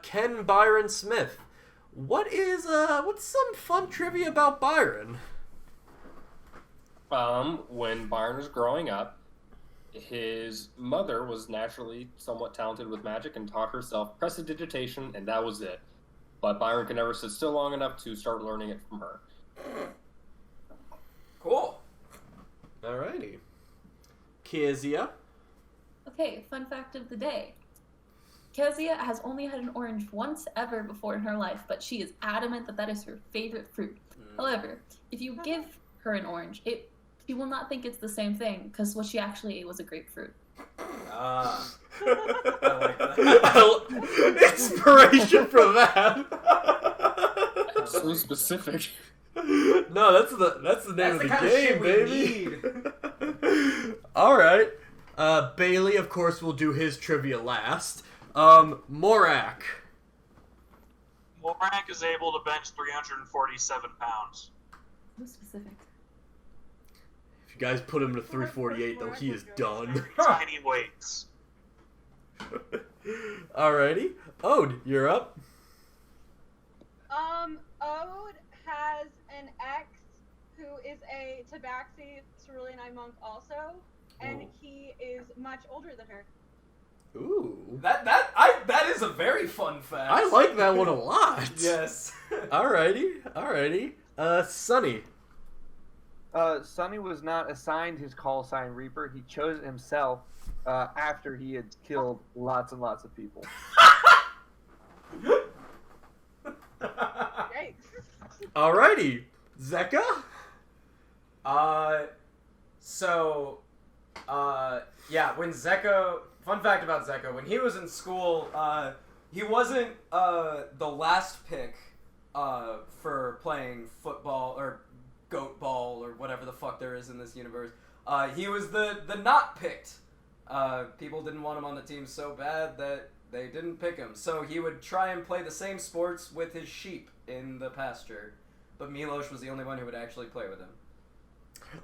Ken Byron Smith. What's some fun trivia about Byron? When Byron was growing up, his mother was naturally somewhat talented with magic and taught herself prestidigitation, and that was it. But Byron could never sit still long enough to start learning it from her. Cool. Alrighty. Kezia. Okay, fun fact of the day. Kezia has only had an orange once ever before in her life, but she is adamant that that is her favorite fruit. However, if you give her an orange, she will not think it's the same thing, because what she actually ate was a grapefruit. I like that. Inspiration for that. So specific. No, that's the name of the kind game, baby. All right. Bailey, of course, will do his trivia last. Morak. Morak is able to bench 347 pounds. So specific. If you guys put him to 348, though, he is done. Tiny weights. Alrighty. Ode, you're up. Ode has an ex who is a Tabaxi Cerulean Eye monk also, and he is much older than her. Ooh. That is a very fun fact. I like that one a lot. Yes. Alrighty. Sunny. Sonny was not assigned his call sign Reaper. He chose it himself after he had killed lots and lots of people. Great. Alrighty. Zeka? When Zeko... Fun fact about Zeko, when he was in school, he wasn't the last pick for playing football or goat ball or whatever the fuck there is in this universe. He was the not picked. People didn't want him on the team so bad that they didn't pick him. So he would try and play the same sports with his sheep in the pasture. But Milos was the only one who would actually play with him.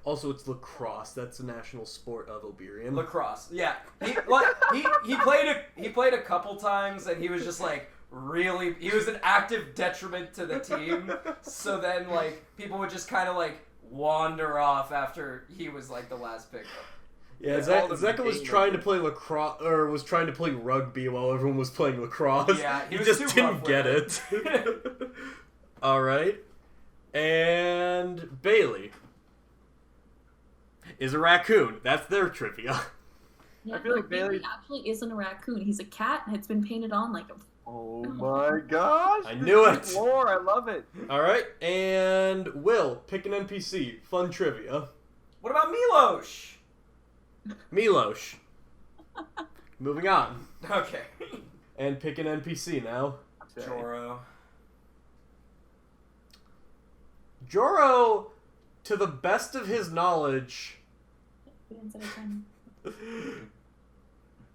Also, it's lacrosse. That's the national sport of Oberian. Lacrosse, yeah. He played a couple times, and he was just like really. He was an active detriment to the team. So then, like, people would just kind of like wander off after he was like the last pick. Yeah, Zeka was trying to play lacrosse, or was trying to play rugby while everyone was playing lacrosse. Yeah, he just didn't get it. All right, and Bailey is a raccoon. That's their trivia. Yeah, I feel like Bailey Bailey actually isn't a raccoon. He's a cat, and it's been painted on like a... Oh my gosh! I knew it. Lore, I love it. All right, and Will, pick an NPC. Fun trivia. What about Milos? Milosh. Moving on. Okay. And pick an NPC now. Joro. Joro, to the best of his knowledge,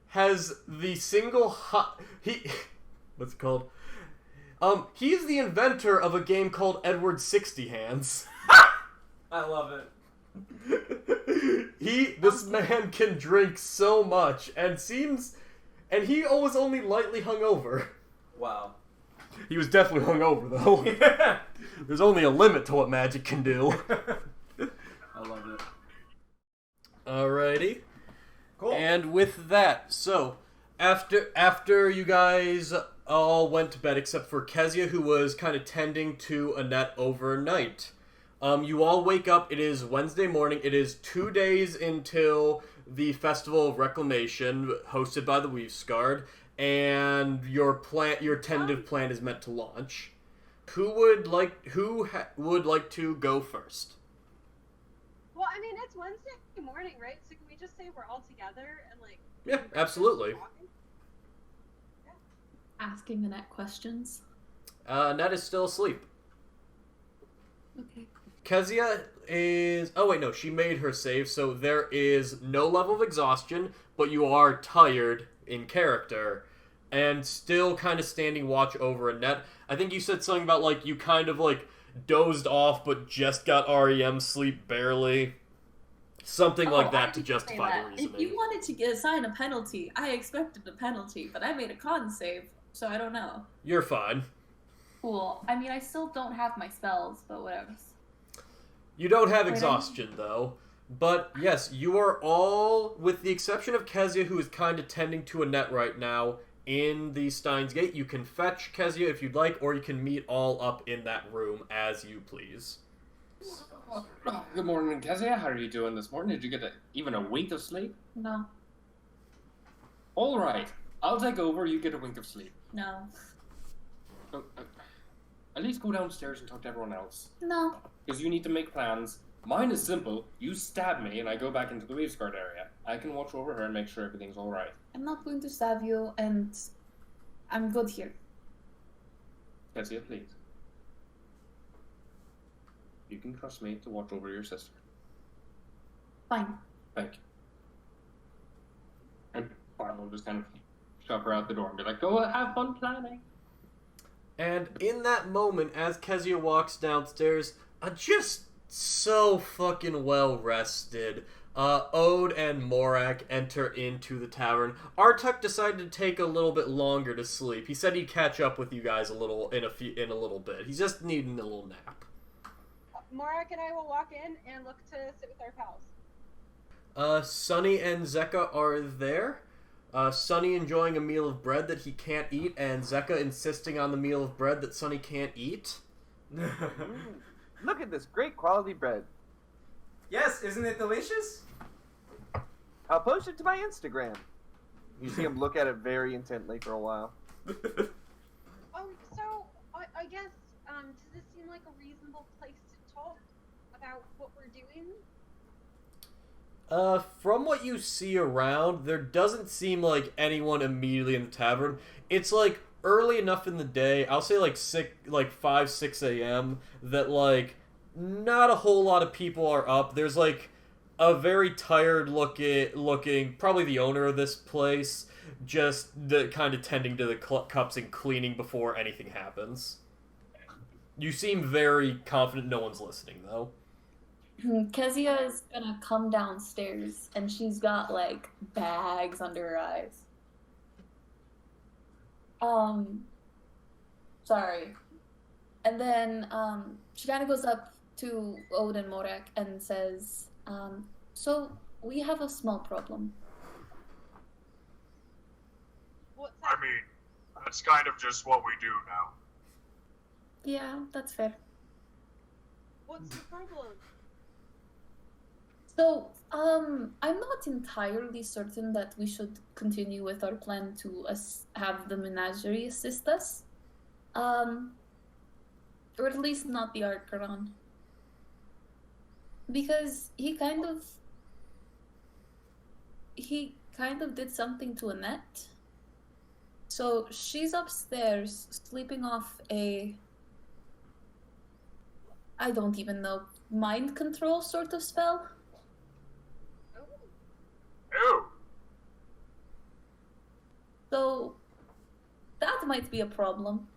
has the single what's it called? He is the inventor of a game called Edward 60 Hands. I love it. This man can drink so much and he was only lightly hungover. Wow. He was definitely hungover though. There's only a limit to what magic can do. I love it. Alrighty. Cool. And with that, so after you guys all went to bed, except for Kezia, who was kind of tending to Annette overnight, you all wake up. It is Wednesday morning. It is 2 days until the Festival of Reclamation, hosted by the Weavesguard, and your tentative plan is meant to launch. Who would like to go first? Well, I mean, it's Wednesday morning, right? So can we just say we're all together and like... Yeah, absolutely. Yeah. Asking Annette questions. Annette is still asleep. Okay. Kezia is... Oh, wait, no. She made her save, so there is no level of exhaustion, but you are tired in character and still kind of standing watch over Annette. I think you said something about, like, you kind of, like, dozed off but just got REM sleep barely. Something like that to justify the reasoning. If you wanted to assign a penalty, I expected a penalty, but I made a con save. so I don't know. You're fine. Cool. I mean, I still don't have my spells, but whatever. You don't have Wait, exhaustion, though. But yes, you are all, with the exception of Kezia, who is kind of tending to a net right now, in the Steins Gate. You can fetch Kezia if you'd like, or you can meet all up in that room as you please. Good morning, Kezia. How are you doing this morning? Did you get even a wink of sleep? No. All right. I'll take over. You get a wink of sleep. No. At least go downstairs and talk to everyone else. No. Because you need to make plans. Mine is simple. You stab me and I go back into the Waves Guard area. I can watch over her and make sure everything's alright. I'm not going to stab you, and I'm good here. Kezia, please. You can trust me to watch over your sister. Fine. Thank you. And Barlow will just kind of shove her out the door and be like, go have fun planning. And in that moment, as Kezia walks downstairs, just so fucking well rested, Ode and Morak enter into the tavern. Artuk decided to take a little bit longer to sleep. He said he'd catch up with you guys in a little bit. He's just needing a little nap. Morak and I will walk in and look to sit with our pals. Sunny and Zeka are there. Sunny enjoying a meal of bread that he can't eat, and Zeka insisting on the meal of bread that Sunny can't eat. Look at this great quality bread. Yes, isn't it delicious? I'll post it to my Instagram. You see him look at it very intently for a while. So I guess, does this seem like a reasonable place to talk about what we're doing? From what you see around, there doesn't seem like anyone immediately in the tavern. It's like early enough in the day, I'll say like 5, 6 a.m., that like not a whole lot of people are up. There's like a very tired looking, probably the owner of this place, just kind of tending to the cups and cleaning before anything happens. You seem very confident no one's listening, though. Kezia is gonna come downstairs, and she's got, like, bags under her eyes. Sorry. And then, she kind of goes up to Ode and Morak and says, so, we have a small problem. What's that? I mean, that's kind of just what we do now. Yeah, that's fair. What's the problem? So, I'm not entirely certain that we should continue with our plan to have the menagerie assist us. Or at least not the Archeron. Because he kind of did something to Annette. So, she's upstairs, sleeping off I don't even know, mind control sort of spell? Ew. So, that might be a problem.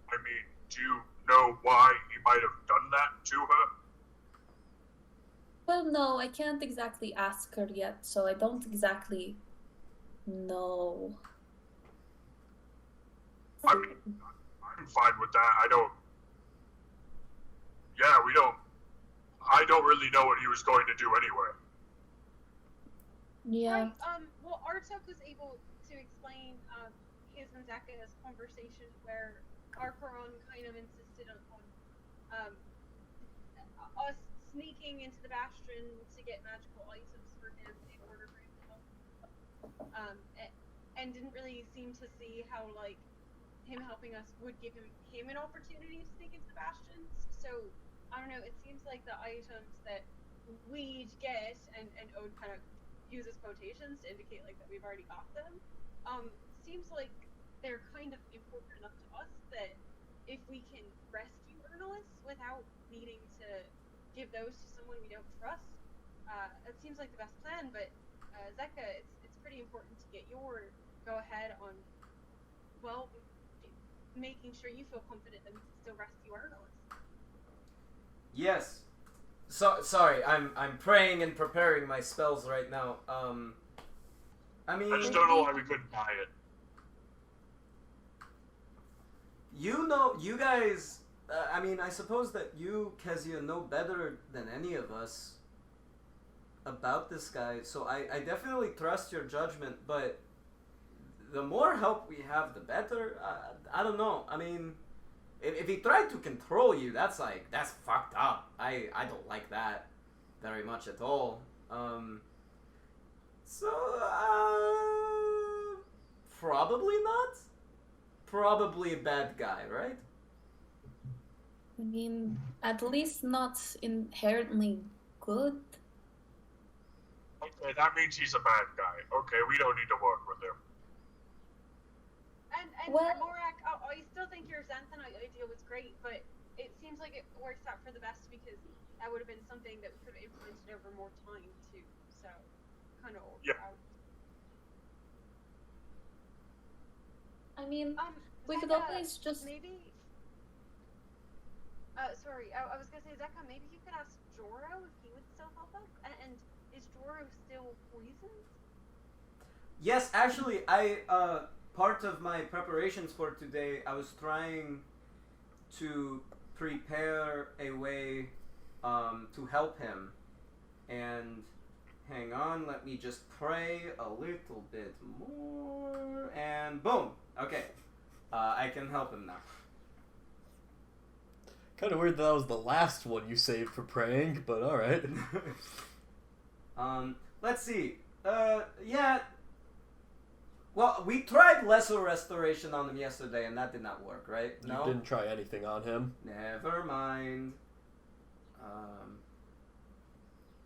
I mean, do you know why he might have done that to her? Well, no, I can't exactly ask her yet, so I don't exactly know. I'm fine with that. I don't really know what he was going to do anyway. Yeah. Right, well, Artuk was able to explain his and Zeka's conversation where Archeron kind of insisted on us sneaking into the Bastion to get magical items for him in order for him to help. And didn't really seem to see how, like, him helping us would give him an opportunity to sneak into the Bastions. So, I don't know, it seems like the items that we'd get, and Ode kind of uses quotations to indicate, like, that we've already got them, seems like they're kind of important enough to us that if we can rescue Ernalis without needing to give those to someone we don't trust, it seems like the best plan, but Zeka, it's pretty important to get your go-ahead on, well, making sure you feel confident that we can still rescue Ernalis. Yes. Sorry, I'm praying and preparing my spells right now. I mean, I just don't know why we couldn't buy it. you guys. I mean, I suppose that you, Kezia, know better than any of us about this guy. So I definitely trust your judgment, but the more help we have, the better. I don't know. I mean, if he tried to control you, that's fucked up. I don't like that very much at all. So probably not. Probably a bad guy, right? I mean, at least not inherently good. Okay, that means he's a bad guy. Okay, we don't need to work with him. And Well- Morak, I still think your Xanthanite idea was great, but it seems like it works out for the best because that would have been something that we could have implemented over more time too. So, kind of Yeah. out. I mean, we could Zeka, always just. maybe. Sorry, I was gonna say, Zeka, maybe you could ask Joro if he would still help us. And is Joro still poisoned? Yes, actually, part of my preparations for today, I was trying to prepare a way to help him. And hang on, let me just pray a little bit more, and boom. Okay, I can help him now. Kind of weird that was the last one you saved for praying, but alright. Let's see. Yeah. Well, we tried lesser restoration on him yesterday, and that did not work, right? No. You didn't try anything on him. Never mind.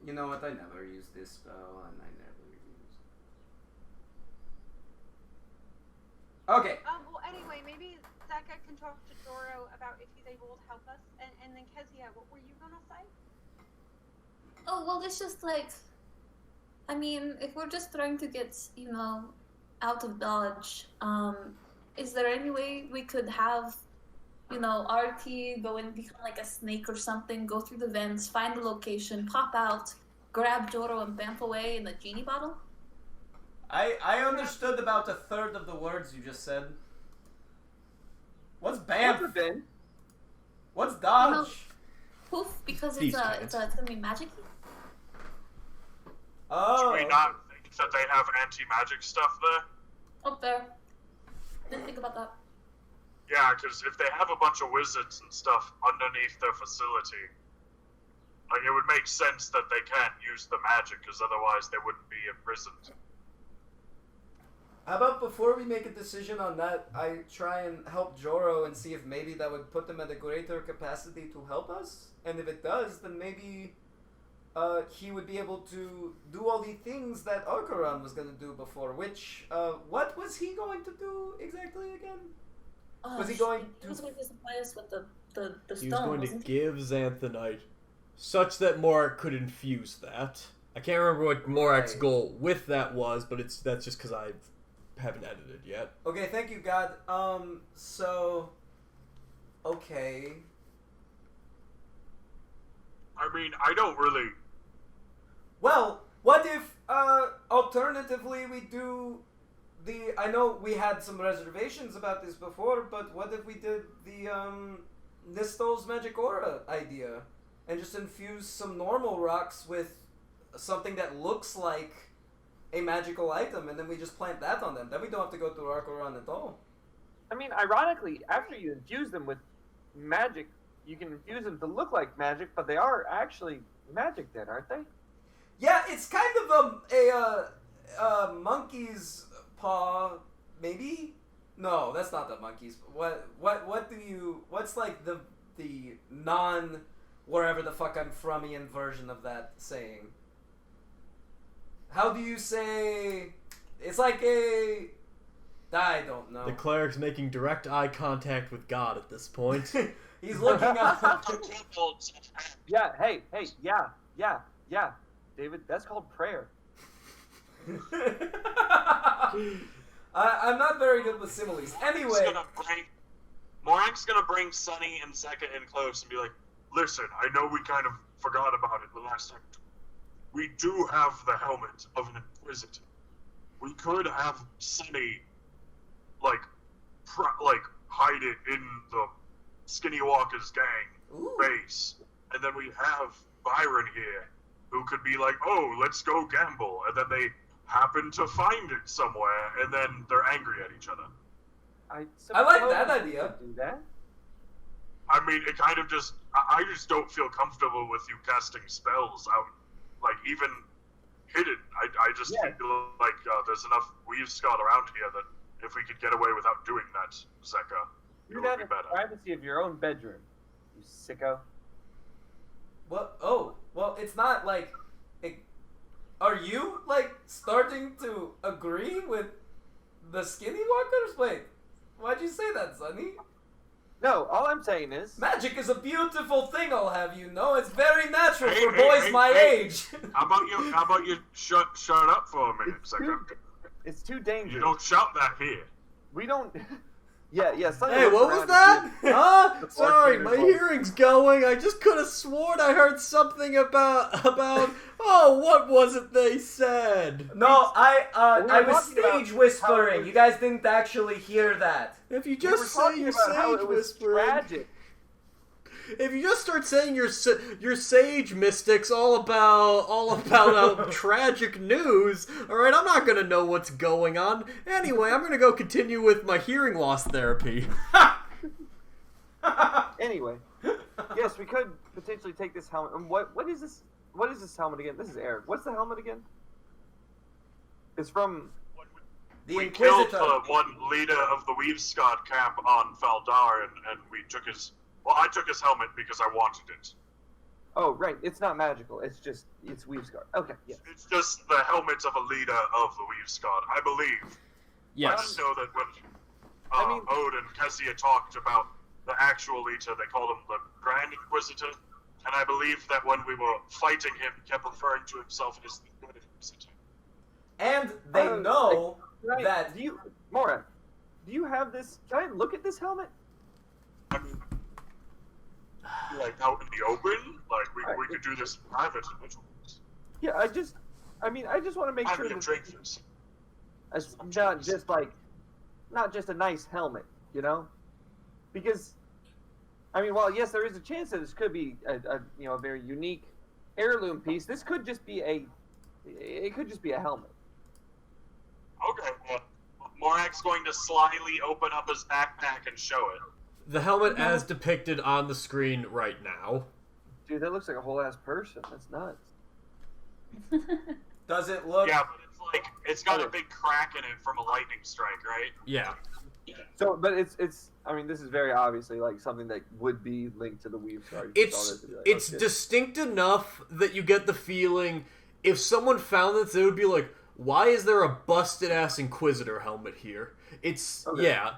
You know what? I never used this spell, and I never used. Okay. Well, anyway, maybe Zeka can talk to Joro about if he's able to help us. And then Kezia, what were you gonna say? Oh, well, it's just like. I mean, if we're just trying to get, out of Dodge, is there any way we could have, RT go and become like a snake or something, go through the vents, find the location, pop out, grab Joro and bamf away in the genie bottle? I understood about a third of the words you just said. What's BAMF? What's been? What's dodge? Poof, because These it's gonna be magic-y. Oh. Do we not think that they have anti-magic stuff there? Oh, there. Didn't think about that. Yeah, because if they have a bunch of wizards and stuff underneath their facility, like it would make sense that they can't use the magic, because otherwise they wouldn't be imprisoned. How about before we make a decision on that, I try and help Joro and see if maybe that would put them at a greater capacity to help us? And if it does, then maybe he would be able to do all the things that Arkaran was going to do before, which, what was he going to do exactly again? Was he going He was going to supply us with the He stone, was going to wasn't he? give Xanthanite such that Morak could infuse that. I can't remember what Morak's Right. goal with that was, but that's just because I haven't edited yet. Okay, thank you, God. So... Okay. I mean, I don't really... Well, what if, alternatively we do I know we had some reservations about this before, but what if we did the, Nistol's Magic Aura idea? And just infuse some normal rocks with something that looks like a magical item, and then we just plant that on them. Then we don't have to go through Arkoran at all. I mean, ironically, after you infuse them with magic, you can infuse them to look like magic, but they are actually magic then, aren't they? Yeah, it's kind of a monkey's paw, maybe? No, that's not the monkey's. What's like the non wherever the fuck I'm fromian version of that saying? How do you say? It's like a. I don't know. The cleric's making direct eye contact with God at this point. He's looking up. Yeah, hey, yeah. David, that's called prayer. I'm not very good with similes. Anyway. Morak's gonna bring Sunny and Zeka in close and be like, listen, I know we kind of forgot about it the last time. We do have the helmet of an Inquisitor. we could have Sunny, like, hide it in the Skinny Walker's gang Ooh. base, and then we have Byron here, who could be like, oh, let's go gamble, and then they happen to find it somewhere, and then they're angry at each other. I like suppose that we idea. could do that. I mean, it kind of just, I just don't feel comfortable with you casting spells out, like, even hidden. I just Yeah. feel like there's enough we've got around here that if we could get away without doing that, Zeka, it You're would not be in better. the privacy of your own bedroom, you sicko. What? Oh, well, it's not like. Are you like starting to agree with the Skinny Walkers? Wait, why'd you say that, Sonny? No, all I'm saying is, Magic is a beautiful thing, I'll have you know. It's very natural Hey, for hey, boys hey, my hey. age. How about you shut up for a minute, it's Zeka? it's too You dangerous. don't shout that here. We don't. Yeah. Sonny Hey, looks what around was and that? sees- Huh? The Sorry, bartender's my like- hearing's going. I just could have sworn I heard something about. Oh, what was it they said? No, I were was talking about stage whispering. how- You guys didn't actually hear that. If you We were just say talking your about how sage it was whispering, tragic. if you just start saying your sage mystics all about tragic news, all right, I'm not gonna know what's going on. Anyway, I'm gonna go continue with my hearing loss therapy. Anyway, yes, we could potentially take this helmet. And what is this? What is this helmet again? This is Eric. What's the helmet again? It's from. The We killed Inquisitor. the one leader of the Weavescott camp on Valdar, and we took his. Well, I took his helmet because I wanted it. Oh, right. It's not magical. It's Weavescott. Okay. Yeah. It's just the helmet of a leader of the Weavescott, I believe. I just know that when I mean- Ode and Kessia talked about the actual leader, they called him the Grand Inquisitor, and I believe that when we were fighting him, he kept referring to himself as the Good Inquisitor. And they Oh, know Right. that. Do you, Mora? Do you have this? Can I look at this helmet? I mean, like out in the open, like we could do this in private individuals. Yeah. I just want to make I sure mean, that drink this. it's not just a nice helmet, you know? Because, I mean, while yes, there is a chance that this could be a very unique heirloom piece. This could just be a helmet. Okay, well, Morak's going to slyly open up his backpack and show it. The helmet as depicted on the screen right now. Dude, that looks like a whole ass person. That's nuts. Does it look? Yeah, but it's got a big crack in it from a lightning strike, right? Yeah. So, but it's. I mean, this is very obviously like something that would be linked to the Weavescott. It's distinct enough that you get the feeling if someone found this, they would be like, why is there a busted ass Inquisitor helmet here? It's Okay. yeah.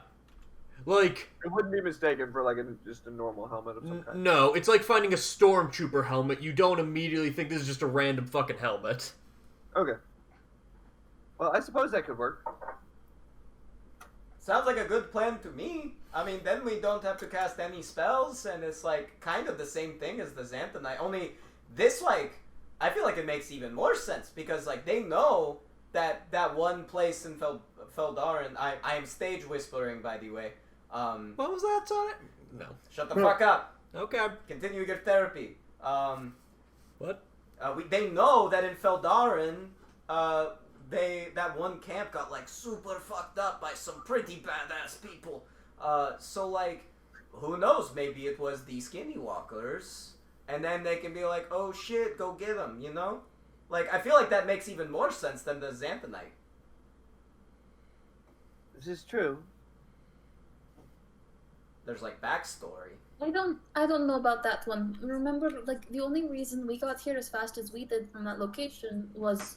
Like It wouldn't be mistaken for like just a normal helmet of some kind. no, it's like finding a stormtrooper helmet. You don't immediately think this is just a random fucking helmet. Okay. Well, I suppose that could work. Sounds like a good plan to me. I mean, then we don't have to cast any spells, and it's like kind of the same thing as the Xanthanite. Only this, like, I feel like it makes even more sense because, like, they know that one place in Feldarin. I am stage whispering, by the way. What was that, Sonic? No. Shut the fuck up. Okay. Continue your therapy. What? They know that in Feldarin, that one camp got like super fucked up by some pretty badass people. So like, who knows? Maybe it was the Skinny Walkers, and then they can be like, "Oh shit, go get them," you know? Like, I feel like that makes even more sense than the Xanthanite. This is true. There's like backstory. I don't know about that one. Remember, like, the only reason we got here as fast as we did from that location was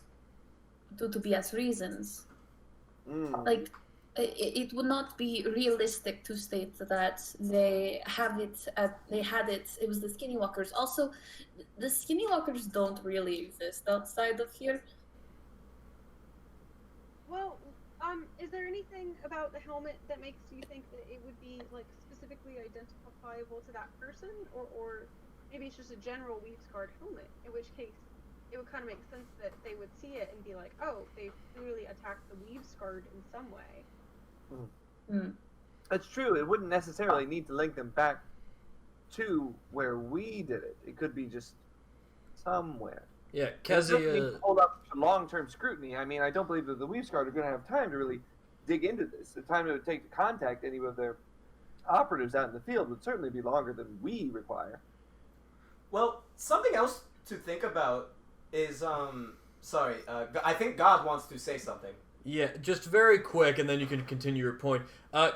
due to BS reasons. Like, it would not be realistic to state that they had it. It was the Skinny Walkers. Also, the Skinny Walkers don't really exist outside of here. Well, is there anything about the helmet that makes you think that it would be like specifically identifiable to that person, or maybe it's just a general Weavescard helmet? In which case, it would kind of make sense that they would see it and be like, oh, they clearly attacked the Weaves Guard in some way. Hmm. That's true. It wouldn't necessarily need to link them back to where we did it. It could be just somewhere. Yeah, It doesn't need Kezia. to hold up to long-term scrutiny. I mean, I don't believe that the Weaves Guard are going to have time to really dig into this. The time it would take to contact any of their operatives out in the field would certainly be longer than we require. Well, something else to think about is, I think God wants to say something. Yeah, just very quick, and then you can continue your point.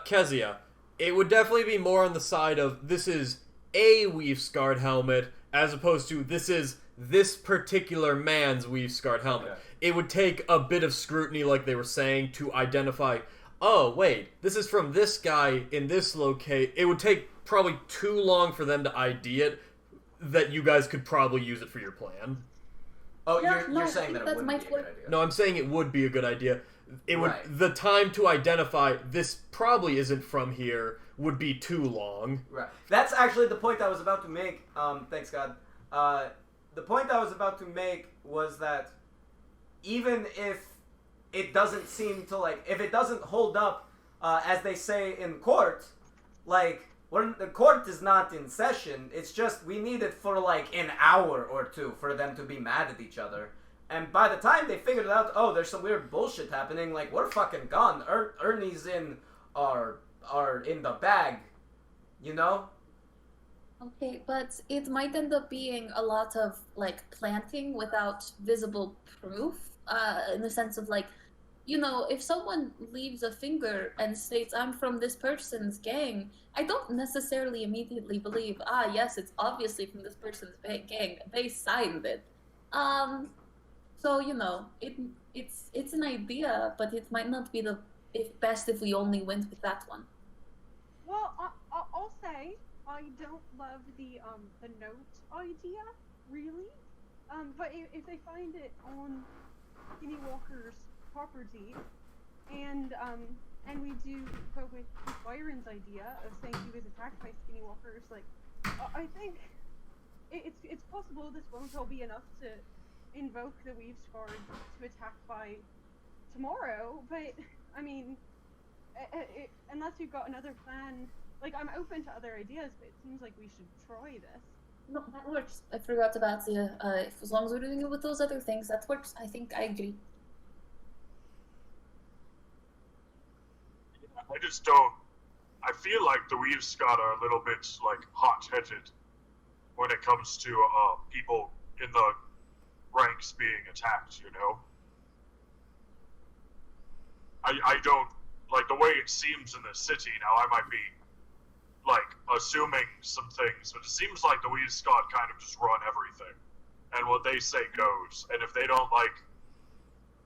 Kezia, it would definitely be more on the side of this is a weave-scarred helmet, as opposed to this is this particular man's weave-scarred helmet. Okay. It would take a bit of scrutiny, like they were saying, to identify, oh, wait, this is from this guy in this locate. It would take probably too long for them to ID it, that you guys could probably use it for your plan. Oh, Yeah, you're no, I saying think that it that wouldn't might be a good work. idea. No, I'm saying it would be a good idea. It would Right. The time to identify this probably isn't from here would be too long. Right. That's actually the point I was about to make. Thanks, God. The point I was about to make was that even if it doesn't seem to, like, if it doesn't hold up, as they say in court, like, when the court is not in session, it's just we need it for, like, an hour or two for them to be mad at each other. And by the time they figured out, oh, there's some weird bullshit happening, like, we're fucking gone. Ernie's in are in the bag, you know? Okay, but it might end up being a lot of like planting without visible proof, in the sense of like, you know, if someone leaves a finger and states, I'm from this person's gang, I don't necessarily immediately believe, yes, it's obviously from this person's gang. They signed it. So, you know, it's an idea, but it might not be the best if we only went with that one. Well, I'll say I don't love the note idea, really. But if they find it on Skinny Walker's property, and we do go with Byron's idea of saying he was attacked by Skinny Walkers, like, I think it's possible this won't all be enough to invoke the Weaves Guard to attack by tomorrow, but, I mean, unless you've got another plan, like, I'm open to other ideas, but it seems like we should try this. No, that works. I forgot about the, as long as we're doing it with those other things, that works. I think I agree. I just don't. I feel like the Weaves Guard are a little bit, like, hot-headed when it comes to people in the ranks being attacked, you know? I don't, like, the way it seems in the city now, I might be, like, assuming some things, but it seems like the Weaves Guard kind of just run everything, and what they say goes, and if they don't like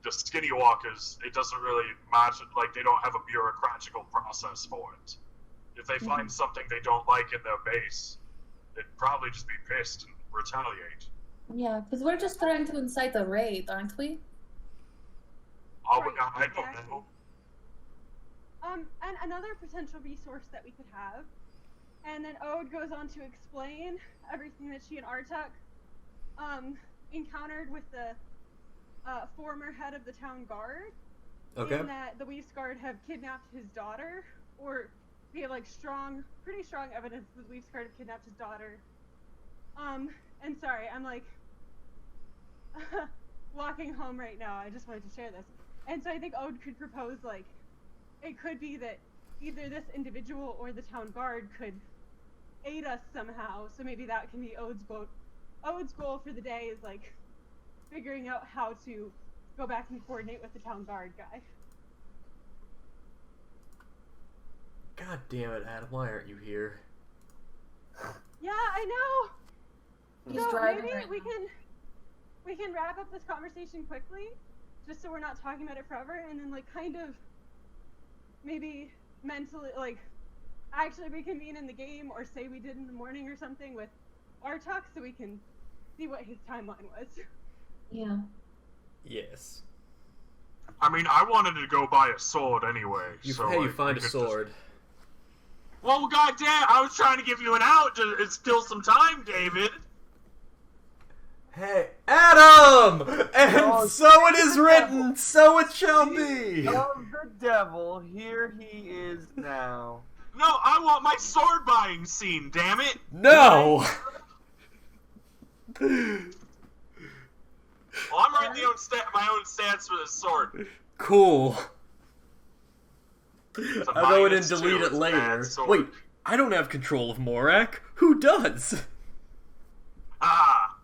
the Skinny Walkers, it doesn't really matter, like, they don't have a bureaucratical process for it. If they find something they don't like in their base, they'd probably just be pissed and retaliate. Yeah, because we're just trying to incite a raid, aren't we? Oh, Right, I don't exactly. know. And another potential resource that we could have, and then Ode goes on to explain everything that she and Artuk encountered with the former head of the town guard. Okay. In that the Weaves Guard have kidnapped his daughter, or we have like pretty strong evidence that the Weaves Guard have kidnapped his daughter. And sorry, I'm like walking home right now. I just wanted to share this. And so I think Ode could propose, like, it could be that either this individual or the town guard could aid us somehow. So maybe that can be Ode's goal. Ode's goal for the day is, like, figuring out how to go back and coordinate with the town guard guy. God damn it, Adam, why aren't you here? Yeah, I know. He's So driving maybe right we now. can wrap up this conversation quickly, just so we're not talking about it forever, and then, like, kind of maybe mentally, like, actually reconvene in the game, or say we did in the morning or something with Artuk, so we can see what his timeline was. Yeah. Yes. I mean, I wanted to go buy a sword anyway. You, so, hey, you like, find we a could sword. Well, goddamn! I was trying to give you an out to steal some time, David. Hey, Adam! And Oh, so it is written, so it shall be! Of the devil, here he is now. No, I want my sword buying scene, damn it! No! Well, I'm writing my own stats for this sword. Cool. It's a I'll go in and minus delete two, it it's a bad later. sword. Wait, I don't have control of Morak. Who does? Ah.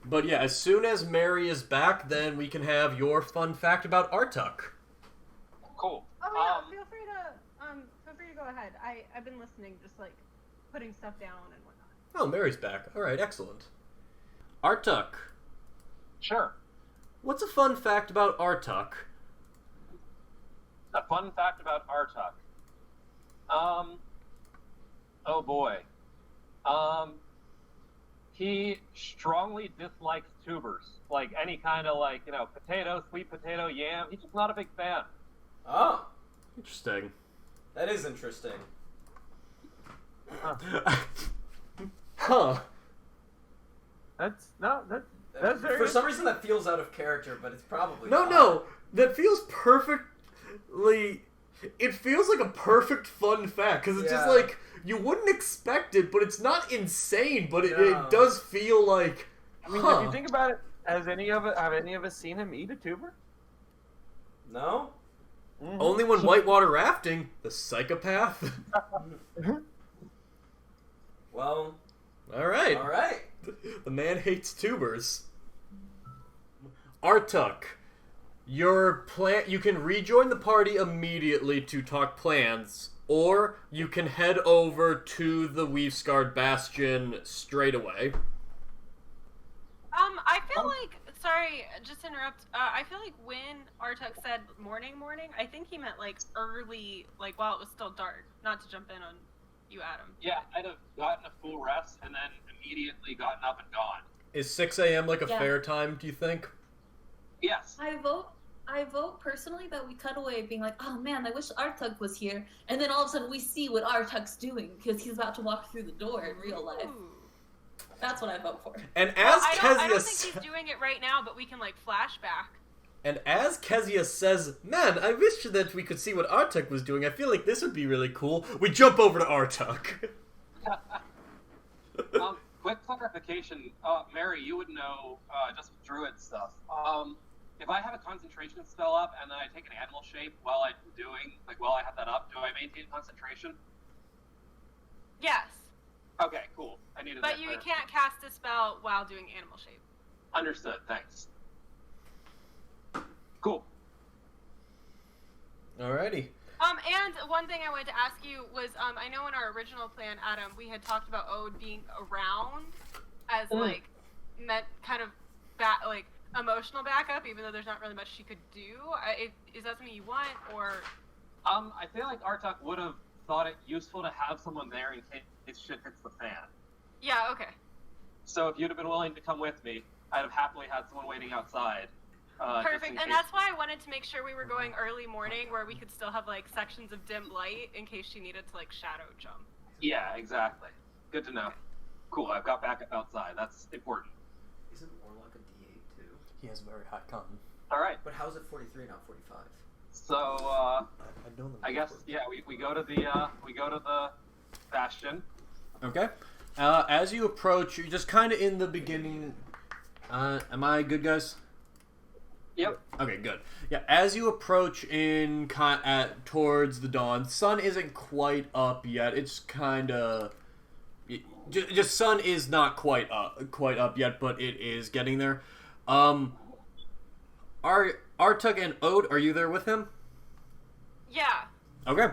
But yeah, as soon as Mary is back, then we can have your fun fact about Artuk. Cool. Oh yeah, feel free to go ahead. I've been listening, just like putting stuff down and whatnot. Oh, Mary's back. Alright, excellent. Artuk. Sure. What's a fun fact about Artuk? A fun fact about Artuk. Oh boy. He strongly dislikes tubers. Like any kind of potato, sweet potato, yam. He's just not a big fan. Oh, Interesting. that is interesting. Huh. That's very For some reason that feels out of character, but it's probably No, fine. no. That feels perfectly... It feels like a perfect fun fact, because it's just Yeah. like, you wouldn't expect it, but it's not insane, but No. it does feel like, I mean, huh. if you think about it, have any of us seen him eat a tuber? No? Mhm. Only when whitewater rafting, the psychopath. Well, Alright. alright. The man hates tubers. Artuk. You can rejoin the party immediately to talk plans, or you can head over to the Weave-Scarred Bastion straight away. I feel like, sorry, just to interrupt. I feel like when Artuk said morning, I think he meant like early, like while it was still dark. Not to jump in on you, Adam. Yeah, I'd have gotten a full rest and then immediately gotten up and gone. Is 6 a.m. like a Yeah. fair time, do you think? Yes. I vote personally that we cut away being like, oh man, I wish Artuk was here. And then all of a sudden we see what Artuk's doing because he's about to walk through the door in real life. Ooh. That's what I vote for. And Well, as I Kezia don't think he's doing it right now, but we can like flashback. And as Kezia says, man, I wish that we could see what Artuk was doing. I feel like this would be really cool. We jump over to Artuk. Quick clarification. Mary, you would know just with druid stuff. If I have a concentration spell up and then I take an animal shape while I have that up, do I maintain concentration? Yes, Okay, cool. I needed but that you clarification. can't cast a spell while doing animal shape. Understood. Thanks. Cool. Alrighty. And one thing I wanted to ask you was, I know in our original plan, Adam, we had talked about Ode being around as like kind of emotional backup, even though there's not really much she could do. Is that something you want, or? I feel like Artuk would have thought it useful to have someone there in case shit hits the fan. Yeah. Okay. So if you'd have been willing to come with me, I'd have happily had someone waiting outside. Just in Perfect. And case- that's why I wanted to make sure we were going early morning, where we could still have like sections of dim light in case she needed to like shadow jump. Yeah, exactly. Good to know. Cool, I've got backup outside. That's important. Isn't Warlock a D8 too? He has very high con. Alright, But how's it 43, not 45? so, I know them. I guess, yeah, we go to the Bastion. Okay. As you approach, you're just kind of in the beginning. Am I good, guys? Yep. Okay, good. Yeah, as you approach towards the dawn, sun isn't quite up yet. It's kind of just sun is not quite up yet, but it is getting there. Artuk and Ode, are you there with him? Yeah. Okay.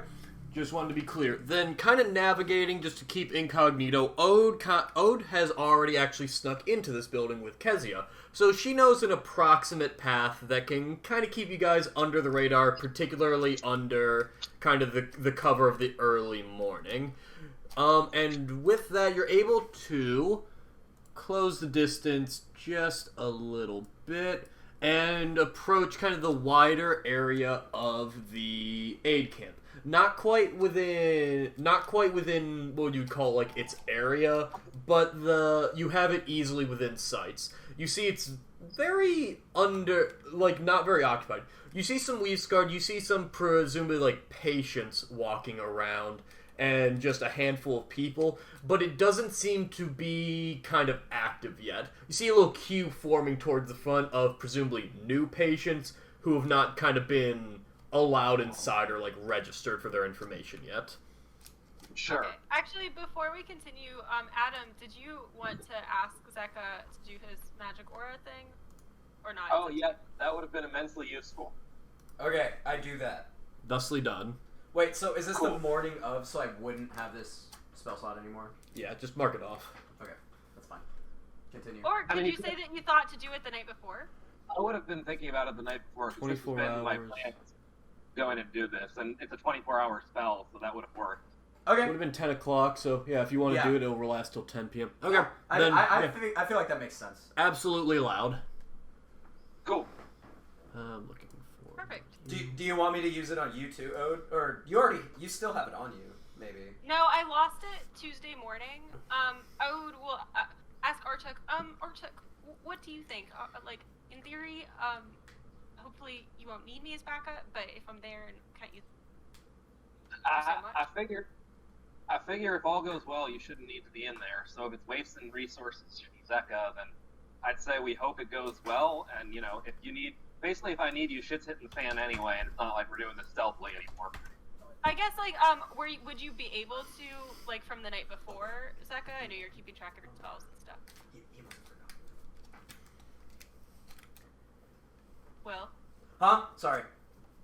Just wanted to be clear. Then, kind of navigating just to keep incognito, Ode has already actually snuck into this building with Kezia, so she knows an approximate path that can kind of keep you guys under the radar, particularly under kind of the cover of the early morning. And with that, you're able to close the distance just a little bit, and approach kind of the wider area of the aid camp. Not quite within what you'd call like its area, but you have it easily within sights. You see it's very not very occupied. You see some Weavesguard, you see some presumably like patients walking around, and just a handful of people, but it doesn't seem to be kind of active yet. You see a little queue forming towards the front of presumably new patients who have not kind of been allowed inside or like registered for their information yet. Sure. Okay. Actually, before we continue, Adam, did you want to ask Zeka to do his magic aura thing, or not? Oh yeah, that would have been immensely useful. Okay, I do that. Thusly done. Wait, so is this Cool. the morning of, so I wouldn't have this spell slot anymore? Yeah, just mark it off. Okay, that's fine. Continue. Or I did mean, you say that you thought to do it the night before? I would have been thinking about it the night before, because this has 24 been my hours. plan to go in and do this, and it's a 24-hour spell, so that would have worked. Would Okay. have been 10 o'clock, so yeah, if you want to Yeah. do it, it'll last till 10 p.m. Okay, I then I feel like that makes sense. absolutely allowed. Cool. I'm looking for... Perfect. Do you want me to use it on you too, Ode? Or you still have it on you, maybe. No, I lost it Tuesday morning. Ode will ask Artuk. Artuk, what do you think? Like, in theory, hopefully you won't need me as backup, but if I'm there and can't use so much. I figure if all goes well, you shouldn't need to be in there. So if it's wasting resources from Zeka, then I'd say we hope it goes well. And if you need, basically, if I need you, shit's hitting the fan anyway, and it's not like we're doing this stealthily anymore. I guess, like, would you be able to, like, from the night before, Zeka? I know you're keeping track of your spells and stuff. He must have forgotten. Will, Huh? Sorry.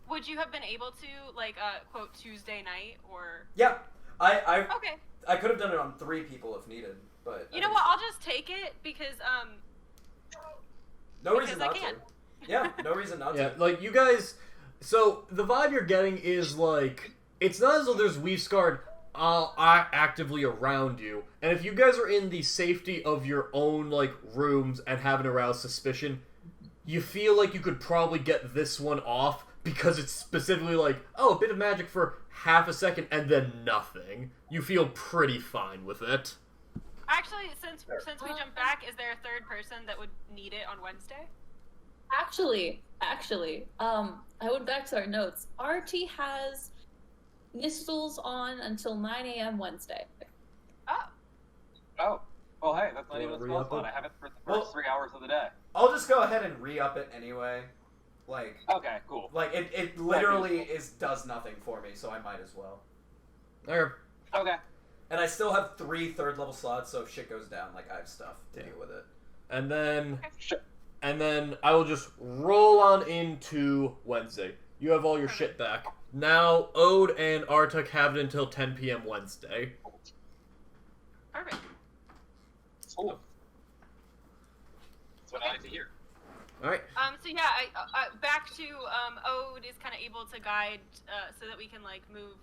would you have been able to, like, quote, Tuesday night, or... Yeah. Okay. I could have done it on 3 people if needed, but You know what, I'll just take it, because, No because reason I not can. to. Yeah, no reason not Yeah, to. like, you guys... So, the vibe you're getting is, like... It's not as though there's Weavesguard actively around you. And if you guys are in the safety of your own, like, rooms and haven't aroused suspicion, you feel like you could probably get this one off because it's specifically like, oh, a bit of magic for half a second and then nothing. You feel pretty fine with it. Actually, since we jump back, is there a third person that would need it on Wednesday? Actually, I went back to our notes. Archie has Nistles on until 9 a.m. Wednesday. Oh, well, hey, that's not Wanna even a spell re-up slot. it? I have it for the Well- first 3 hours of the day. I'll just go ahead and re-up it anyway. Like Okay, cool. it literally does nothing for me, so I might as well. There. Okay. And I still have 3 third-level slots, so if shit goes down, like, I have stuff to Yeah. deal with it. And then... Sure. And then I will just roll on into Wednesday. You have all your shit back. Now, Ode and Artuk have it until 10 p.m. Wednesday. Perfect. Cool. That's what I like to hear. Alright. So yeah, back to Ode is kind of able to guide so that we can like move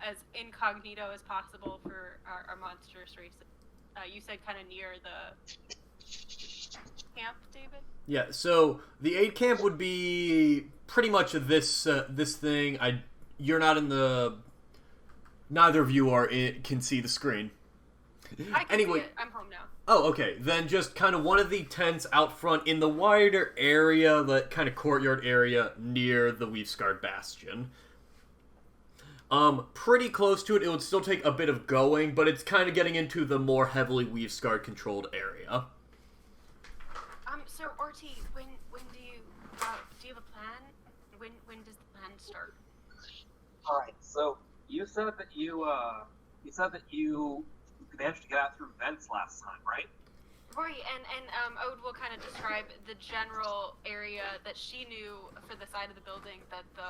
as incognito as possible for our monstrous races. You said kind of near the camp, David? Yeah, so the aid camp would be pretty much this this thing. You're not in the... Neither of you can see the screen. I can Anyway. see it. I'm home now. Oh, okay. Then just kind of one of the tents out front in the wider area, that kind of courtyard area near the Weavesguard Bastion. Pretty close to it. It would still take a bit of going, but it's kind of getting into the more heavily Weavesguard controlled area. So Orty, when do you have a plan? When does the plan start? All right. So you said that you managed to get out through vents last time, right? Right, and Ode will kind of describe the general area that she knew for the side of the building that the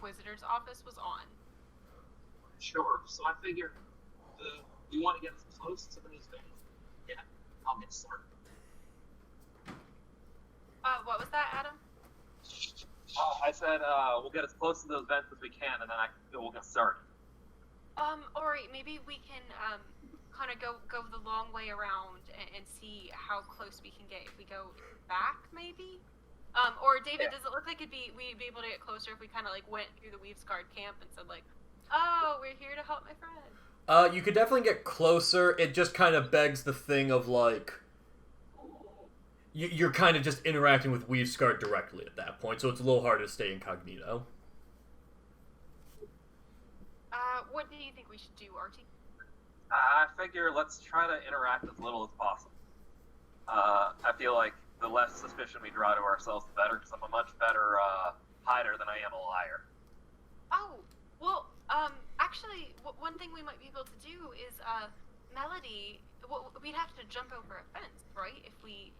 Wizarder's office was on. Sure. So I figure you want to get as close to those vents. Yeah, I'll get started. What was that, Adam? I said we'll get as close to those vents as we can, and then we'll get started. Alright, maybe we can kind of go the long way around and see how close we can get if we go back, maybe? Or David, Yeah. does it look like we'd be able to get closer if we kind of like went through the Weaves Guard camp and said like, "Oh, we're here to help my friend." You could definitely get closer. It just kind of begs the thing of like, you're kind of just interacting with Weavescart directly at that point, so it's a little harder to stay incognito. What do you think we should do, Artie? I figure let's try to interact as little as possible. I feel like the less suspicion we draw to ourselves, the better, because I'm a much better hider than I am a liar. Oh, well, actually, one thing we might be able to do is, Melody, we'd have to jump over a fence, right? If we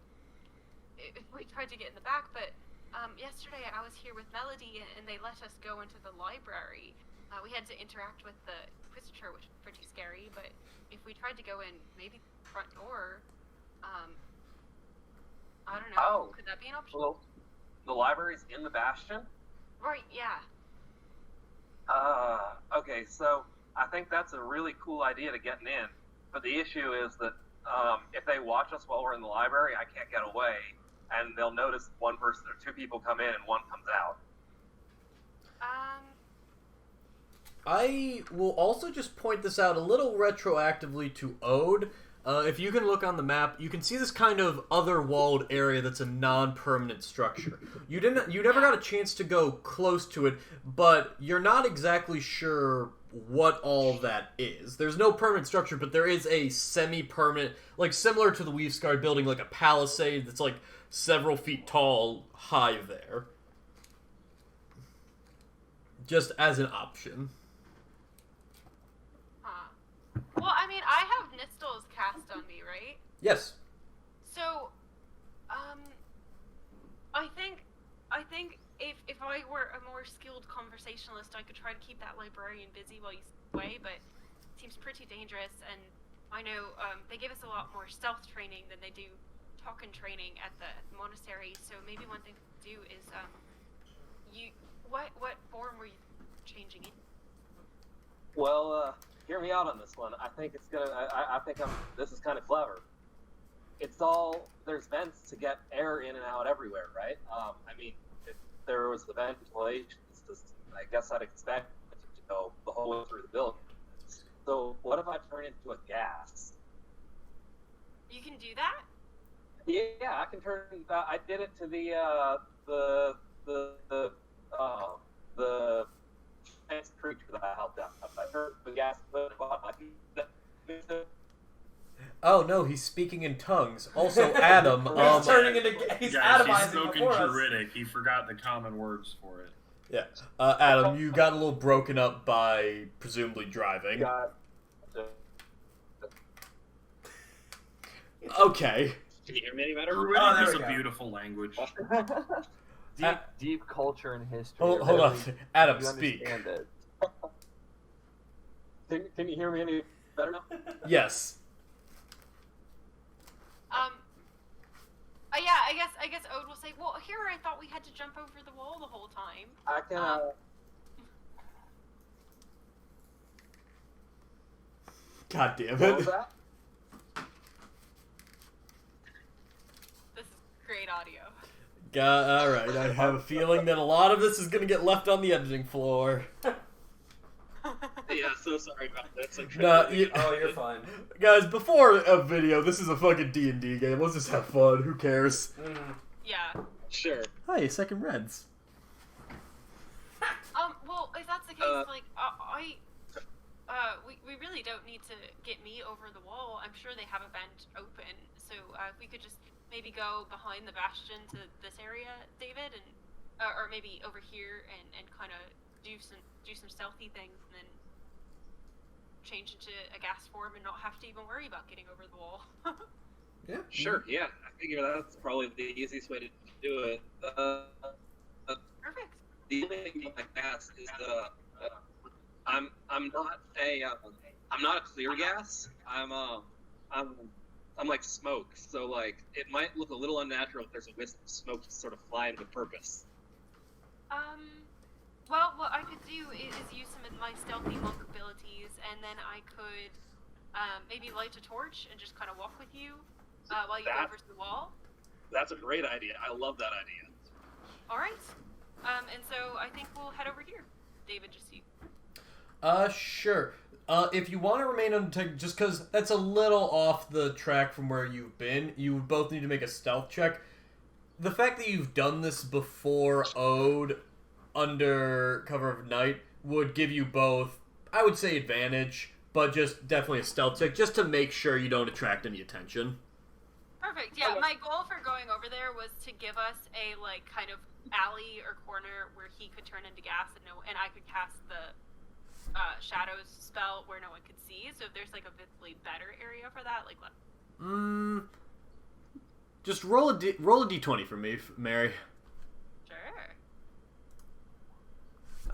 tried to get in the back, but, yesterday I was here with Melody and they let us go into the library. We had to interact with the Inquisitor, which was pretty scary, but if we tried to go in maybe the front door, I don't know, could that be an option? Well, the library's in the Bastion? Right, yeah. Okay, so I think that's a really cool idea to getting in, but the issue is that if they watch us while we're in the library, I can't get away, and they'll notice one person or two people come in and one comes out. I will also just point this out a little retroactively to Ode. If you can look on the map, you can see this kind of other-walled area that's a non-permanent structure. You never got a chance to go close to it, but you're not exactly sure what all that is. There's no permanent structure, but there is a semi-permanent, like similar to the Weavescard building, like a palisade that's like several feet tall, high there. Just as an option. Well, I mean, I have Nistel's cast on me, right? Yes. So, I think if I were a more skilled conversationalist, I could try to keep that librarian busy while you stay away, but it seems pretty dangerous, and I know, they give us a lot more stealth training than they do talking training at the monastery, so maybe one thing to do is, what form were you changing in? Well, hear me out on this one. I think it's gonna. This is kind of clever. It's all there's vents to get air in and out everywhere, right? I mean, if there was the ventilation system, I guess I'd expect it to go the whole way through the building. So what if I turn it into a gas? You can do that? Yeah, I can turn. I did it to the creature that I helped out. I turned the gas put Oh no, he's speaking in tongues. Also, Adam. He's turning into. He's Guys, atomizing he's spoken before us. Druidic. He forgot the common words for it. Yeah. Adam, you got a little broken up by presumably driving. Okay. Can you hear me any better? Druidic Oh, there is we a go. beautiful language. Deep culture and history. Hold Really, on. Adam, you speak. understand it. Can you hear me any better now? Yes. Yeah, I guess Ode will say, well, here I thought we had to jump over the wall the whole time. I can. God damn What was it. that? This is great audio. Alright, I have a feeling that a lot of this is going to get left on the editing floor. Yeah, so sorry about that. No, You're fine. guys, before a video, this is a fucking D&D game. Let's just have fun. Who cares? Yeah. Sure. Hi, second Reds. Well, if that's the case, we really don't need to get me over the wall. I'm sure they have a vent open, so if we could just maybe go behind the bastion to this area, David, and or maybe over here and kind of do some stealthy things, and then change into a gas form and not have to even worry about getting over the wall. Yeah. Sure. Yeah, I figure that's probably the easiest way to do it. Perfect. The only thing with my gas is I'm not a clear gas. I'm like smoke. So like it might look a little unnatural if there's a wisp of smoke just sort of flying with purpose. Well, what I could do is use some of my stealthy monk abilities, and then I could maybe light a torch and just kind of walk with you while you go over to the wall. That's a great idea. I love that idea. All right. And so I think we'll head over here. David, just you. Sure. If you want to remain undetected, just because that's a little off the track from where you've been, you both need to make a stealth check. The fact that you've done this before Ode under cover of night would give you both, I would say, advantage, but just definitely a stealth check, just to make sure you don't attract any attention. Perfect. Yeah, my goal for going over there was to give us a, like, kind of alley or corner where he could turn into gas and I could cast the shadows spell where no one could see. So if there's, like, a visibly better area for that, like, just roll a d20 for me, Mary. Sure.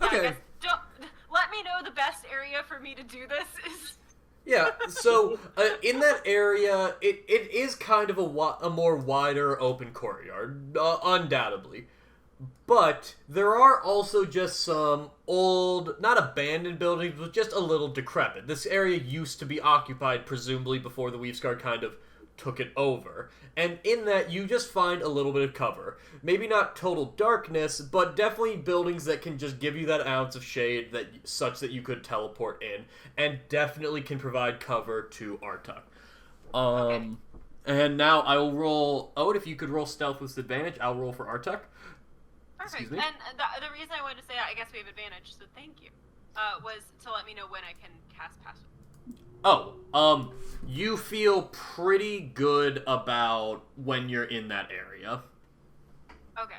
Okay. Yeah, I guess let me know the best area for me to do this is. Yeah, so in that area, it is kind of a more wider open courtyard, undoubtedly. But there are also just some old, not abandoned buildings, but just a little decrepit. This area used to be occupied, presumably before the Weavesguard kind of took it over. And in that, you just find a little bit of cover. Maybe not total darkness, but definitely buildings that can just give you that ounce of shade such that you could teleport in, and definitely can provide cover to Artuk. Okay. And now I will roll... Ode, if you could roll stealth with advantage, I'll roll for Artuk. Perfect. Excuse me? And the reason I wanted to say that, I guess we have advantage, so thank you, was to let me know when I can cast Pass. You feel pretty good about when you're in that area. Okay.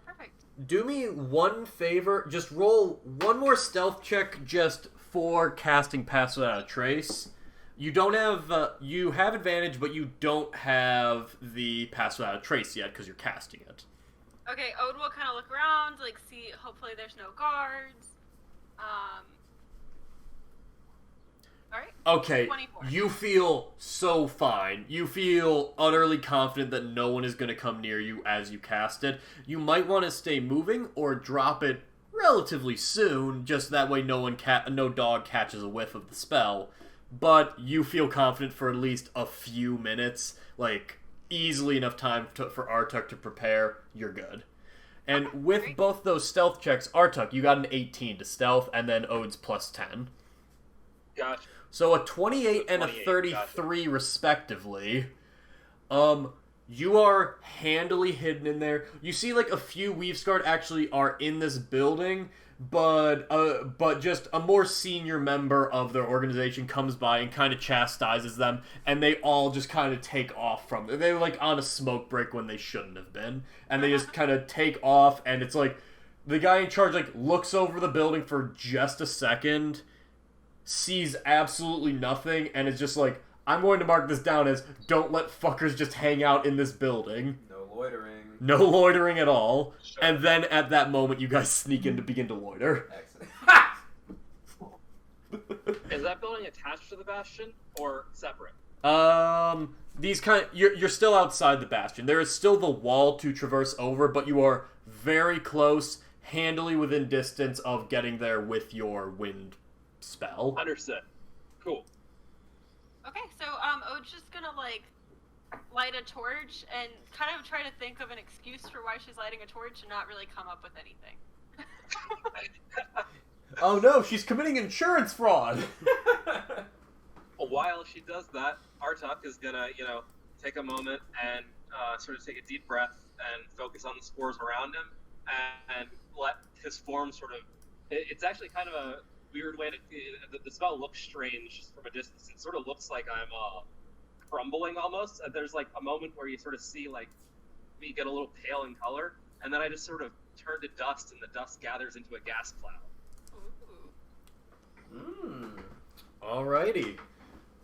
Perfect. Do me one favor, just roll one more stealth check just for casting Pass Without a Trace. You don't have, you have advantage, but you don't have the Pass Without a Trace yet because you're casting it. Okay, Ode will kind of look around, like, see, hopefully there's no guards. Alright. Okay, 24. you feel so fine. You feel utterly confident that no one is going to come near you as you cast it. You might want to stay moving or drop it relatively soon, just that way no dog catches a whiff of the spell. But you feel confident for at least a few minutes, like easily enough time for Artuk to prepare. You're good. And with both those stealth checks, Artuk, you got an 18 to stealth, and then Ode's plus 10. Gotcha. So a 28 and a 28, 33 gotcha. respectively. You are handily hidden in there. You see like a few Weavesguard actually are in this building, but just a more senior member of their organization comes by and kind of chastises them, and they all just kind of take off from it. They're like on a smoke break when they shouldn't have been, and they just kind of take off, and it's like the guy in charge like looks over the building for just a second, sees absolutely nothing, and is just like, I'm going to mark this down as don't let fuckers just hang out in this building. No loitering. No loitering at all. And then at that moment, you guys sneak in to begin to loiter. Excellent. Is that building attached to the Bastion or separate? You're still outside the Bastion. There is still the wall to traverse over, but you are very close, handily within distance of getting there with your wind spell. Understood. Cool. Okay, so Ode's just gonna like light a torch and kind of try to think of an excuse for why she's lighting a torch and not really come up with anything. Oh no, she's committing insurance fraud! While she does that, Artuk is gonna, take a moment and sort of take a deep breath and focus on the spores around him and let his form sort of... It's actually kind of a weird way to... The spell looks strange from a distance. It sort of looks like I'm crumbling almost. And there's like a moment where you sort of see like me get a little pale in color, and then I just sort of turn to dust, and the dust gathers into a gas cloud. Alrighty.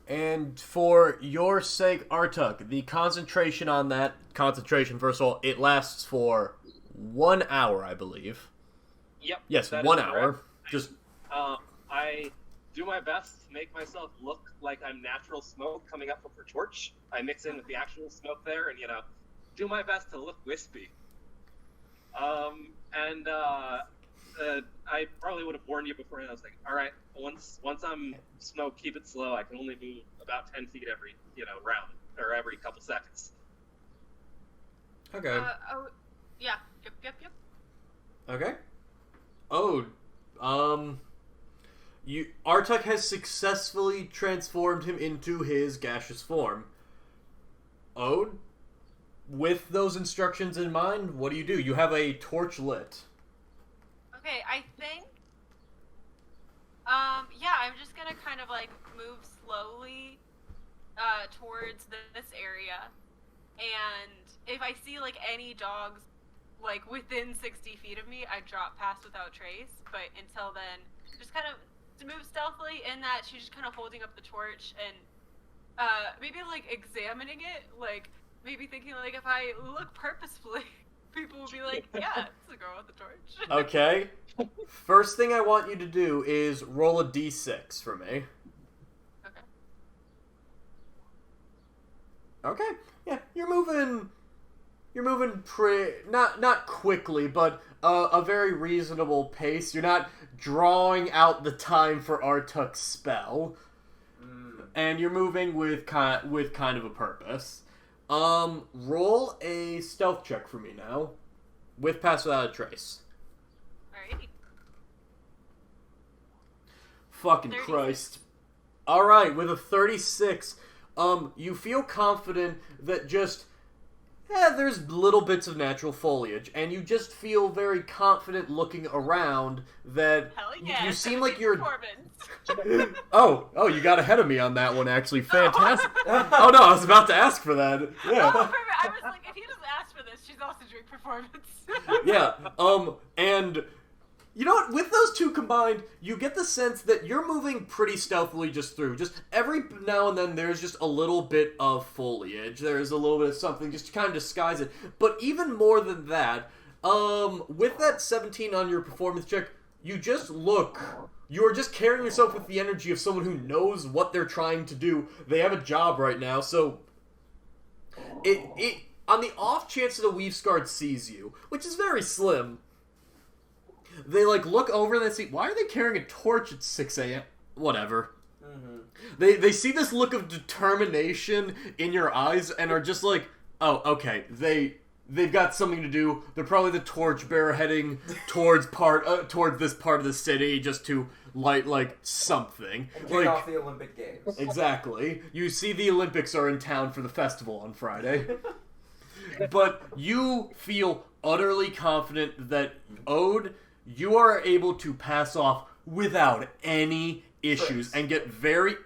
And for your sake, Artuk, the concentration on that... Concentration, first of all, it lasts for 1 hour, I believe. Yep. Yes, that 1 is hour. correct. Just... I do my best to make myself look like I'm natural smoke coming up from her torch. I mix in with the actual smoke there and, do my best to look wispy. I probably would have warned you beforehand. I was like, all right, once I'm smoke, keep it slow. I can only move about 10 feet every, round, or every couple seconds. Okay. Yeah. Yep. Okay. Oh, Artuk has successfully transformed him into his gaseous form. Ode, with those instructions in mind, what do? You have a torch lit. Okay, I think. Yeah, I'm just gonna kind of like move slowly, towards this area, and if I see like any dogs, like within 60 feet of me, I drop past without trace. But until then, just kind of to move stealthily, in that she's just kind of holding up the torch and maybe like examining it, like maybe thinking like if I look purposefully, people will be like, yeah, it's a girl with a torch. Okay. First thing I want you to do is roll a d6 for me. Okay. Okay. Yeah, you're moving pretty not quickly, but a very reasonable pace. You're not drawing out the time for Artuk's spell. And you're moving with kind of a purpose. Roll a stealth check for me now. With pass without a trace. Alrighty. Fucking 36. Christ. Alright, with a 36, you feel confident that just, there's little bits of natural foliage, and you just feel very confident looking around that Hell yeah, you seem like you're... performance. Oh, you got ahead of me on that one, actually. Fantastic. Oh no, I was about to ask for that. Yeah. Oh, perfect. I was like, if he just asked for this, she's also doing performance. Yeah, and you know what? With those two combined, you get the sense that you're moving pretty stealthily just through. Just every now and then, there's just a little bit of foliage. There's a little bit of something just to kind of disguise it. But even more than that, with that 17 on your performance check, you just look... You are just carrying yourself with the energy of someone who knows what they're trying to do. They have a job right now, so... It on the off chance that a Weavescard sees you, which is very slim, they, like, look over and they see, why are they carrying a torch at 6 a.m.? Whatever. Mm-hmm. They see this look of determination in your eyes and are just like, oh, okay, they've got something to do. They're probably the torchbearer heading towards this part of the city just to light, like, something. And kick off the Olympic Games. Exactly. You see the Olympics are in town for the festival on Friday. But you feel utterly confident that, Ode, you are able to pass off without any issues and get very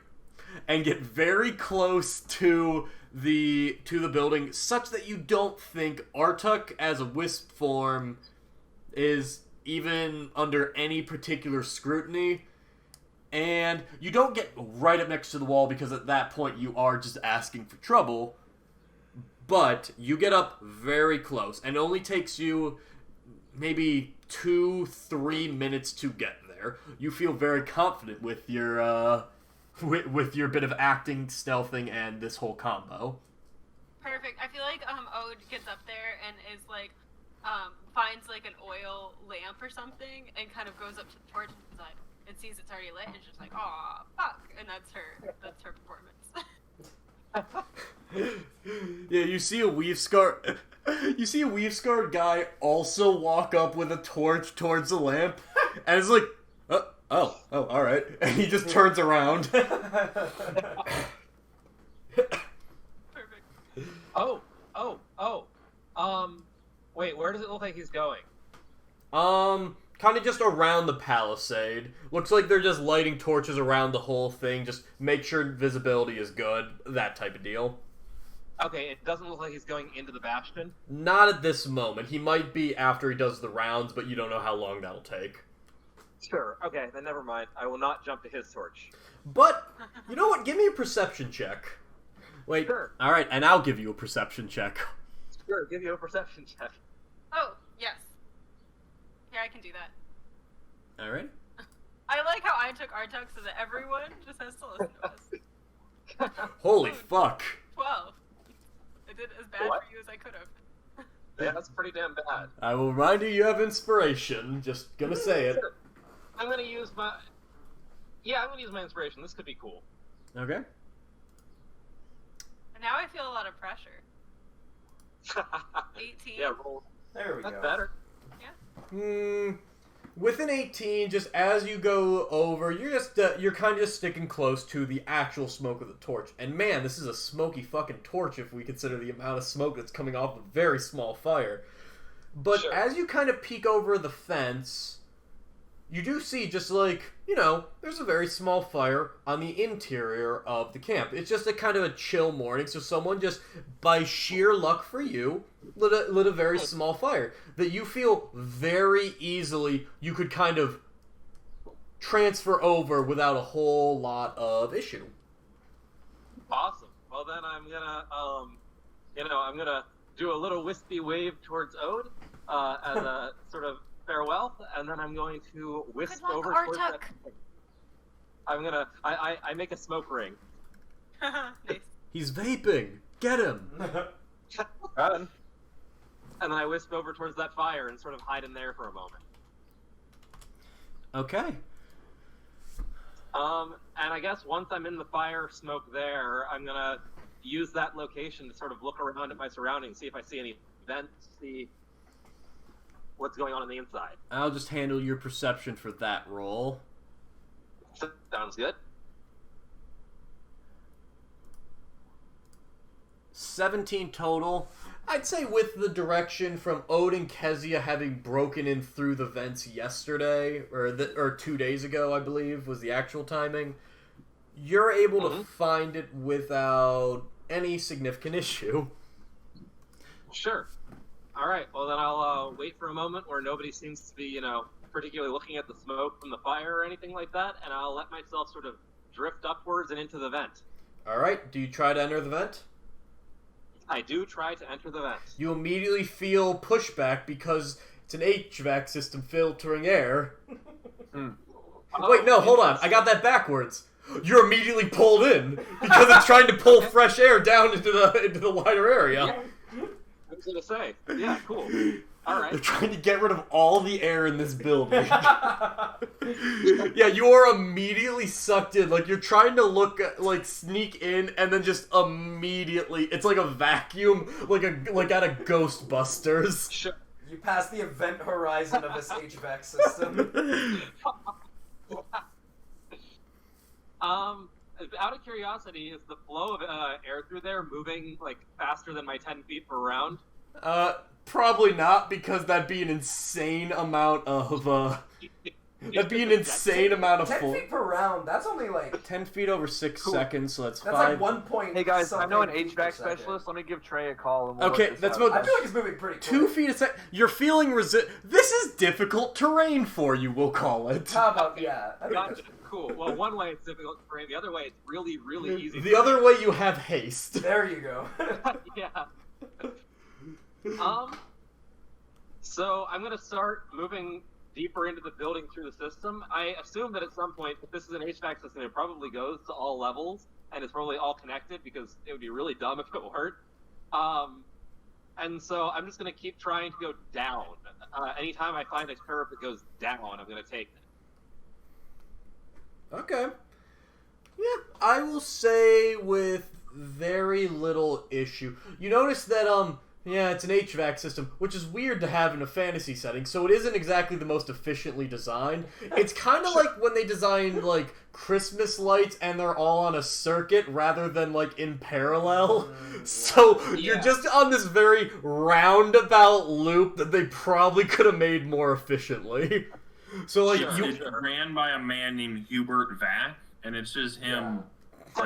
close to the building, such that you don't think Artuk as a wisp form is even under any particular scrutiny. And you don't get right up next to the wall, because at that point you are just asking for trouble. But you get up very close, and it only takes you maybe 2-3 minutes to get there. You feel very confident with your with your bit of acting, stealthing, and this whole combo. Perfect. I feel like Ode gets up there and is like finds like an oil lamp or something and kind of goes up to the torch and sees it's already lit and is just like, aw, fuck, and that's her performance. Yeah, you see a Weavescard guy also walk up with a torch towards the lamp, and it's like, oh, alright. And he just turns around. Perfect. Wait, where does it look like he's going? Kind of just around the palisade. Looks like they're just lighting torches around the whole thing, just make sure visibility is good, that type of deal. Okay, it doesn't look like he's going into the bastion? Not at this moment. He might be after he does the rounds, but you don't know how long that'll take. Sure, okay, then never mind. I will not jump to his torch. But, you know what? Give me a perception check. Wait, sure. Alright, and I'll give you a perception check. Sure, give you a perception check. Oh, yes. Here, I can do that. Alright. I like how I took Artuk so that everyone just has to listen to us. Holy fuck. 12. I did as bad What? for you as I could have. Yeah, that's pretty damn bad. I will remind you have inspiration. Just gonna say it. Sure. I'm gonna use my... Yeah, I'm gonna use my inspiration. This could be cool. Okay. And now I feel a lot of pressure. 18. Yeah, roll There we That's go. better. With an 18, just as you go over, you're kind of just sticking close to the actual smoke of the torch. And man, this is a smoky fucking torch if we consider the amount of smoke that's coming off a very small fire. But Sure. as you kind of peek over the fence, you do see just there's a very small fire on the interior of the camp. It's just a kind of a chill morning, so someone just, by sheer luck for you, lit a very small fire that you feel very easily you could kind of transfer over without a whole lot of issue. Awesome. Well, then I'm gonna do a little wispy wave towards Ode as a sort of farewell, and then I'm going to wisp Good luck, over towards Artuk. that. I make a smoke ring. Nice. He's vaping. Get him. And then I wisp over towards that fire and sort of hide in there for a moment. Okay. And I guess once I'm in the fire smoke there, I'm gonna use that location to sort of look around at my surroundings, see if I see any vents, see what's going on the inside. I'll just handle your perception for that roll. Sounds good. 17 total. I'd say with the direction from Ode and Kezia having broken in through the vents yesterday, or 2 days ago, I believe, was the actual timing, you're able to find it without any significant issue. Sure. All right. Well, then I'll wait for a moment where nobody seems to be, particularly looking at the smoke from the fire or anything like that, and I'll let myself sort of drift upwards and into the vent. All right. Do you try to enter the vent? I do try to enter the vent. You immediately feel pushback because it's an HVAC system filtering air. Wait, no, hold on. I got that backwards. You're immediately pulled in because it's trying to pull fresh air down into the wider area. Yeah. I was gonna say, yeah, cool. All right. They're trying to get rid of all the air in this building. Yeah, you are immediately sucked in. Like, you're trying to sneak in, and then just immediately, it's like a vacuum, like out of Ghostbusters. Sure. You pass the event horizon of this HVAC system. Out of curiosity, is the flow of air through there moving faster than my 10 feet per round? Probably not, because that'd be an insane amount of that'd be an insane amount of 10 flow. feet per round, that's only 10 feet over 6 Cool. seconds, so that's that's 5. like 1 point. Hey guys, I know an something feet per HVAC second. specialist. Let me give Trey a call. And we'll Okay, work this that's out. about I feel like it's moving pretty 2 quick. feet a second. You're feeling This is difficult terrain for you, we'll call it. How about, yeah. I think Gotcha. that's- Cool. Well, one way it's difficult for me. The other way it's really, really easy. The other way you have haste. There you go. Yeah. So I'm gonna start moving deeper into the building through the system. I assume that at some point, if this is an HVAC system, it probably goes to all levels and it's probably all connected because it would be really dumb if it weren't. And so I'm just gonna keep trying to go down. Anytime I find a curve that goes down, I'm gonna take it. Okay. Yeah, I will say with very little issue. You notice that, it's an HVAC system, which is weird to have in a fantasy setting, so it isn't exactly the most efficiently designed. It's kind of like when they design, Christmas lights and they're all on a circuit rather than, in parallel. So you're just on this very roundabout loop that they probably could have made more efficiently. So, It's ran by a man named Hubert Vac, and it's just him,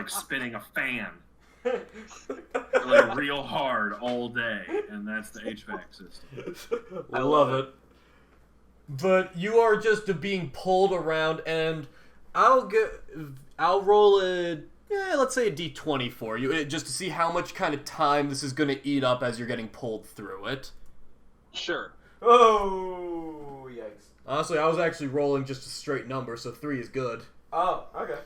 spinning a fan. Real hard all day, and that's the HVAC system. I love it. But you are just being pulled around, and I'll roll let's say a d20 for you, just to see how much kind of time this is going to eat up as you're getting pulled through it. Sure. Oh, yikes. Honestly, I was actually rolling just a straight number, so 3 is good. Oh, okay.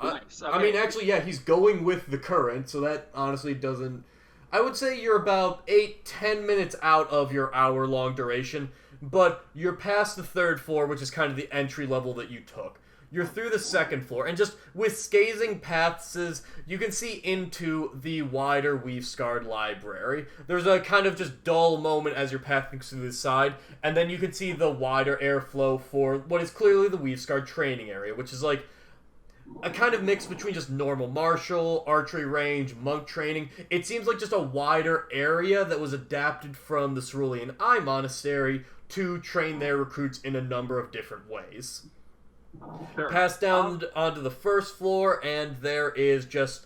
Nice. I mean, actually, yeah, he's going with the current, so that honestly doesn't... I would say you're about 8-10 minutes out of your hour-long duration, but you're past the 3rd floor, which is kind of the entry level that you took. you're through the second floor, and just with scathing paths, you can see into the wider weave-scarred library. There's a kind of just dull moment as you're passing through the side, and then you can see the wider airflow for what is clearly the weave-scarred training area, which is like a kind of mix between just normal martial, archery range, monk training. It seems like just a wider area that was adapted from the Cerulean Eye Monastery to train their recruits in a number of different ways. Sure. Pass down onto the first floor, and there is just,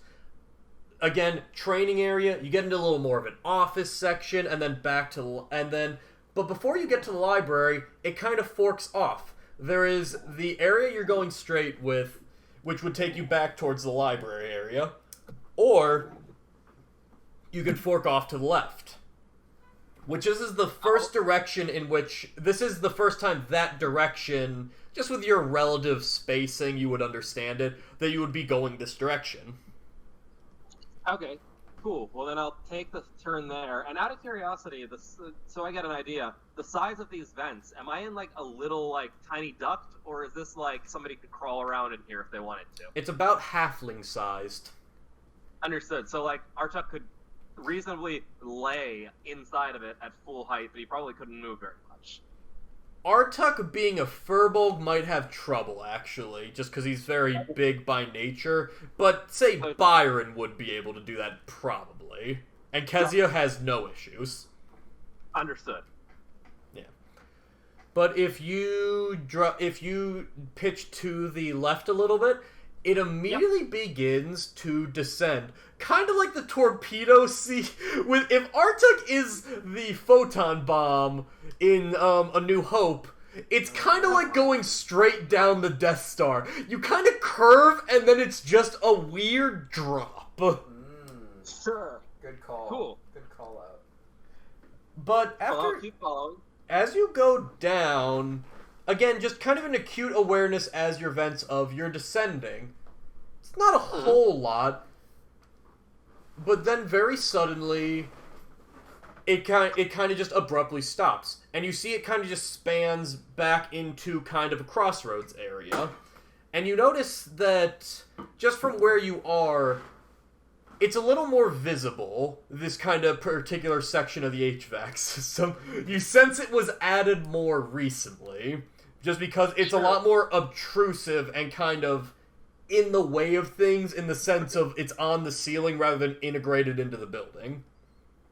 again, training area. You get into a little more of an office section, and then but before you get to the library, it kind of forks off. There is the area you're going straight with, which would take you back towards the library area, or you can fork off to the left. Which is the first direction in which... This is the first time that direction, just with your relative spacing, you would understand it, that you would be going this direction. Okay, cool. Well, then I'll take the turn there. And out of curiosity, so I get an idea, the size of these vents, am I in, like, a little, like, tiny duct, or is this, like, somebody could crawl around in here if they wanted to? It's about halfling-sized. Understood. So, like, Artuk could reasonably lay inside of it at full height, but he probably couldn't move very much. Artuk, being a furbolg, might have trouble, actually, just because he's very big by nature. But, say, Byron would be able to do that, probably. And Kezia has no issues. Understood. Yeah. But if you pitch to the left a little bit, it immediately begins to descend. Kind of like the torpedo sea. If Artuk is the photon bomb in A New Hope, it's kind of like going straight down the Death Star. You kind of curve, and then it's just a weird drop. Sure. Good call. Cool. Good call out. But I'll keep following. as you go down, again, just kind of an acute awareness as your vents of you're descending. It's not a whole lot, but then very suddenly, it kind of just abruptly stops, and you see it kind of just spans back into kind of a crossroads area, and you notice that just from where you are, it's a little more visible, this kind of particular section of the HVAC system. You sense it was added more recently, just because it's a lot more obtrusive and kind of in the way of things, in the sense of it's on the ceiling rather than integrated into the building.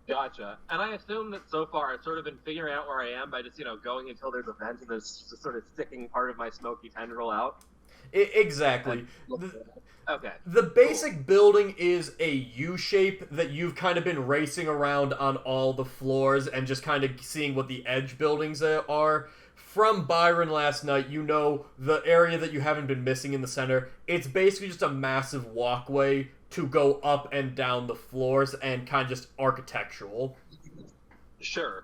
Gotcha. And I assume that so far I've sort of been figuring out where I am by just, going until there's a vent and there's just sort of sticking part of my smoky tendril out. Exactly. Okay. The basic building is a U-shape that you've kind of been racing around on all the floors and just kind of seeing what the edge buildings are. From Byron last night, the area that you haven't been missing in the center, it's basically just a massive walkway to go up and down the floors and kind of just architectural. Sure.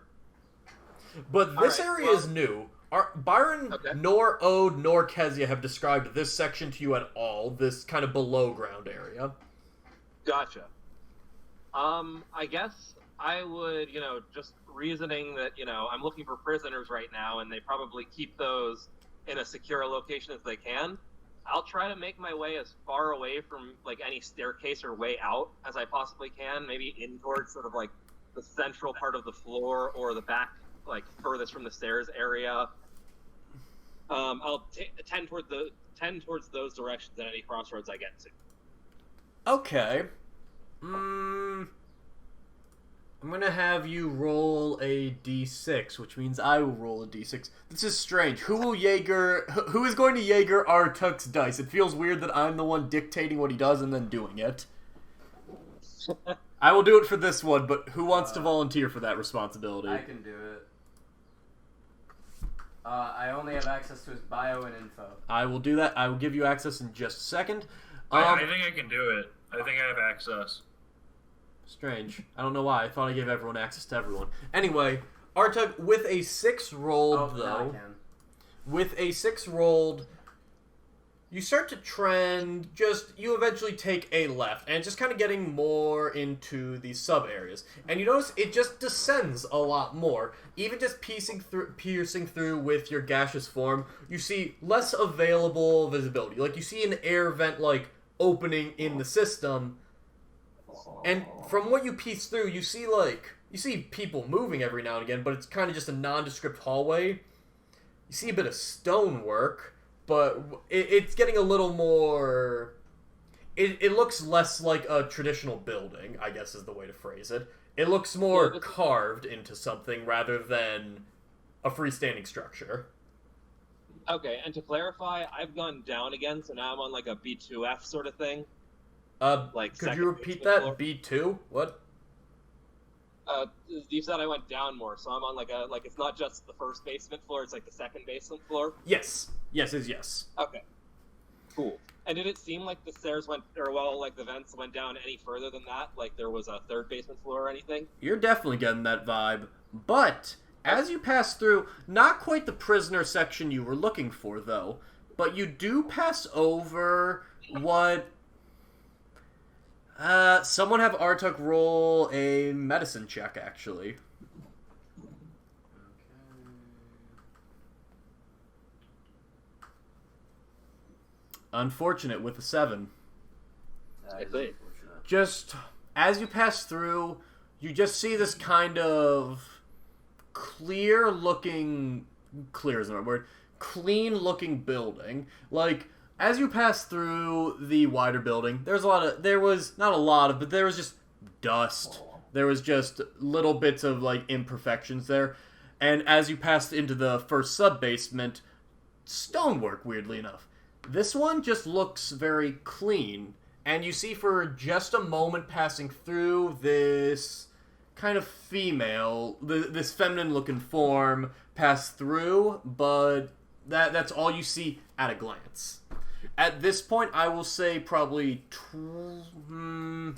But this area is new. Byron, nor Ode, nor Kezia have described this section to you at all, this kind of below ground area. Gotcha. I guess I would, just reasoning that, I'm looking for prisoners right now, and they probably keep those in a secure location as they can. I'll try to make my way as far away from, any staircase or way out as I possibly can, maybe in towards sort of, the central part of the floor or the back, furthest from the stairs area. I'll tend towards those directions at any crossroads I get to. Okay. I'm gonna have you roll a d6, which means I will roll a d6. This is strange. Who is going to Jaeger Artuk's dice? It feels weird that I'm the one dictating what he does and then doing it. I will do it for this one, but who wants to volunteer for that responsibility? I can do it. I only have access to his bio and info. I will do that. I will give you access in just a second. I think I can do it. I think I have access. Strange. I don't know why. I thought I gave everyone access to everyone. Anyway, Artuk, with a 6 rolled, now I can. with a 6 rolled, you start to trend, you eventually take a left, and it's just kind of getting more into the sub-areas. And you notice it just descends a lot more. Even just piercing through with your gaseous form, you see less available visibility. Like, you see an air vent, like, opening in the system, and from what you piece through, you see people moving every now and again, but it's kind of just a nondescript hallway. You see a bit of stonework, but it's getting a little more... It looks less like a traditional building, I guess is the way to phrase it. It looks more carved into something rather than a freestanding structure. Okay, and to clarify, I've gone down again, so now I'm on like a B2F sort of thing. Could you repeat that? Floor. B2? What? You said I went down more, so I'm on like it's not just the first basement floor, it's like the second basement floor? Yes. Yes is yes. Okay. Cool. And did it seem like the stairs the vents went down any further than that? Like there was a third basement floor or anything? You're definitely getting that vibe. But, as you pass through, not quite the prisoner section you were looking for, though, but you do pass over what... someone have Artuk roll a medicine check, actually. Unfortunate with a 7. Just, as you pass through, you just see this kind of clean-looking building. Like, as you pass through the wider building, there was just dust. There was just little bits of, like, imperfections there. And as you passed into the first sub-basement, stonework, weirdly enough. This one just looks very clean. And you see for just a moment passing through this kind of this feminine-looking form pass through, but that's all you see at a glance. At this point, I will say probably... I'm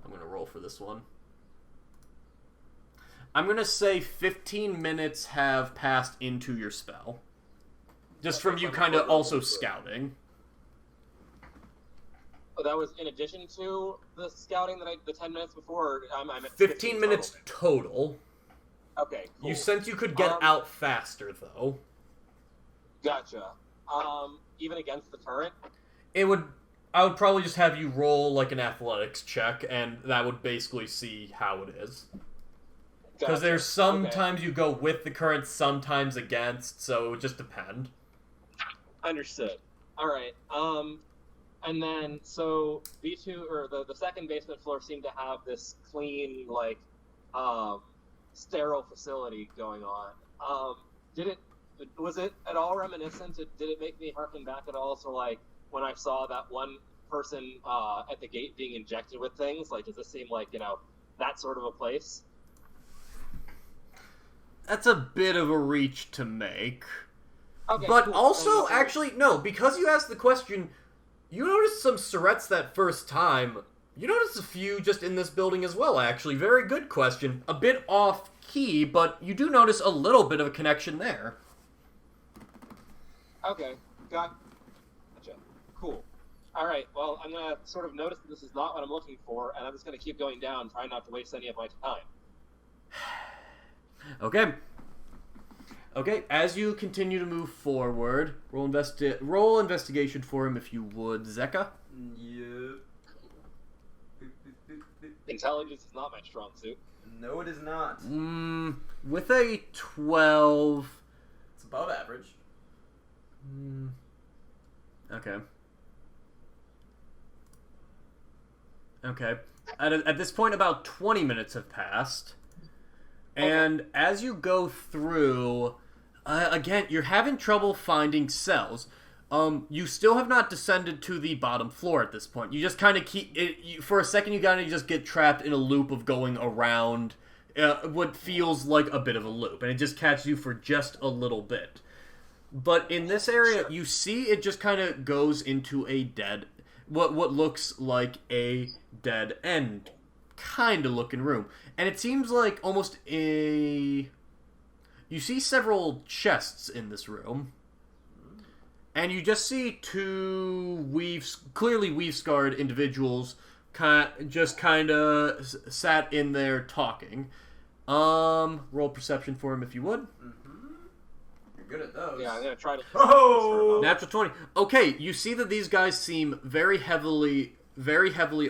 going to roll for this one. I'm going to say 15 minutes have passed into your spell. Just from you kind of also scouting. Oh, that was in addition to the scouting the 10 minutes before? I'm at 15 minutes total. Okay, cool. You sense you could get out faster, though. Gotcha. Even against the turret? I would probably just have you roll like an athletics check, and that would basically see how it is. Because there's sometimes you go with the current, sometimes against, so it would just depend. Understood. Alright, and then, so, B2, or the second basement floor seemed to have this clean, like, sterile facility going on. Was it at all reminiscent? Did it make me harken back at all to, like, when I saw that one person at the gate being injected with things? Like, does this seem like, that sort of a place? That's a bit of a reach to make. Okay, but cool. Also, actually, no, because you asked the question, you noticed some Surrettes that first time. You noticed a few just in this building as well, actually. Very good question. A bit off-key, but you do notice a little bit of a connection there. Okay, gotcha. Cool. Alright, well, I'm going to sort of notice that this is not what I'm looking for, and I'm just going to keep going down, trying not to waste any of my time. Okay, as you continue to move forward, roll investigation for him if you would, Zeka. Yep. Intelligence is not my strong suit. No, it is not. With a 12... It's above average. Okay. At this point, about 20 minutes have passed. And as you go through, again, you're having trouble finding cells. You still have not descended to the bottom floor at this point. You just kind of keep it. For a second, you gotta just get trapped in a loop of going around what feels like a bit of a loop, and it just catches you for just a little bit. But in this area, you see it just kind of goes into a what looks like a dead end kind of looking room. And it seems like almost you see several chests in this room. And you just see two clearly weave-scarred individuals kind of sat in there talking. Roll perception for him if you would. You're good at those. Yeah, I'm gonna try to. Oh! Natural 20. Okay, you see that these guys seem very heavily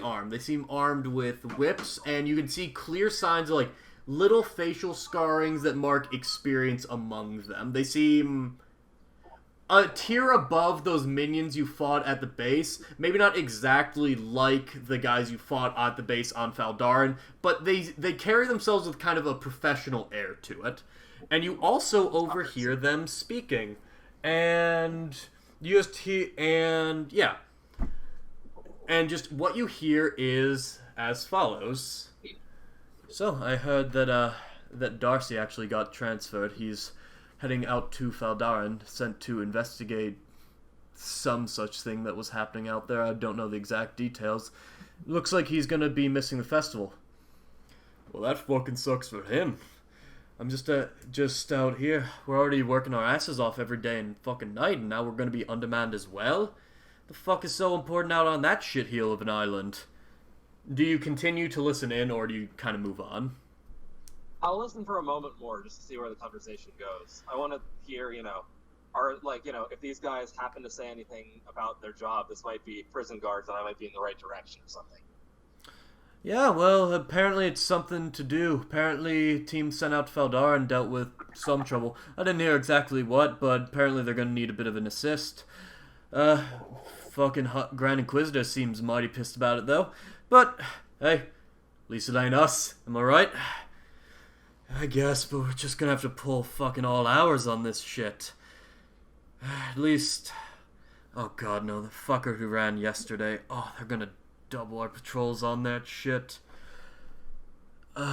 armed. They seem armed with whips, and you can see clear signs of, like, little facial scarrings that mark experience among them. They seem a tier above those minions you fought at the base. Maybe not exactly like the guys you fought at the base on Faldaran, but they carry themselves with kind of a professional air to it. And you also overhear them speaking. And you just hear, and yeah. And just what you hear is as follows. So, I heard that Darcy actually got transferred. He's heading out to Faldaran, sent to investigate some such thing that was happening out there. I don't know the exact details. Looks like he's gonna be missing the festival. Well, that fucking sucks for him. I'm just out here. We're already working our asses off every day and fucking night, and now we're gonna be undermanned as well? The fuck is so important out on that shitheel of an island? Do you continue to listen in, or do you kind of move on? I'll listen for a moment more just to see where the conversation goes. I want to hear, if these guys happen to say anything about their job, this might be prison guards and I might be in the right direction or something. Yeah, well, apparently it's something to do. Apparently, team sent out to Faldar and dealt with some trouble. I didn't hear exactly what, but apparently they're going to need a bit of an assist. Fucking Grand Inquisitor seems mighty pissed about it, though. But, hey, at least it ain't us. Am I right? I guess, but we're just gonna have to pull fucking all hours on this shit. At least... Oh god, no, the fucker who ran yesterday. Oh, they're gonna double our patrols on that shit. You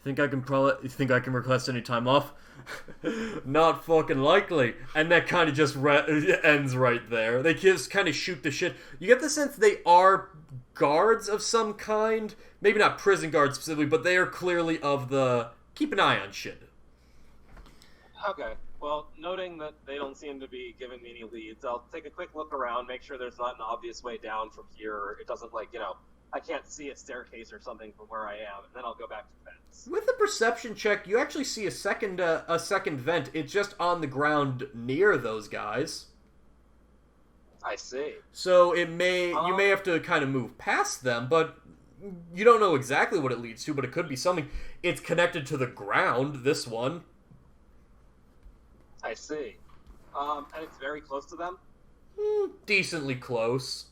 think I can request any time off? Not fucking likely. And that kind of just ends right there. They just kind of shoot the shit. You get the sense they are guards of some kind. Maybe not prison guards specifically, but they are clearly of the keep an eye on shit. Okay. Well, noting that they don't seem to be giving me any leads, I'll take a quick look around, make sure there's not an obvious way down from here. It doesn't, I can't see a staircase or something from where I am, and then I'll go back to the vents. With a perception check, you actually see a second vent. It's just on the ground near those guys. I see. So you may have to kind of move past them, but you don't know exactly what it leads to, but it could be something. It's connected to the ground, this one. I see. And it's very close to them? Decently close.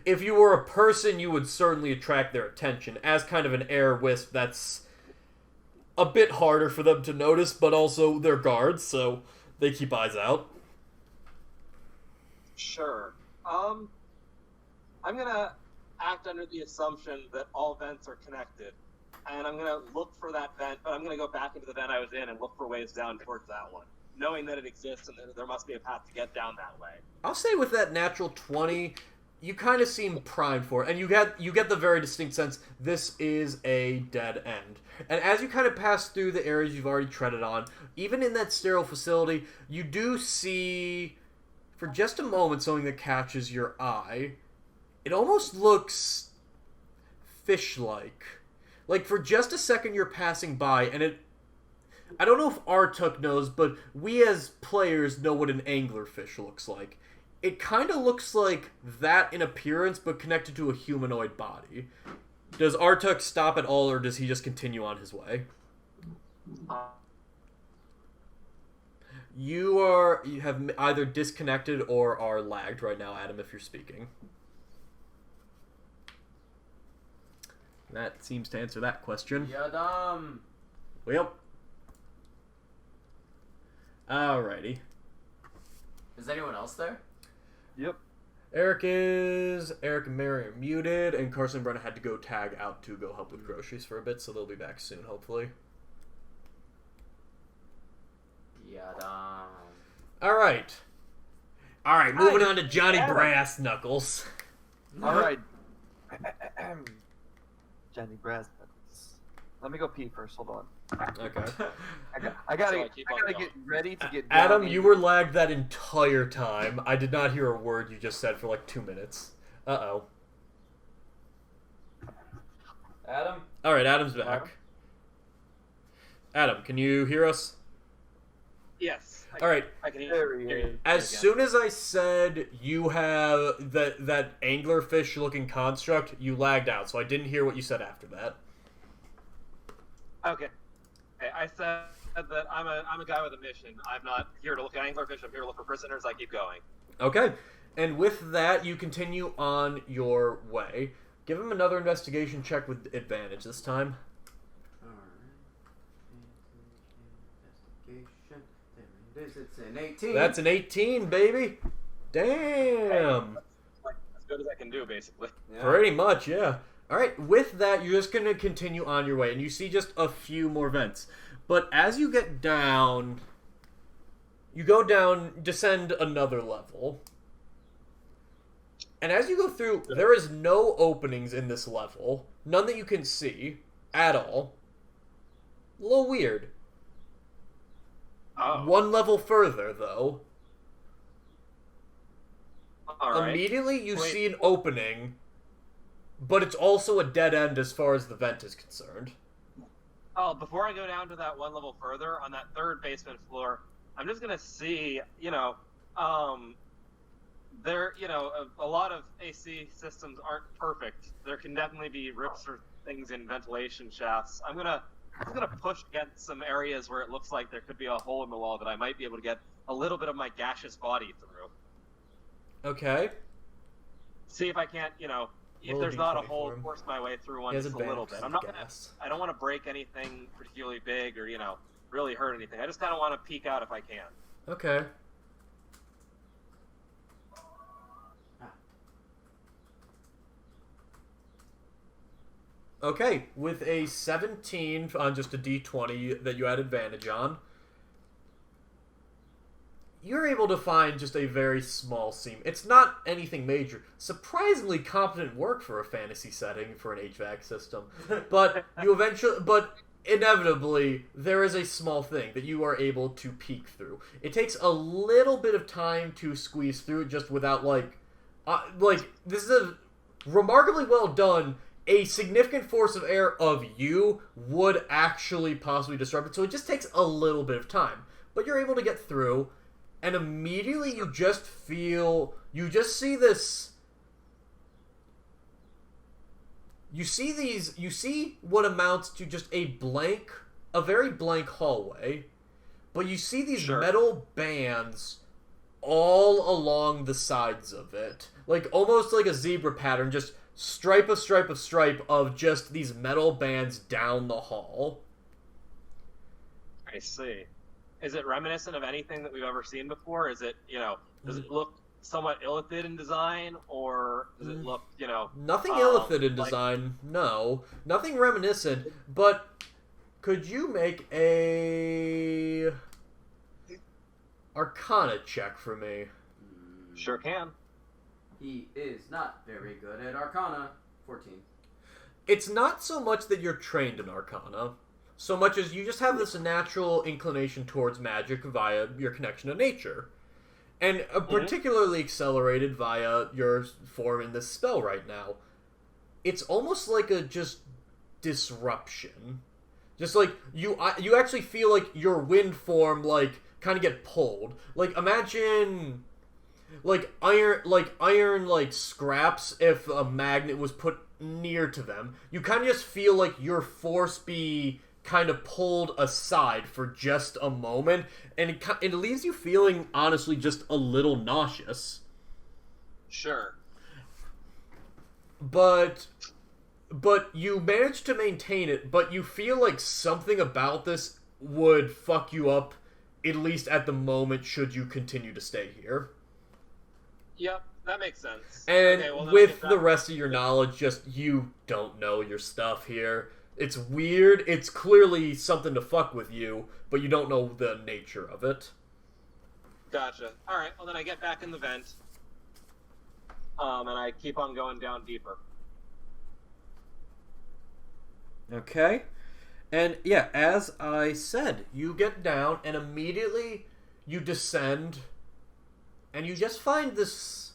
If you were a person, you would certainly attract their attention. As kind of an air wisp, that's a bit harder for them to notice, but also they're guards, so they keep eyes out. Sure. I'm gonna act under the assumption that all vents are connected. And I'm gonna look for that vent, but I'm gonna go back into the vent I was in and look for ways down towards that one. Knowing that it exists and there must be a path to get down that way. I'll say with that natural 20... you kind of seem primed for it, and you get the very distinct sense this is a dead end. And as you kind of pass through the areas you've already treaded on, even in that sterile facility, you do see, for just a moment, something that catches your eye. It almost looks fish-like. Like, for just a second you're passing by, and I don't know if Artuk knows, but we as players know what an anglerfish looks like. It kind of looks like that in appearance, but connected to a humanoid body. Does Artuk stop at all, or does he just continue on his way? You have either disconnected or are lagged right now, Adam, if you're speaking. That seems to answer that question. Yadam. Well. Alrighty. Is anyone else there? Yep. Eric and Mary are muted, and Carson and Brenna had to go tag out to go help with groceries for a bit, so they'll be back soon, hopefully. Yadam. Alright, moving on to Johnny Brass Knuckles. All right. Johnny Brass Knuckles. Let me go pee first. Hold on. Okay. I gotta So keep on going. get ready to get. Adam, down you were lagged that entire time. I did not hear a word you just said for like 2 minutes. Uh-oh. Adam? Alright, Adam's back. Adam? Adam, can you hear us? Yes. Alright, I can There he hear is. you. as soon as I said you have that anglerfish looking construct, you lagged out, so I didn't hear what you said after that. Okay. I said that I'm a guy with a mission. I'm not here to look at anglerfish. I'm here to look for prisoners. I keep going. Okay, and with that, you continue on your way. Give him another investigation check with advantage this time. Investigation. There it is. It's an 18. That's an 18, baby. Damn. As good as I can do, basically. Yeah. Pretty much, yeah. Alright, with that, you're just going to continue on your way, and you see just a few more vents. But as you get down, you go down, descend another level. And as you go through, there is no openings in this level. None that you can see at all. A little weird. Oh. One level further, though. All right. Immediately you Wait. see an opening, but it's also a dead end as far as the vent is concerned. Oh, before I go down to that one level further, on that third basement floor, I'm just gonna see, there, a lot of AC systems aren't perfect. There can definitely be rips or things in ventilation shafts. I'm gonna push against some areas where it looks like there could be a hole in the wall that I might be able to get a little bit of my gaseous body through. Okay. See if I can't, if Roll a there's not a D20 hole, for him. force my way through one He has just a little bit. advantage I'm 'cause not of gonna, gas. I don't want to break anything particularly big or, really hurt anything. I just kind of want to peek out if I can. Okay. Okay, with a 17 on just a d20 that you had advantage on, you're able to find just a very small seam. It's not anything major. Surprisingly competent work for a fantasy setting for an HVAC system. But inevitably, there is a small thing that you are able to peek through. It takes a little bit of time to squeeze through it just without, this is a remarkably well done. A significant force of air of you would actually possibly disrupt it, so it just takes a little bit of time. But you're able to get through, and immediately you just see this... You see what amounts to just a very blank hallway, but you see these metal bands all along the sides of it. Almost like a zebra pattern, just stripe of just these metal bands down the hall. I see. Is it reminiscent of anything that we've ever seen before? Is it, does it look somewhat illithid in design, or does it look, Nothing illithid in design, no. Nothing reminiscent, but could you make a Arcana check for me? Sure can. He is not very good at Arcana. 14. It's not so much that you're trained in Arcana, so much as you just have this natural inclination towards magic via your connection to nature. And particularly accelerated via your form in this spell right now. It's almost like a just disruption. Just you actually feel like your wind form kind of get pulled. Imagine iron scraps if a magnet was put near to them. You kind of just feel like your force be kind of pulled aside for just a moment, and it leaves you feeling honestly just a little nauseous. Sure. But you manage to maintain it, but you feel like something about this would fuck you up, at least at the moment, should you continue to stay here. Yep, that makes sense. And Okay, well, then with I the get rest of your knowledge, just you don't know your stuff here. It's weird. It's clearly something to fuck with you, but you don't know the nature of it. Gotcha. All right. Well, then I get back in the vent, and I keep on going down deeper. Okay. And yeah, as I said, you get down and immediately you descend and you just find this...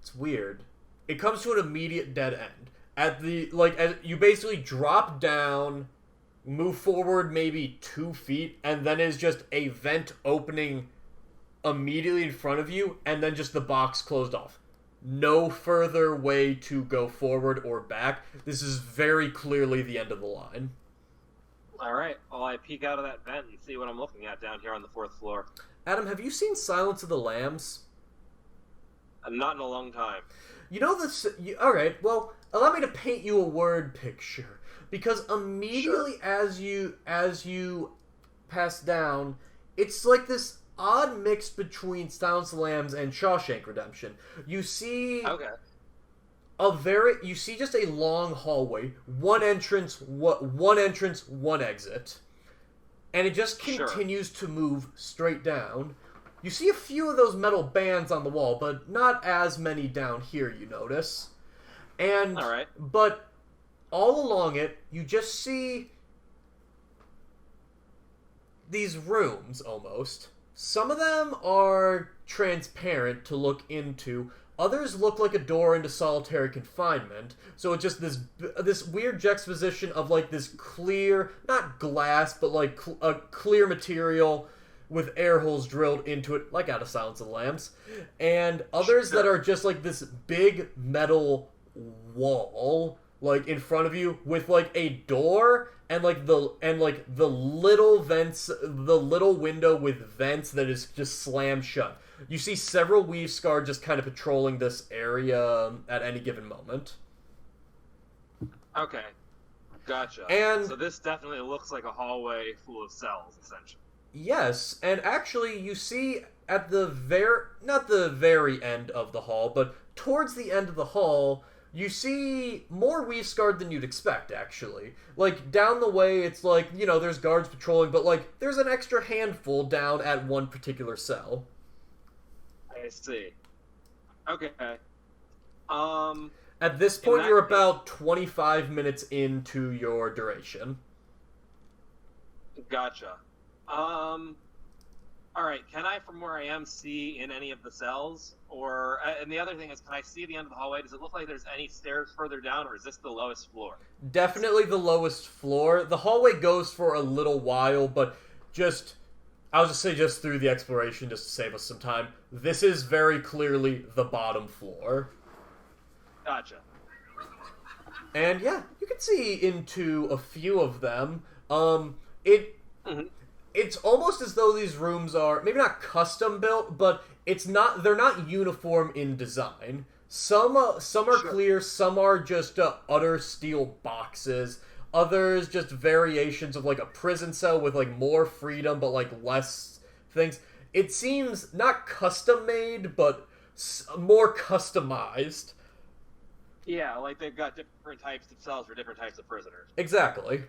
It's weird. It comes to an immediate dead end. At the, as you basically drop down, move forward maybe 2 feet, and then is just a vent opening immediately in front of you, and then just the box closed off. No further way to go forward or back. This is very clearly the end of the line. All right. Well, I peek out of that vent and see what I'm looking at down here on the 4th floor. Adam, have you seen Silence of the Lambs? Not in a long time. You know this... Alright, well, allow me to paint you a word picture. Because immediately as you pass down, it's like this odd mix between Silence of the Lambs and Shawshank Redemption. You see... Okay. You see just a long hallway, one entrance, one exit, and it just continues to move straight down. You see a few of those metal bands on the wall, but not as many down here, you notice. And but all along it, you just see these rooms almost. Some of them are transparent to look into. Others look like a door into solitary confinement, so it's just this weird juxtaposition of like this clear, not glass, but like a clear material with air holes drilled into it, like out of Silence of the Lambs, and others that are just like this big metal wall, like in front of you, with like a door and the little vents, the little window with vents that is just slammed shut. You see several Weave Scar just kind of patrolling this area at any given moment. Okay. Gotcha. And so this definitely looks like a hallway full of cells, essentially. Yes, and actually you see at the not the very end of the hall, but towards the end of the hall, you see more Weave Scarred than you'd expect, actually. Like, down the way, it's like, you know, there's guards patrolling, but like, there's an extra handful down at one particular cell. I see. Okay. At this point, you're about 25 minutes into your duration. Gotcha. Alright, can I, from where I am, see in any of the cells? Or, and the other thing is, can I see the end of the hallway? Does it look like there's any stairs further down, or is this the lowest floor? Definitely the lowest floor. The hallway goes for a little while, but I'll just say just through the exploration, just to save us some time, this is very clearly the bottom floor. Gotcha. And yeah, you can see into a few of them. It's almost as though these rooms are maybe not custom built, but they're not uniform in design. Some are clear, some are just utter steel boxes. Others just variations of like a prison cell with like more freedom but like less things. It seems not custom made, but more customized. Yeah, like they've got different types of cells for different types of prisoners. Exactly.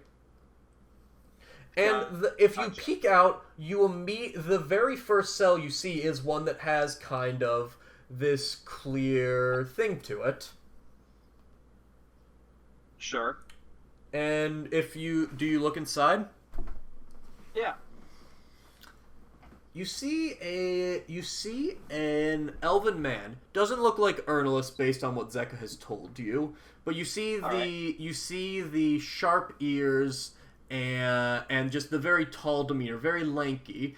And if you peek out, the very first cell you see is one that has kind of this clear thing to it. Sure. And do you look inside? Yeah. You see an elven man. Doesn't look like Ernest based on what Zeka has told you, but you see the sharp ears and just the very tall demeanor, very lanky,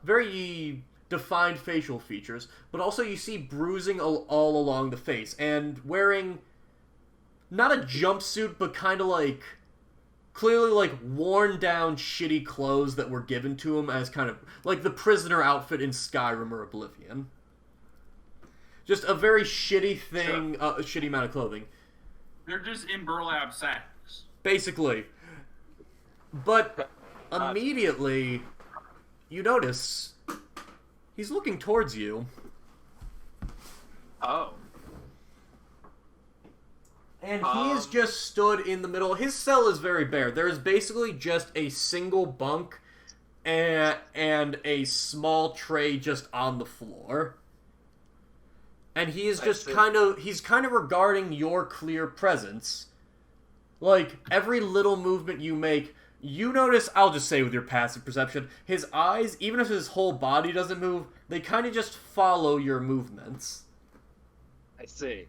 very defined facial features, but also you see bruising all along the face, and wearing not a jumpsuit, but kind of like clearly like worn down shitty clothes that were given to him as kind of like the prisoner outfit in Skyrim or Oblivion. Just a very shitty thing, a shitty amount of clothing. They're just in burlap sacks. Basically. But immediately you notice he's looking towards you. Oh. And he is just stood in the middle. His cell is very bare. There is basically just a single bunk and a small tray just on the floor. And he is just kind of regarding your clear presence. Like, every little movement you make, you notice, I'll just say with your passive perception, his eyes, even if his whole body doesn't move, they kind of just follow your movements. I see.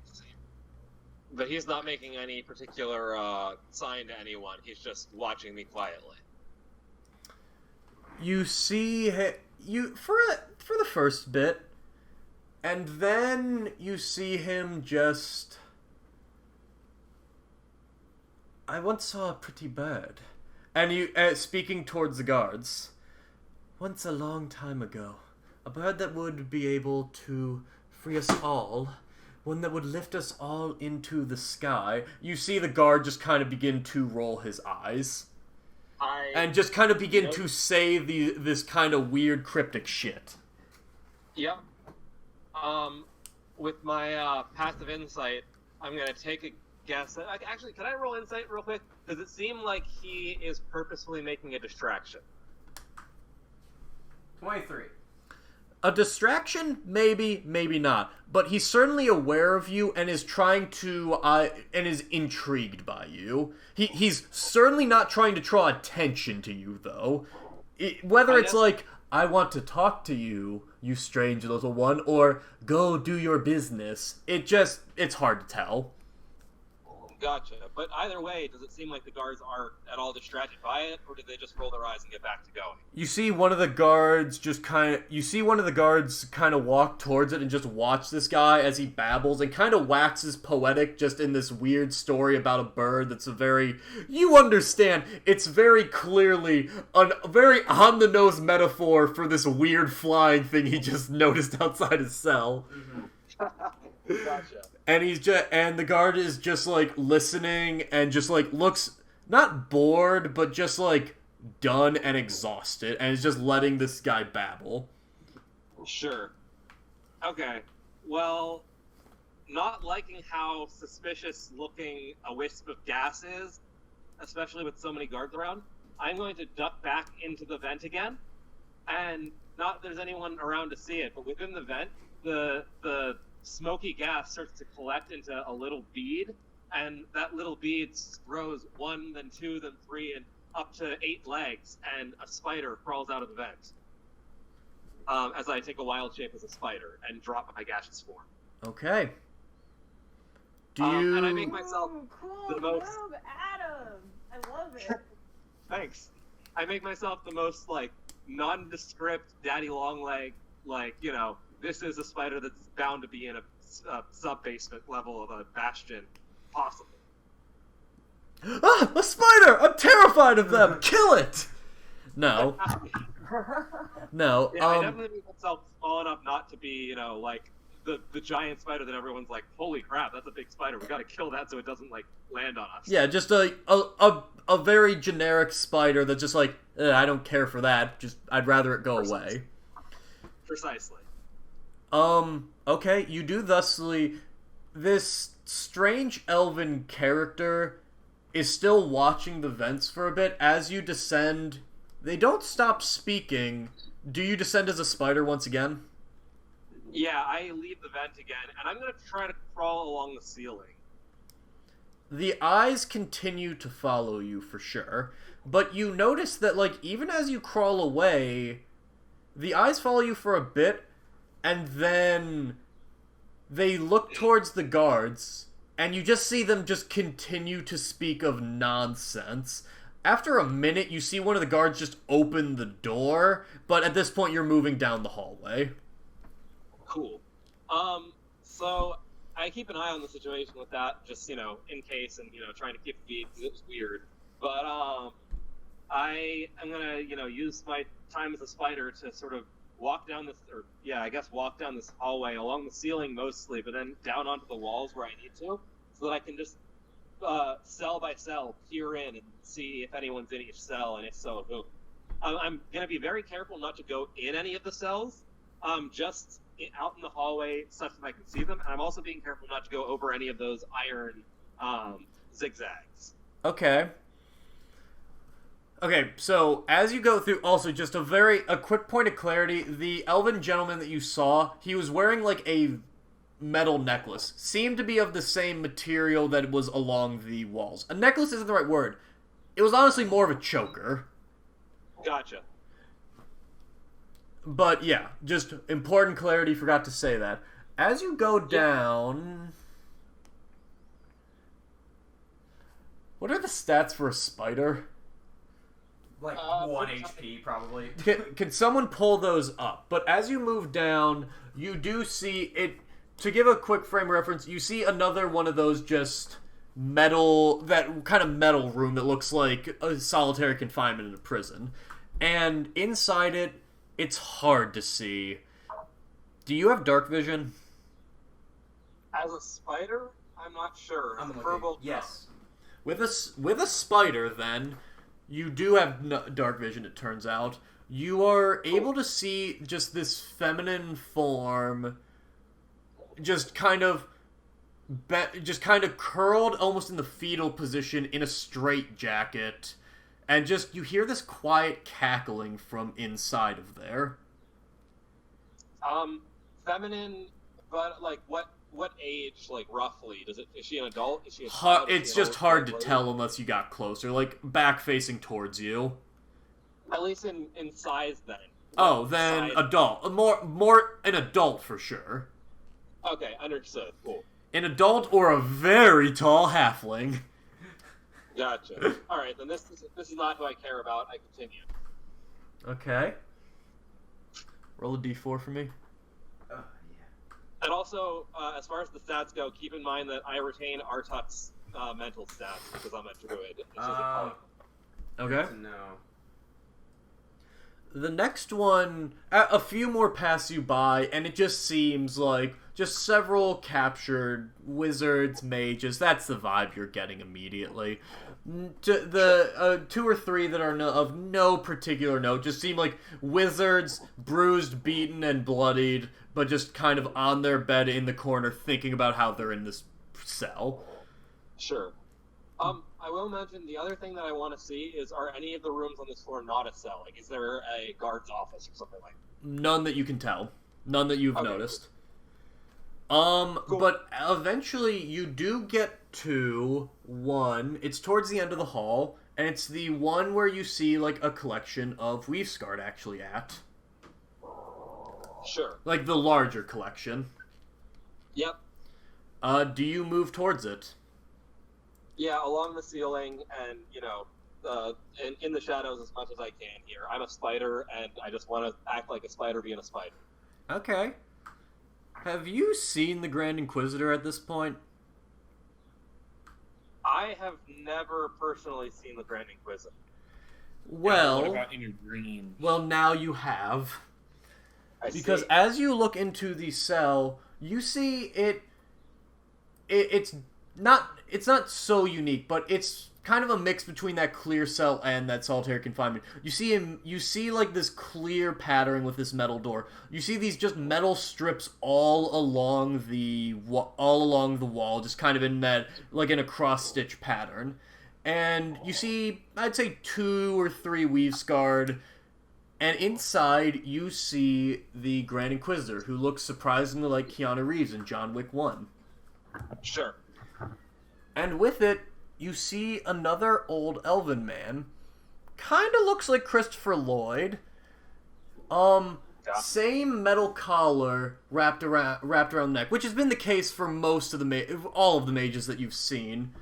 But he's not making any particular sign to anyone. He's just watching me quietly. You see you for the first bit, and then you see him just... I once saw a pretty bird. And you, speaking towards the guards, once a long time ago, a bird that would be able to free us all, one that would lift us all into the sky. You see the guard just kind of begin to roll his eyes. And just kind of begin to say this kind of weird cryptic shit. Yep. With my passive insight, I'm going to take a guess. Actually, can I roll insight real quick? Does it seem like he is purposefully making a distraction? 23. A distraction? Maybe, maybe not. But he's certainly aware of you and is trying to, and is intrigued by you. He's certainly not trying to draw attention to you, though. Whether it's like, I want to talk to you, you strange little one, or go do your business, it's hard to tell. Gotcha. But either way, does it seem like the guards are at all distracted by it, or did they just roll their eyes and get back to going? You see one of the guards kind of walk towards it and just watch this guy as he babbles and kind of waxes poetic just in this weird story about a bird that's you understand, it's very clearly a very on-the-nose metaphor for this weird flying thing he just noticed outside his cell. Gotcha. And and the guard is just like listening and just like looks not bored, but just like done and exhausted, and is just letting this guy babble. Sure. Okay. Well, not liking how suspicious looking a wisp of gas is, especially with so many guards around, I'm going to duck back into the vent again, and not that there's anyone around to see it, but within the vent, the smoky gas starts to collect into a little bead, and that little bead grows 1, then 2, then 3, and up to 8 legs, and a spider crawls out of the vent. As I take a wild shape as a spider and drop my gaseous form. Okay. And I make myself the most... Adam! I love it. Thanks. I make myself the most, like, nondescript daddy long leg, like, you know, this is a spider that's bound to be in a sub-basement level of a bastion possible. Ah! A spider! I'm terrified of them! Kill it! No. No. Yeah, I definitely make myself small enough not to be, you know, like, the giant spider that everyone's like, holy crap, that's a big spider. We gotta kill that so it doesn't, like, land on us. Yeah, just a very generic spider that's just like, I don't care for that. I'd rather it go away. Precisely. Okay, you do thusly... This strange elven character is still watching the vents for a bit. As you descend, they don't stop speaking. Do you descend as a spider once again? Yeah, I leave the vent again, and I'm gonna try to crawl along the ceiling. The eyes continue to follow you for sure, but you notice that, like, even as you crawl away, the eyes follow you for a bit, and then they look towards the guards, and you just see them just continue to speak of nonsense. After a minute, you see one of the guards just open the door, but at this point you're moving down the hallway. Cool. So I keep an eye on the situation with that, just, you know, in case, and, you know, trying to keep the beat, because it was weird. But, I am gonna, you know, use my time as a spider to sort of walk down this hallway along the ceiling mostly, but then down onto the walls where I need to, so that I can just cell by cell peer in and see if anyone's in each cell, and if so, who. I'm gonna be very careful not to go in any of the cells, just out in the hallway such that I can see them, and I'm also being careful not to go over any of those iron zigzags. Okay. Okay, so as you go through, also just a quick point of clarity, the elven gentleman that you saw, he was wearing like a metal necklace. Seemed to be of the same material that was along the walls. A necklace isn't the right word. It was honestly more of a choker. Gotcha. But yeah, just important clarity, forgot to say that. As you go down... What are the stats for a spider? Like 1 HP, probably. Can someone pull those up? But as you move down, you do see it. To give a quick frame reference, you see another one of those just metal, that kind of metal room that looks like a solitary confinement in a prison. And inside it, it's hard to see. Do you have dark vision? As a spider, I'm not sure. I'm As a looking. furball, Yes. With a spider, then, you do have dark vision, it turns out. You are able to see just this feminine form just kind of curled almost in the fetal position in a straight jacket. And just, you hear this quiet cackling from inside of there. Feminine, but like what age, like roughly? Is she an adult? Is she a child? It's just hard to tell unless you got closer, like back facing towards you. At least in size, then. Oh, then Size. adult. More an adult for sure. Okay, understood. Cool. An adult or a very tall halfling. Gotcha. All right, then this is not who I care about. I continue. Okay. Roll a d4 for me. Oh, yeah. And also, as far as the stats go, keep in mind that I retain Artuk's mental stats because I'm a druid. Which is a Okay. Good to know. The next one, a few more pass you by, and it just seems like just several captured wizards, mages. That's the vibe you're getting immediately. The 2 or 3 that are of no particular note just seem like wizards, bruised, beaten, and bloodied, but just kind of on their bed in the corner thinking about how they're in this cell. Sure. I will mention the other thing that I want to see is, are any of the rooms on this floor not a cell? Like, is there a guard's office or something like that? None that you can tell. None that you've Okay, noticed. Cool. But eventually you do get to one. It's towards the end of the hall, and it's the one where you see, like, a collection of Weavescard actually at. Sure. Like, the larger collection. Yep. Do you move towards it? Yeah, along the ceiling and, in the shadows as much as I can here. I'm a spider, and I just want to act like a spider being a spider. Okay. Have you seen the Grand Inquisitor at this point? I have never personally seen the Grand Inquisitor. Well, what about in your dreams? well, now you have. I Because see. as you look into the cell, you see it's not so unique, but it's kind of a mix between that clear cell and that solitary confinement. You see like this clear pattern with this metal door. You see these just metal strips all along the wall, just kind of in that, like in a cross stitch pattern. And you see, I'd say 2 or 3 Weavescard. And inside, you see the Grand Inquisitor, who looks surprisingly like Keanu Reeves in John Wick 1. Sure. And with it, you see another old elven man. Kinda looks like Christopher Lloyd. Same metal collar wrapped around the neck, which has been the case for most of all of the mages that you've seen.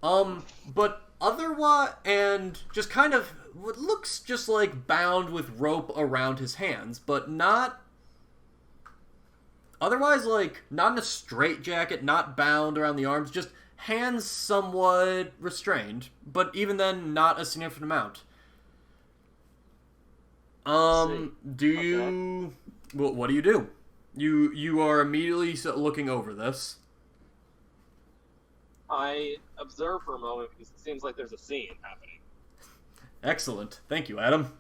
But otherwise, and just kind of what looks just like bound with rope around his hands, but not. Otherwise, like, not in a straitjacket, not bound around the arms, just hands somewhat restrained, but even then, not a significant amount. Do you... Well, what do you do? You are immediately looking over this. I observe for a moment because it seems like there's a scene happening. Excellent. Thank you, Adam.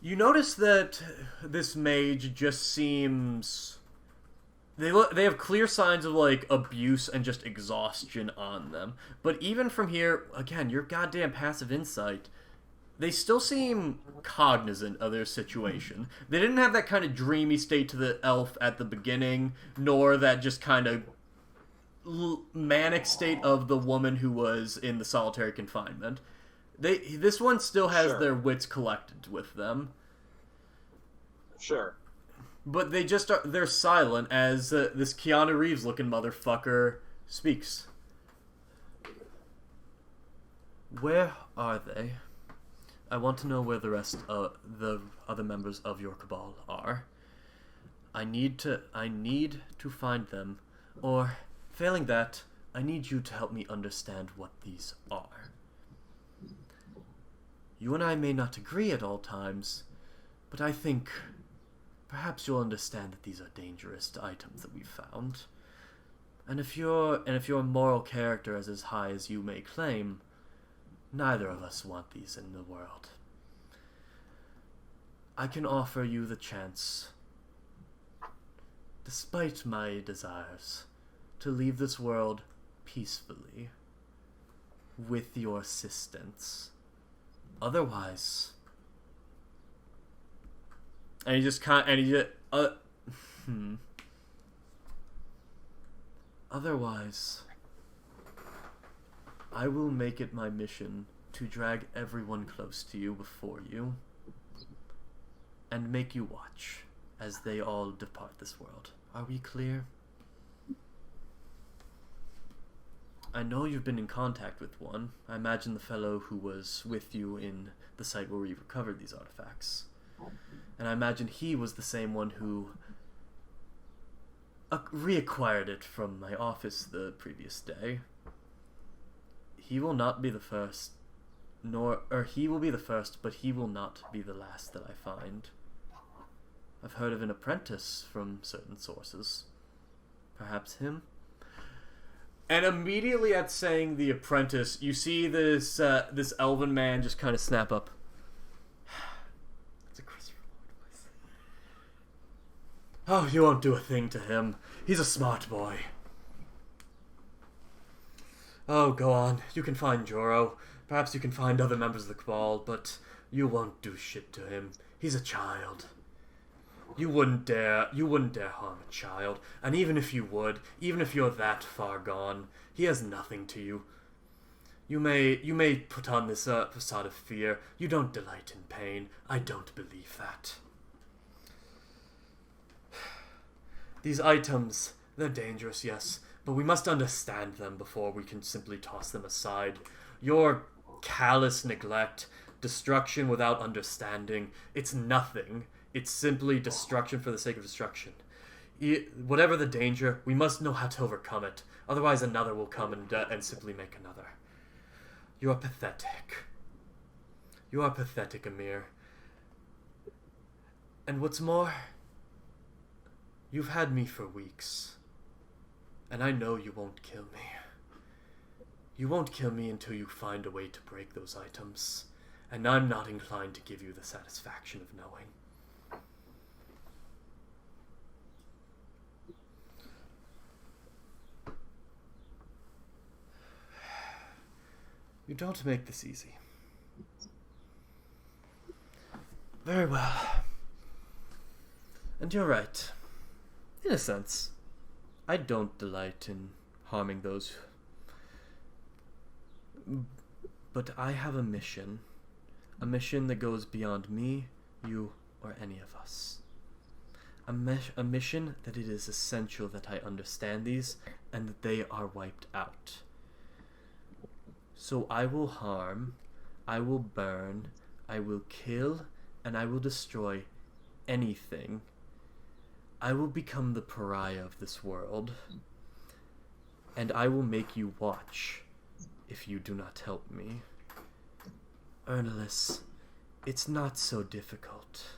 You notice that this mage just seems... They have clear signs of, like, abuse and just exhaustion on them. But even from here, again, your goddamn passive insight, they still seem cognizant of their situation. They didn't have that kind of dreamy state to the elf at the beginning, nor that just kind of manic state of the woman who was in the solitary confinement. This one still has Sure. their wits collected with them. Sure. But they're silent as this Keanu Reeves looking motherfucker speaks. Where are they? I want to know where the rest of the other members of your cabal are. I need to find them, or failing that, I need you to help me understand what these are. You and I may not agree at all times, but I think perhaps you'll understand that these are dangerous items that we've found. And if your moral character is as high as you may claim, neither of us want these in the world. I can offer you the chance, despite my desires, to leave this world peacefully, with your assistance. Otherwise, otherwise, I will make it my mission to drag everyone close to you before you, and make you watch as they all depart this world. Are we clear? I know you've been in contact with one. I imagine the fellow who was with you in the site where we recovered these artifacts. And I imagine he was the same one who reacquired it from my office the previous day. He will not be the first, he will be the first, but he will not be the last that I find. I've heard of an apprentice from certain sources. Perhaps him? And immediately at saying the apprentice, you see this elven man just kind of snap up. It's a Christopher Lloyd voice. Oh, you won't do a thing to him. He's a smart boy. Oh, go on. You can find Joro. Perhaps you can find other members of the Cabal, but you won't do shit to him. He's a child. You wouldn't dare harm a child. And even if you would, even if you're that far gone, he has nothing to you. You may put on this facade of fear. You don't delight in pain. I don't believe that. These items, they're dangerous, yes, but we must understand them before we can simply toss them aside. Your callous neglect, destruction without understanding, it's nothing. It's simply destruction for the sake of destruction. Whatever the danger, we must know how to overcome it. Otherwise another will come and simply make another. You are pathetic. You are pathetic, Amir. And what's more, you've had me for weeks. And I know you won't kill me. You won't kill me until you find a way to break those items. And I'm not inclined to give you the satisfaction of knowing. You don't make this easy. Very well. And you're right. In a sense, I don't delight in harming those. But I have a mission that goes beyond me, you, or any of us. A mission that it is essential that I understand these and that they are wiped out. So I will harm, I will burn, I will kill, and I will destroy anything. I will become the pariah of this world, and I will make you watch if you do not help me. Ernest, it's not so difficult.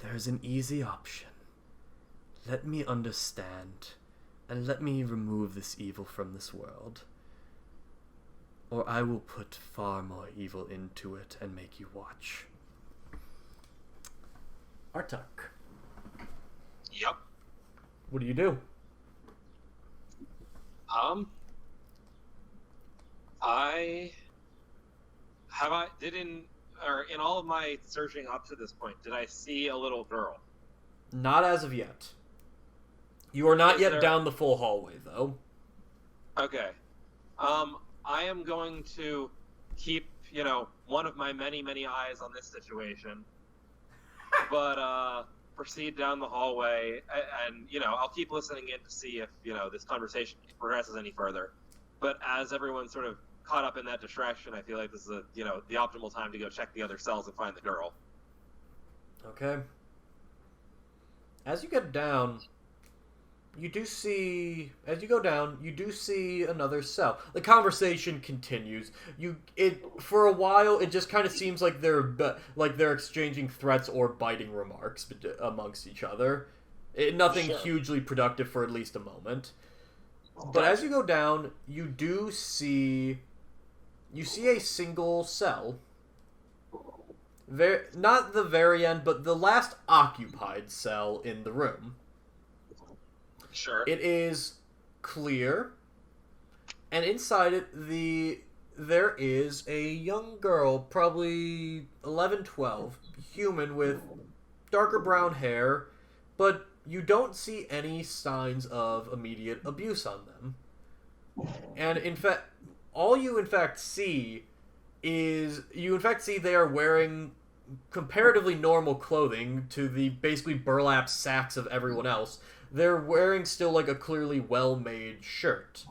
There's an easy option. Let me understand, and let me remove this evil from this world. Or I will put far more evil into it and make you watch. Artak. Yep. What do you do? I in all of my searching up to this point, did I see a little girl? Not as of yet. You are not Is yet there- down the full hallway, though. Okay. I am going to keep, one of my many, many eyes on this situation. But, proceed down the hallway, and, I'll keep listening in to see if, this conversation progresses any further. But as everyone's sort of caught up in that distraction, I feel like this is, the optimal time to go check the other cells and find the girl. Okay. As you get down, you do see another cell. The conversation continues. For a while, it just kind of seems like they're exchanging threats or biting remarks amongst each other. Nothing Sure. hugely productive for at least a moment. But as you go down, you see a single cell. Not the very end, but the last occupied cell in the room. Sure. It is clear, and inside it, there is a young girl, probably 11, 12, human with darker brown hair, but you don't see any signs of immediate abuse on them. And in fact, all you in fact see they are wearing comparatively normal clothing to the basically burlap sacks of everyone else. They're wearing still like a clearly well-made shirt.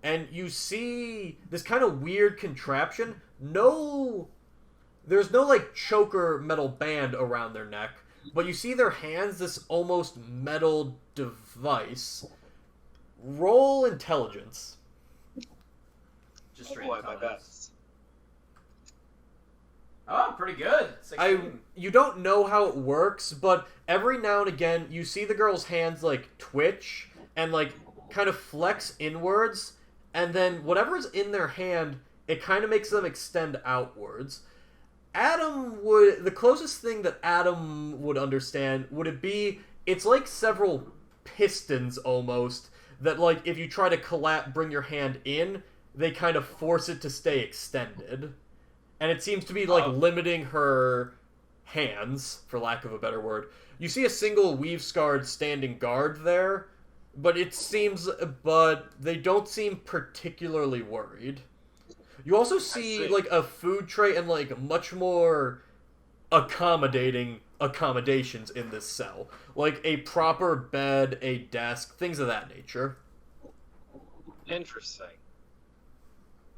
And you see this kind of weird contraption. There's no like choker metal band around their neck, but you see their hands, this almost metal device. Roll intelligence. Just straight Boy, my intelligence. best. Oh, pretty good. 16. You don't know how it works, but every now and again you see the girl's hands like twitch and like kind of flex inwards, and then whatever's in their hand, it kind of makes them extend outwards. The closest thing that Adam would understand would it be, it's like several pistons almost that like if you try to bring your hand in, they kind of force it to stay extended. And it seems to be, like, limiting her hands, for lack of a better word. You see a single weave-scarred standing guard there, but they don't seem particularly worried. You also see, like, a food tray and, like, much more accommodations in this cell. Like, a proper bed, a desk, things of that nature. Interesting.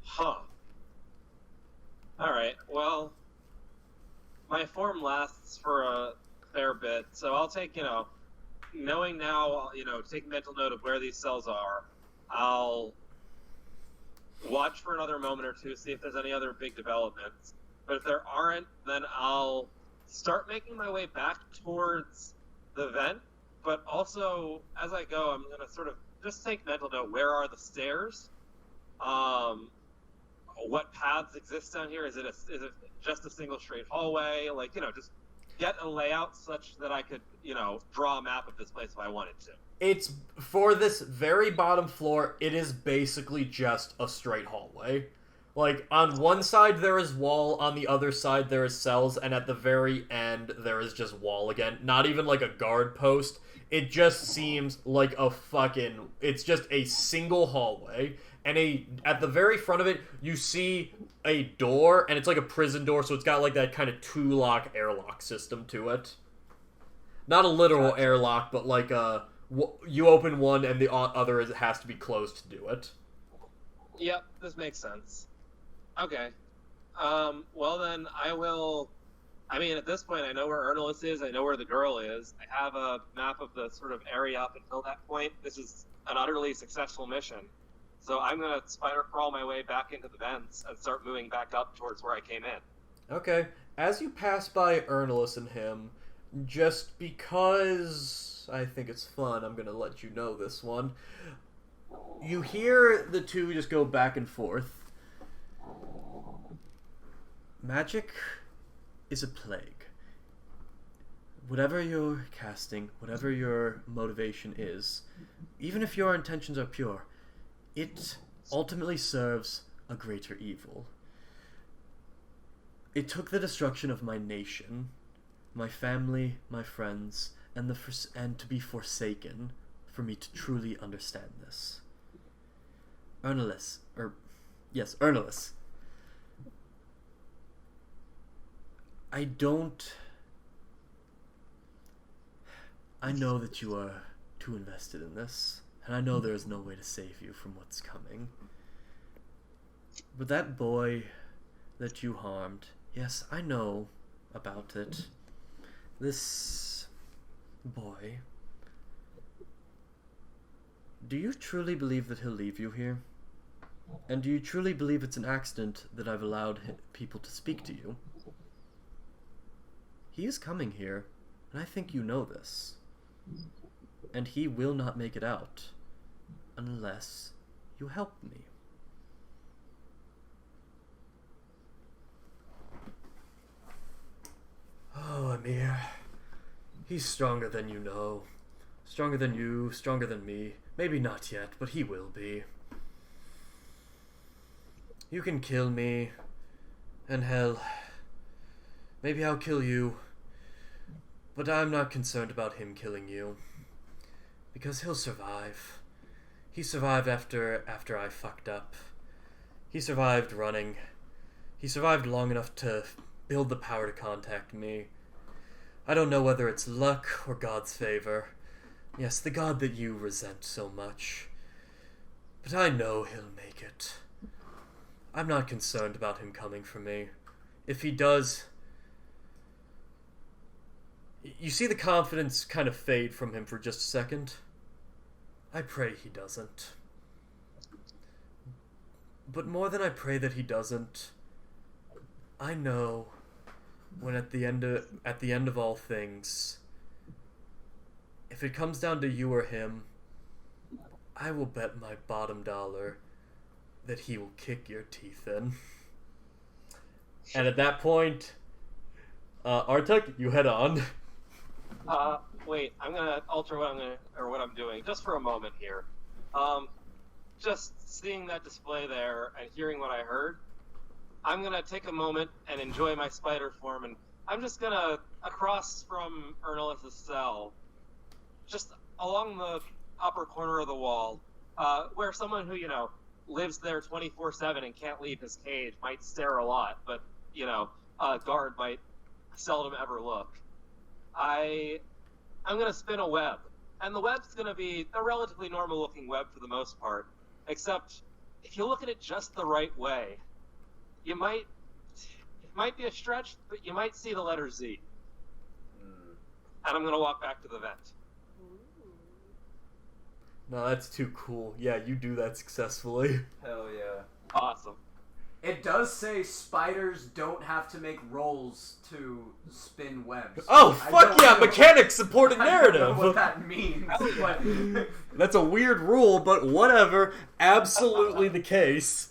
Huh. Alright, well, my form lasts for a fair bit, so I'll take, knowing now, take mental note of where these cells are. I'll watch for another moment or two, see if there's any other big developments. But if there aren't, then I'll start making my way back towards the vent, but also, as I go, I'm going to sort of just take mental note, where are the stairs? What paths exist down here? Is it just a single straight hallway? Like, just get a layout such that I could, draw a map of this place if I wanted to. It's, for this very bottom floor, it is basically just a straight hallway. Like, on one side there is wall, on the other side there is cells, and at the very end there is just wall again. Not even like a guard post. It just seems like it's just a single hallway. And at the very front of it, you see a door, and it's like a prison door, so it's got like that kind of two-lock airlock system to it. Not a literal airlock, but like you open one and the other has to be closed to do it. Yep, this makes sense. Okay. Well then, at this point, I know where Ernest is, I know where the girl is. I have a map of the sort of area up until that point. This is an utterly successful mission. So I'm going to spider crawl my way back into the vents and start moving back up towards where I came in. Okay. As you pass by Ernest and him, just because I think it's fun, I'm going to let you know this one. You hear the two just go back and forth. Magic is a plague. Whatever you're casting, whatever your motivation is, even if your intentions are pure, it ultimately serves a greater evil. It took the destruction of my nation, my family, my friends, and to be forsaken for me to truly understand this. Ernest. I know that you are too invested in this, and I know there is no way to save you from what's coming. But that boy that you harmed, yes, I know about it. This boy, do you truly believe that he'll leave you here? And do you truly believe it's an accident that I've allowed people to speak to you? He is coming here, and I think you know this. And he will not make it out unless you help me. Oh, Amir. He's stronger than you know. Stronger than you, stronger than me. Maybe not yet, but he will be. You can kill me, and hell, maybe I'll kill you, but I'm not concerned about him killing you, because he'll survive. He survived after I fucked up. He survived running. He survived long enough to build the power to contact me. I don't know whether it's luck or God's favor. Yes, the God that you resent so much. But I know he'll make it. I'm not concerned about him coming for me. If he does... You see the confidence kind of fade from him for just a second? I pray he doesn't. But more than I pray that he doesn't, I know when at the end of all things, if it comes down to you or him, I will bet my bottom dollar that he will kick your teeth in. And at that point, Artuk, you head on. Wait, I'm gonna alter what I'm doing just for a moment here. Just seeing that display there and hearing what I heard, I'm gonna take a moment and enjoy my spider form, and I'm just gonna, across from Ernest' cell, just along the upper corner of the wall, where someone who, lives there 24/7 and can't leave his cage might stare a lot, but, a guard might seldom ever look. I'm gonna spin a web, and the web's gonna be a relatively normal looking web for the most part, except if you look at it just the right way, it might be a stretch, but you might see the letter Z. And I'm gonna walk back to the vent. No, that's too cool. Yeah, you do that successfully. Hell yeah. Awesome. It does say spiders don't have to make rolls to spin webs. Oh, fuck yeah, mechanics supporting narrative! I don't know what that means, but... That's a weird rule, but whatever. Absolutely the case.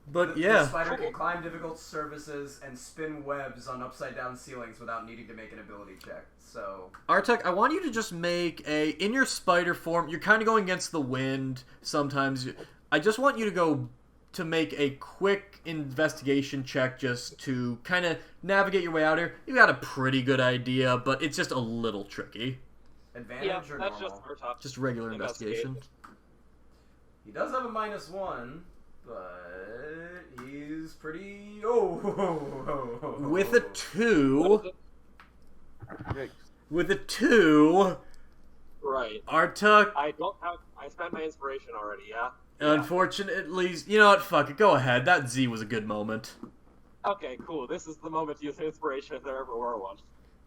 But yeah. The spider can climb difficult surfaces and spin webs on upside-down ceilings without needing to make an ability check, so... Artek, I want you to just make in your spider form, you're kind of going against the wind sometimes. I just want you to make a quick investigation check just to kind of navigate your way out here. You got a pretty good idea, but it's just a little tricky. Advantage or that's normal? Just regular investigation. He does have a -1, but he's pretty... Oh! With a 2... With a 2... Right. Artuk... I spent my inspiration already, yeah? Unfortunately, you know what? Fuck it. Go ahead. That Z was a good moment. Okay, cool. This is the moment to use inspiration if there ever were one.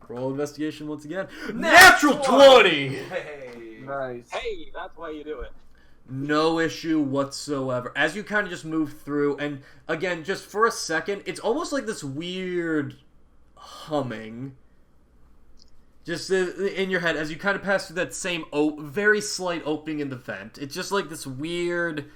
Roll investigation once again. Natural 20! Hey. Nice. Hey, that's why you do it. No issue whatsoever. As you kind of just move through, and again, just for a second, it's almost like this weird humming. Just in your head, as you kind of pass through that same very slight opening in the vent. It's just like this weird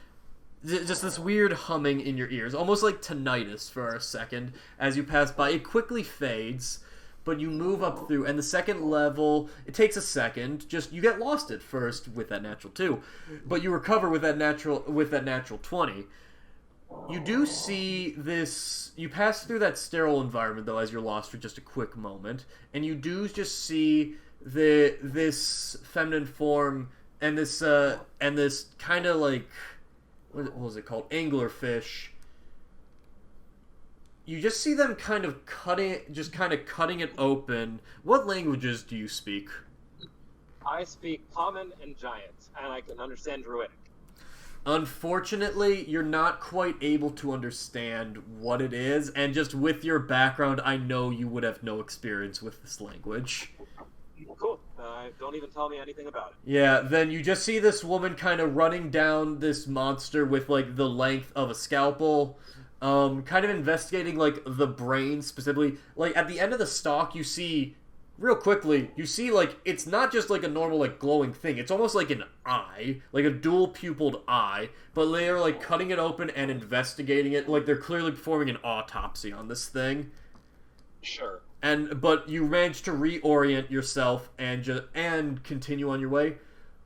humming in your ears. Almost like tinnitus for a second. As you pass by, it quickly fades, but you move up through, and the second level, it takes a second. Just, you get lost at first with that natural 2, but you recover with that natural 20. You do see this. You pass through that sterile environment though, as you're lost for just a quick moment, and you do just see this feminine form and this kind of like what was it called, anglerfish. You just see them kind of cutting it open. What languages do you speak? I speak Common and Giant, and I can understand Druidic. Unfortunately, you're not quite able to understand what it is, and just with your background, I know you would have no experience with this language. Cool. Don't even tell me anything about it. Yeah, then you just see this woman kind of running down this monster with, like, the length of a scalpel, kind of investigating, like, the brain specifically. Like, at the end of the stalk, you see... Real quickly, you see, like, it's not just, like, a normal, like, glowing thing. It's almost like an eye. Like a dual-pupiled eye. But they are, like, cutting it open and investigating it. Like, they're clearly performing an autopsy on this thing. Sure. But you manage to reorient yourself and continue on your way.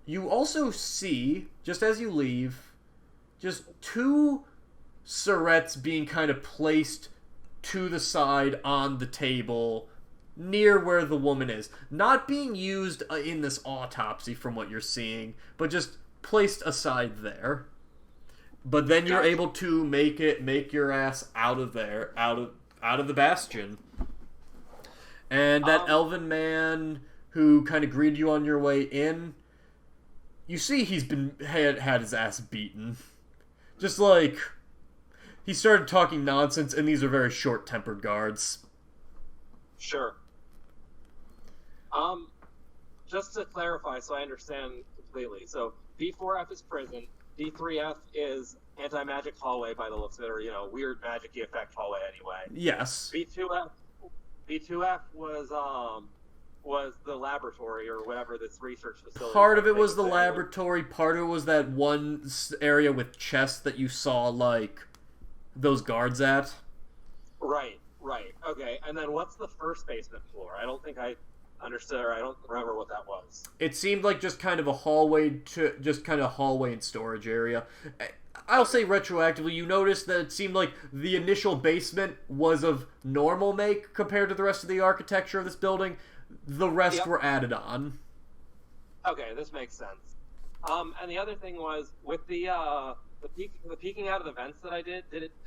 You also see, just as you leave, just 2 Surrettes being kind of placed to the side on the table near where the woman is. Not being used in this autopsy from what you're seeing, but just placed aside there. But then you're able to make your ass out of there, out of the bastion. And that elven man who kind of greeted you on your way in, you see he's had his ass beaten. Just like, he started talking nonsense, and these are very short-tempered guards. Sure. Just to clarify so I understand completely. So D4F is prison, D3F is anti-magic hallway by the looks of it, or, weird magic-y effect hallway anyway. Yes. B2F was the laboratory or whatever, this research facility. Part of it was the laboratory, part of it was that one area with chests that you saw, like, those guards at. Right. Okay, and then what's the first basement floor? I don't think I understood, or I don't remember what that was. It seemed like just kind of a hallway and storage area. I'll say retroactively, you noticed that it seemed like the initial basement was of normal make compared to the rest of the architecture of this building. The rest were added on. Okay, this makes sense. And the other thing was, with the peeking out of the vents that I did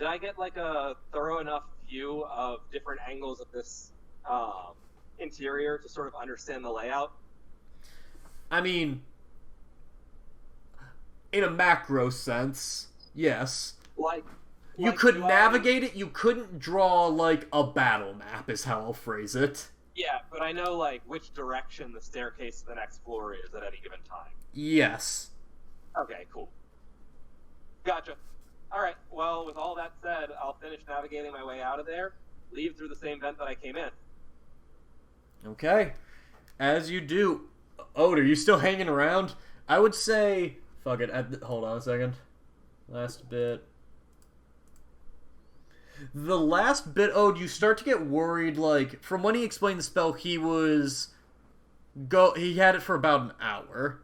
I get like a thorough enough view of different angles of this interior to sort of understand the layout? I mean, in a macro sense, yes. You could navigate it, you couldn't draw, like, a battle map, is how I'll phrase it. Yeah, but I know, like, which direction the staircase to the next floor is at any given time. Yes. Okay, cool. Gotcha. Alright, well, with all that said, I'll finish navigating my way out of there, leave through the same vent that I came in. Okay. As you do. Ode, are you still hanging around? I would say... Fuck it. Hold on a second. Last bit. The last bit, Ode, you start to get worried, like, from when he explained the spell, he had it for about an hour.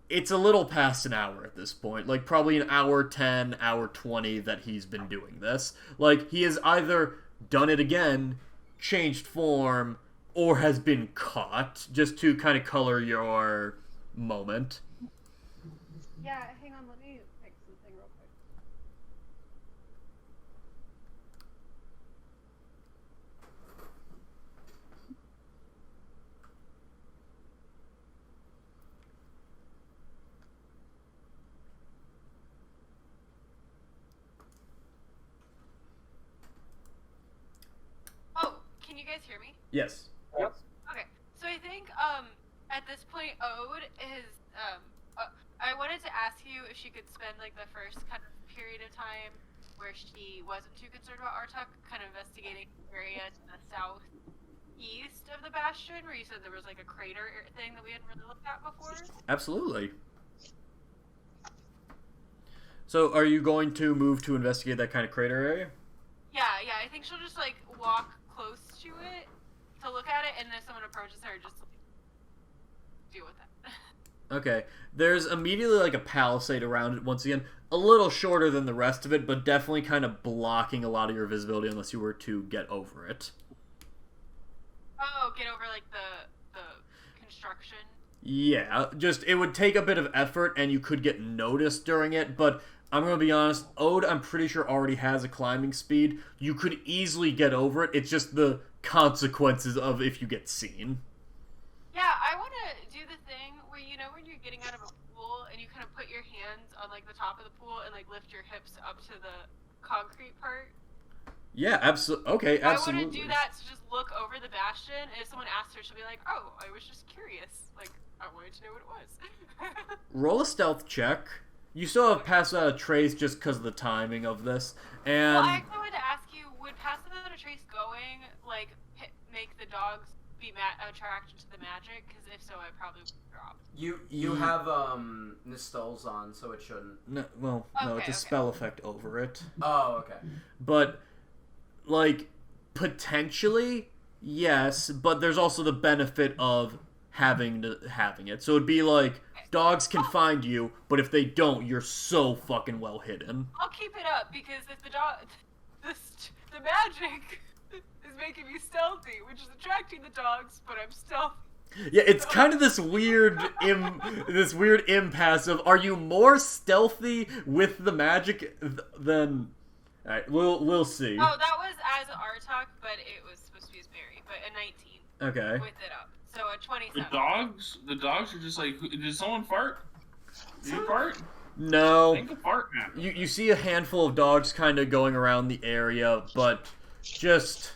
It's a little past an hour at this point. Like, probably an hour 10, hour 20 that he's been doing this. Like, he has either done it again, changed form, or has been caught, just to kind of color your moment. Yeah, hang on, let me fix something real quick. Oh, can you guys hear me? Yes. Yep. Okay, so I think at this point, Ode is I wanted to ask you if she could spend like the first kind of period of time where she wasn't too concerned about Artuk, kind of investigating the area to the southeast of the bastion, where you said there was like a crater thing that we hadn't really looked at before. Absolutely. So, are you going to move to investigate that kind of crater area? Yeah, I think she'll just like walk close to it to look at it, and if someone approaches her, just like, deal with it. Okay. There's immediately like a palisade around it once again. A little shorter than the rest of it, but definitely kind of blocking a lot of your visibility unless you were to get over it. Oh, get over like the construction. Yeah, just it would take a bit of effort and you could get noticed during it, but I'm going to be honest, Ode I'm pretty sure already has a climbing speed. You could easily get over it. It's just the consequences of if you get seen. Yeah, I want to do the thing where, you know, when you're getting out of a pool and you kind of put your hands on, like, the top of the pool and, like, lift your hips up to the concrete part. Yeah, absolutely. Okay, absolutely. I want to do that to just look over the bastion, and if someone asks her, she'll be like, oh, I was just curious. Like, I wanted to know what it was. Roll a stealth check. You still have passed out a trace just because of the timing of this. And Well, I actually wanted to ask you, would passing out a trace going, like, make the dogs be attracted to the magic? Because if so, I probably would drop. You have Nistol's on, so it shouldn't. No, well, no, it's a spell effect over it. Oh, okay. But, like, potentially, yes, but there's also the benefit of having it. So it'd be like, dogs can find you, but if they don't, you're so fucking well hidden. I'll keep it up, because if the magic is making me stealthy, which is attracting the dogs, but I'm stealthy. Yeah, it's kind of this weird impasse of, are you more stealthy with the magic than... Alright, we'll see. Oh, that was as Artok, but it was supposed to be as Mary, but a 19. Okay. With it up. So a 27. The dogs are just like, did someone fart? Did you fart? No. I think a fart happened. You see a handful of dogs kind of going around the area, but just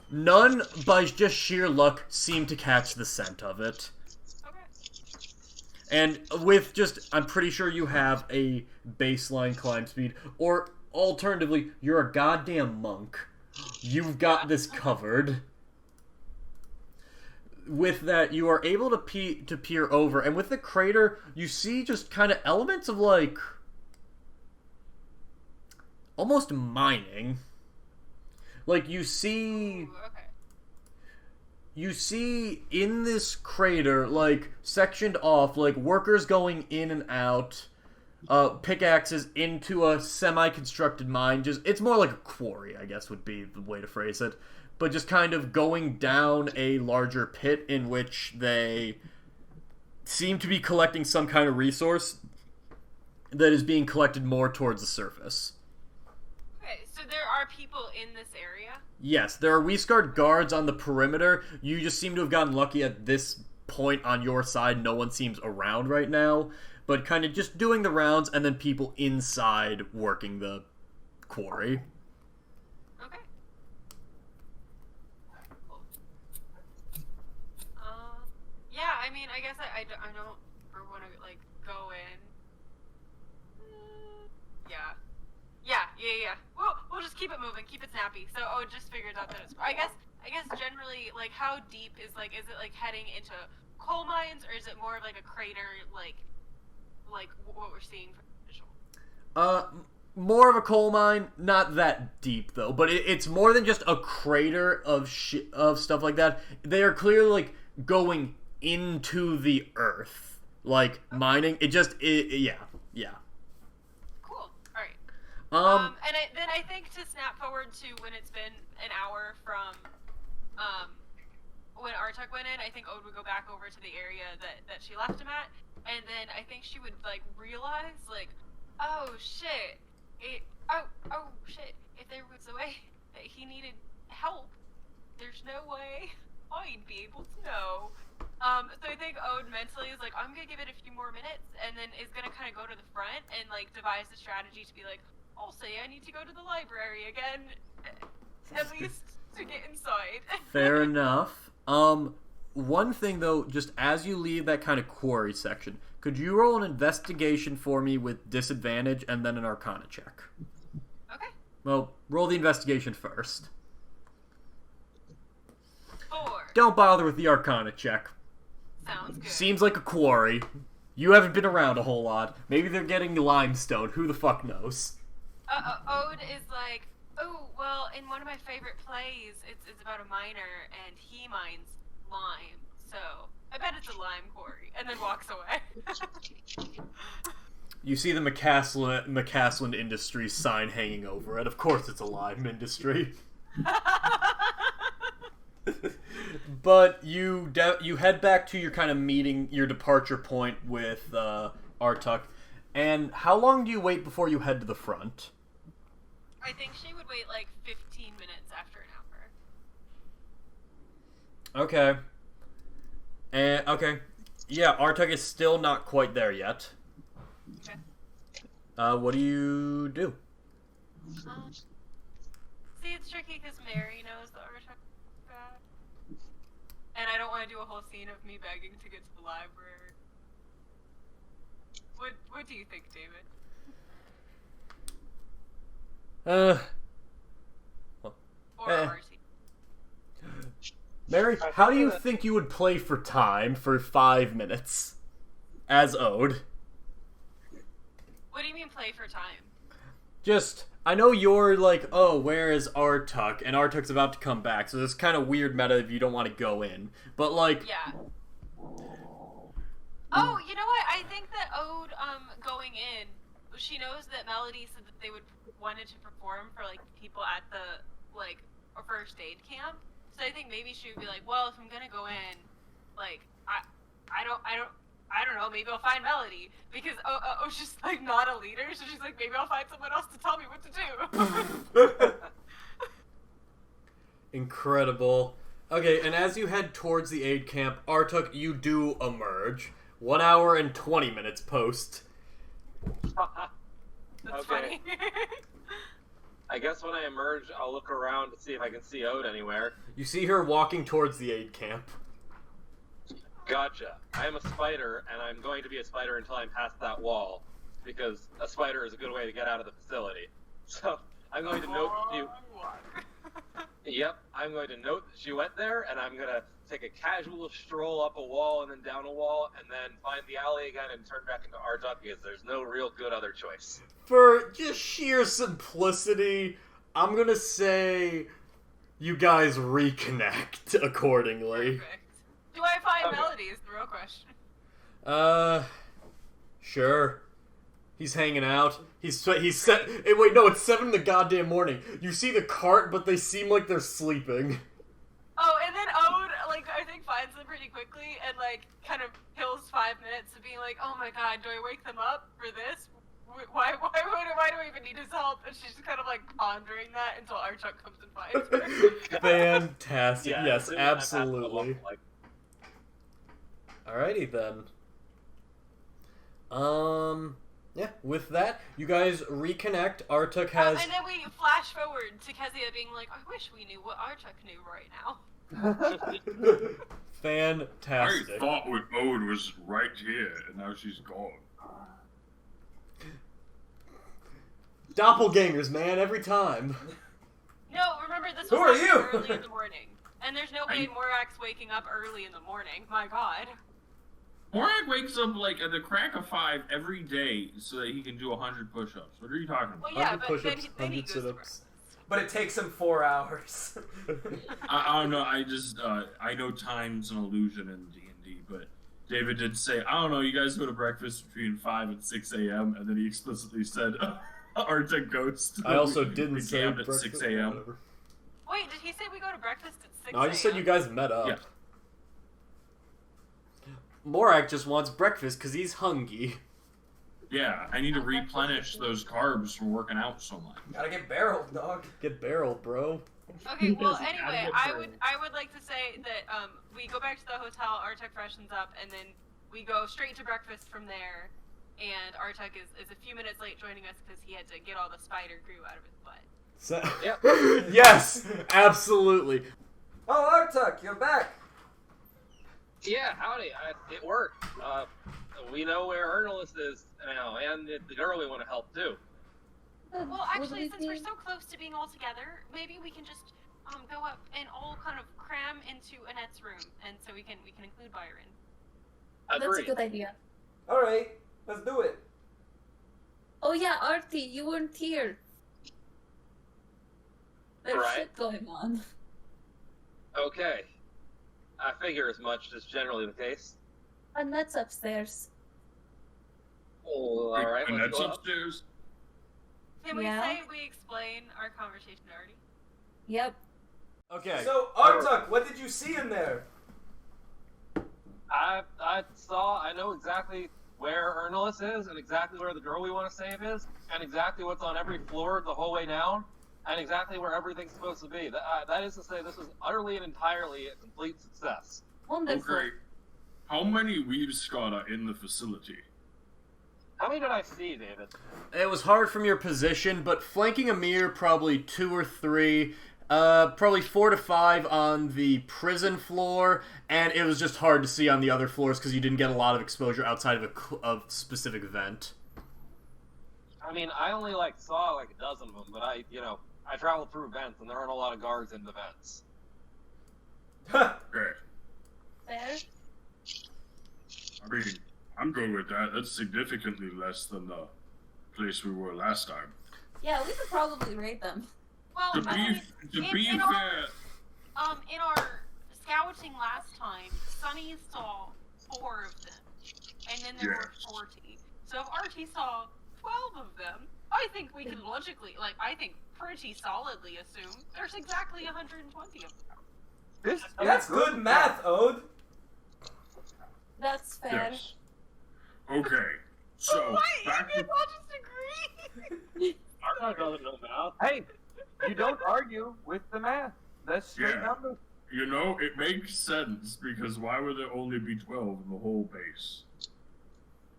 none, by just sheer luck, seem to catch the scent of it. Okay. And with just, I'm pretty sure you have a baseline climb speed, or alternatively, you're a goddamn monk. You've got this covered. With that, you are able to peer over, and with the crater, you see just kind of elements of, like, almost mining. Like, you see... Ooh, okay. You see in this crater, like, sectioned off, like, workers going in and out, pickaxes into a semi-constructed mine. Just, it's more like a quarry, I guess would be the way to phrase it. But just kind of going down a larger pit in which they seem to be collecting some kind of resource that is being collected more towards the surface. Okay, so there are people in this area? Yes, there are Weesguard guards on the perimeter. You just seem to have gotten lucky at this point on your side. No one seems around right now. But kind of just doing the rounds and then people inside working the quarry. Okay. Yeah, I mean, I guess I don't want to, like, go in. Yeah. We'll just keep it moving, keep it snappy. So, it just figures out that it's... I guess generally, like, how deep is it, like, heading into coal mines, or is it more of, like, a crater, like what we're seeing from the visual? More of a coal mine, not that deep though, but it's more than just a crater of stuff like that. They are clearly, like, going into the earth, like, mining. Yeah. Cool. All right. Then I think to snap forward to when it's been an hour from when Artuk went in, I think Ode would go back over to the area that she left him at, and then I think she would, like, realize, like, oh shit, if there was a way that he needed help, there's no way I'd be able to know. So I think Ode mentally is like, I'm gonna give it a few more minutes, and then is gonna kind of go to the front and, like, devise a strategy to be like, I'll say I need to go to the library again, at least to get inside. Fair enough. One thing though, just as you leave that kind of quarry section, could you roll an investigation for me with disadvantage and then an arcana check? Okay. Well, roll the investigation first. 4. Don't bother with the arcana check. Sounds good. Seems like a quarry. You haven't been around a whole lot. Maybe they're getting limestone. Who the fuck knows? Ode is like, oh, well, in one of my favorite plays, it's about a miner, and he mines lime. So I bet it's a lime quarry, and then walks away. You see the McCaslin Industries sign hanging over it. Of course it's a lime industry. But you head back to your kind of meeting, your departure point with Artuk. And how long do you wait before you head to the front? I think she would wait like 15 minutes after an hour. Okay. And okay. Yeah, Artuk is still not quite there yet. Okay. What do you do? See, it's tricky because Mary knows the Artuk bad. And I don't want to do a whole scene of me begging to get to the library. What do you think, David? Or Marcy? Mary, how do you think you would play for time for 5 minutes? As Ode. What do you mean play for time? Just, I know you're like, oh, where is Artuk? And Artuk's about to come back, so it's kind of weird meta if you don't want to go in. But like... Yeah. Oh, you know what? I think that Ode, going in, she knows that Melody said that they wanted to perform for, like, people at the, like, first aid camp. So I think maybe she would be like, well, if I'm gonna go in, like, I don't know, maybe I'll find Melody. Because she's, like, not a leader, so she's like, maybe I'll find someone else to tell me what to do. Incredible. Okay, and as you head towards the aid camp, Artuk, you do emerge. 1 hour and 20 minutes post. That's Okay. funny. I guess when I emerge, I'll look around to see if I can see Ode anywhere. You see her walking towards the aid camp. Gotcha. I am a spider, and I'm going to be a spider until I'm past that wall, because a spider is a good way to get out of the facility. So I'm going to note you. Yep, I'm going to note that she went there, and I'm going to take a casual stroll up a wall and then down a wall, and then find the alley again and turn back into Artuk, because there's no real good other choice. For just sheer simplicity, I'm gonna say you guys reconnect accordingly. Perfect. Do I find Okay. Melody is the real question. Sure. He's hanging out. He's set. Hey, wait, no, it's 7 in the goddamn morning. You see the cart, but they seem like they're sleeping. Oh, and then Ode, like, I think finds them pretty quickly and, like, kind of kills 5 minutes of being like, oh my god, do I wake them up for this? Why do I even need his help? And she's just kind of, like, pondering that until Archuk comes and finds her. Fantastic. Yeah, Yes, as soon as I pass the wall, absolutely. like, Alrighty then. Yeah, with that, you guys reconnect. Artuk has... And then we flash forward to Kezia being like, I wish we knew what Archuk knew right now. Fantastic. I thought Ode was right here, and now she's gone. Doppelgangers, man, every time. No, remember, this Who was are happening you? early in the morning. And there's no way Morak's waking up early in the morning. My god. Morak wakes up like at the crack of 5 every day so that he can do 100 push-ups. What are you talking about? Well, yeah, 100 but push-ups, then he 100 goes to sit-ups. But it takes him 4 hours. I don't know. I just I know time's an illusion in D&D, but David did say, I don't know. You guys go to breakfast between 5 and 6 a.m. and then he explicitly said, Arctic Ghost. I also didn't say at breakfast, 6 a.m. whatever. Wait, did he say we go to breakfast at 6 No, I just said you guys met up. Yeah. Morak just wants breakfast because he's hungry. Yeah, I need to replenish those carbs from working out so much. Gotta get barreled, dog. Get barreled, bro. Okay, well, Yes, anyway, add I the would like to say that we go back to the hotel, Artuk freshens up, and then we go straight to breakfast from there. And Artuk is a few minutes late joining us because he had to get all the spider glue out of his butt. So, Yep. yes, absolutely. Oh, Artuk, you're back. Yeah, howdy. It worked. We know where Ernest is now, and the girl we want to help too. Well, actually, since we're so close to being all together, maybe we can just go up and all kind of cram into Annette's room, and so we can include Byron. That's a Agreed. good idea. All right, let's do it. Oh yeah, Artie, you weren't here. There's Right. shit going on. Okay. I figure as much is generally the case. And that's upstairs. Oh, all right, And let's that's go up. upstairs. Can we Yeah. say we explain our conversation already? Yep. Okay. So, Artuk, what did you see in there? I know exactly where Ernulus is, and exactly where the girl we want to save is, and exactly what's on every floor the whole way down, and exactly where everything's supposed to be. That is to say, this was utterly and entirely a complete success. Wonderful. Okay. How many Weaves Scott are in the facility? How many did I see, David? It was hard from your position, but flanking Amir, probably 2 or 3. Probably 4 to 5 on the prison floor, and it was just hard to see on the other floors because you didn't get a lot of exposure outside of a specific vent. I mean, I only saw like a dozen of them, but I traveled through vents, and there aren't a lot of guards in the vents. Okay. There. I mean, I'm good with that. That's significantly less than the place we were last time. Yeah, we could probably raid them. Well, To I mean, be in fair, in our scouting last time, Sunny saw 4 of them, and then there were Yes. 40. So if Archie saw 12 of them, I think we can logically, pretty solidly assume there's exactly 120 of them. That's good math, Ode. That's fair. yes. Okay. So, Wait, back you to... guys all just agree? Arnold doesn't know math. Hey, you don't argue with the math. That's straight Yeah. numbers. You know, it makes sense, because why would there only be 12 in the whole base?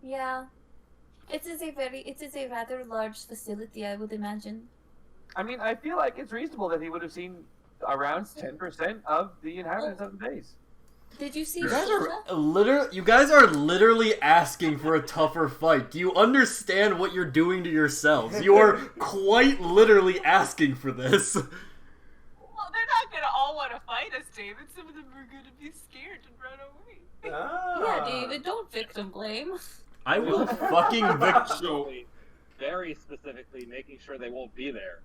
Yeah. It is a rather large facility, I would imagine. I mean, I feel like it's reasonable that he would have seen around 10% of the inhabitants of the base. Did you see You guys Shulza? you guys are literally asking for a tougher fight. Do you understand what you're doing to yourselves? You are quite literally asking for this. Well, they're not gonna all want to fight us, David. Some of them are gonna be scared and run away. Yeah, David, don't victim blame. I will fucking So, Very specifically making sure they won't be there.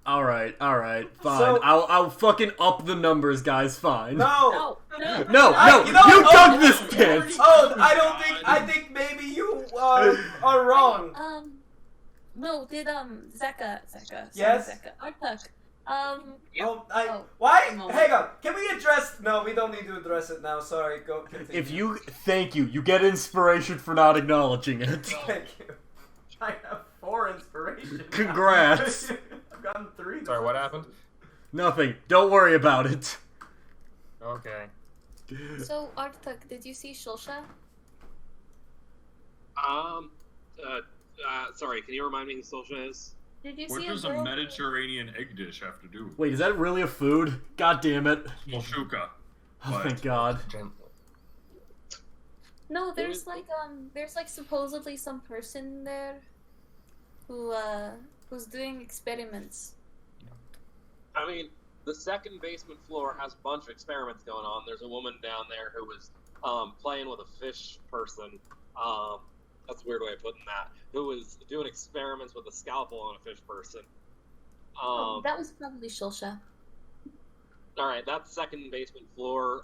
Alright, fine. So- I'll fucking up the numbers, guys, fine. No. No. No, You know you what? dug this pit! Oh, I think maybe you are wrong. No, did Zeka, Yes? Zeka, Artuk, Why? Come on. Hang on. Can we address? No, we don't need to address it now. Sorry. Go. Continue. Thank you. You get inspiration for not acknowledging it. Thank you. I have 4 inspiration. Congrats. I've gotten 3. Sorry, what happened? Nothing. Don't worry about it. Okay. So, Artuk, did you see Shulsha? Sorry, can you remind me who Solskjaer is? Did you what see does a a girl? Mediterranean egg dish have to do with Wait, is that really a food? God damn it. Shuka? Oh, thank God. No, there's like supposedly some person there who's doing experiments. I mean, the second basement floor has a bunch of experiments going on. There's a woman down there who was playing with a fish person. That's a weird way of putting that. Who was doing experiments with a scalpel on a fish person. That was probably Shulsha. All right, that's second basement floor.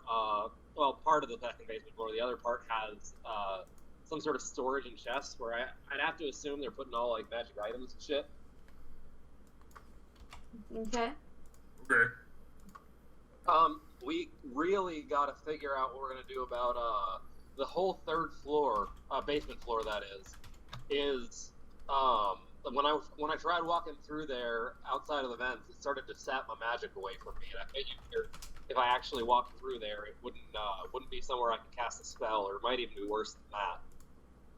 Well, part of the second basement floor. The other part has some sort of storage and chests where I'd have to assume they're putting all like magic items and shit. Okay. Okay. We really got to figure out what we're gonna do about the whole third floor, basement floor. That is when I tried walking through there outside of the vents, it started to sap my magic away from me, and I figured if I actually walked through there, it wouldn't be somewhere I could cast a spell, or it might even be worse than that.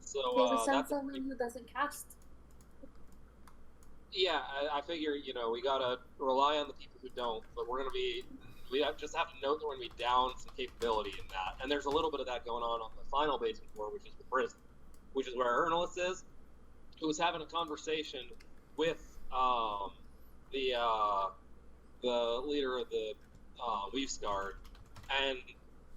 So David sent that's someone who doesn't cast. yeah. I figure we gotta rely on the people who don't, but just have to note that we're gonna be down some capability in that, and there's a little bit of that going on the final basement floor, which is the prison, which is where Ernulus is, who was having a conversation with the leader of the Leafs Guard, and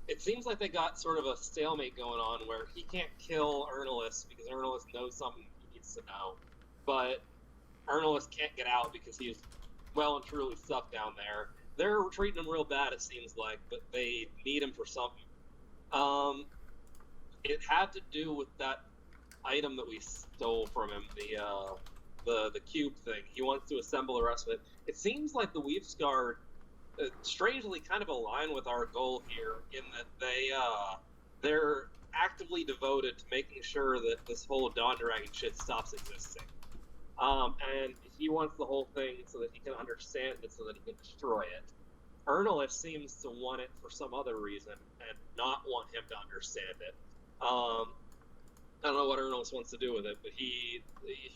it seems like they got sort of a stalemate going on where he can't kill Ernulus because Ernulus knows something he needs to know, but Ernulus can't get out because he's well and truly stuck down there. they're treating him real bad, it seems like, but they need him for something. It had to do with that item that we stole from him, the cube thing. He wants to assemble the rest of it. It seems like the Weave Scar strangely kind of align with our goal here in that they're actively devoted to making sure that this whole Dawn Dragon shit stops existing. And he wants the whole thing so that he can understand it, so that he can destroy it. Ernolith seems to want it for some other reason and not want him to understand it. I don't know what Ernolith wants to do with it, but he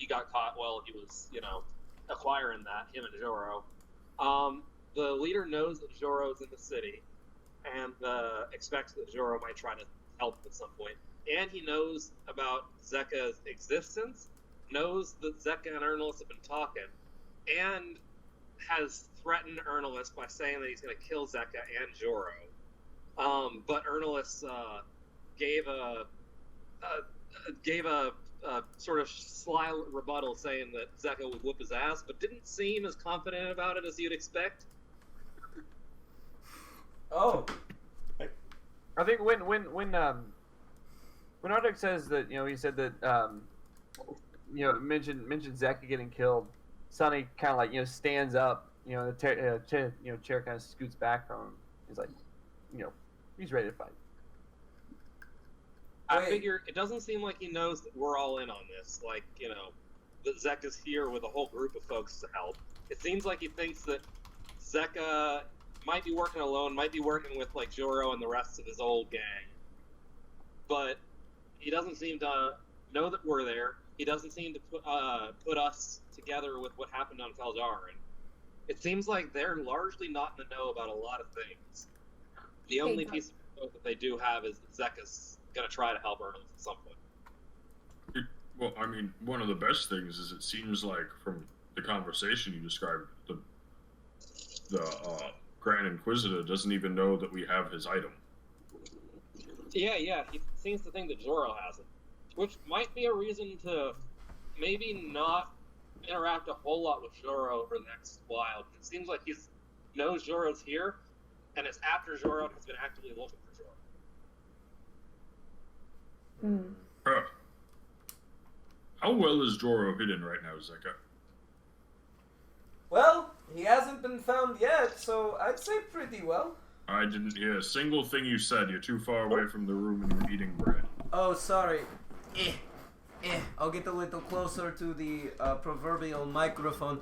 got caught while he was, acquiring that, him and Joro. The leader knows that Joro's in the city and expects that Joro might try to help at some point. And he knows about Zeka's existence, knows that Zeka and Ernolith have been talking, and has threatened Ernolith by saying that he's going to kill Zeka and Joro. But Ernolith gave a sort of sly rebuttal saying that Zeka would whoop his ass, but didn't seem as confident about it as you'd expect. Oh. I think when Arctic says that, he said that mentioned Zeka getting killed, Sonny kind of like stands up, the chair kind of scoots back from him. He's like, he's ready to fight. I figure it doesn't seem like he knows that we're all in on this. Like, that Zeka's here with a whole group of folks to help. It seems like he thinks that Zeka might be working alone, might be working with, like, Joro and the rest of his old gang. But he doesn't seem to know that we're there. He doesn't seem to put us together with what happened on Feldarin. It seems like they're largely not in the know about a lot of things. The only piece of info that they do have is that Zeka's going to try to help Ernest at some point. Well, I mean, one of the best things is it seems like from the conversation you described, the Grand Inquisitor doesn't even know that we have his item. Yeah, he seems to think that Joro has it, which might be a reason to maybe not interact a whole lot with Joro for the next while. It seems like he knows Joro's here, and it's after Joro has been actively looking for Joro. How well is Joro hidden right now, Zeka? Well, he hasn't been found yet, so I'd say pretty well. I didn't hear a single thing you said. You're too far away from the room and you're eating bread. Oh, sorry. I'll get a little closer to the proverbial microphone.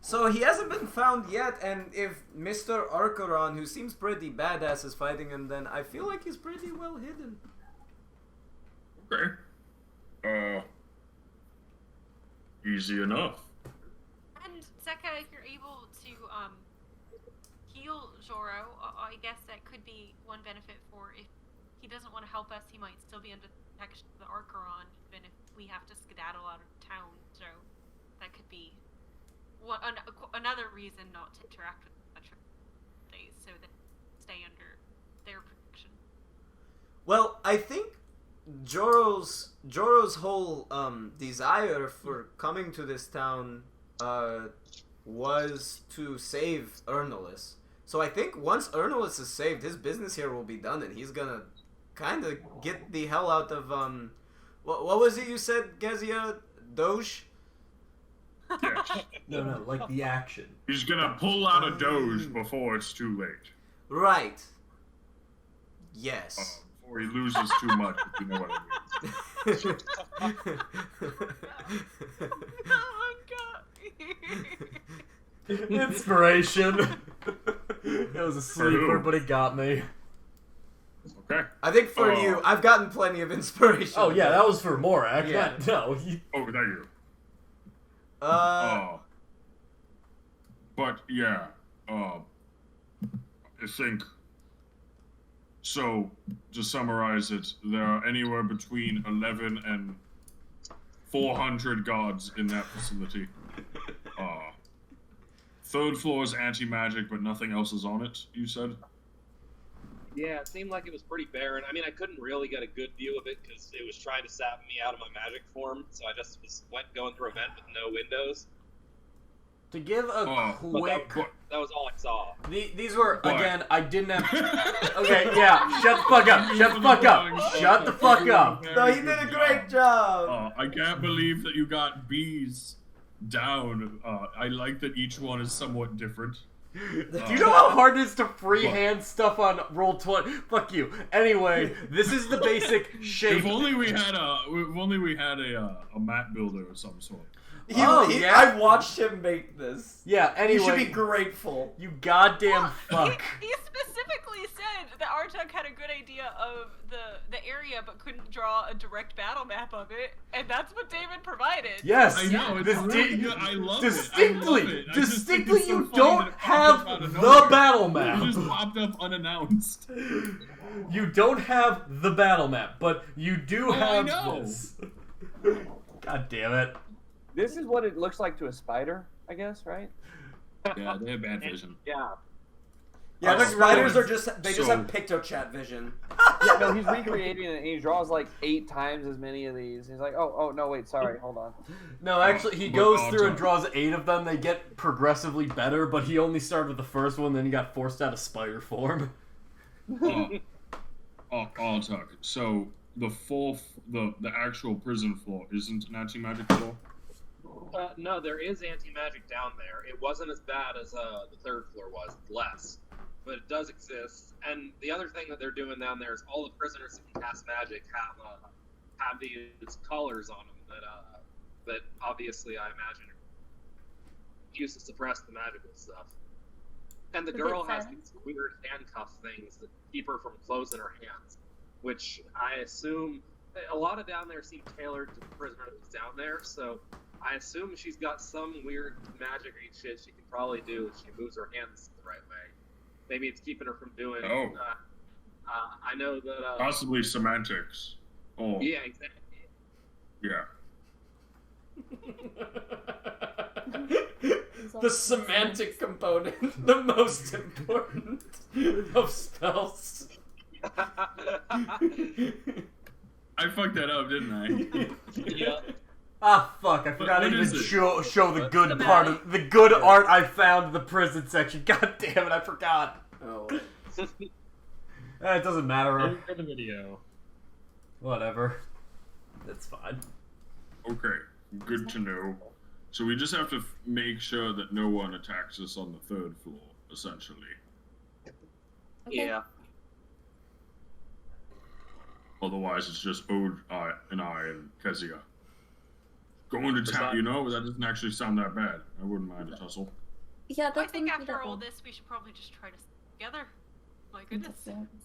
So he hasn't been found yet, and if Mr. Archeron, who seems pretty badass, is fighting him, then I feel like he's pretty well hidden. Okay. Easy enough. And Zeka, if you're able to heal Joro, I guess that could be one benefit for if he doesn't want to help us, he might still be under protection of the Archeron, even if we have to skedaddle out of town. So that could be another reason not to interact with such days, so that stay under their protection. Well, I think Joro's whole desire for coming to this town was to save Ernolith. So I think once Ernolith is saved, his business here will be done, and he's gonna kind of get the hell out of what was it you said, Gezia? Doge? Yes. No, like the action. He's gonna pull out a Doge before it's too late. Right. Yes. Before he loses too much, if you know what I mean. Oh god. Inspiration. It was a sleeper, but it got me. Okay. I think for you, I've gotten plenty of inspiration. Oh yeah, that was for Morak. Yeah. No. Oh, thank you. But yeah, I think. So, to summarize it, there are anywhere between 11 and 400 guards in that facility. Third floor is anti-magic, but nothing else is on it, you said? Yeah, it seemed like it was pretty barren. I mean, I couldn't really get a good view of it because it was trying to sap me out of my magic form, so I just was going through a vent with no windows. To give a quick... That was all I saw. These were, again, I didn't have... Okay, yeah, shut the fuck up, shut the fuck up, shut the fuck up. No, you did a great job. I can't believe that you got B's down. I like that each one is somewhat different. Do you know how hard it is to freehand stuff on Roll20? Fuck you. Anyway, this is the basic shape. If only we had a map builder of some sort. Yeah? I watched him make this. Yeah, anyway. You should be grateful. You goddamn fuck. He specifically said that Artuk had a good idea of the area, but couldn't draw a direct battle map of it, and that's what David provided. Yes, I know. It's really good. I love distinctly, it. Distinctly, so you funny don't that it have popped up out of the nowhere. battle map. It just popped up unannounced. You don't have the battle map, but you do have know. this. God damn it. This is what it looks like to a spider, I guess, right? Yeah, they have bad vision. Yeah. Yeah, the spiders are just have So- PictoChat vision. Yeah, no, he's recreating it, and he draws like 8 times as many of these. He's like, oh, no, wait, sorry, hold on. No, actually, he goes through and draws 8 of them. They get progressively better, but he only started with the first one, then he got forced out of spider form. Artuk. So the actual prison floor isn't an anti-magic floor. No, there is anti-magic down there. It wasn't as bad as the 3rd floor was, less. But it does exist. And the other thing that they're doing down there is all the prisoners that can cast magic have these collars on them that obviously I imagine are used to suppress the magical stuff. And the girl has these weird handcuff things that keep her from closing her hands, which I assume a lot of down there seem tailored to the prisoner that was down there, so I assume she's got some weird magic shit she can probably do if she moves her hands the right way. Maybe it's keeping her from doing. I know that. Possibly semantics. Oh. Yeah, exactly. Yeah. The semantic component, the most important of spells. I fucked that up, didn't I? Yeah. Ah, fuck, I forgot to what even is it? show the good part of the good art I found in the prison section. God damn it, I forgot. Oh. It doesn't matter. For the video. Whatever. It's fine. Okay, good to know. So we just have to make sure that no one attacks us on the 3rd floor, essentially. Yeah. Otherwise, it's just Ode, I, and Kezia. Going to town, you know, that doesn't actually sound that bad. I wouldn't mind a tussle. Yeah, I think after all this, we should probably just try to stay together. My goodness.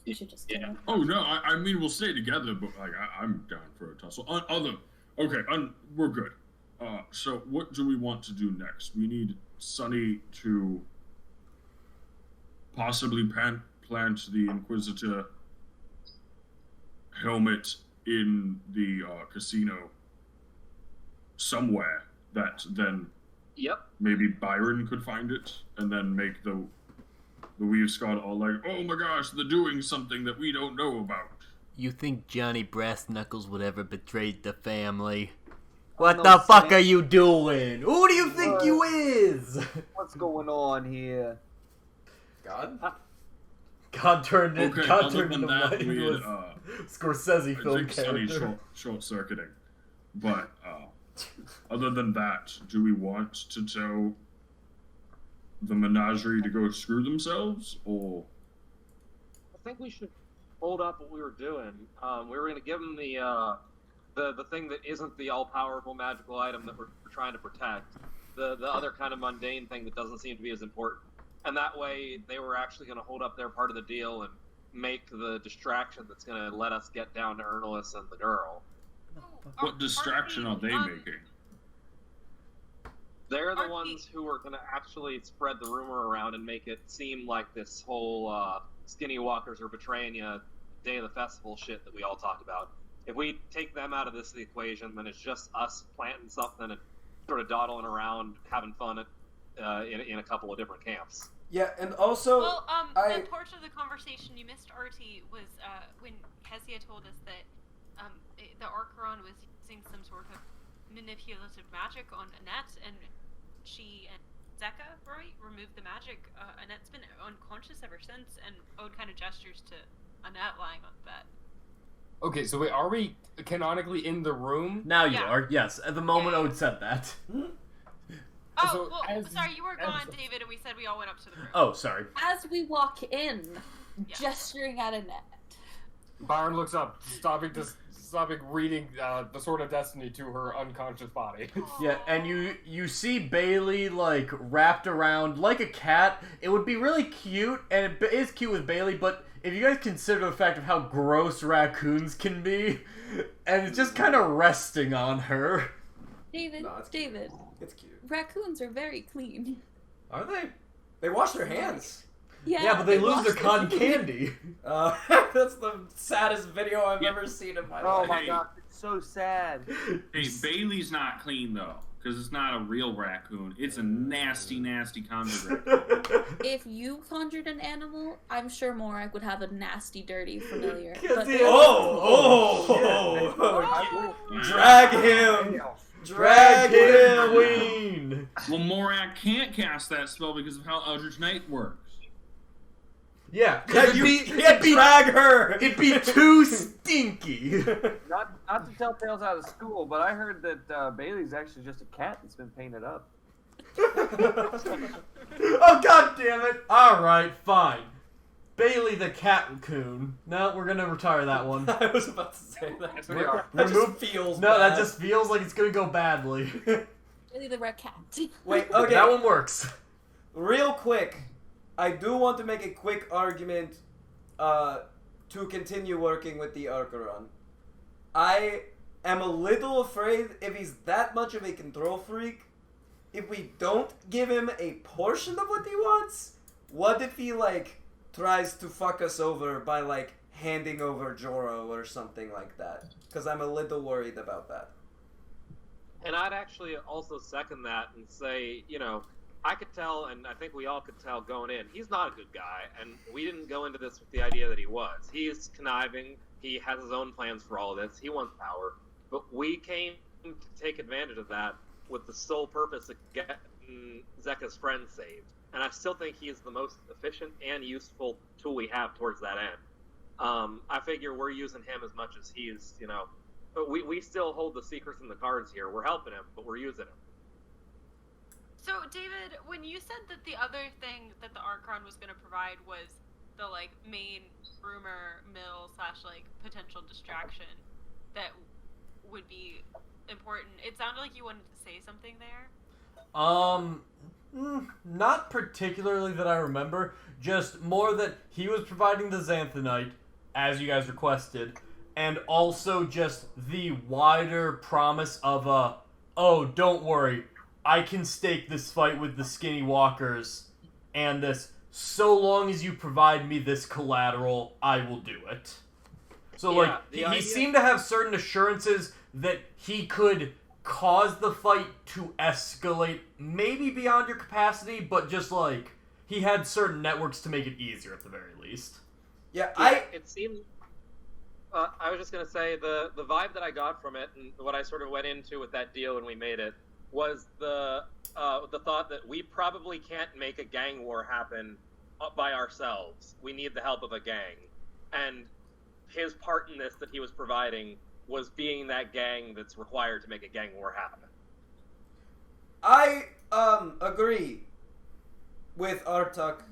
You should just Oh no, I mean we'll stay together, but like I'm down for a tussle. We're good. So what do we want to do next? We need Sunny to possibly plant the Inquisitor helmet in the casino somewhere that then maybe Byron could find it and then make the Weave Squad all like, oh my gosh, they're doing something that we don't know about. You think Johnny Brass Knuckles would ever betray the family? What the fuck are you doing? Who do you think you is? What's going on here? God? God turned it. Okay, God other turned than into that, what we he was. Scorsese I film think Sunny's character. short-circuiting. But other than that, do we want to tell the menagerie to go screw themselves, or? I think we should hold up what we were doing. We were going to give them the thing that isn't the all-powerful magical item that we're trying to protect. The other kind of mundane thing that doesn't seem to be as important. And that way, they were actually going to hold up their part of the deal and make the distraction that's going to let us get down to Ernelis and the girl. What distraction are they making? They're the ones who are going to actually spread the rumor around and make it seem like this whole skinny walkers are betraying you day of the festival shit that we all talked about. If we take them out of this equation, then it's just us planting something and sort of dawdling around, having fun in a couple of different camps. Yeah, and also, Well, the portion of the conversation you missed, Artie, was when Kezia told us that the Archeron was using some sort of manipulative magic on Annette, and she and Zeka, right? Removed the magic. Annette's been unconscious ever since, and Ode kind of gestures to Annette lying on the bed. Okay, so wait, are we canonically in the room? Now you are, yes. At the moment Ode said that. Oh, So well, sorry, you were gone, David, and we said we all went up to the room. Oh, sorry. As we walk in, gesturing at Annette. Byron looks up, stopping reading the Sword of Destiny to her unconscious body. Yeah, and you see Bailey, like, wrapped around like a cat. It would be really cute, and it is cute with Bailey, but if you guys consider the fact of how gross raccoons can be, and it's just kind of resting on her. David, David. It's cute. Raccoons are very clean. Are they? They wash their hands. Yeah, but they lose wash their cotton candy. That's the saddest video I've ever seen in my life. Oh my god, it's so sad. Hey, Bailey's not clean though, because it's not a real raccoon. It's a nasty, nasty conjured raccoon. If you conjured an animal, I'm sure Morak would have a nasty, dirty familiar. Drag him! Drag him! Queen! Well, Morak can't cast that spell because of how Eldritch Knight works. Yeah, it'd be drag her! It'd be too stinky. Not to tell tales out of school, but I heard that Bailey's actually just a cat that's been painted up. Oh, god damn it! Alright, fine. Bailey the cat raccoon. No, we're gonna retire that one. I was about to say that. That just feels No, bad. that just feels like it's gonna go badly. Bailey the red cat. Wait, okay. That one works. Real quick, I do want to make a quick argument to continue working with the Archeron. I am a little afraid if he's that much of a control freak, if we don't give him a portion of what he wants, what if he, like, tries to fuck us over by, like, handing over Joro or something like that? Because I'm a little worried about that. And I'd actually also second that and say, you know, I could tell, and I think we all could tell going in, he's not a good guy, and we didn't go into this with the idea that he was. He is conniving, he has his own plans for all of this, he wants power, but we came to take advantage of that with the sole purpose of getting Zeka's friend saved. And I still think he is the most efficient and useful tool we have towards that end. I figure we're using him as much as he is, you know, but we still hold the secrets and the cards here. We're helping him, but we're using him. So, David, when you said that the other thing that the Archon was going to provide was the, like, main rumor mill / like, potential distraction that would be important, it sounded like you wanted to say something there. Not particularly that I remember, just more that he was providing the Xanthanite, as you guys requested, and also just the wider promise of oh, don't worry, I can stake this fight with the Skinny Walkers, and this, so long as you provide me this collateral, I will do it. So, he seemed to have certain assurances that he could cause the fight to escalate, maybe beyond your capacity, but just, like, he had certain networks to make it easier at the very least. It seemed... I was just going to say, the vibe that I got from it, and what I sort of went into with that deal when we made it, was the thought that we probably can't make a gang war happen by ourselves. We need the help of a gang. And his part in this that he was providing was being that gang that's required to make a gang war happen. I agree with Artuk.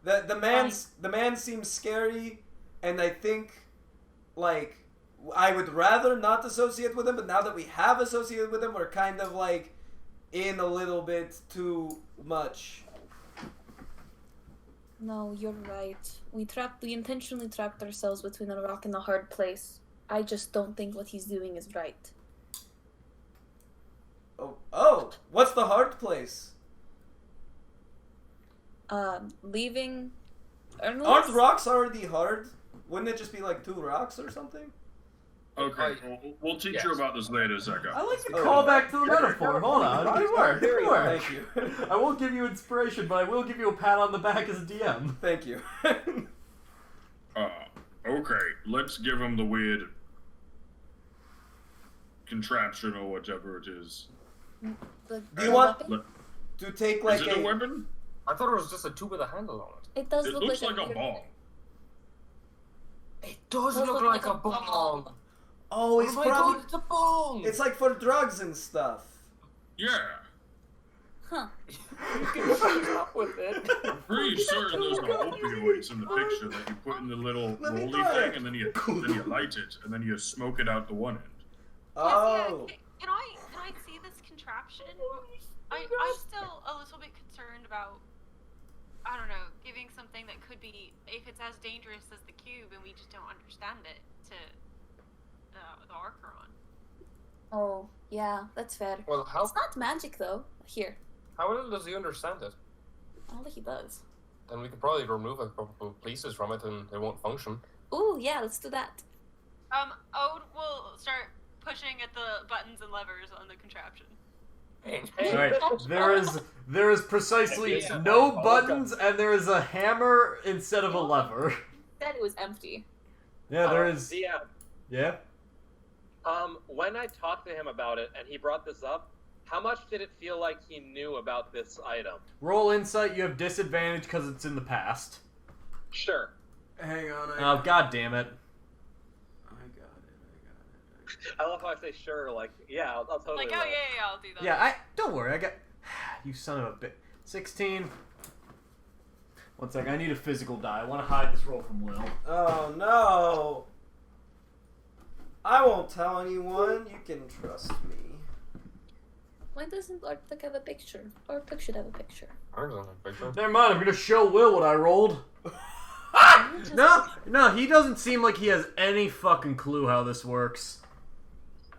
The man seems scary, and I think, like, I would rather not associate with him, but now that we have associated with him, we're kind of, like, in a little bit too much. No, you're right. We intentionally trapped ourselves between a rock and a hard place. I just don't think what he's doing is right. Oh, what's the hard place? Leaving... Aren't rocks already hard? Wouldn't it just be like 2 rocks or something? Okay, we'll teach you about this later, Zeka. I like to call back to the metaphor. Hold on. Good work. Good work. Thank you. I won't give you inspiration, but I will give you a pat on the back as a DM. Thank you. Okay, let's give him the weird contraption or whatever it is. Do you want... to take like Is it a weapon? I thought it was just a tube with a handle on it. It does It look looks like like a ball. It does look like a bong. Oh, it's my probably god, it's a bong! it's like for drugs and stuff. Yeah. Huh. You can shoot up with it. I'm pretty certain there's no opioids in the picture that you put in the little Let me rolly try thing, it. and then you light it, and then you smoke it out the one end. Oh. Can I see this contraption? I'm still a little bit concerned about, I don't know, giving something that could be, if it's as dangerous as the cube and we just don't understand it, to the Archeron. Oh, yeah, that's fair. Well, how It's not magic, though. Here. how well does he understand it? I don't think he does. Then we could probably remove a couple pieces from it and it won't function. Ooh, yeah, let's do that. Ode will start pushing at the buttons and levers on the contraption. Alright, there is precisely no buttons, and there is a hammer instead of a lever. Said it was empty. Yeah, there is. DM. Yeah? When I talked to him about it and he brought this up, how much did it feel like he knew about this item? Roll insight, you have disadvantage because it's in the past. Sure. Hang on. Oh, god damn it. I got it. I love how I say sure, like, yeah, I'll totally. Like, oh yeah, I'll do that. Yeah, don't worry, I got... You son of a bitch. 16. One sec, I need a physical die. I want to hide this roll from Will. Oh no! I won't tell anyone. You can trust me. Why doesn't Arctic have a picture? Arctic should have a picture. Never mind, I'm gonna show Will what I rolled. No, he doesn't seem like he has any fucking clue how this works.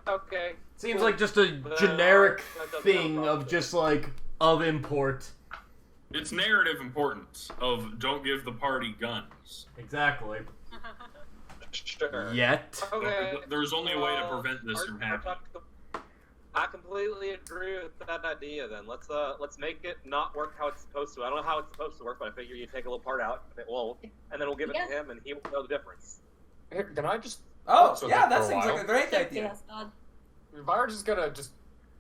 Okay. Seems like just a generic thing of just like, of import. It's narrative importance of don't give the party guns. Exactly. Sure. Yet. Okay. There's only a way to prevent this from happening. I completely agree with that idea. Then let's make it not work how it's supposed to. I don't know how it's supposed to work, but I figure you take a little part out, and it won't, and then we'll give it to him, and he will know the difference. Here, can I just? Oh, also yeah, look that for a seems while? like a great idea. Yes, God. Byron's just gonna just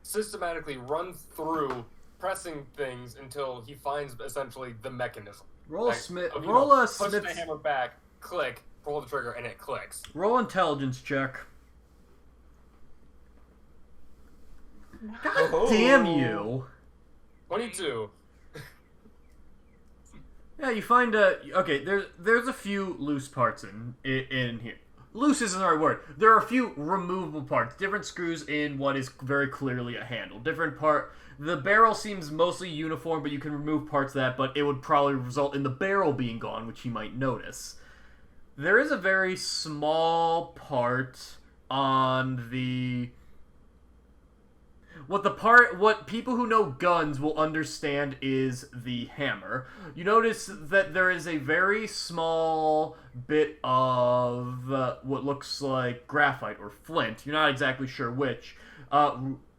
systematically run through pressing things until he finds essentially the mechanism. Roll Like, Smith. you Roll know, a push the Smith. hammer back, click, pull the trigger, and it clicks. Roll intelligence check. God damn you! 22. Yeah, you find okay. There's a few loose parts in here. Loose isn't the right word. There are a few removable parts, different screws in what is very clearly a handle. Different part. The barrel seems mostly uniform, but you can remove parts of that. But it would probably result in the barrel being gone, which you might notice. There is a very small part on the. What people who know guns will understand is the hammer. You notice that there is a very small bit of what looks like graphite or flint. You're not exactly sure which.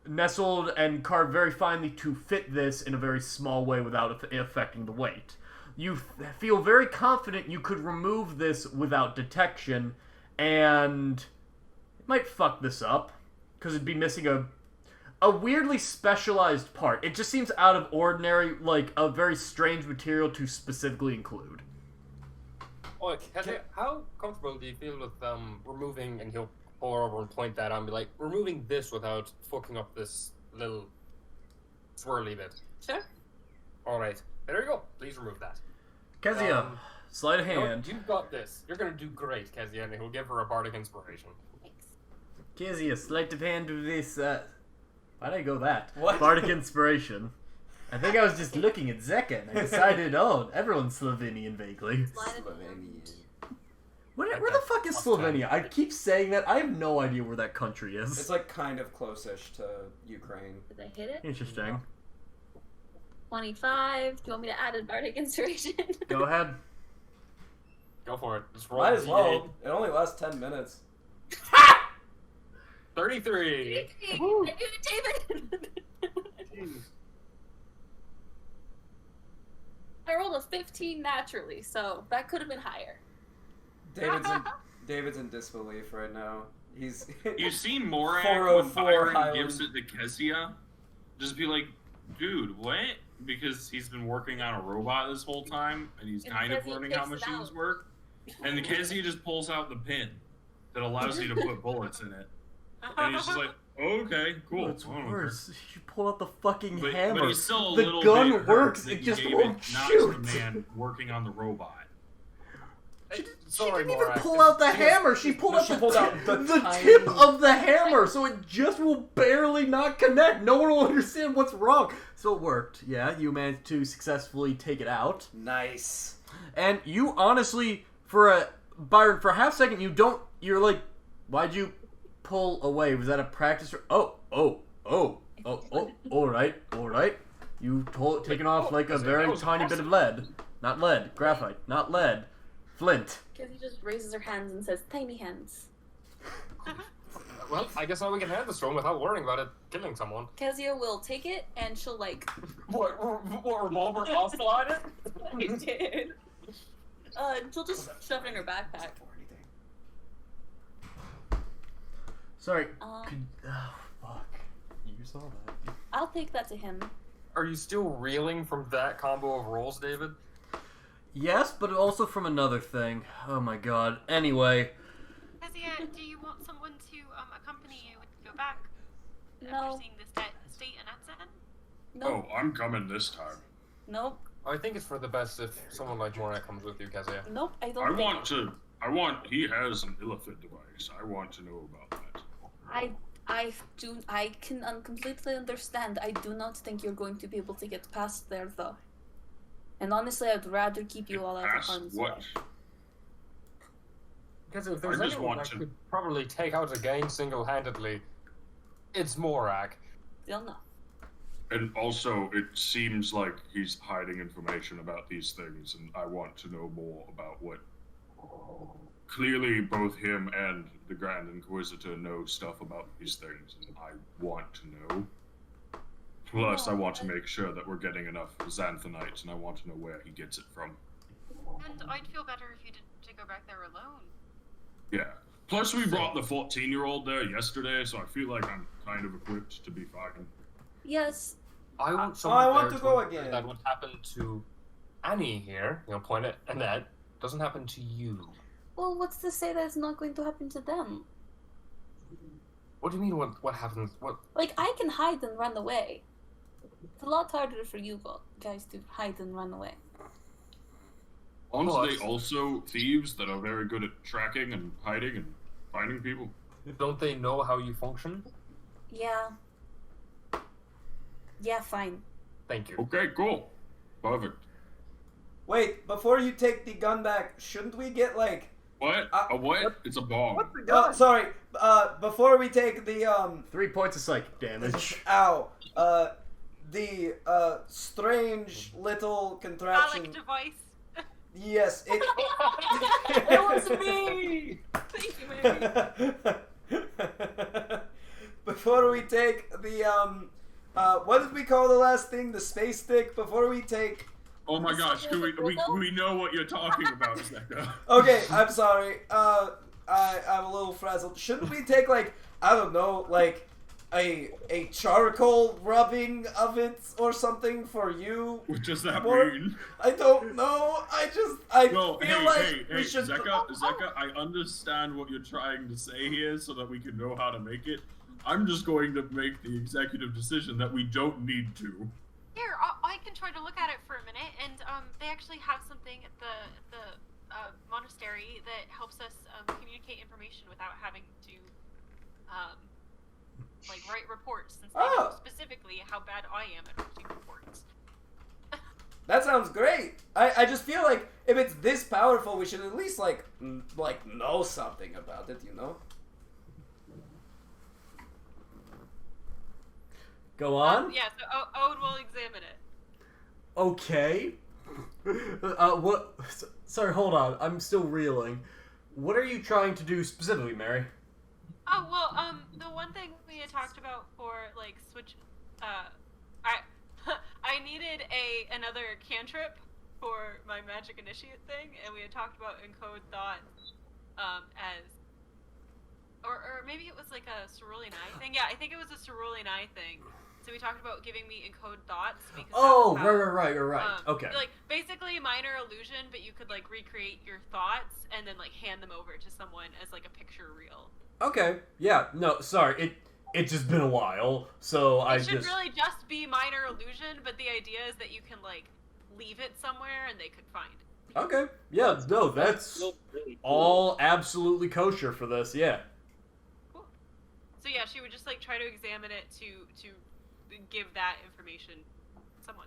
Nestled and carved very finely to fit this in a very small way without affecting the weight. You feel very confident you could remove this without detection, and it might fuck this up, because it'd be missing a weirdly specialized part. It just seems out of ordinary, like a very strange material to specifically include. Oh, how comfortable do you feel with removing, and he'll pull over and point that out and be like, removing this without fucking up this little swirly bit? Sure. Alright, there you go. Please remove that. Kezia, sleight of You know what? hand. You've got this. You're gonna do great, Kezia, and he'll give her a bardic inspiration. Kezia, sleight of hand to this, why'd I go that? What? Bardic inspiration. I think I was just looking at Zeka and I decided, oh, everyone's Slovenian vaguely. Where the fuck is Slovenia? I keep saying that. I have no idea where that country is. It's like kind of close-ish to Ukraine. Did I hit it? Interesting. 25. Do you want me to add a bardic inspiration? Go ahead. Go for it. Just roll Might as D8. well. It only lasts 10 minutes. 33. I do it, David! I rolled a 15 naturally, so that could have been higher. David's in disbelief right now. He's. You see Morak when 404 Byron Highland. gives it to Kezia, just be like, dude, what? because he's been working on a robot this whole time, and he's And kind of Kezia learning how takes it machines out. work. And the Kezia just pulls out the pin that allows you to put bullets in it. And he's just like, oh, okay, cool. What's I don't care. worse? You pull out the fucking But hammer. he's still a The little gun bit hurt works, that it you just gave won't it not shoot. to the man working on the robot. She Sorry, didn't even Morak. pull out the hammer. She pulled No, out she the pulled tip, out the the tiny- tip of the hammer, so it just will barely not connect. No one will understand what's wrong. So it worked. Yeah, you managed to successfully take it out. Nice. And you honestly, Byron, for a half second, you're like, why'd you pull away? Was that a practice? All right. You taken off like a very tiny bit of lead. Not lead, graphite, not lead, flint. Kezia just raises her hands and says, "Tiny hands." Well, I guess now we can hand this to him without worrying about it killing someone. Kezia will take it and she'll like. What revolver hostile on it? I did. She'll just shove it in her backpack. Sorry. Um, Fuck. You saw that. I'll take that to him. Are you still reeling from that combo of rolls, David? Yes, but also from another thing. Oh my god. Anyway. Kezia, do you want someone to accompany you when you go back? No. After seeing this state and Edson? Nope. Oh, I'm coming this time. Nope. I think it's for the best if someone like Morak comes with you, Kezia. Nope. I don't think. He has an illithid device. I want to know about that. I can completely understand. I do not think you're going to be able to get past there, though. And honestly, I'd rather keep you all out of Past harm's way. what? Because if there's I just anyone want that to- could probably take out a gang single-handedly, it's Morak. Still no. And also, it seems like he's hiding information about these things, and I want to know more about what. Clearly, both him and the Grand Inquisitor know stuff about these things, and I want to know. Plus, I want to make sure that we're getting enough xanthanites, and I want to know where he gets it from. And I'd feel better if you didn't to go back there alone. Yeah. Plus, we brought the 14-year-old there yesterday, so I feel like I'm kind of equipped to be fine. Yes. I want someone I want there to go ensure again. that what happened to Annie here, point at Annette, doesn't happen to you. Well, what's to say that it's not going to happen to them? What do you mean? What happens? What? Like, I can hide and run away. It's a lot harder for you guys to hide and run away. Aren't Well, they also thieves that are very good at tracking and hiding and finding people? Don't they know how you function? Yeah. Yeah, fine. Thank you. Okay, cool. Perfect. Wait, before you take the gun back, shouldn't we get like? What? A what? It's a bomb. What's the Oh, gun? sorry. Before we take the 3 points of psychic damage. ow. The strange little contraption. Alec device. Yes, it. It was me! Thank you, Mary. Before we take the what did we call the last thing? The space stick. Before we take. Oh my gosh, we know what you're talking about, Zeka. Okay, I'm sorry. I'm a little frazzled. Shouldn't we take like I don't know, like a charcoal rubbing of it or something for you? What does that Or- mean? I don't know. I No, feel like hey, we should. Zeka, I understand what you're trying to say here so that we can know how to make it. I'm just going to make the executive decision that we don't need to. Here, I can try to look at it for a minute, and they actually have something at the monastery that helps us communicate information without having to like write reports, since they know specifically how bad I am at writing reports. That sounds great. I just feel like if it's this powerful, we should at least like know something about it, you know? Go on. Yeah, so Ode will examine it. Okay. What? Sorry, hold on. I'm still reeling. What are you trying to do specifically, Mary? Oh well, the one thing we had talked about for like switch, I needed another cantrip for my magic initiate thing, and we had talked about encode thought, as, or maybe it was like a cerulean eye thing. Yeah, I think it was a cerulean eye thing So we talked about giving me encode thoughts. Because Oh, that was how, right. Okay. Like basically minor illusion, but you could like recreate your thoughts and then like hand them over to someone as like a picture reel. Okay. Yeah. No, sorry. It's just been a while, so It should really just be minor illusion, but the idea is that you can like leave it somewhere and they could find it. Okay. Yeah. No, that's really cool. all absolutely kosher for this. Yeah. Cool. So yeah, she would just like try to examine it to give that information to someone.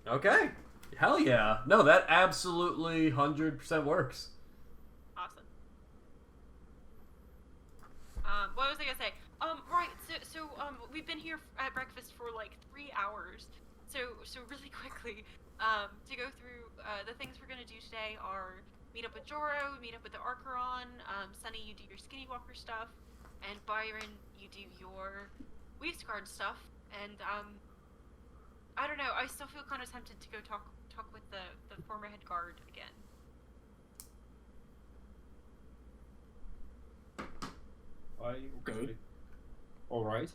Okay. Hell yeah. No, that absolutely 100% works. Awesome. What was I gonna say? Right. So we've been here at breakfast for like 3 hours. So really quickly, to go through the things we're gonna do today are meet up with Joro, meet up with the Archeron. Sunny, you do your Skinny Walker stuff, and Byron, you do your Weaves Guard stuff. And I don't know. I still feel kind of tempted to go talk with the former head guard again. Okay. All right.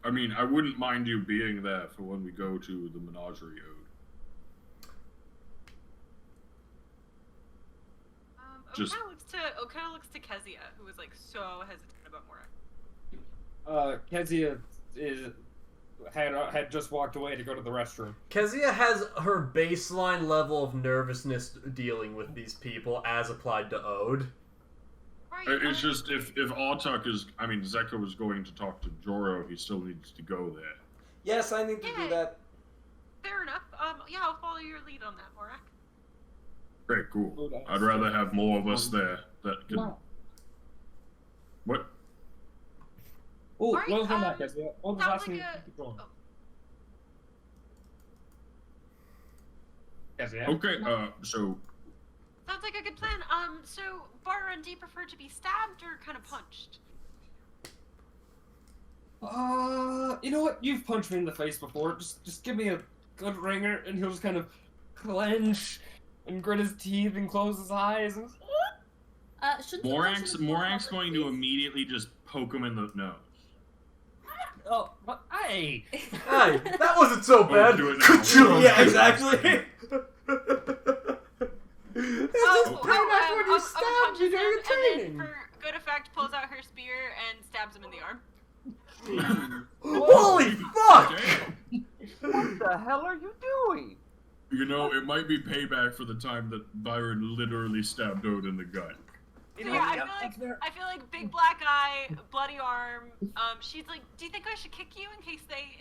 I mean, I wouldn't mind you being there for when we go to the menagerie ode. Just- Kind of looks to Kezia, who was like so hesitant about Morak. Kezia had just walked away to go to the restroom. Kezia has her baseline level of nervousness dealing with these people as applied to Ode. Right. It's just if Autuk is, I mean, Zeko was going to talk to Joro, he still needs to go there. Yes, I need to do that. Fair enough. Yeah, I'll follow your lead on that, Morak. Great, cool. I'd rather have more of us there that can. What? Oh, Alright, well done, that, Kezia. What was sounds asking? like Keep going. Oh. Kezia. Okay, so Sounds like a good plan. So Byron, do you prefer to be stabbed or kind of punched? You know what? You've punched me in the face before. Just give me a good ringer, and he'll just kind of clench and grit his teeth and close his eyes. And... Shouldn't you mention Morank's it's more going public to space? immediately just poke him in the nose. Oh, but hey! Hey, that wasn't so bad. do it now. Ka-choom! Yeah, exactly. Oh, when you stabbed you during the and then training. for good effect, pulls out her spear and stabs him in the arm. Holy fuck! What the hell are you doing? You know, it might be payback for the time that Byron literally stabbed Ode in the gut. So yeah, I feel like big black eye, bloody arm. She's like, do you think I should kick you in case they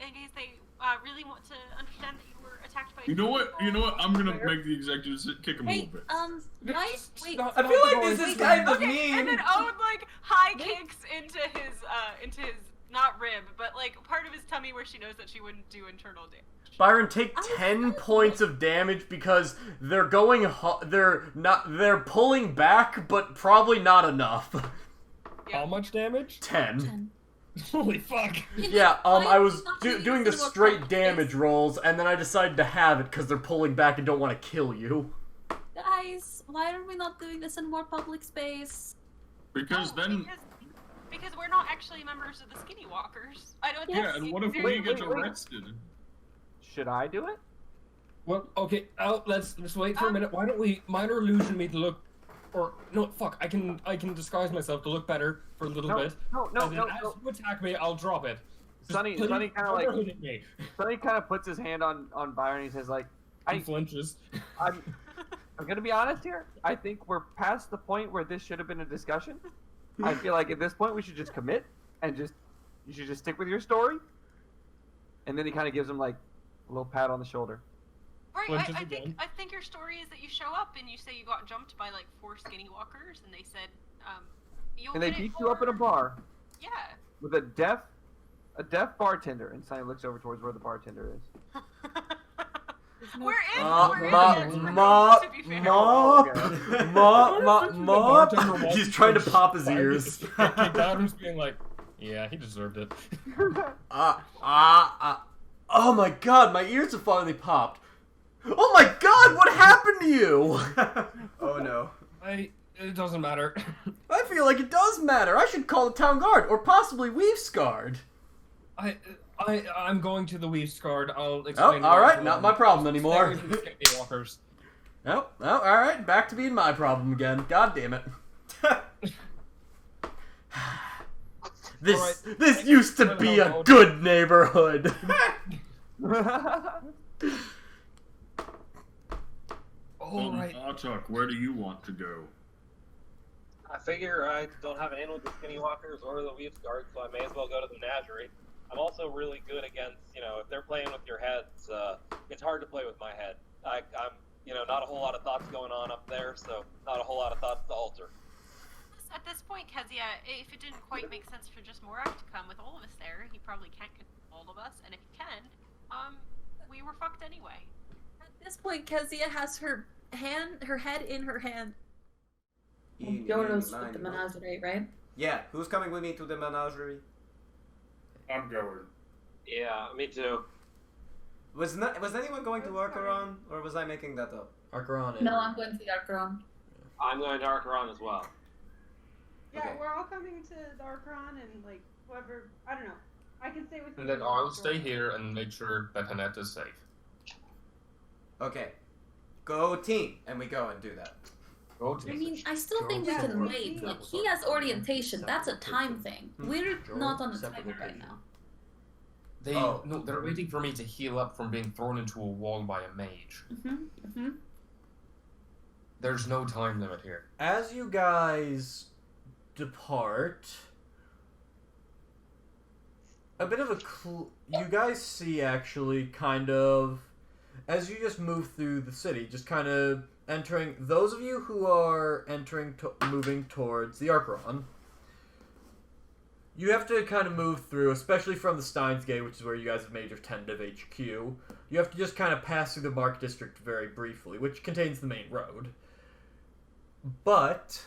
really want to understand that you were attacked by? You know what? I'm gonna make the executives kick him a Hey, little bit. wait. I feel like this is kind of Okay, mean. and then Owen like high kicks into his not rib, but like part of his tummy where she knows that she wouldn't do internal damage. Byron, take 10 points of damage because they're they're pulling back, but probably not enough. How much damage? 10. Holy fuck! Yeah, I was doing the this in a more straight public damage space? rolls, and then I decided to have it because they're pulling back and don't want to kill you. Guys, why are we not doing this in more public space? Because then, Because we're not actually members of the Skinny Walkers. I don't. yeah, and what if we get arrested? Should I do it? Well, okay, let's wait for a minute. Why don't we minor illusion me to look, or no, fuck, I can disguise myself to look better for a little bit. No, And then as you attack me, I'll drop it. Sonny Please, kind of like, never hit me. Sonny kind of puts his hand on Byron. He says like, He flinches. I'm gonna be honest here. I think we're past the point where this should have been a discussion. I feel like at this point we should just commit and you should just stick with your story. And then he kind of gives him like a little pat on the shoulder. Right, Flinches I again. think your story is that you show up and you say you got jumped by like 4 Skinny Walkers, and they said, you'll And they get it beat you up in a bar Yeah. with a deaf bartender. And Sonny looks over towards where the bartender is. We're in. Mop. He's trying to pop his ears. Kicked out and just being like, yeah, he deserved it. Oh my god, my ears have finally popped. Oh my god, what happened to you? Oh no. It doesn't matter. I feel like it does matter. I should call the town guard, or possibly Weaves Guard. I'm going to the Weaves Guard. I'll Oh, explain. alright, not my problem anymore. Walkers. Oh, alright, back to being my problem again. God damn it. This used to be a good neighborhood. Alright. Artuk, where do you want to go? I figure I don't have an in with the Skinny Walkers or the Weaves Guard, so I may as well go to the Menagerie. I'm also really good against, if they're playing with your heads, it's hard to play with my head. I'm, not a whole lot of thoughts going on up there, so not a whole lot of thoughts to alter. At this point, Kezia, if it didn't quite make sense for just Morak to come with all of us there, he probably can't control all of us, and if he can, we were fucked anyway. At this point, Kezia has her head in her hand. Yoda's with the menagerie, right? Yeah, who's coming with me to the menagerie? I'm going. Yeah, me too. Was anyone going to Archeron, or was I making that up? Archeron. No, I'm going to the Archeron. I'm going to Archeron as well. Yeah, Okay. we're all coming to Darkron and whoever. I don't know. I can stay with you. And then I'll stay here and make sure that Annette is safe. Okay. Go team, and we go and do that. I mean, I still think we can wait. He has orientation. That's a time thing. We're not on the timer right now. They're waiting for me to heal up from being thrown into a wall by a mage. There's no time limit here. As you guys depart, a bit of a you guys see actually kind of as you just move through the city, just kind of entering. Those of you who are moving towards the Archeron, you have to kind of move through, especially from the Steins Gate, which is where you guys have made your tentative HQ. You have to just kind of pass through the Market District very briefly, which contains the main road. But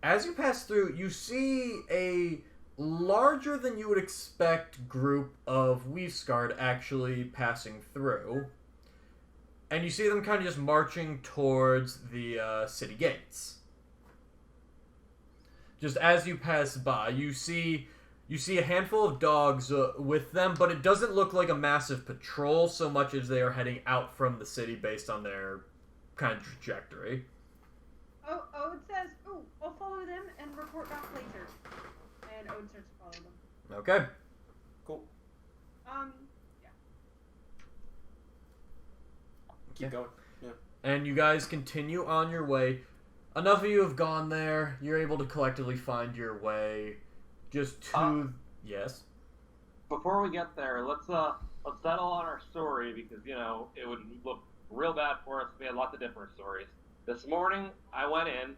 as you pass through, you see a larger than you would expect group of Weavesguard actually passing through. And you see them kind of just marching towards the city gates. Just as you pass by, you see a handful of dogs with them, but it doesn't look like a massive patrol so much as they are heading out from the city based on their kind of trajectory. Ode says, "Ooh, I'll follow them and report back later." And Ode starts to follow them. Okay. Cool. Yeah. Keep going. Yeah. And you guys continue on your way. Enough of you have gone there. You're able to collectively find your way just to... Yes? Before we get there, let's settle on our story because, it would look real bad for us if we had lots of different stories. This morning, I went in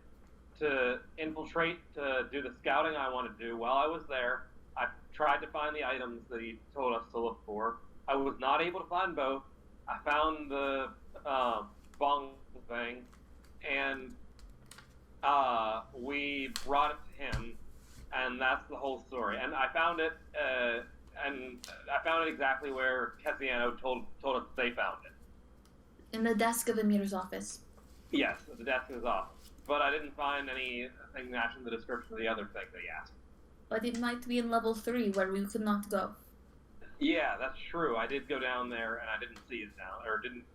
to infiltrate, to do the scouting I wanted to do. While I was there, I tried to find the items that he told us to look for. I was not able to find both. I found the bong thing, and we brought it to him, and that's the whole story. And I found it, exactly where Kessiano told us they found it. In the desk of Emir's office. Yes, at the desk of his office. But I didn't find anything matching the description of the other thing that he asked. But it might be in level 3 where we could not go. Yeah, that's true. I did go down there and I didn't see it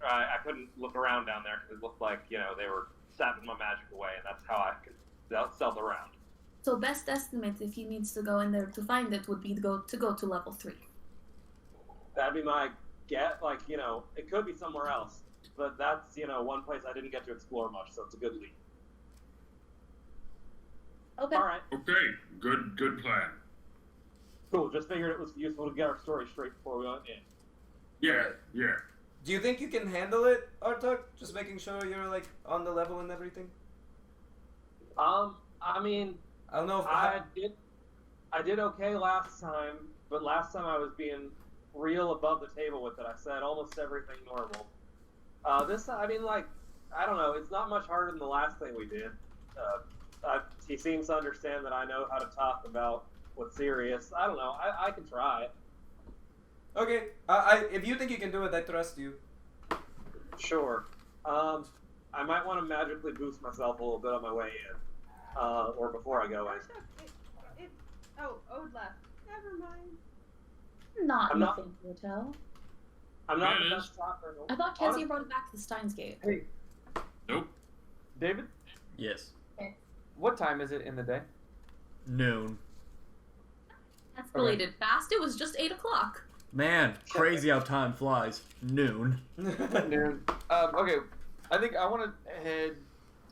I couldn't look around down there because it looked like, they were sapping my magic away, and that's how I could stealth around. So best estimate if he needs to go in there to find it would be to go to level 3. That'd be my guess. It could be somewhere else. But that's, one place I didn't get to explore much, so it's a good lead. Okay. All right. Okay, good plan. Cool, just figured it was useful to get our story straight before we went in. Yeah. Do you think you can handle it, Artuk? Just making sure you're, on the level and everything? I mean... I don't know if... I did okay last time, but last time I was being real above the table with it. I said almost everything normal. This, I don't know, it's not much harder than the last thing we did. He seems to understand that I know how to talk about what's serious. I don't know, I can try. Okay, if you think you can do it, I trust you. Sure. I might want to magically boost myself a little bit on my way in. Or before I go in. Ode left. Never mind. Not I'm in the not- Fancy Hotel. I'm not Yeah, it the is. best shopper. I thought Kezia brought it back to the Steins Gate. Hey, Nope. David, Yes. what time is it in the day? Noon. Escalated fast. It was just 8 o'clock. Man, crazy how time flies. Noon. Noon. Okay, I think I want to head.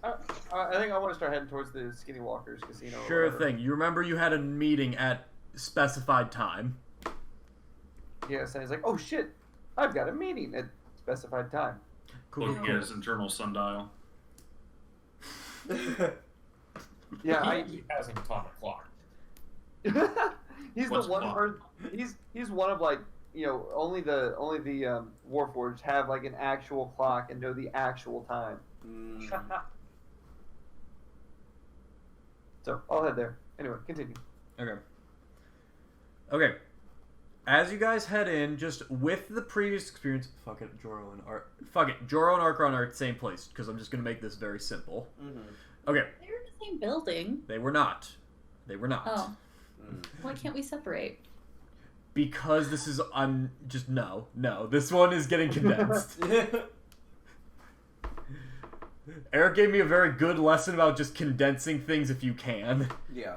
I think I want to start heading towards the Skinny Walkers Casino. or Sure whatever. thing. You remember you had a meeting at specified time. Yes, and he's like, "Oh shit, I've got a meeting at specified time." Cool. Looking at his internal sundial. Yeah, He has an atomic clock. he's What's the one clock? person. He's one of like only the Warforged have like an actual clock and know the actual time. So I'll head there. Anyway, continue. Okay. Okay. As you guys head in, just with the previous experience, fuck it, Joro and Archon are at the same place, because I'm just going to make this very simple. Mm-hmm. Okay. They were in the same building. They were not. They were not. Oh. Why can't we separate? Because this is, no. This one is getting condensed. Eric gave me a very good lesson about just condensing things if you can. Yeah.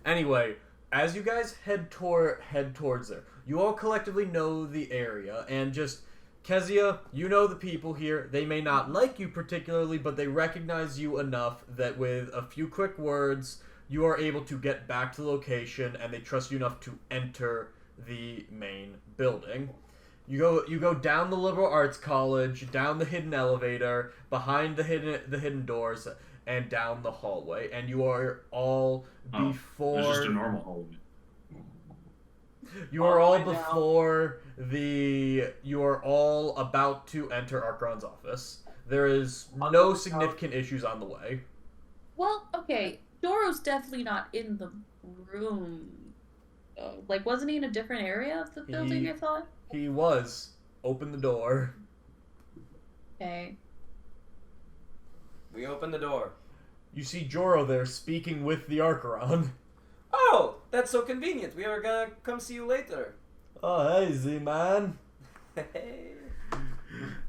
Anyway, as you guys head towards there, you all collectively know the area, and just, Kezia, you know the people here. They may not like you particularly, but they recognize you enough that with a few quick words, you are able to get back to the location, and they trust you enough to enter the main building. You go down the liberal arts college, down the hidden elevator, behind the hidden doors, and down the hallway, and you are all before. It's just a normal hallway. You are all before the. You are all about to enter Archon's office. There is no significant issues on the way. Well, okay. Joro's definitely not in the room. Like, wasn't he in a different area of the building, I thought? He was. Open the door. Okay. We open the door. You see Joro there speaking with the Archeron. Oh, that's so convenient. We are gonna come see you later. Oh, hey, Z-Man. Hey.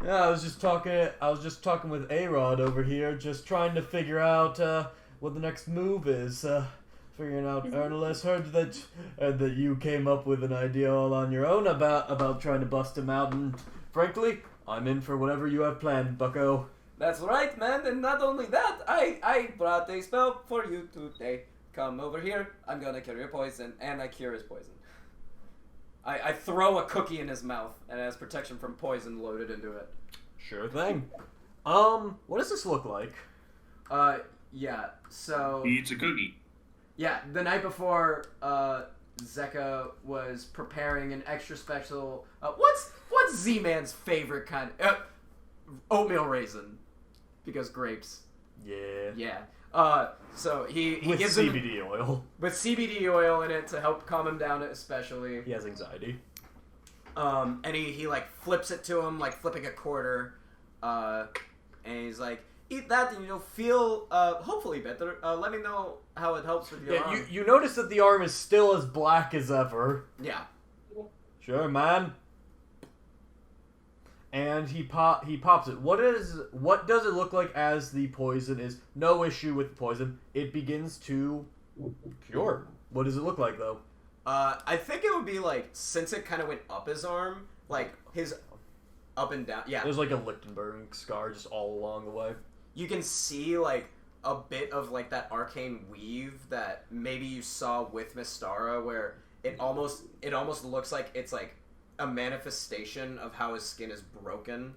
Yeah, I was just talking with A-Rod over here, just trying to figure out what the next move is. Figuring out. Ernest heard that you came up with an idea all on your own about trying to bust him out, and frankly, I'm in for whatever you have planned, Bucko. That's right, man. And not only that, I brought a spell for you today. Come over here. I'm gonna cure your poison, and I cure his poison. I throw a cookie in his mouth, and it has protection from poison loaded into it. Sure thing. What does this look like? Yeah. So. He eats a cookie. Yeah, the night before, Zeka was preparing an extra special. What's Z-Man's favorite kind? Oatmeal raisin, because grapes. Yeah. Yeah. So he With gives CBD him oil. with CBD oil in it to help calm him down, especially. He has anxiety. And he like flips it to him, like flipping a quarter. And he's like, eat that and you'll feel hopefully better. Let me know how it helps with your arm. Yeah, you notice that the arm is still as black as ever. Yeah. Sure, man. And he pops it. What does it look like as the poison is? No issue with the poison. It begins to cure. What does it look like though? I think it would be like, since it kind of went up his arm, like his up and down. Yeah. There's like a Lichtenberg scar just all along the way. You can see like a bit of like that arcane weave that maybe you saw with Mystara, where it almost looks like it's like a manifestation of how his skin is broken.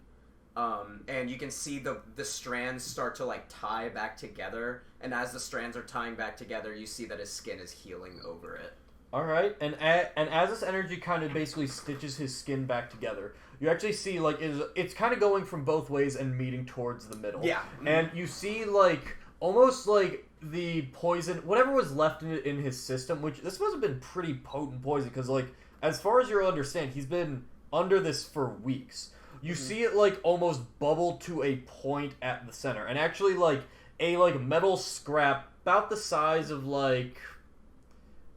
And you can see the strands start to like tie back together, and as the strands are tying back together, you see that his skin is healing over it. All right, and as this energy kind of basically stitches his skin back together, you actually see like it's kind of going from both ways and meeting towards the middle. Yeah. And you see like almost like the poison, whatever was left in his system, which this must have been pretty potent poison, because like as far as you understand, he's been under this for weeks. You see it like almost bubble to a point at the center, and actually like a like metal scrap about the size of like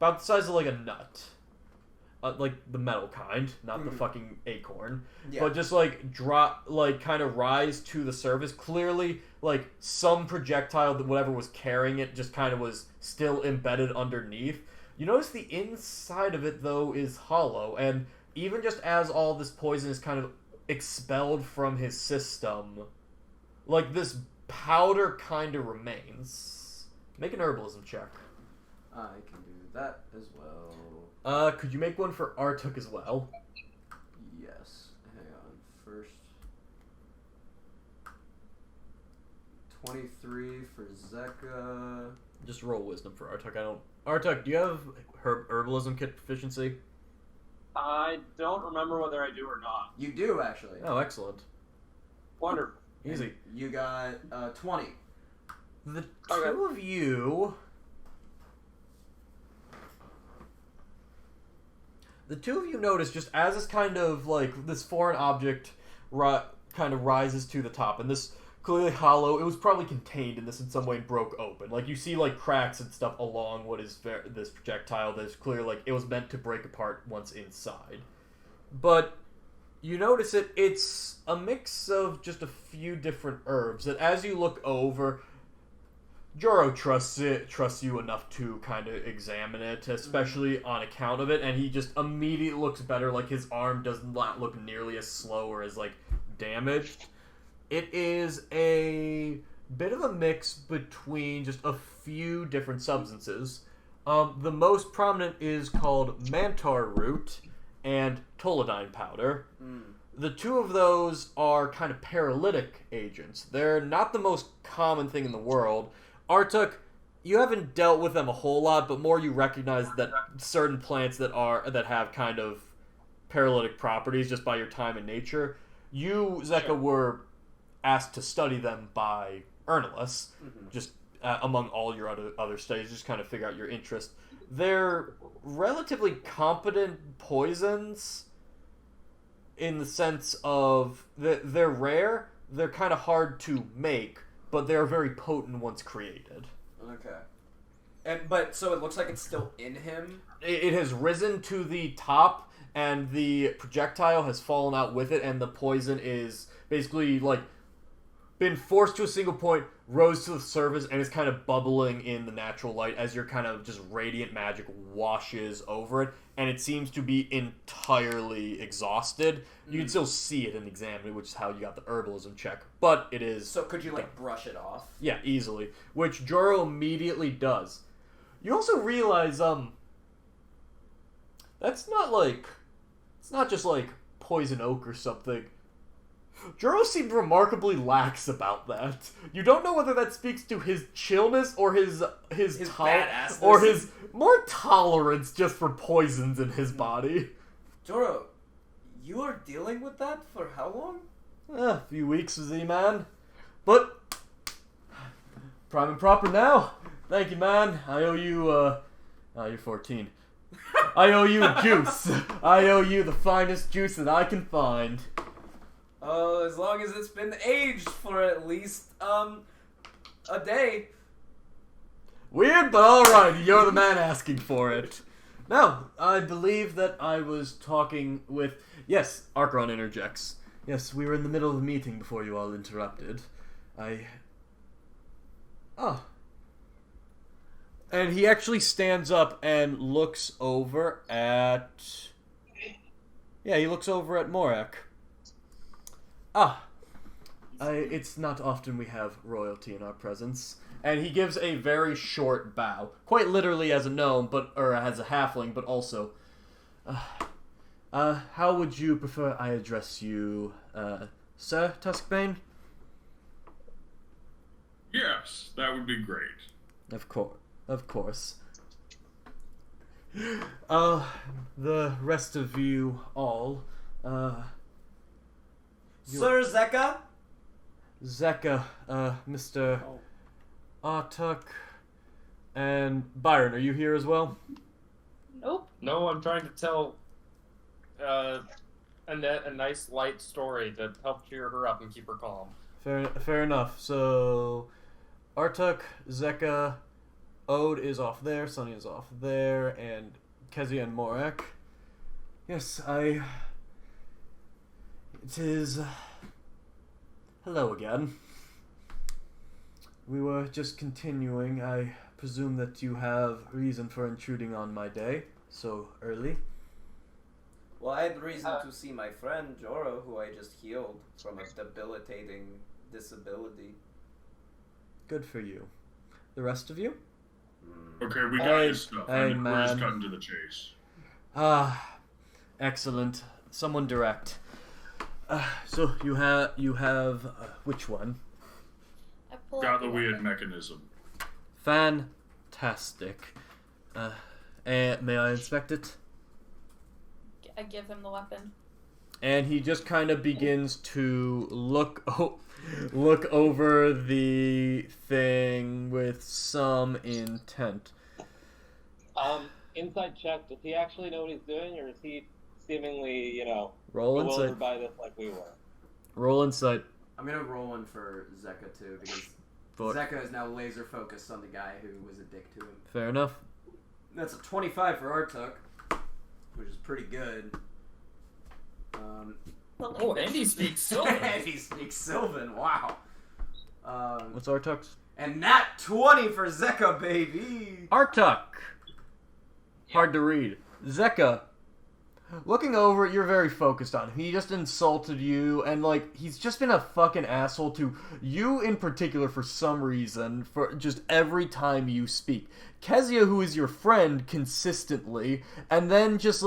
a nut like the metal kind, not the fucking acorn, Yeah. but just like drop, like kind of rise to the surface. Clearly, like some projectile that whatever was carrying it just kind of was still embedded underneath. You notice the inside of it though is hollow, and even just as all this poison is kind of expelled from his system, like this powder kind of remains. Make an herbalism check. I can do that as well. Could you make one for Artuk as well? Yes. Hang on. First. 23 for Zeka. Just roll wisdom for Artuk. Artuk, do you have herbalism kit proficiency? I don't remember whether I do or not. You do, actually. Oh, excellent. Wonderful. Easy. And you got 20. The two of you... The two of you notice just as this kind of, like, this foreign object kind of rises to the top, and this clearly hollow, it was probably contained in this in some way and broke open. Like, you see, like, cracks and stuff along what is this projectile that's clear, like, it was meant to break apart once inside. But you notice it's a mix of just a few different herbs that as you look over, Joro trusts you enough to kind of examine it, especially on account of it, and he just immediately looks better, like his arm does not look nearly as slow or as, like, damaged. It is a bit of a mix between just a few different substances. The most prominent is called mantar root and toluidine powder. The two of those are kind of paralytic agents. They're not the most common thing in the world. Artuk, you haven't dealt with them a whole lot, but more you recognize that certain plants that have kind of paralytic properties just by your time in nature. You, Zeka, were asked to study them by Ernilus, just among all your other studies, just kind of figure out your interest. They're relatively competent poisons in the sense of they're rare, they're kind of hard to make, but they're very potent once created. Okay. But so it looks like it's still in him? It has risen to the top, and the projectile has fallen out with it, and the poison is basically, like, been forced to a single point, rose to the surface, and is kind of bubbling in the natural light as your kind of just radiant magic washes over it, and it seems to be entirely exhausted. You can still see it and examine it, which is how you got the herbalism check, but it is... So could you, like, brush it off? Yeah, easily, which Joro immediately does. You also realize, that's not, like... It's not just, like, poison oak or something. Joro seemed remarkably lax about that. You don't know whether that speaks to his chillness or his badassness. or his more tolerance just for poisons in his body. Joro, you are dealing with that for how long? A few weeks, Z-Man. But prime and proper now. Thank you, man. I owe you, you're 14. I owe you a juice. I owe you the finest juice that I can find. As long as it's been aged for at least, a day. Weird, but alright, you're the man asking for it. Now, I believe that I was talking with... Yes, Archron interjects. Yes, we were in the middle of a meeting before you all interrupted. And he actually stands up and looks over at... Yeah, he looks over at Morak. It's not often we have royalty in our presence. And he gives a very short bow. Quite literally as a gnome, or as a halfling, but also... how would you prefer I address you, Sir Tuskbane? Yes, that would be great. Of course. The rest of you all, Sir Zeka? Zeka, Mr. Artuk, and Byron, are you here as well? Nope. No, I'm trying to tell Annette a nice, light story to help cheer her up and keep her calm. Fair enough. So, Artuk, Zeka, Ode is off there, Sunny is off there, and Kezia and Morak. Yes, It is... Hello again. We were just continuing. I presume that you have reason for intruding on my day so early. Well, I had reason to see my friend Joro, who I just healed from a debilitating disability. Good for you. The rest of you? Okay, we got your stuff. Hey, We're just man. cutting to the chase. Excellent. Someone direct. So you have which one? I pull Got out the weird mechanism. Fantastic. And may I inspect it? I give him the weapon. And he just kind of begins to look over the thing with some intent. Inside check. Does he actually know what he's doing, or is he seemingly, Roll bewildered insight. by this like we were? Roll insight. I'm gonna roll one for Zeka too, because Fuck. Zeka is now laser focused on the guy who was a dick to him. Fair enough. That's a 25 for Artuk, which is pretty good. Oh, Andy speaks Sylvan. Andy speaks Sylvan, wow. What's Artuk's? And nat 20 for Zeka, baby! Artuk! Hard to read. Zeka. Looking over it, you're very focused on him. He just insulted you, and, he's just been a fucking asshole to you in particular for some reason, for just every time you speak. Kezia, who is your friend consistently, and then just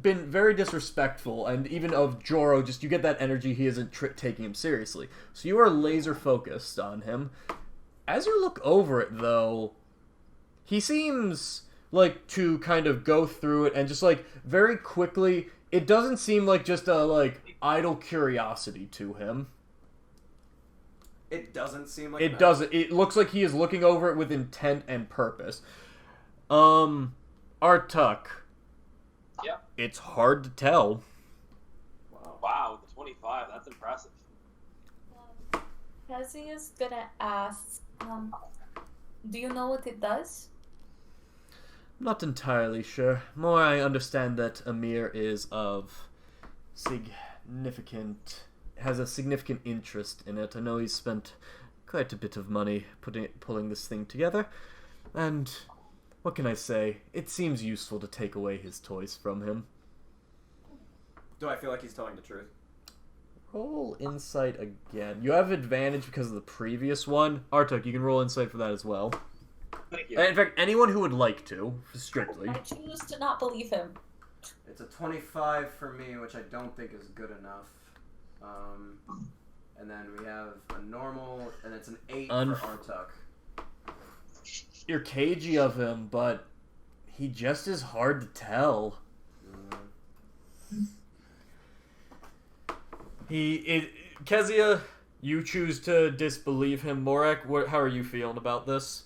been very disrespectful, and even of Joro, you get that energy he isn't taking him seriously. So you are laser focused on him. As you look over it, though, he seems... to kind of go through it and just, very quickly, it doesn't seem like just a, idle curiosity to him. It doesn't seem like It doesn't. It looks like he is looking over it with intent and purpose. Artuk. Yeah. It's hard to tell. Wow, the 25. That's impressive. Cassie is gonna ask, do you know what it does? Not entirely sure. More I understand that Amir is of has a significant interest in it. I know he's spent quite a bit of money pulling this thing together. And what can I say? It seems useful to take away his toys from him. Do I feel like he's telling the truth? Roll insight again. You have advantage because of the previous one. Artuk, you can roll insight for that as well. Thank you. In fact, anyone who would like to, strictly. I choose to not believe him. It's a 25 for me, which I don't think is good enough. And then we have a normal, and it's an 8 for Artuk. You're cagey of him, but he just is hard to tell. Kezia, you choose to disbelieve him. Morek, how are you feeling about this?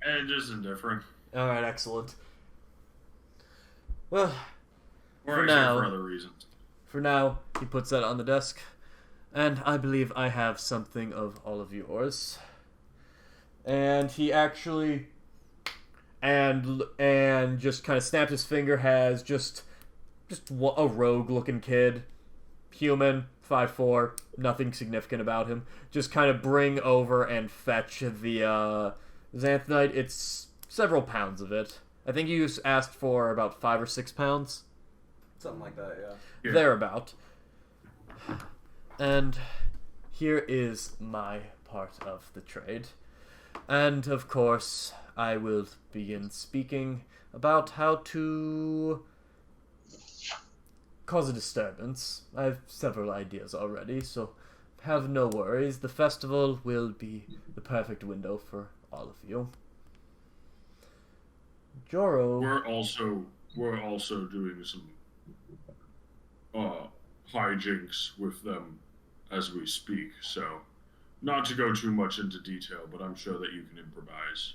And just indifferent. Alright, excellent. Well, Or for actually now, for other reasons. For now, he puts that on the desk. And I believe I have something of all of yours. And he actually... And just kind of snapped his finger, has just a rogue-looking kid. Human, 5'4", nothing significant about him. Just kind of bring over and fetch the xanthanite. It's several pounds of it. I think you asked for about 5 or 6 pounds. Something like that, yeah. Thereabout. And here is my part of the trade. And, of course, I will begin speaking about how to cause a disturbance. I have several ideas already, so have no worries. The festival will be the perfect window for all of you. Joro... We're also doing some hijinks with them as we speak, so not to go too much into detail, but I'm sure that you can improvise.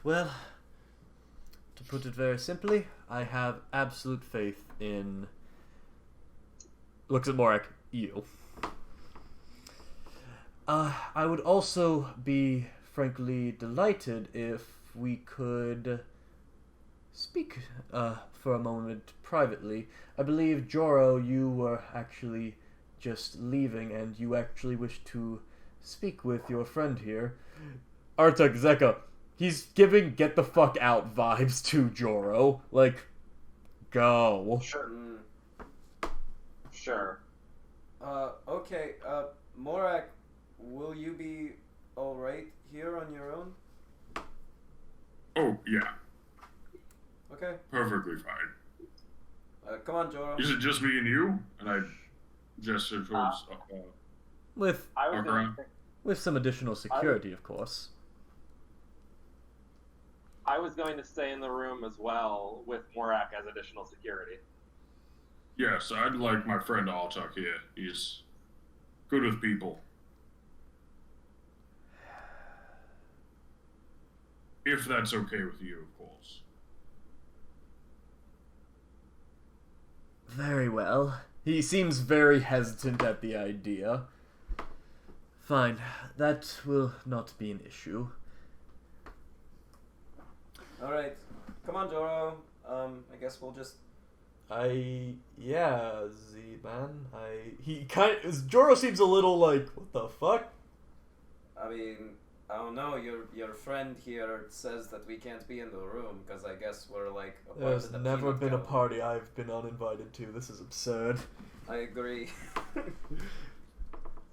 Well, to put it very simply, I have absolute faith in... Looks at Morek, you. I would also be frankly delighted if we could speak for a moment privately. I believe, Joro, you were actually just leaving and you actually wish to speak with your friend here. Artuk, Zeka, he's giving get the fuck out vibes to Joro. Like, go. Sure. Sure. Okay, Morak, will you be alright here on your own? Oh, yeah. Okay. Perfectly fine. Come on, Joro. Is it just me and you? And I gesture towards With I was gonna Arkaran. say, with some additional security, of course. I was going to stay in the room as well with Morak as additional security. Yes, I'd like my friend Altuck here. He's good with people. If that's okay with you, of course. Very well. He seems very hesitant at the idea. Fine. That will not be an issue. Alright. Come on, Joro. I guess we'll just... Yeah, Z-Man. Joro seems a little like, what the fuck? I mean, I don't know, your friend here says that we can't be in the room, because I guess we're like a part There's of the never peanut been a gallery. party I've been uninvited to. This is absurd. I agree.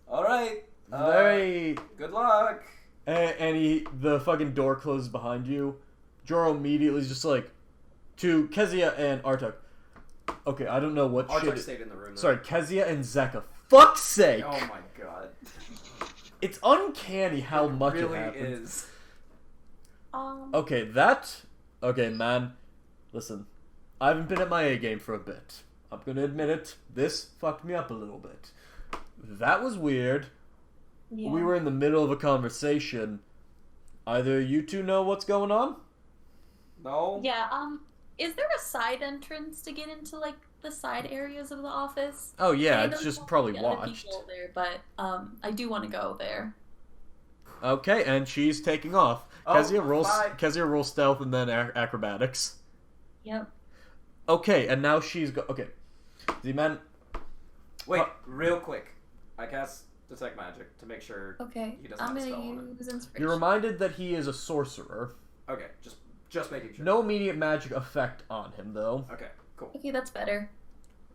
Alright. Very... Good luck. And the fucking door closes behind you. Joro immediately is just like, to Kezia and Artuk. Okay, I don't know what Artuk shit... stayed in the room, though. Sorry, Kezia and Zeka. Fuck's sake! Oh my god. It's uncanny how It much really it happens. is. Okay, man. Listen, I haven't been at my A game for a bit. I'm gonna admit it. This fucked me up a little bit. That was weird. Yeah. We were in the middle of a conversation. Either you two know what's going on? No? Yeah, is there a side entrance to get into, like, the side areas of the office? Oh yeah, I know it's just there's probably other watched. people there, but, I do want to go there. Okay, and she's taking off. Oh, Kezia rolls bye. stealth and then acrobatics. Yep. Okay, and now she's okay. Z-Man, Wait, real quick. I cast Detect Magic to make sure Okay, he doesn't I'm have a gonna spell on use inspiration. you're reminded that he is a sorcerer. it. Okay, just making sure. No immediate magic effect on him, though. Okay, cool. Okay, that's better.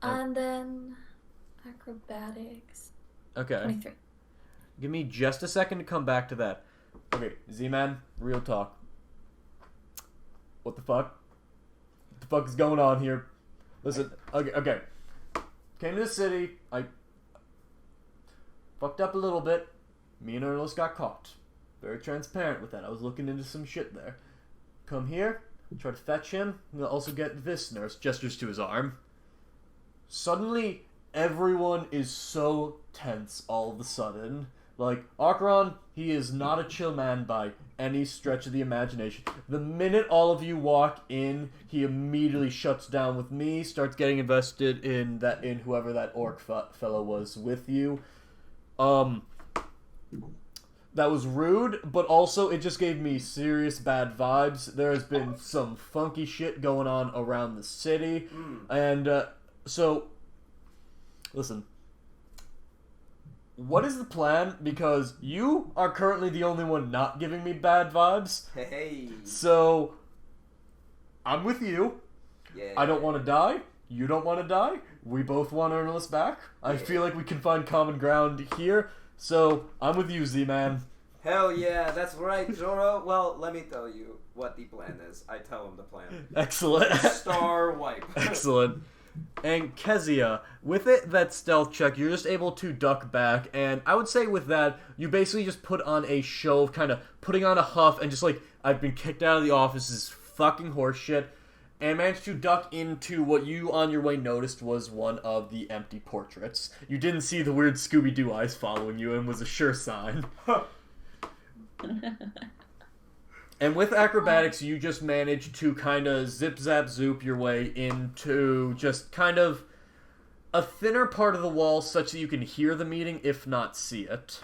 Oh. And then acrobatics. Okay. 23. Give me just a second to come back to that. Okay, Z-Man, real talk. What the fuck? What the fuck is going on here? Listen, okay. Came to the city, I fucked up a little bit. Me and Ernest got caught. Very transparent with that. I was looking into some shit there. Come here, try to fetch him. We'll also get this nurse. Gestures to his arm. Suddenly, everyone is so tense all of a sudden. Like, Arkaran, he is not a chill man by any stretch of the imagination. The minute all of you walk in, he immediately shuts down with me, starts getting invested in whoever that orc fellow was with you. That was rude, but also it just gave me serious bad vibes. There has been some funky shit going on around the city, and so, listen. What is the plan? Because you are currently the only one not giving me bad vibes. Hey. So, I'm with you. Yeah. I don't want to die. You don't want to die. We both want Ernest back. I feel like we can find common ground here. So, I'm with you, Z-Man. Hell yeah, that's right, Joro. Well, let me tell you what the plan is. I tell him the plan. Excellent. Star wipe. Excellent. And Kezia, with it, that stealth check, you're just able to duck back, and I would say with that, you basically just put on a show of kind of putting on a huff and just like, I've been kicked out of the office, this is fucking horseshit, and managed to duck into what you on your way noticed was one of the empty portraits. You didn't see the weird Scooby-Doo eyes following you and was a sure sign. And with acrobatics, you just managed to kind of zip-zap-zoop your way into just kind of a thinner part of the wall such that you can hear the meeting, if not see it.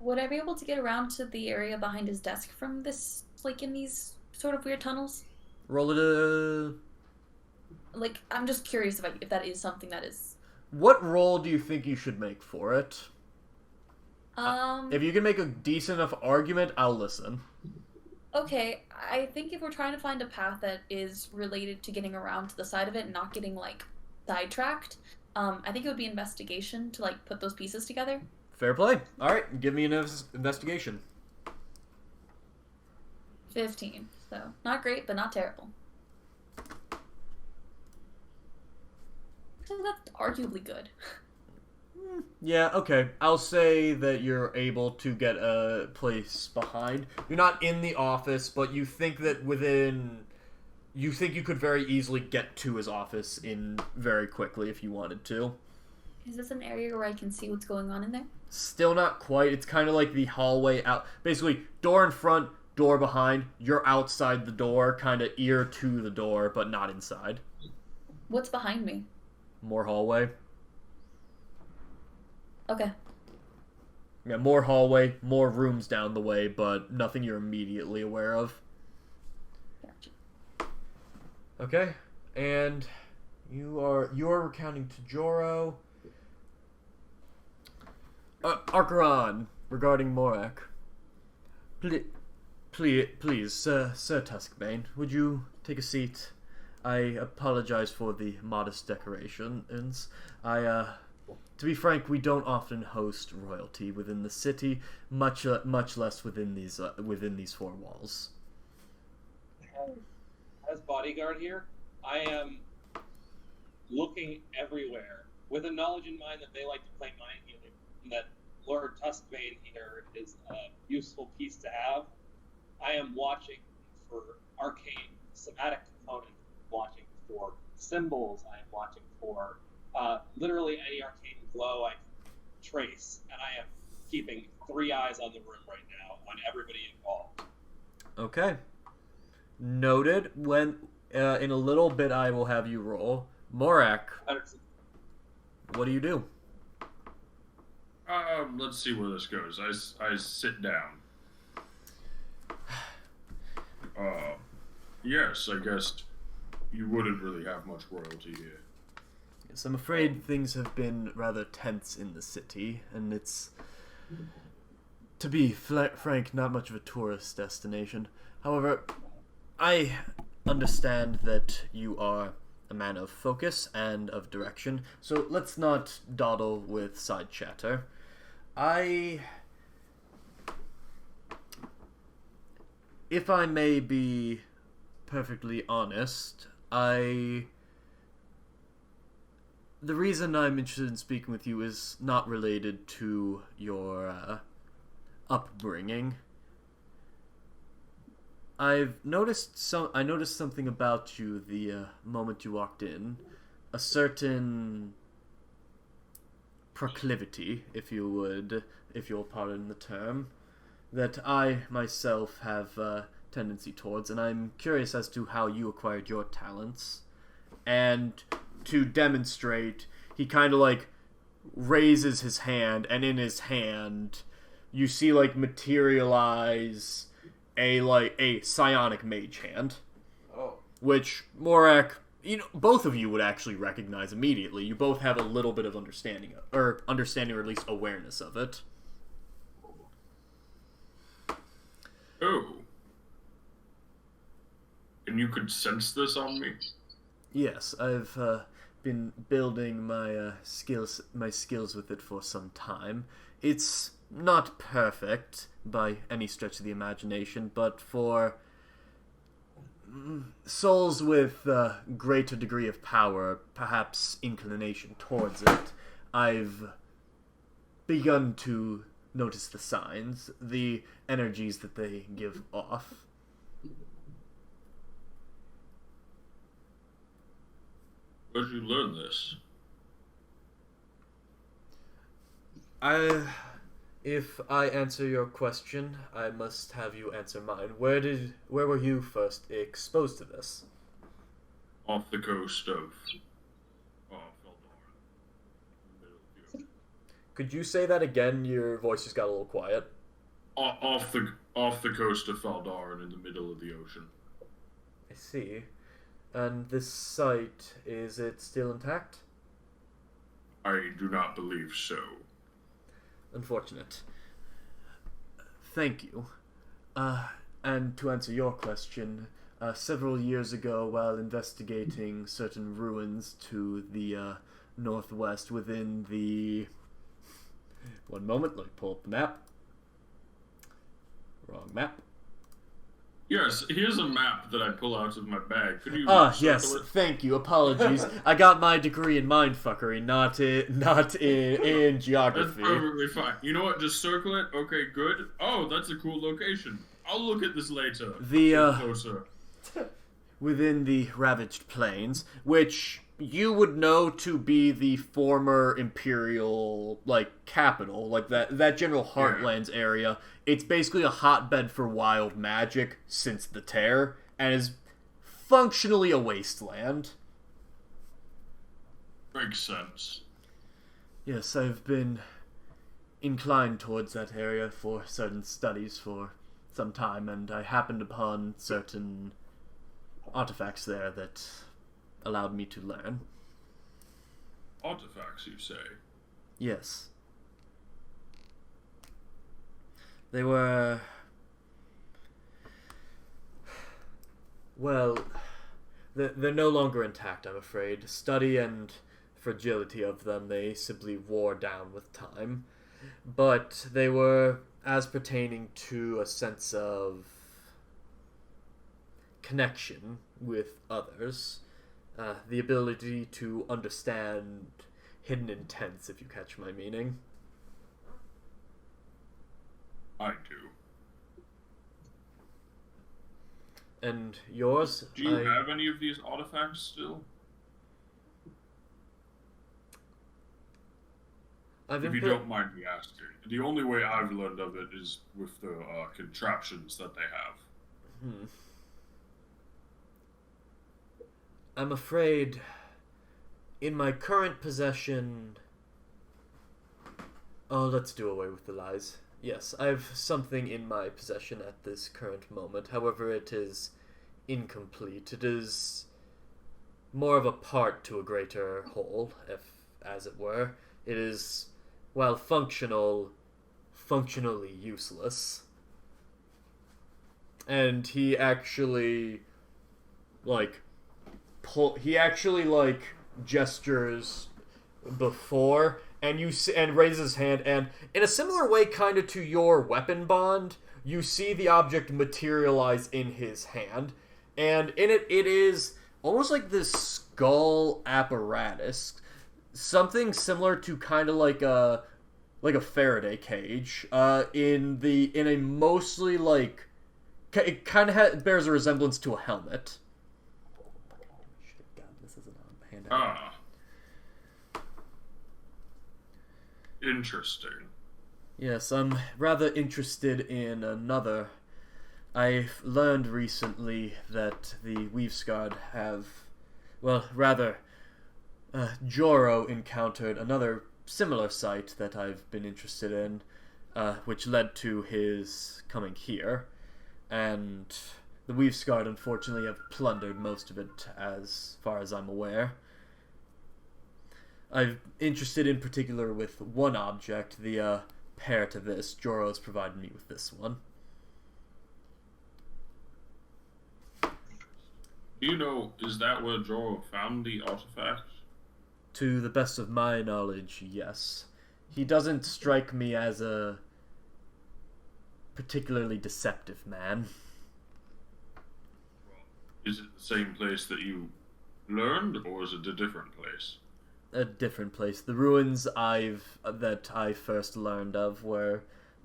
Would I be able to get around to the area behind his desk from this, like, in these sort of weird tunnels? Roll it a... Like, I'm just curious if that is something that is... What roll do you think you should make for it? Um... If you can make a decent enough argument, I'll listen. Okay, I think if we're trying to find a path that is related to getting around to the side of it and not getting, like, sidetracked, I think it would be investigation to, like, put those pieces together. Fair play. Alright, give me an investigation. 15. So, not great, but not terrible. So that's arguably good. Yeah, okay. I'll say that you're able to get a place behind. You're not in the office, but you think that you think you could very easily get to his office in very quickly if you wanted to. Is this an area where I can see what's going on in there? Still not quite. It's kind of like the hallway out. Basically, door in front, door behind. You're outside the door, kind of ear to the door, but not inside. What's behind me? More hallway. Okay. Yeah, more hallway, more rooms down the way, but nothing you're immediately aware of. Gotcha. Okay, and you are recounting to Joro. Arkaran, regarding Morak. Please, Sir Tuskbane, would you take a seat? I apologize for the modest decorations. To be frank, we don't often host royalty within the city, much less within these four walls. As bodyguard here, I am looking everywhere with the knowledge in mind that they like to play mind game, and that Lord Tuskbane here is a useful piece to have. I am watching for arcane somatic components, watching for symbols, I am watching for literally any arcane glow I can trace, and I am keeping 3 eyes on the room right now on everybody involved. Okay. Noted. When in a little bit I will have you roll. Morak, what do you do? Let's see where this goes. I sit down. Yes, I guess you wouldn't really have much royalty here. Yes, I'm afraid things have been rather tense in the city, and it's, to be frank, not much of a tourist destination. However, I understand that you are a man of focus and of direction, so let's not dawdle with side chatter. If I may be perfectly honest, the reason I'm interested in speaking with you is not related to your upbringing. I noticed something about you the moment you walked in, a certain proclivity, if you'll pardon the term, that I myself have a tendency towards, and I'm curious as to how you acquired your talents. And to demonstrate, he kind of like raises his hand, and in his hand you see like materialize a psionic mage hand. Oh. Which Morak, both of you would actually recognize immediately. You both have a little bit of understanding or at least awareness of it. Oh. And you could sense this on me? Yes, I've been building my skills with it for some time. It's not perfect by any stretch of the imagination, but for souls with a greater degree of power, perhaps inclination towards it, I've begun to notice the signs, the energies that they give off. Where did you learn this? If I answer your question, I must have you answer mine. Where were you first exposed to this? Off the coast of Feldar. Could you say that again? Your voice just got a little quiet. Off the coast of Feldar and in the middle of the ocean. I see. And this site, is it still intact? I do not believe so. Unfortunate. Thank you. And to answer your question, several years ago, while investigating certain ruins to the northwest within the... One moment, let me pull up the map. Wrong map. Yes, here's a map that I pull out of my bag. Could you Yes, circle it? thank you. Apologies. I got my degree in mindfuckery, not in That's geography. perfectly fine. You know what? Just circle it. Okay, good. Oh, that's a cool location. I'll look at this later. Get closer. Within the ravaged plains, which you would know to be the former imperial capital, that general heartlands area. It's basically a hotbed for wild magic since the tear, and is functionally a wasteland. Makes sense. Yes, I've been inclined towards that area for certain studies for some time, and I happened upon certain artifacts there that allowed me to learn. Artifacts, you say? Yes. They were... Well, they're no longer intact, I'm afraid. Study and fragility of them, they simply wore down with time. But they were as pertaining to a sense of connection with others. The ability to understand hidden intents, if you catch my meaning. I do. And yours? Do you have any of these artifacts still? If you don't mind me asking. The only way I've learned of it is with the contraptions that they have. I'm afraid in my current possession... Oh, let's do away with the lies. Yes, I have something in my possession at this current moment. However, it is incomplete. It is more of a part to a greater whole, if as it were. It is, while functionally useless. And he actually, gestures before, and raises his hand, and in a similar way kind of to your weapon bond, you see the object materialize in his hand, and in it is almost like this skull apparatus, something similar to kind of like a Faraday cage, in a mostly it kind of bears a resemblance to a helmet. This isn't a handout. Interesting. Yes, I'm rather interested in another. I've learned recently that the Weavesguard have, Joro encountered another similar site that I've been interested in, which led to his coming here, and the Weavesguard unfortunately have plundered most of it as far as I'm aware. I'm interested in particular with one object, the pair to this. Joro has provided me with this one. Do you know, is that where Joro found the artifact? To the best of my knowledge, yes. He doesn't strike me as a particularly deceptive man. Is it the same place that you learned, or is it a different place? A different place. The ruins that I first learned of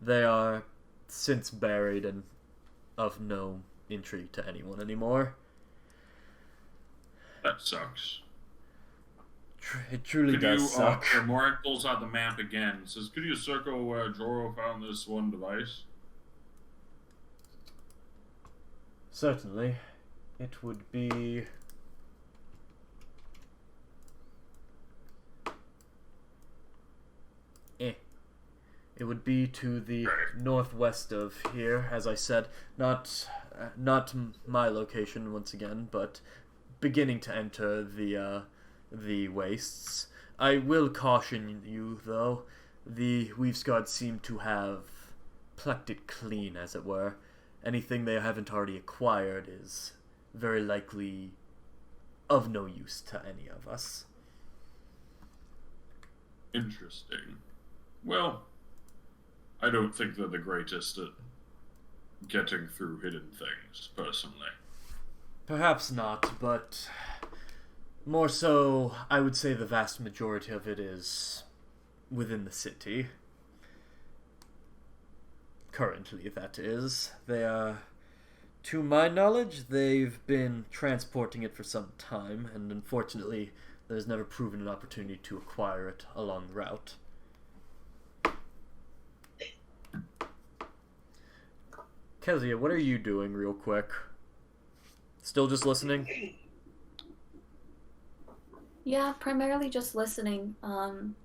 they are since buried and of no intrigue to anyone anymore. That sucks. It truly does suck. Morak pulls out the map again and says, could you circle where Joro found this one device? Certainly. It would be... It would be to the northwest of here, as I said. Not not my location once again, but beginning to enter the wastes. I will caution you, though. The Weaves Guard seem to have plucked it clean, as it were. Anything they haven't already acquired is very likely of no use to any of us. Interesting. Well, I don't think they're the greatest at getting through hidden things, personally. Perhaps not, but more so, I would say the vast majority of it is within the city. Currently, that is. They are, to my knowledge, they've been transporting it for some time, and unfortunately, there's never proven an opportunity to acquire it along the route. Kezia, what are you doing real quick? Still just listening? Yeah, primarily just listening. I'm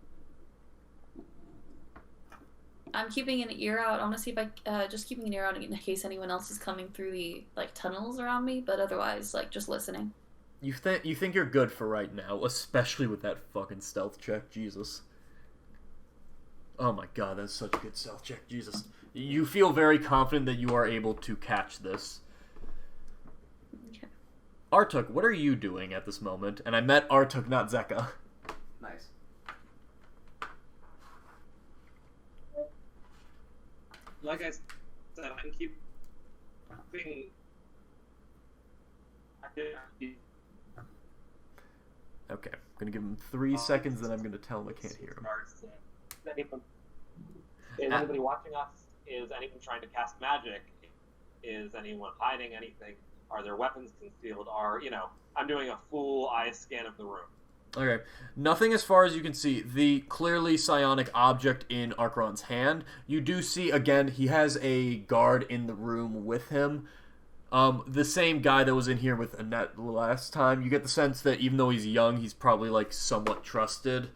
keeping an ear out. I want to see if I just keeping an ear out in case anyone else is coming through the tunnels around me. But otherwise, just listening. You think you're good for right now, especially with that fucking stealth check, Jesus. Oh my god, that's such a good stealth check, Jesus. You feel very confident that you are able to catch this. Okay. Artuk, what are you doing at this moment? And I met Artuk, not Zeka. Nice. Like I said, I can keep being. Okay, I'm gonna give him 3 seconds, then I'm gonna tell him I can't hear him. Is anybody watching us? Is anyone trying to cast magic? Is anyone hiding anything? Are there weapons concealed? I'm doing a full eye scan of the room. Okay, nothing as far as you can see. The clearly psionic object in Archron's hand. You do see, again, he has a guard in the room with him. The same guy that was in here with Annette last time. You get the sense that even though he's young, he's probably, somewhat trusted.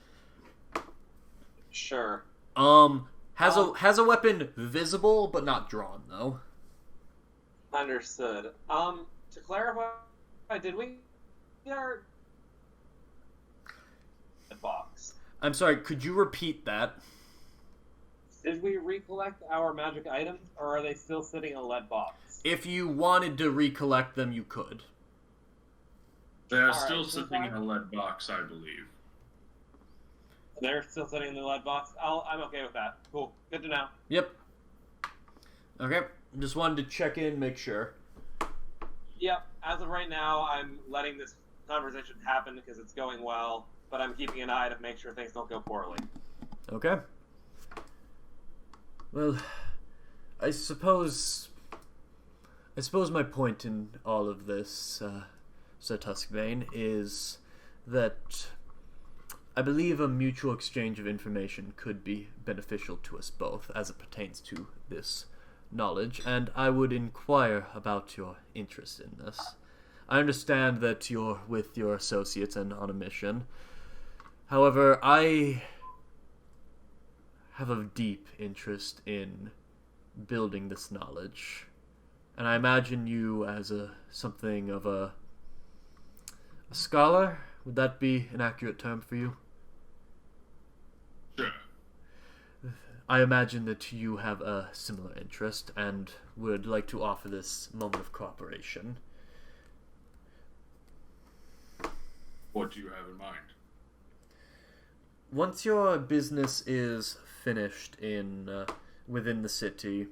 Sure. Has a weapon visible, but not drawn, though. Understood. To clarify, did we get our box? I'm sorry, could you repeat that? Did we recollect our magic items, or are they still sitting in a lead box? If you wanted to recollect them, you could. They are still sitting in a lead box, I believe. They're still sitting in the lead box? I'm okay with that. Cool. Good to know. Yep. Okay, just wanted to check in, make sure. Yep. As of right now, I'm letting this conversation happen because it's going well, but I'm keeping an eye to make sure things don't go poorly. Okay. Well, I suppose my point in all of this, Sir Tuskbane, is that I believe a mutual exchange of information could be beneficial to us both as it pertains to this knowledge, and I would inquire about your interest in this. I understand that you're with your associates and on a mission. However, I have a deep interest in building this knowledge, and I imagine you as something of a scholar. Would that be an accurate term for you? Sure. I imagine that you have a similar interest and would like to offer this moment of cooperation. What do you have in mind? Once your business is finished within the city,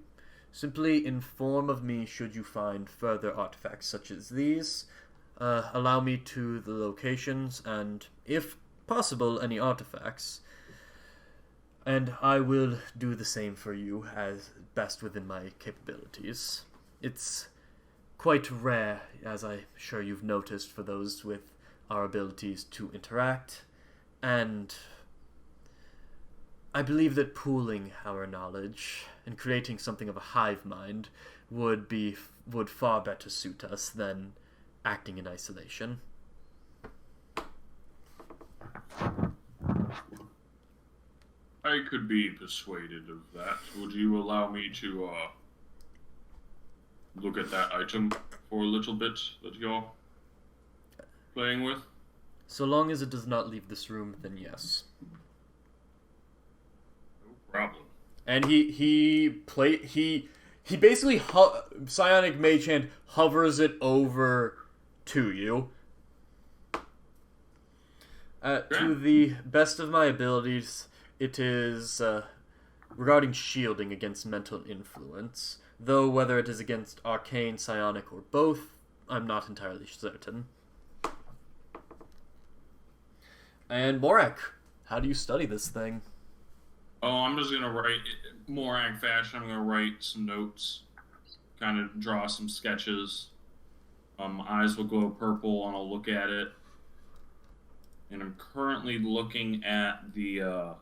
simply inform of me should you find further artifacts such as these. Allow me to the locations and, if possible, any artifacts. And I will do the same for you as best within my capabilities. It's quite rare, as I'm sure you've noticed, for those with our abilities to interact, and I believe that pooling our knowledge and creating something of a hive mind would far better suit us than acting in isolation. I could be persuaded of that. Would you allow me to look at that item for a little bit that you're playing with? So long as it does not leave this room, then yes. No problem. And he basically Psionic Mage Hand hovers it over to you. To the best of my abilities, it is regarding shielding against mental influence. Though whether it is against arcane, psionic, or both, I'm not entirely certain. And Morak, how do you study this thing? Oh, I'm just gonna write Morag fashion. I'm gonna write some notes, kind of draw some sketches. Eyes will glow purple, and I'll look at it. And I'm currently looking at the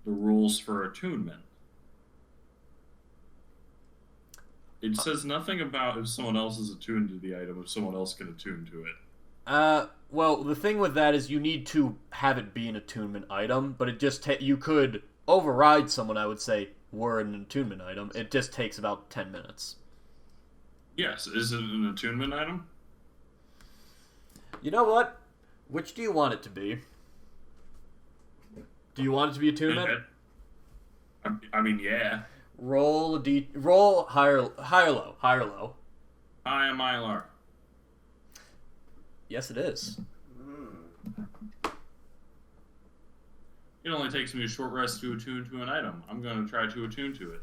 rules for attunement. It says nothing about if someone else is attuned to the item, if someone else can attune to it. Well, the thing with that is you need to have it be an attunement item, but it just you could override someone, I would say, were an attunement item. It just takes about 10 minutes. Yes, is it an attunement item? You know what? Which do you want it to be? Do you want it to be attunement? I mean, yeah. Roll roll higher low. Higher low. Hi, I'm Mylar. Yes, it is. It only takes me a short rest to attune to an item. I'm going to try to attune to it.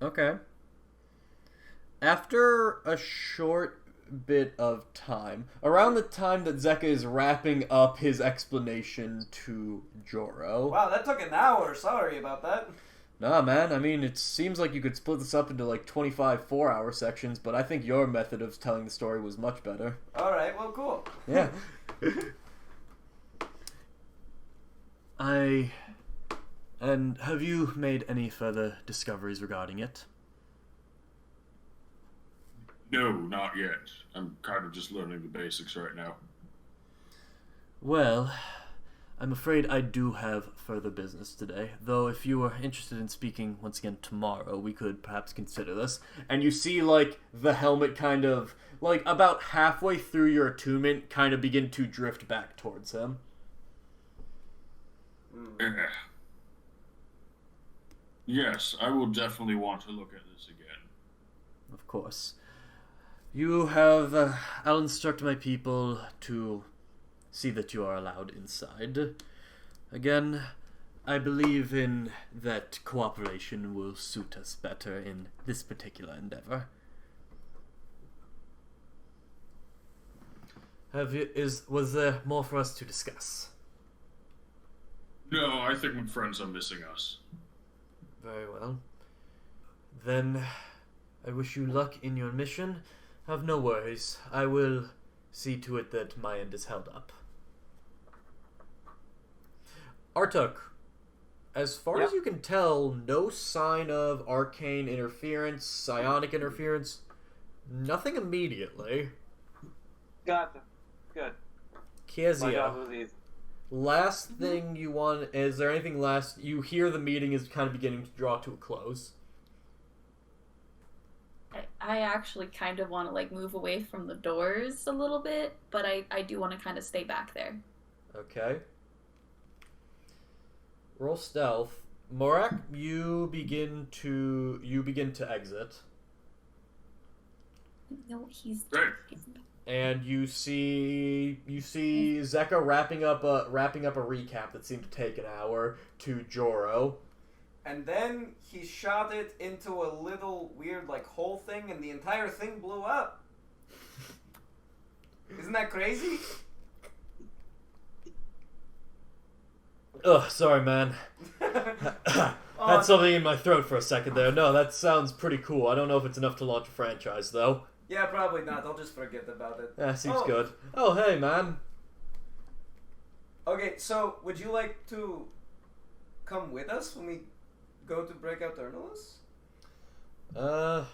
Okay. After a short bit of time, around the time that Zeka is wrapping up his explanation to Joro. Wow, that took an hour. Sorry about that. Nah, man. I mean, it seems like you could split this up into like 25 4-hour sections, but I think your method of telling the story was much better. Alright, well, cool. Yeah. And have you made any further discoveries regarding it? No, not yet. I'm kind of just learning the basics right now. Well, I'm afraid I do have further business today, though if you are interested in speaking once again tomorrow, we could perhaps consider this. And you see, like, the helmet kind of, like, about halfway through your attunement, kind of begin to drift back towards him. Yes, I will definitely want to look at this again. Of course. You have, I'll instruct my people to see that you are allowed inside. Again, I believe in that cooperation will suit us better in this particular endeavor. Was there more for us to discuss? No, I think my friends are missing us. Very well. Then, I wish you luck in your mission. Have no worries. I will see to it that my end is held up. Artuk, as far as you can tell, no sign of arcane interference, psionic interference, nothing immediately. Gotcha. Good. Kezia, last thing you want, is there anything last, you hear the meeting is kind of beginning to draw to a close. I actually kind of want to like move away from the doors a little bit, but I do want to kind of stay back there. Okay. Roll stealth. Morak, you begin to exit. No, he's Great. And you see Zeka wrapping up a recap that seemed to take an hour to Joro. And then he shot it into a little weird, like, hole thing, and the entire thing blew up. Isn't that crazy? Ugh, sorry, man. Had something in my throat for a second there. No, that sounds pretty cool. I don't know if it's enough to launch a franchise, though. Yeah, probably not. I'll just forget about it. Yeah, seems good. Oh, hey, man. Okay, so would you like to come with us when we go to break out Terminus? I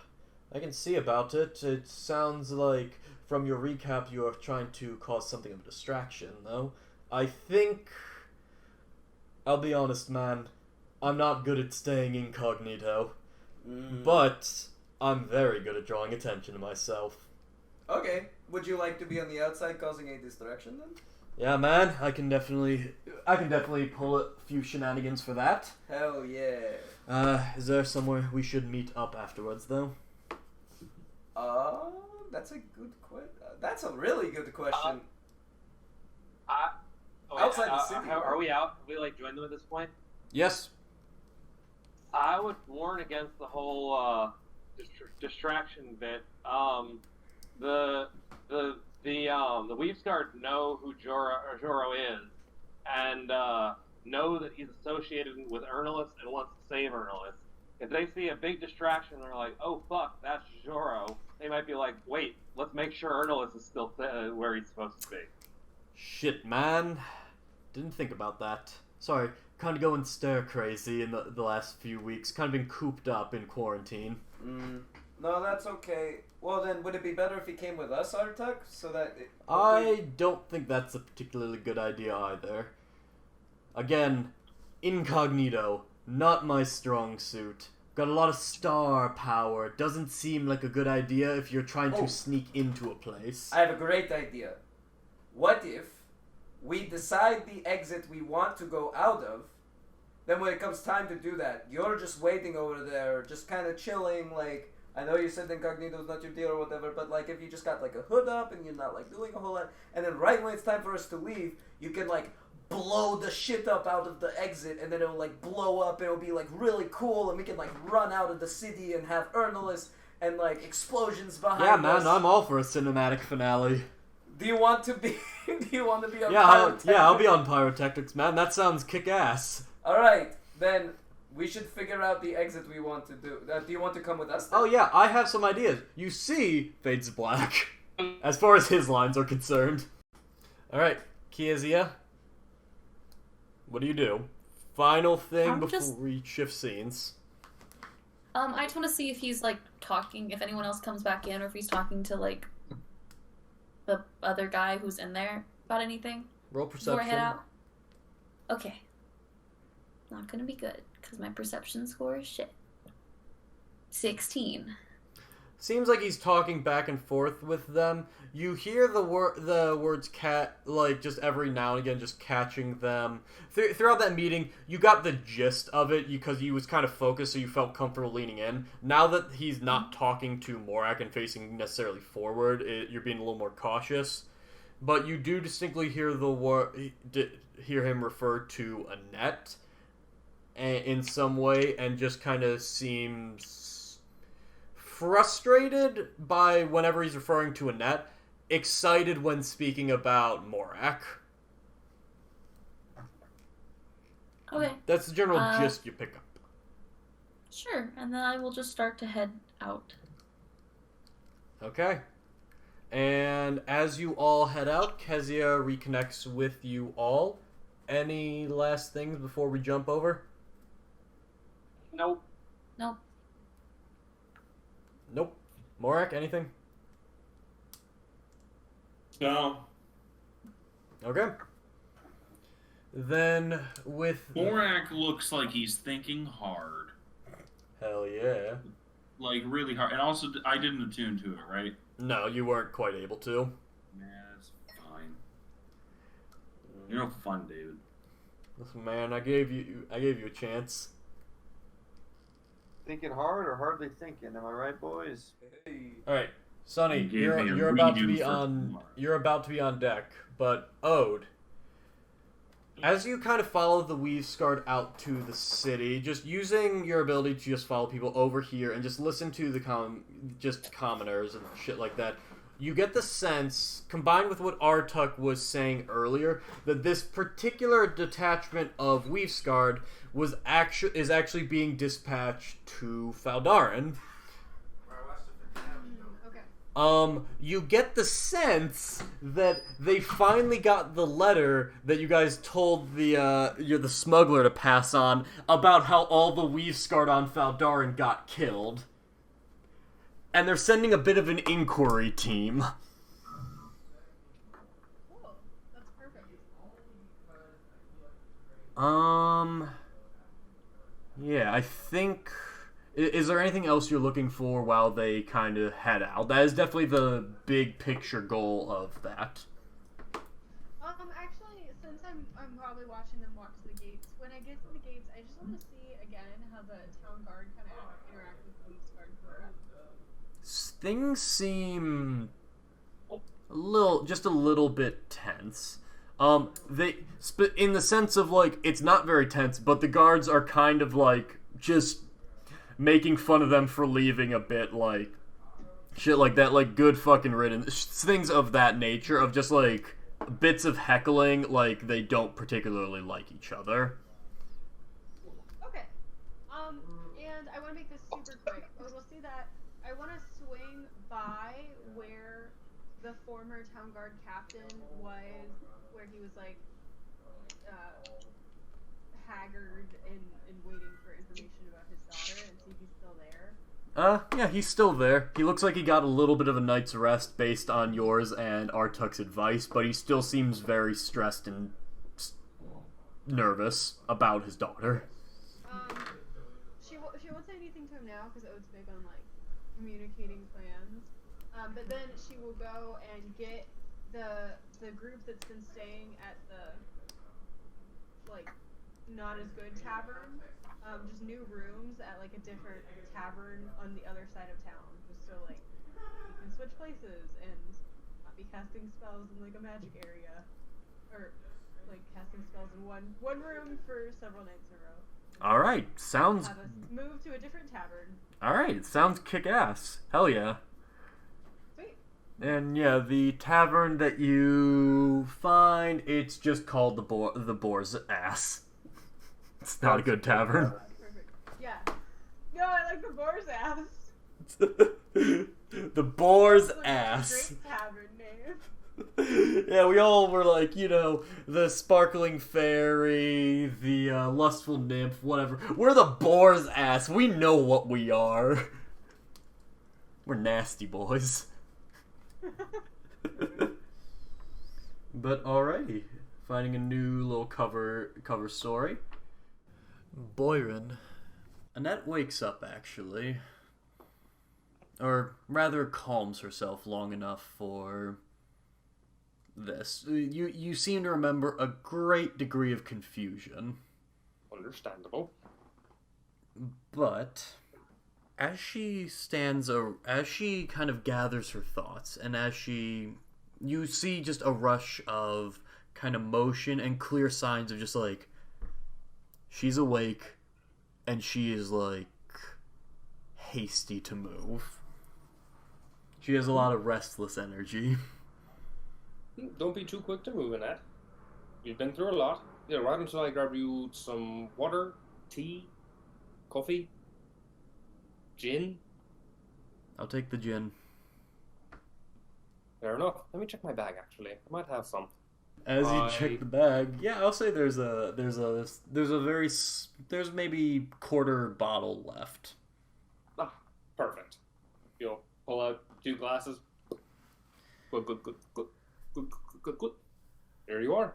can see about it. It sounds like, from your recap, you are trying to cause something of a distraction, though. I think... I'll be honest, man. I'm not good at staying incognito. but I'm very good at drawing attention to myself. Okay. Would you like to be on the outside causing a distraction then? Yeah, man, I can definitely pull a few shenanigans for that. Hell yeah. Is there somewhere we should meet up afterwards, though? That's a good question. That's a really good question. Outside the city. Are we out? We like joined them at this point? Yes. I would warn against the whole distraction bit. The Weavesguard know who Joro is, and know that he's associated with Ernolus and wants to save Ernolus. If they see a big distraction, they're like, "Oh fuck, that's Joro." They might be like, "Wait, let's make sure Ernolus is still where he's supposed to be." Shit, man. Didn't think about that. Sorry, kind of going stir crazy in the last few weeks. Kind of been cooped up in quarantine. No, that's okay. Well, then, would it be better if he came with us, Artuk? So that... I don't think that's a particularly good idea either. Again, incognito, not my strong suit. Got a lot of star power. Doesn't seem like a good idea if you're trying to sneak into a place. I have a great idea. What if we decide the exit we want to go out of, then when it comes time to do that, you're just waiting over there, just kind of chilling, like... I know you said incognito is not your deal or whatever, but like if you just got like a hood up and you're not like doing a whole lot, and then right when it's time for us to leave, you can like blow the shit up out of the exit, and then it'll like blow up, and it'll be like really cool, and we can like run out of the city and have Ernolus and like explosions behind us. Yeah, man, I'm all for a cinematic finale. Do you want to be? Do you want to be on? Yeah, I'll be on pyrotechnics, man. That sounds kick-ass. All right, then. We should figure out the exit we want to do. Do you want to come with us then? Oh yeah, I have some ideas. You see, fades to black. As far as his lines are concerned. Alright, Kezia. What do? Final thing before we shift scenes. I just want to see if he's like talking, if anyone else comes back in, or if he's talking to like the other guy who's in there about anything. Roll perception. Before I head out. Okay. Not gonna be good, because my perception score is shit. 16. Seems like he's talking back and forth with them. You hear the words "cat" like just every now and again, just catching them. Throughout that meeting, you got the gist of it because he was kind of focused, so you felt comfortable leaning in. Now that he's not talking to Morak and facing necessarily forward, you're being a little more cautious. But you do distinctly hear hear him refer to Annette in some way, and just kind of seems frustrated by whenever he's referring to Annette, excited when speaking about Morak. Okay. That's the general gist you pick up. Sure, and then I will just start to head out. Okay. And as you all head out, Kezia reconnects with you all. Any last things before we jump over? Nope. Morak, anything? No. Okay. Then with... Morak looks like he's thinking hard. Hell yeah. Like, really hard. And also, I didn't attune to it, right? No, you weren't quite able to. Yeah, it's fine. You're no fun, David. Listen, man, I gave you a chance. Thinking hard or hardly thinking? Am I right, boys? All right, Sonny, You gave me a you're about to redo be for on tomorrow. you're about to be on deck. But Ode, as you kind of follow the Weavesguard out to the city, just using your ability to just follow people over here and just listen to the commoners and shit like that, you get the sense, combined with what Artuk was saying earlier, that this particular detachment of Weavesguard is actually being dispatched to Faldarin. You get the sense that they finally got the letter that you guys told the smuggler to pass on about how all the Weavesguard on Faldarin got killed. And they're sending a bit of an inquiry team. Cool. That's perfect. Yeah, I think... Is there anything else you're looking for while they kind of head out? That is definitely the big picture goal of that. Actually, since I'm probably watching them walk to the gates, when I get to the gates, I just want to see again how the town guard kind of interact with the police guard. Things seem just a little bit tense. In the sense of like it's not very tense, but the guards are kind of like just making fun of them for leaving a bit, like shit like that, like good fucking riddance, things of that nature, of just like bits of heckling, like they don't particularly like each other. Okay. And I want to make this super quick. We'll see that I want to swing by where the former town guard captain was, where he was like haggard and waiting for information about his daughter, and see if he's still there. Yeah, he's still there. He looks like he got a little bit of a night's rest based on yours and Artuk's advice, but he still seems very stressed and nervous about his daughter. She won't say anything to him now because Ode's big on like communicating plans. But then she will go and get the group that's been staying at the like not as good tavern. Just new rooms at like a different tavern on the other side of town, just so like you can switch places and not be casting spells in like a magic area, or like casting spells in one room for several nights in a row. All right, sounds. Have us move to a different tavern. All right, sounds kick-ass. Hell yeah. Sweet. And yeah, the tavern that you find, it's just called the Boar's Ass. It's not a good tavern. Perfect. Yeah. No, I like the boar's ass. The Boar's That's like Ass. A great tavern name. Yeah, we all were like, the sparkling fairy, the lustful nymph, whatever. We're the Boar's Ass. We know what we are. We're nasty boys. But alrighty, finding a new little cover story. Boyron. Annette wakes up, actually. Or rather calms herself long enough for this. You seem to remember a great degree of confusion. Understandable. But as she kind of gathers her thoughts, and you see just a rush of kind of motion and clear signs of just like, she's awake, and she is like hasty to move. She has a lot of restless energy. Don't be too quick to move, Annette. You've been through a lot. Yeah, right until I grab you some water, tea, coffee, gin. I'll take the gin. Fair enough. Let me check my bag, actually. I might have some. As you check the bag, yeah, I'll say there's maybe quarter bottle left. Ah, perfect. You'll pull out 2 glasses. Good. There you are.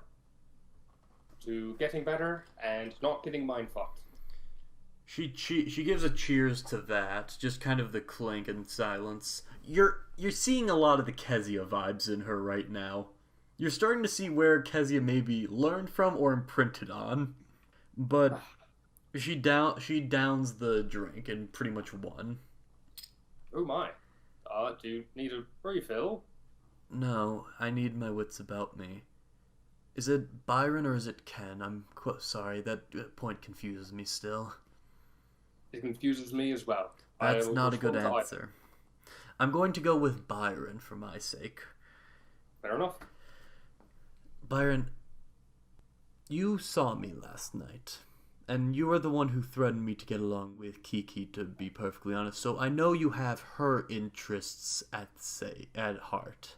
To getting better and not getting mind fucked. She gives a cheers to that, just kind of the clink and silence. You're seeing a lot of the Kezia vibes in her right now. You're starting to see where Kezia maybe learned from or imprinted on. But she downs the drink in pretty much one. Oh my. Do you need a refill? No, I need my wits about me. Is it Byron or is it Ken? I'm sorry, that point confuses me still. It confuses me as well. That's not a good answer. I'm going to go with Byron for my sake. Fair enough. Byron, you saw me last night, and you are the one who threatened me to get along with Kiki, to be perfectly honest, so I know you have her interests at heart.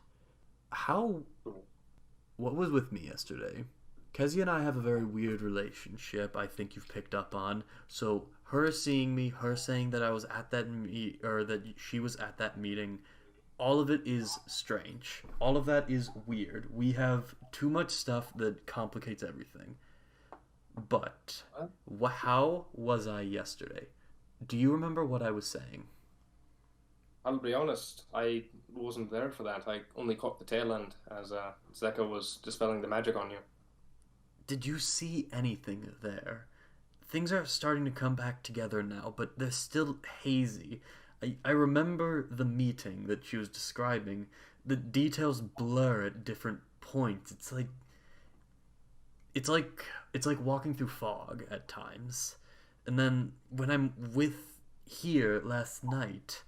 What was with me yesterday? Kezia and I have a very weird relationship, I think you've picked up on, so her seeing me, her saying that I was at that that she was at that meeting, all of it is strange. All of that is weird. We have too much stuff that complicates everything. But how was I yesterday? Do you remember what I was saying? I'll be honest, I wasn't there for that. I only caught the tail end as Zeka was dispelling the magic on you. Did you see anything there? Things are starting to come back together now, but they're still hazy. I remember the meeting that she was describing. The details blur at different points. It's like walking through fog at times. And then when I'm with here last night,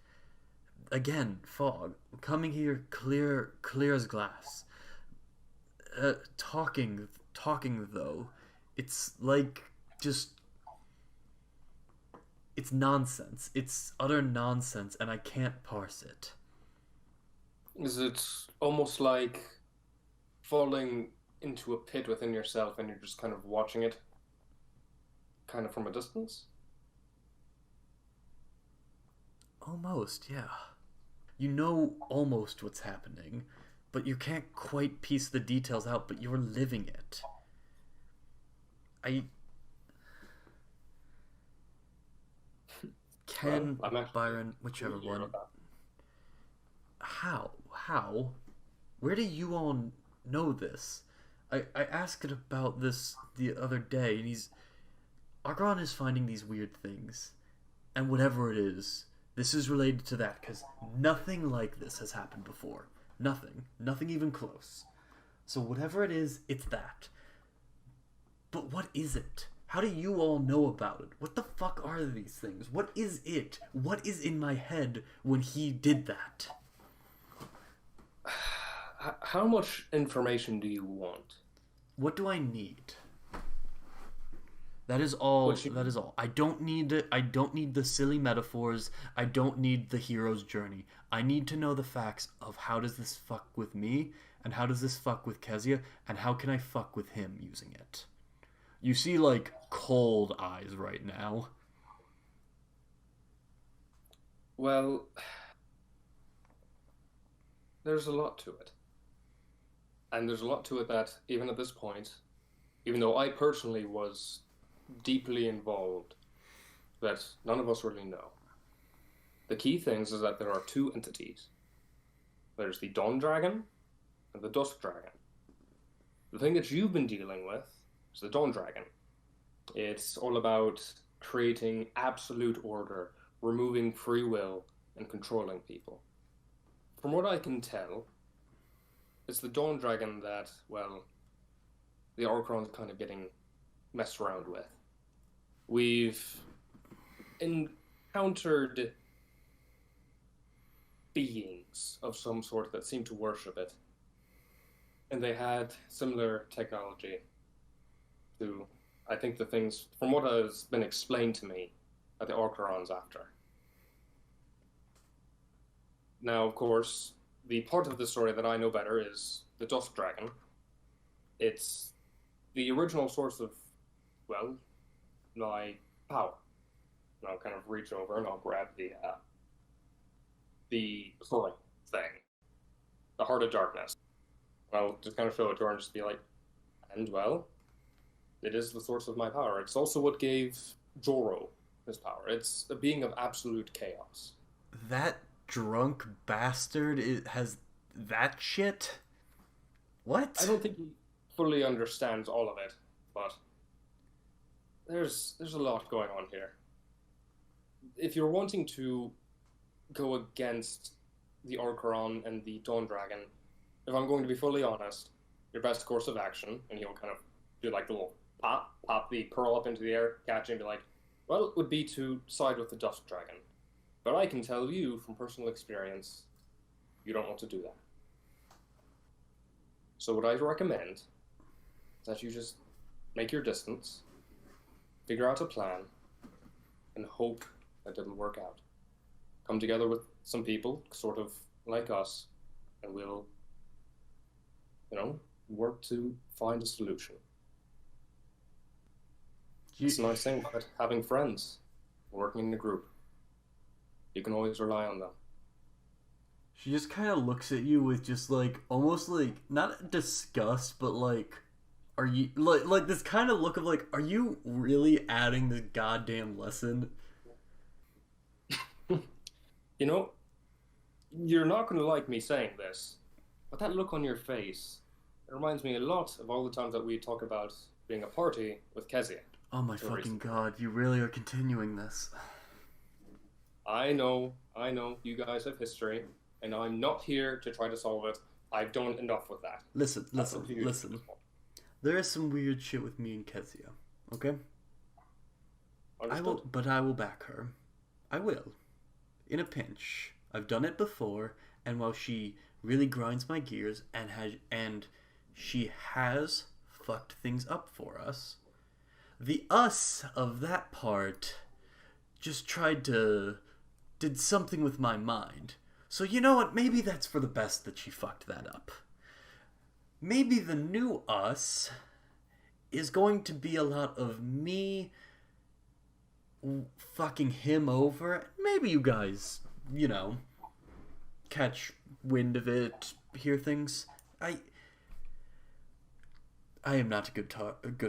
again, fog. Coming here clear as glass. Talking though, it's like just... It's nonsense. It's utter nonsense, and I can't parse it. Is it almost like falling into a pit within yourself and you're just kind of watching it kind of from a distance? Almost, yeah. You know almost what's happening, but you can't quite piece the details out, but you're living it. Ken, Byron, whichever one. How? Where do you all know this? I asked it about this the other day, and Argon is finding these weird things. And whatever it is, this is related to that, because nothing like this has happened before. Nothing. Nothing even close. So whatever it is, it's that. But what is it? How do you all know about it? What the fuck are these things? What is it? What is in my head when he did that? How much information do you want? What do I need? That is all. That is all. I don't need the silly metaphors. I don't need the hero's journey. I need to know the facts of how does this fuck with me, and how does this fuck with Kezia, and how can I fuck with him using it? You see, like, cold eyes right now. Well, there's a lot to it. And there's a lot to it that, even at this point, even though I personally was deeply involved, that none of us really know. The key things is that there are two entities. There's the Dawn Dragon and the Dusk Dragon. The thing that you've been dealing with is the Dawn Dragon. It's all about creating absolute order, removing free will, and controlling people. From what I can tell, it's the Dawn Dragon that, well, the Orchron's kind of getting messed around with. We've encountered beings of some sort that seem to worship it. And they had similar technology to, I think, the things, from what has been explained to me, that the Orchron's after. Now, of course, the part of the story that I know better is the Dusk Dragon. It's the original source of, well, my power. And I'll kind of reach over and I'll grab the sword thing, the Heart of Darkness. I'll just kind of show it to her and just be like, and well, it is the source of my power. It's also what gave Joro his power. It's a being of absolute chaos. That drunk bastard has that shit? What? I don't think he fully understands all of it, but there's a lot going on here. If you're wanting to go against the Orchron and the Dawn Dragon, if I'm going to be fully honest, your best course of action, and he'll kind of do like the little pop the pearl up into the air, catch it, and be like, well, it would be to side with the Dusk Dragon. But I can tell you from personal experience, you don't want to do that. So what I recommend is that you just make your distance, figure out a plan, and hope that it'll work out. Come together with some people, sort of like us, and we'll, work to find a solution. It's a nice thing about having friends, working in a group. You can always rely on them. She just kind of looks at you with just like, almost like, not disgust, but like, are you, like this kind of look of like, are you really adding this goddamn lesson? You know, you're not going to like me saying this, but that look on your face, it reminds me a lot of all the times that we talk about being a party with Kezia. Oh my fucking god, you really are continuing this. I know, you guys have history, and I'm not here to try to solve it. I've done enough with that. Listen. Understood. There is some weird shit with me and Kezia, okay? I will back her. I will. In a pinch. I've done it before, and while she really grinds my gears and she has fucked things up for us, the us of that part just did something with my mind. So you know what? Maybe that's for the best that she fucked that up. Maybe the new us is going to be a lot of me fucking him over. Maybe you guys, catch wind of it, hear things. I am not good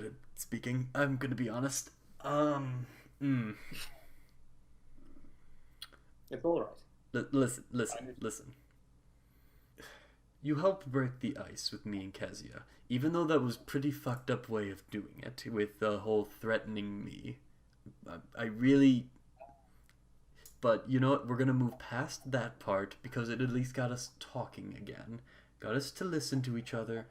at speaking. I'm gonna be honest. It's alright. Listen. You helped break the ice with me and Kezia, even though that was pretty fucked up way of doing it, with the whole threatening me. But you know what? We're gonna move past that part because it at least got us talking again. Got us to listen to each other.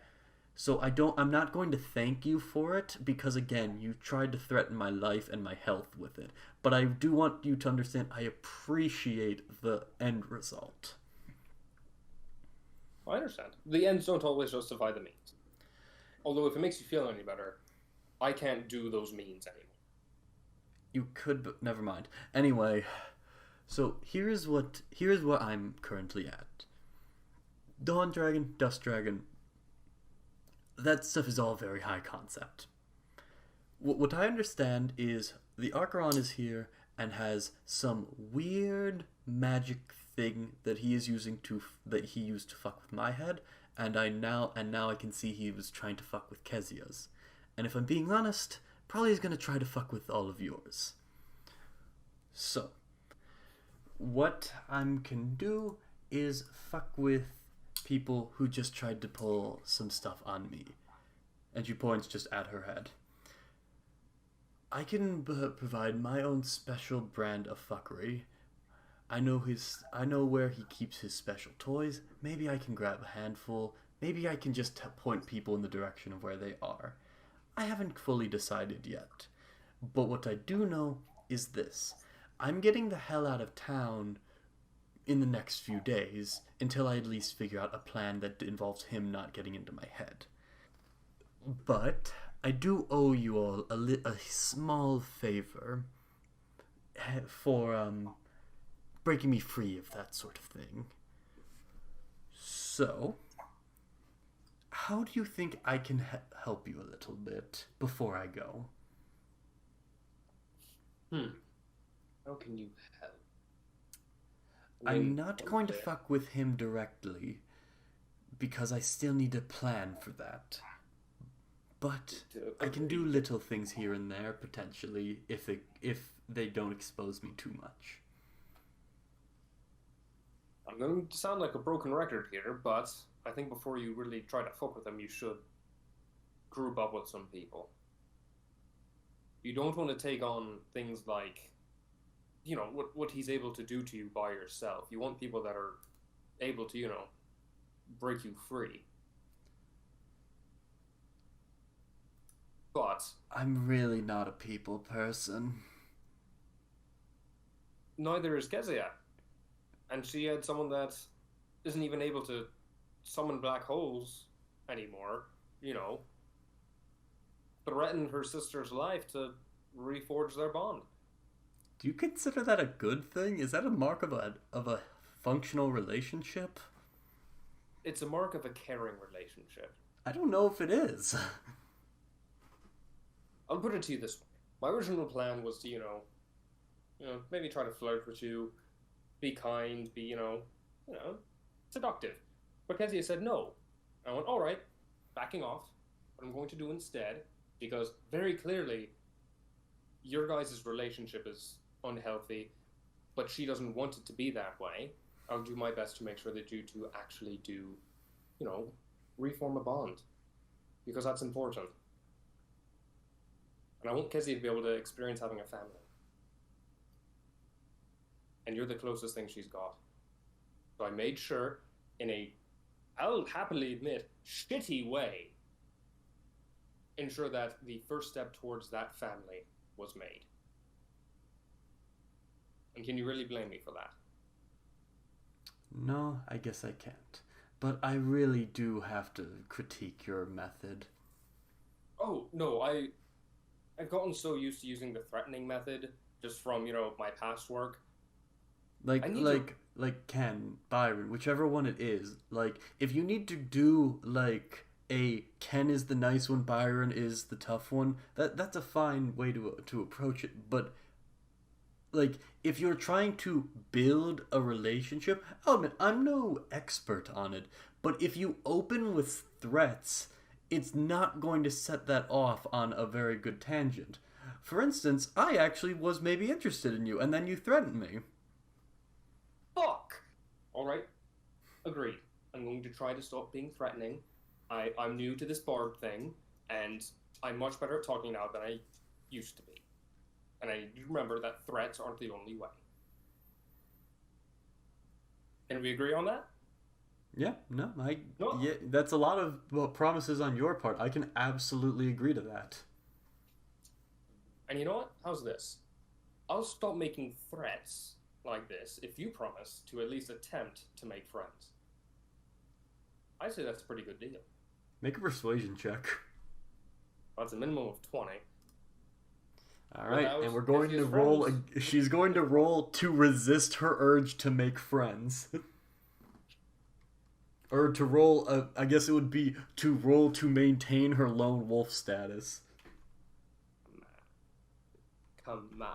So I'm not going to thank you for it because again, you tried to threaten my life and my health with it. But I do want you to understand I appreciate the end result. I understand. The ends don't always justify the means. Although if it makes you feel any better, I can't do those means anymore. You could, but never mind. Anyway, so here's what I'm currently at. Dawn Dragon, Dust Dragon, that stuff is all very high concept. What I understand is the Archeron is here and has some weird magic thing that he is using that he used to fuck with my head, and now I can see he was trying to fuck with Kezia's. And if I'm being honest, probably is gonna try to fuck with all of yours. So, what I can do is fuck with people who just tried to pull some stuff on me. And she points just at her head. I can provide my own special brand of fuckery. I know where he keeps his special toys. Maybe I can grab a handful. Maybe I can just point people in the direction of where they are. I haven't fully decided yet. But what I do know is this. I'm getting the hell out of town in the next few days until I at least figure out a plan that involves him not getting into my head. But I do owe you all a small favor for breaking me free of that sort of thing. So, how do you think I can help you a little bit before I go? How can you help? I'm not going to fuck with him directly because I still need a plan for that. But I can do little things here and there potentially if they don't expose me too much. I'm going to sound like a broken record here, but I think before you really try to fuck with them, you should group up with some people. You don't want to take on things like, what he's able to do to you by yourself. You want people that are able to, break you free. But I'm really not a people person. Neither is Kezia. And she had someone that isn't even able to summon black holes anymore, threatened her sister's life to reforge their bond. Do you consider that a good thing? Is that a mark of a functional relationship? It's a mark of a caring relationship. I don't know if it is. I'll put it to you this way. My original plan was to, maybe try to flirt with you, be kind, be, seductive. But Kezia said no. I went, all right, backing off. What I'm going to do instead, because very clearly your guys' relationship is unhealthy, but she doesn't want it to be that way, I'll do my best to make sure that you two actually do, reform a bond. Because that's important. And I want Kezia to be able to experience having a family. And you're the closest thing she's got. So I made sure, in a, I'll happily admit, shitty way, ensure that the first step towards that family was made. And can you really blame me for that? No, I guess I can't. But I really do have to critique your method. Oh, no, I've gotten so used to using the threatening method, just from, my past work. Like Ken, Byron, whichever one it is. Like, if you need to do, like, a Ken is the nice one, Byron is the tough one, that's a fine way to approach it. But, like, if you're trying to build a relationship, I'll admit, I'm no expert on it, but if you open with threats, it's not going to set that off on a very good tangent. For instance, I actually was maybe interested in you, and then you threatened me. Fuck! Alright, agreed. I'm going to try to stop being threatening. I'm new to this bard thing, and I'm much better at talking now than I used to be. And I remember that threats aren't the only way. Can we agree on that? Yeah, no, yeah, that's a lot of promises on your part. I can absolutely agree to that. And you know what? How's this? I'll stop making threats like this if you promise to at least attempt to make friends. I'd say that's a pretty good deal. Make a persuasion check. Well, that's a minimum of 20. Alright, and we're going to roll... She's going to roll to resist her urge to make friends. Or to roll... I guess it would be to roll to maintain her lone wolf status. Come on.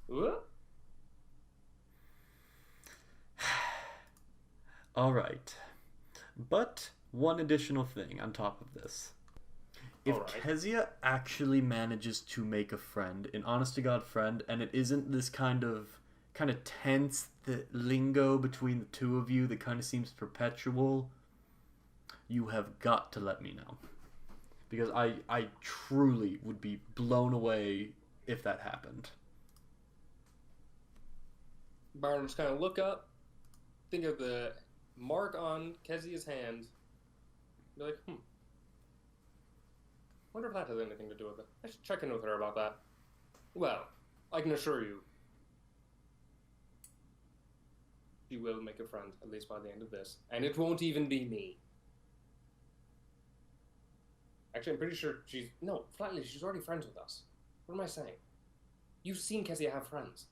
What? Alright. But one additional thing on top of this. If Kezia actually manages to make a friend, an honest-to-God friend, and it isn't this kind of tense lingo between the two of you that kind of seems perpetual, you have got to let me know. Because I truly would be blown away if that happened. Byron just kind of look up, think of the mark on Kezia's hand, be like, wonder if that has anything to do with it. I should check in with her about that. Well, I can assure you, she will make a friend, at least by the end of this. And it won't even be me. Actually, I'm pretty sure flatly, she's already friends with us. What am I saying? You've seen Kezia have friends.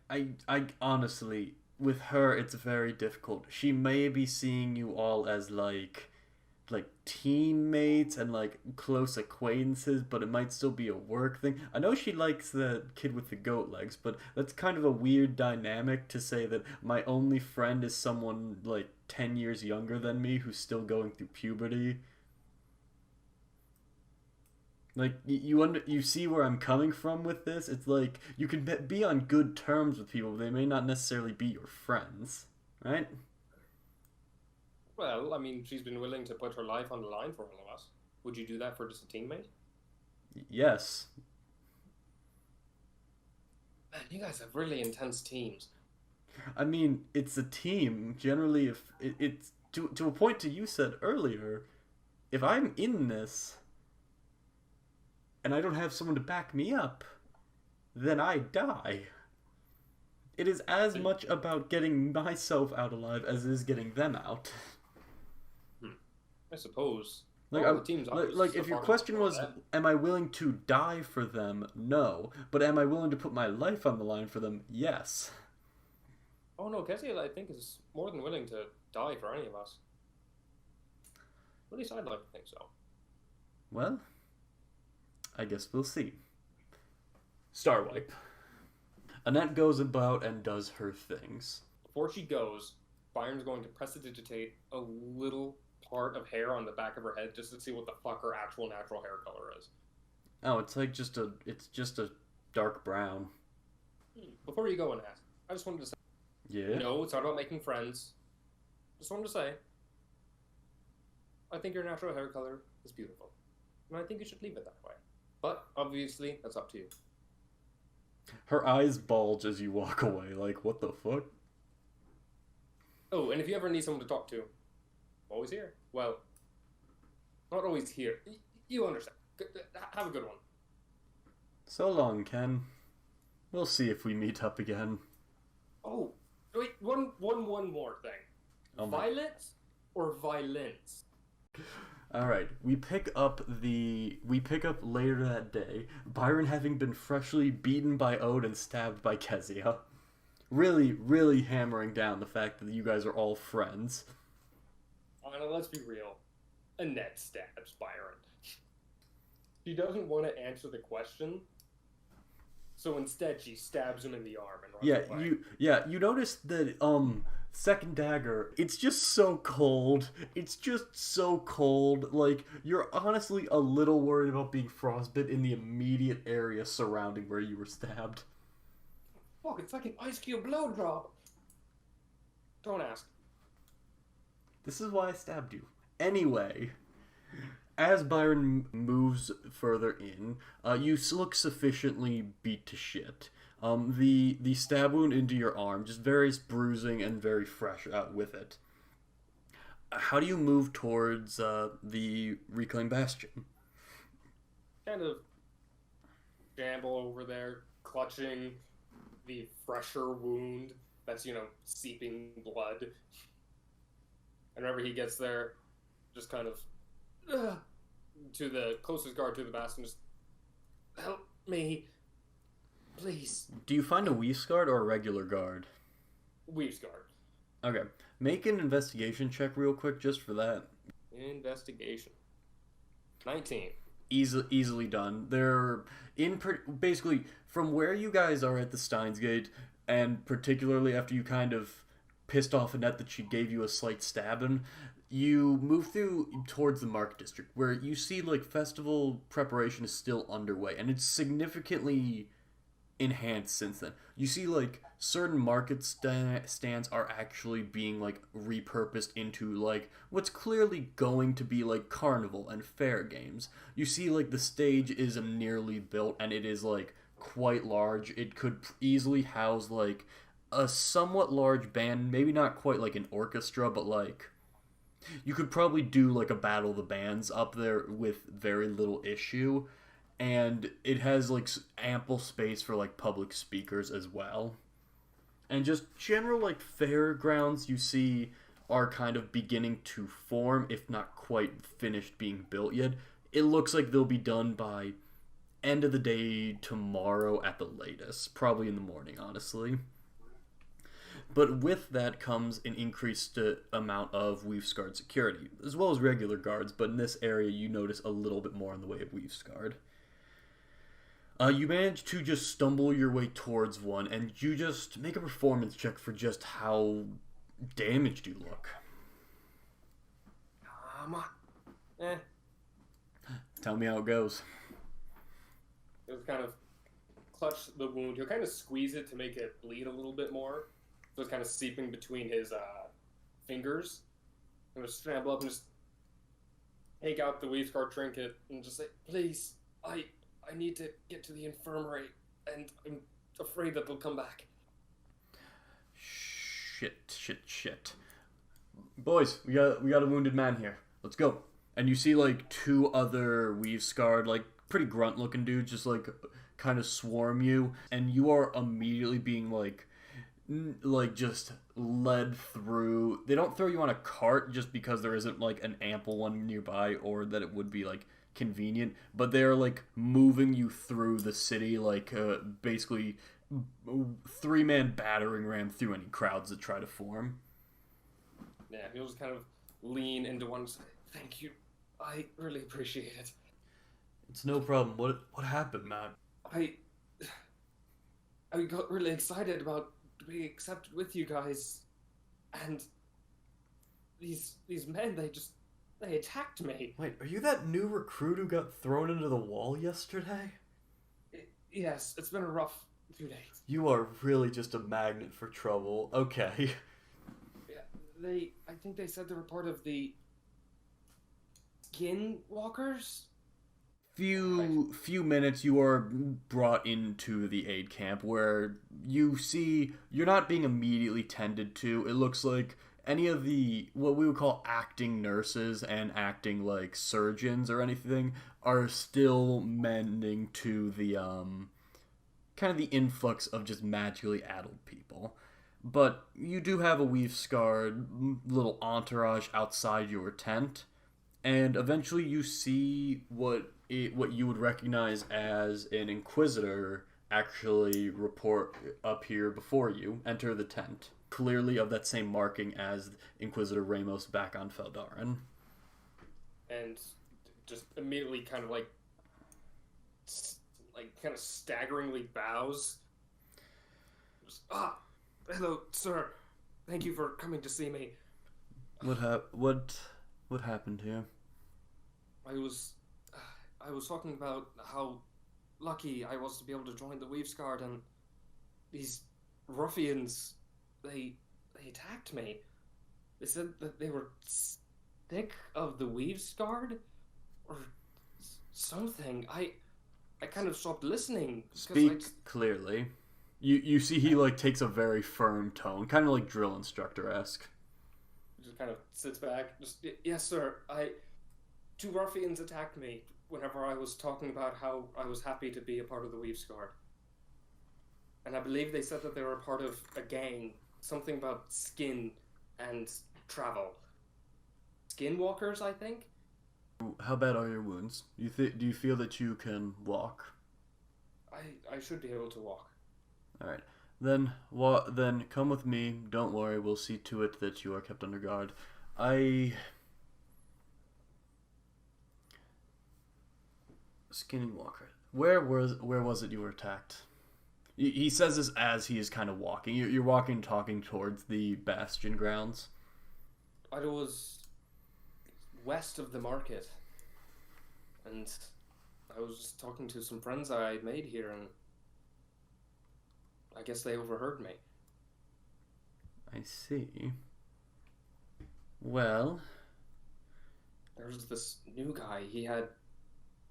I honestly, with her, it's very difficult. She may be seeing you all as, like teammates and, like, close acquaintances, but it might still be a work thing. I know she likes the kid with the goat legs, but that's kind of a weird dynamic to say that my only friend is someone, like, 10 years younger than me who's still going through puberty. Like, you see where I'm coming from with this? It's like, you can be on good terms with people, but they may not necessarily be your friends, right? Well, I mean, she's been willing to put her life on the line for all of us. Would you do that for just a teammate? Yes. Man, you guys have really intense teams. I mean, it's a team. Generally, if it's to a point to you said earlier, if I'm in this and I don't have someone to back me up, then I die. It is as much about getting myself out alive as it is getting them out. I suppose. Like, if your question was, am I willing to die for them? No. But am I willing to put my life on the line for them? Yes. Oh no, Kezia, I think, is more than willing to die for any of us. At least I'd like to think so. Well, I guess we'll see. Star wipe. Annette goes about and does her things. Before she goes, Byron's going to prestidigitate a little part of hair on the back of her head just to see what the fuck her actual natural hair color is. Oh, it's just a dark brown. Before you go, Annette, I just wanted to say, Yeah. no, it's not about making friends. Just wanted to say, I think your natural hair color is beautiful, and I think you should leave it that way. But obviously, that's up to you. Her eyes bulge as you walk away. Like, what the fuck? Oh, and if you ever need someone to talk to, always here. Well, not always here. You understand. Have a good one. So long, Ken. We'll see if we meet up again. Oh, wait, one more thing. Oh my- Violence or violence? Alright, we pick up later that day, Byron having been freshly beaten by Ode and stabbed by Kezia. Really, really hammering down the fact that you guys are all friends. Anna, let's be real. Annette stabs Byron. She doesn't want to answer the question, so instead she stabs him in the arm and runs away. You notice that second dagger, it's just so cold. It's just so cold. Like, you're honestly a little worried about being frostbit in the immediate area surrounding where you were stabbed. Fuck, it's like an ice cube blow drop. Don't ask. This is why I stabbed you. Anyway, as Byron moves further in, you look sufficiently beat to shit. The stab wound into your arm, just various bruising and very fresh with it. How do you move towards the reclaimed bastion? Kind of shamble over there, clutching the fresher wound that's, seeping blood. And whenever he gets there, just kind of to the closest guard to the bastion, just help me, please. Do you find a Weaves guard or a regular guard? Weaves guard. Okay, make an investigation check real quick just for that. Investigation. 19. Easily done. They're basically from where you guys are at the Steins Gate, and particularly after you kind of pissed off Annette that she gave you a slight stabbing, you move through towards the Market District, where you see like festival preparation is still underway, and it's significantly enhanced since then. You see like certain market stands are actually being like repurposed into like what's clearly going to be like carnival and fair games. You see like the stage is nearly built, and it is like quite large. It could easily house like a somewhat large band, maybe not quite like an orchestra, but like you could probably do like a battle of the bands up there with very little issue. And it has like ample space for like public speakers as well. And just general like fairgrounds you see are kind of beginning to form, if not quite finished being built yet. It looks like they'll be done by end of the day tomorrow at the latest, probably in the morning, honestly. But with that comes an increased amount of Weaves Guard security, as well as regular guards, but in this area you notice a little bit more in the way of Weaves Guard. You manage to just stumble your way towards one, and you just make a performance check for just how damaged you look. Come on. Tell me how it goes. Just kind of clutch the wound. He'll kind of squeeze it to make it bleed a little bit more. So it's kind of seeping between his fingers. And just scramble up and just take out the Weaves Guard trinket and just say, please, I need to get to the infirmary, and I'm afraid that they'll come back. Shit. Boys, we got a wounded man here. Let's go. And you see like two other Weaves Guard, like pretty grunt looking dudes, just like kind of swarm you, and you are immediately being like just led through. They don't throw you on a cart just because there isn't like an ample one nearby, or that it would be like convenient, but they're like moving you through the city like basically 3-man battering ram through any crowds that try to form. Yeah, he'll just kind of lean into one and say, thank you, I really appreciate it. It's no problem. What happened, Matt? I got really excited about being accepted with you guys, and these men, they attacked me. Wait, are you that new recruit who got thrown into the wall yesterday? Yes, it's been a rough 2 days. You are really just a magnet for trouble. Okay. Yeah, I think they said they were part of the Skinwalkers? Few minutes, you are brought into the aid camp where you see you're not being immediately tended to. It looks like any of the what we would call acting nurses and acting like surgeons or anything are still mending to the kind of the influx of just magically addled people. But you do have a weave-scarred little entourage outside your tent, and eventually you see what you would recognize as an inquisitor actually report up here before you enter the tent, clearly of that same marking as Inquisitor Ramos back on Feldarin. And just immediately kind of like kind of staggeringly bows. Just, hello, sir. Thank you for coming to see me. What happened here? I was talking about how lucky I was to be able to join the Weaves Guard, and these ruffians, they attacked me. They said that they were sick of the Weaves Guard or something. I kind of stopped listening. Speak clearly. You see he like takes a very firm tone, kind of like drill instructor-esque. Just kind of sits back. Just, yes, sir. Two ruffians attacked me whenever I was talking about how I was happy to be a part of the Weaves Guard. And I believe they said that they were a part of a gang. Something about skin and travel. Skinwalkers, I think? How bad are your wounds? Do you feel that you can walk? I should be able to walk. Alright. Then come with me. Don't worry, we'll see to it that you are kept under guard. Skinwalker. Where was it you were attacked? He says this as he is kind of walking. You're walking, talking towards the Bastion grounds. I was west of the market, and I was just talking to some friends I made here, and I guess they overheard me. I see. Well, there was this new guy. He had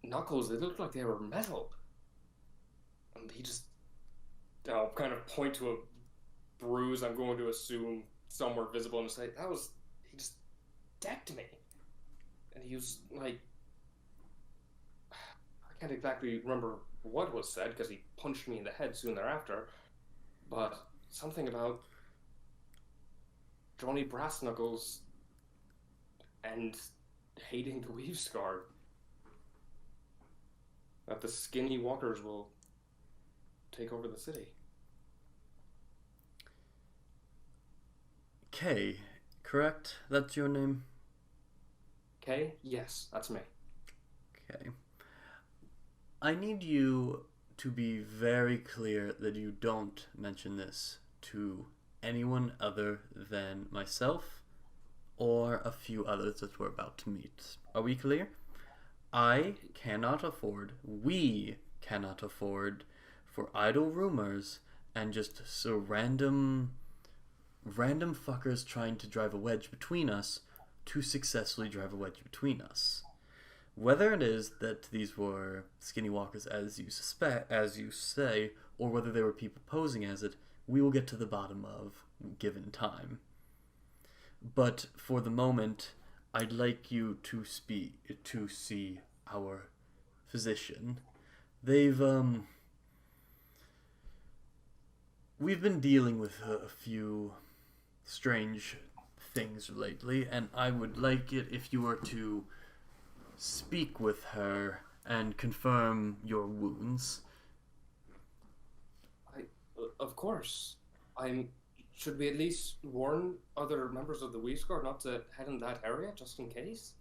knuckles. They looked like they were metal, and he just, I'll kind of point to a bruise I'm going to assume somewhere visible and say, he just decked me. And he was like, I can't exactly remember what was said because he punched me in the head soon thereafter, but something about Johnny Brass Knuckles and hating the Weaves Guard. That the skinny walkers will take over the city. Kay, correct? That's your name? Kay? Yes, that's me. Okay. I need you to be very clear that you don't mention this to anyone other than myself or a few others that we're about to meet. Are we clear? We cannot afford for idle rumors and just so random fuckers trying to drive a wedge between us to successfully drive a wedge between us. Whether it is that these were skinny walkers as you say, or whether they were people posing as it, we will get to the bottom of given time. But for the moment, I'd like you to see our physician. We've been dealing with a few strange things lately, and I would like it if you were to speak with her and confirm your wounds. Of course. Should we at least warn other members of the Weaves Guard not to head in that area, just in case?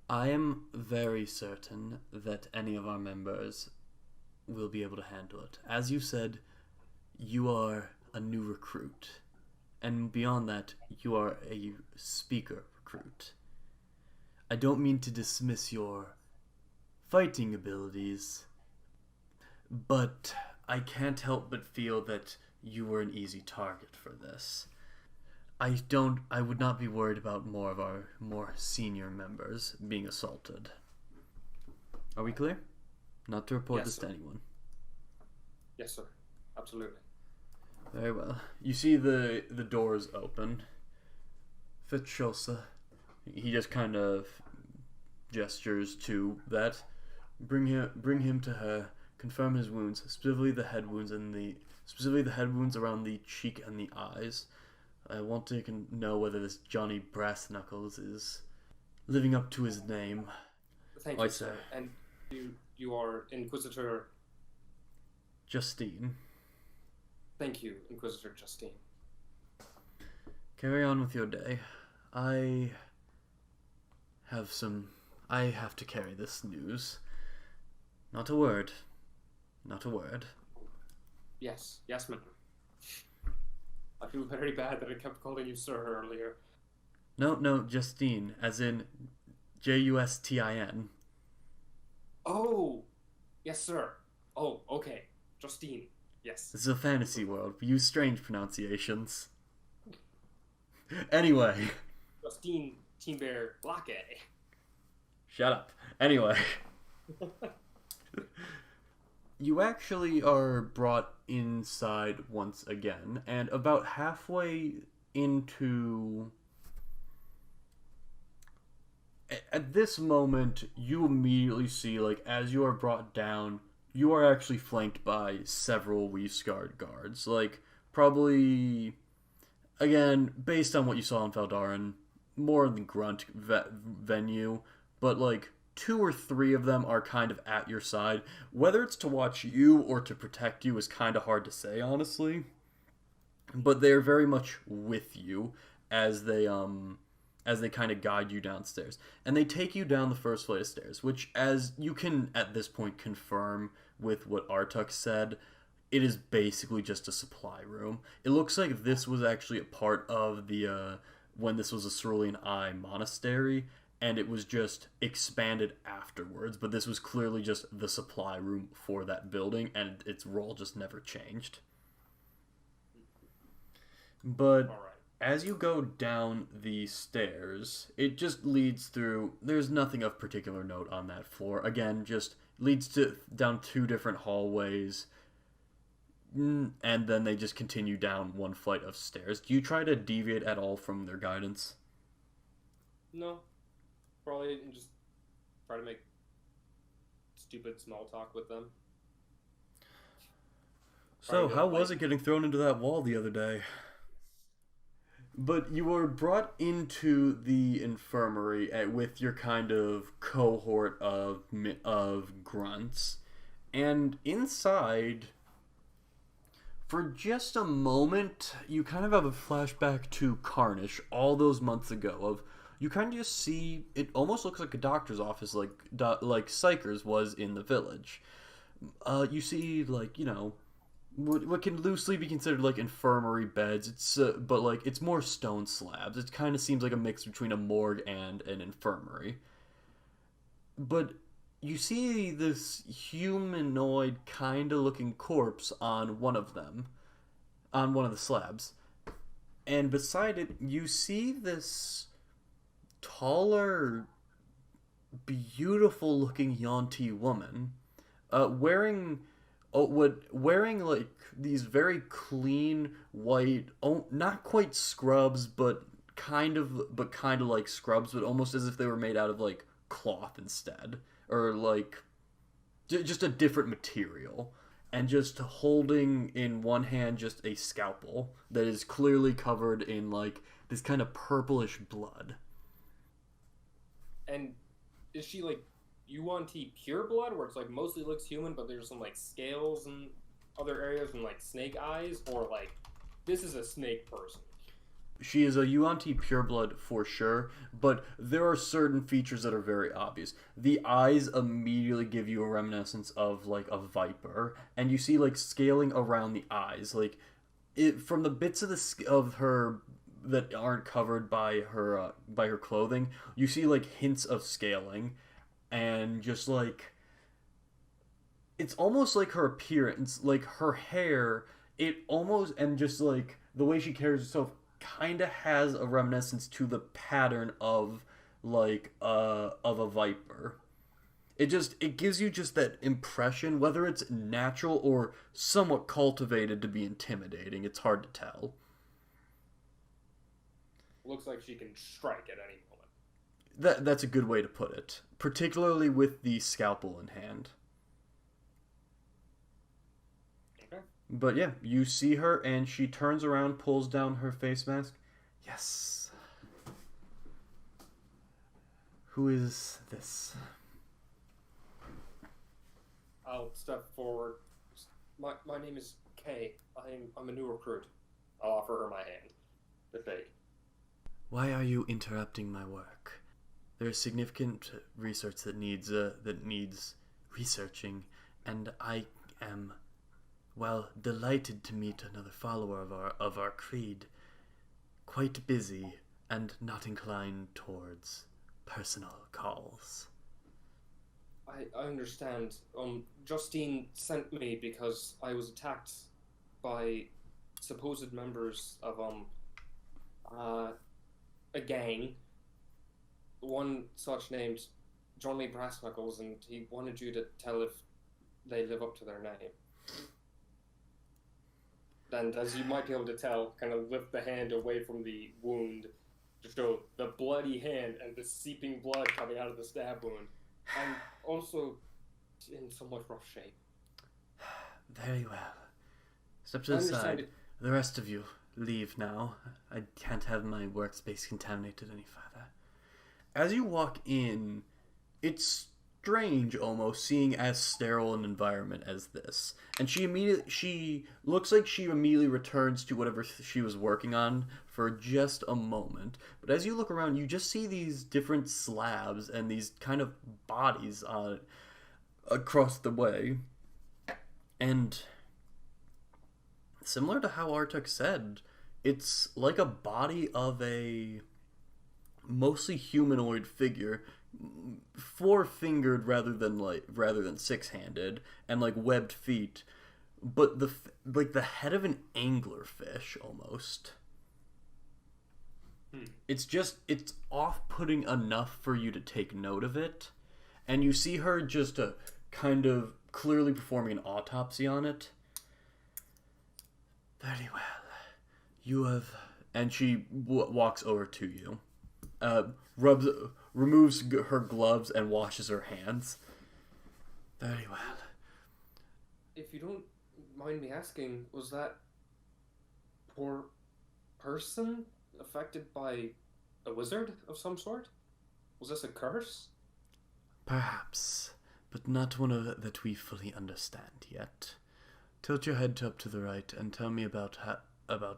I am very certain that any of our members will be able to handle it. As you said, you are a new recruit. And beyond that, you are a speaker recruit. I don't mean to dismiss your fighting abilities, but I can't help but feel that you were an easy target for this. I would not be worried about more of our more senior members being assaulted. Are we clear? Not to report Yes, this sir. to anyone. Yes, sir. Absolutely. Very well. You see the doors open. Fitzschulze, he just kind of gestures to that. Bring him to her. Confirm his wounds, specifically the head wounds around the cheek and the eyes. I want to know whether this Johnny Brass Knuckles is living up to his name. Thank you, sir. And you are Inquisitor Justine. Thank you, Inquisitor Justine. Carry on with your day. I have to carry this news. Not a word. Not a word. Yes, ma'am. I feel very bad that I kept calling you sir earlier. No, Justine, as in Justin. Oh, yes, sir. Oh, okay. Justine, yes. This is a fantasy world. We use strange pronunciations. Anyway. Justine Team Bear Lake. Shut up. Anyway. You actually are brought inside once again, and about halfway into... At this moment, you immediately see, like, as you are brought down, you are actually flanked by several Weescard guards. Like, probably, again, based on what you saw in Feldarin, more in the grunt venue, but, like, 2 or 3 of them are kind of at your side. Whether it's to watch you or to protect you is kind of hard to say, honestly. But they're very much with you as they kind of guide you downstairs. And they take you down the first flight of stairs, which, as you can at this point confirm with what Artuk said, it is basically just a supply room. It looks like this was actually a part of the, when this was a Cerulean Eye monastery, and it was just expanded afterwards, but this was clearly just the supply room for that building, and its role just never changed. But as you go down the stairs, it just leads through... There's nothing of particular note on that floor. Again, just leads down 2 different hallways, and then they just continue down 1 flight of stairs. Do you try to deviate at all from their guidance? No. Probably just try to make stupid small talk with them. So, how was it getting thrown into that wall the other day? But you were brought into the infirmary with your kind of cohort of grunts. And inside, for just a moment, you kind of have a flashback to Carnish all those months ago of... You kind of just see, it almost looks like a doctor's office, like Psyker's was in the village. You see, like, you know, what can loosely be considered, like, infirmary beds. It's, but, like, it's more stone slabs. It kind of seems like a mix between a morgue and an infirmary. But you see this humanoid kind of looking corpse on one of them, on one of the slabs. And beside it, you see this... taller, beautiful-looking Yuan-Ti woman, wearing like these very clean white, not quite scrubs, but kind of like scrubs, but almost as if they were made out of like cloth instead, or like just a different material, and just holding in one hand just a scalpel that is clearly covered in like this kind of purplish blood. And is she like Yuan-Ti pure blood, where it's like mostly looks human, but there's some like scales and other areas and like snake eyes, or like this is a snake person? She is a Yuan-Ti pureblood for sure, but there are certain features that are very obvious. The eyes immediately give you a reminiscence of like a viper, and you see like scaling around the eyes, like from the bits of her that aren't covered by her clothing. You see like hints of scaling, and just like it's almost like her appearance, like her hair, it almost, and just like the way she carries herself kind of has a reminiscence to the pattern of like of a viper. It gives you just that impression, whether it's natural or somewhat cultivated to be intimidating. It's hard to tell. Looks like she can strike at any moment. That's a good way to put it, particularly with the scalpel in hand. Okay. But yeah, you see her and she turns around, pulls down her face mask. Yes. Who is this? I'll step forward. My name is Kay. I'm a new recruit. I'll offer her my hand. The fake. Why are you interrupting my work? There is significant research that needs researching, and I am, well, delighted to meet another follower of our creed. Quite busy and not inclined towards personal calls. I understand. Justine sent me because I was attacked by supposed members of a gang. One such named Johnny Brassknuckles, and he wanted you to tell if they live up to their name. And as you might be able to tell, kind of lift the hand away from the wound to show the bloody hand and the seeping blood coming out of the stab wound. And also in somewhat rough shape. Very well. Step to the side. The rest of you, leave now. I can't have my workspace contaminated any further. As you walk in, it's strange almost seeing as sterile an environment as this. And she looks like she immediately returns to whatever she was working on for just a moment. But as you look around, you just see these different slabs and these kind of bodies across the way. And similar to how Artuk said, it's like a body of a mostly humanoid figure, four-fingered rather than six-handed, and like webbed feet, but the head of an anglerfish almost. It's off-putting enough for you to take note of it, and you see her just kind of clearly performing an autopsy on it. Very well. You have... And she walks over to you. Removes her gloves and washes her hands. Very well. If you don't mind me asking, was that poor person affected by a wizard of some sort? Was this a curse? Perhaps, but not one that we fully understand yet. Tilt your head up to the right and tell me about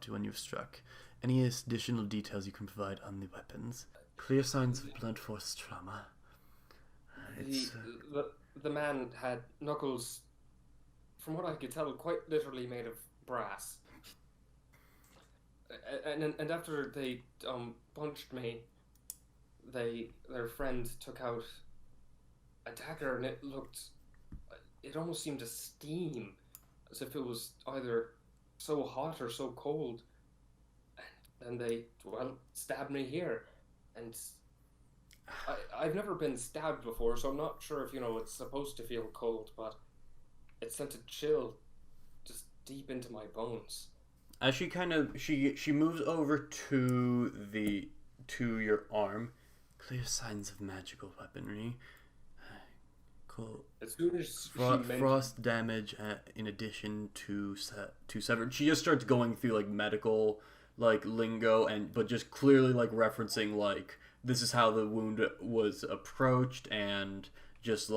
when you've struck. Any additional details you can provide on the weapons. Clear signs of blunt force trauma. The man had knuckles, from what I could tell, quite literally made of brass. And after they punched me, their friend took out a dagger, and it almost seemed to steam, as if it was either so hot or so cold. And they, stabbed me here. And I've never been stabbed before, so I'm not sure if, it's supposed to feel cold, but it sent a chill just deep into my bones. As she moves over to your arm. Clear signs of magical weaponry. Cool. As soon as frost damage in addition to severed. She just starts going through like medical lingo but just clearly referencing this is how the wound was approached and just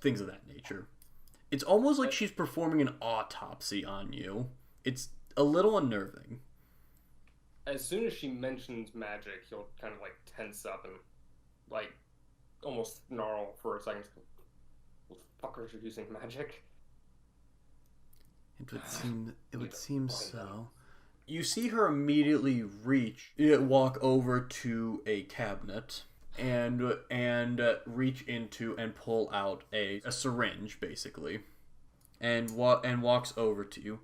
things of that nature. It's almost like she's performing an autopsy on you. It's a little unnerving. As soon as she mentions magic, he'll kind of tense up and almost snarl for a second. What the fuck are you using magic? It would seem so. You see her immediately walk over to a cabinet and reach into and pull out a syringe, basically. and walks over to you.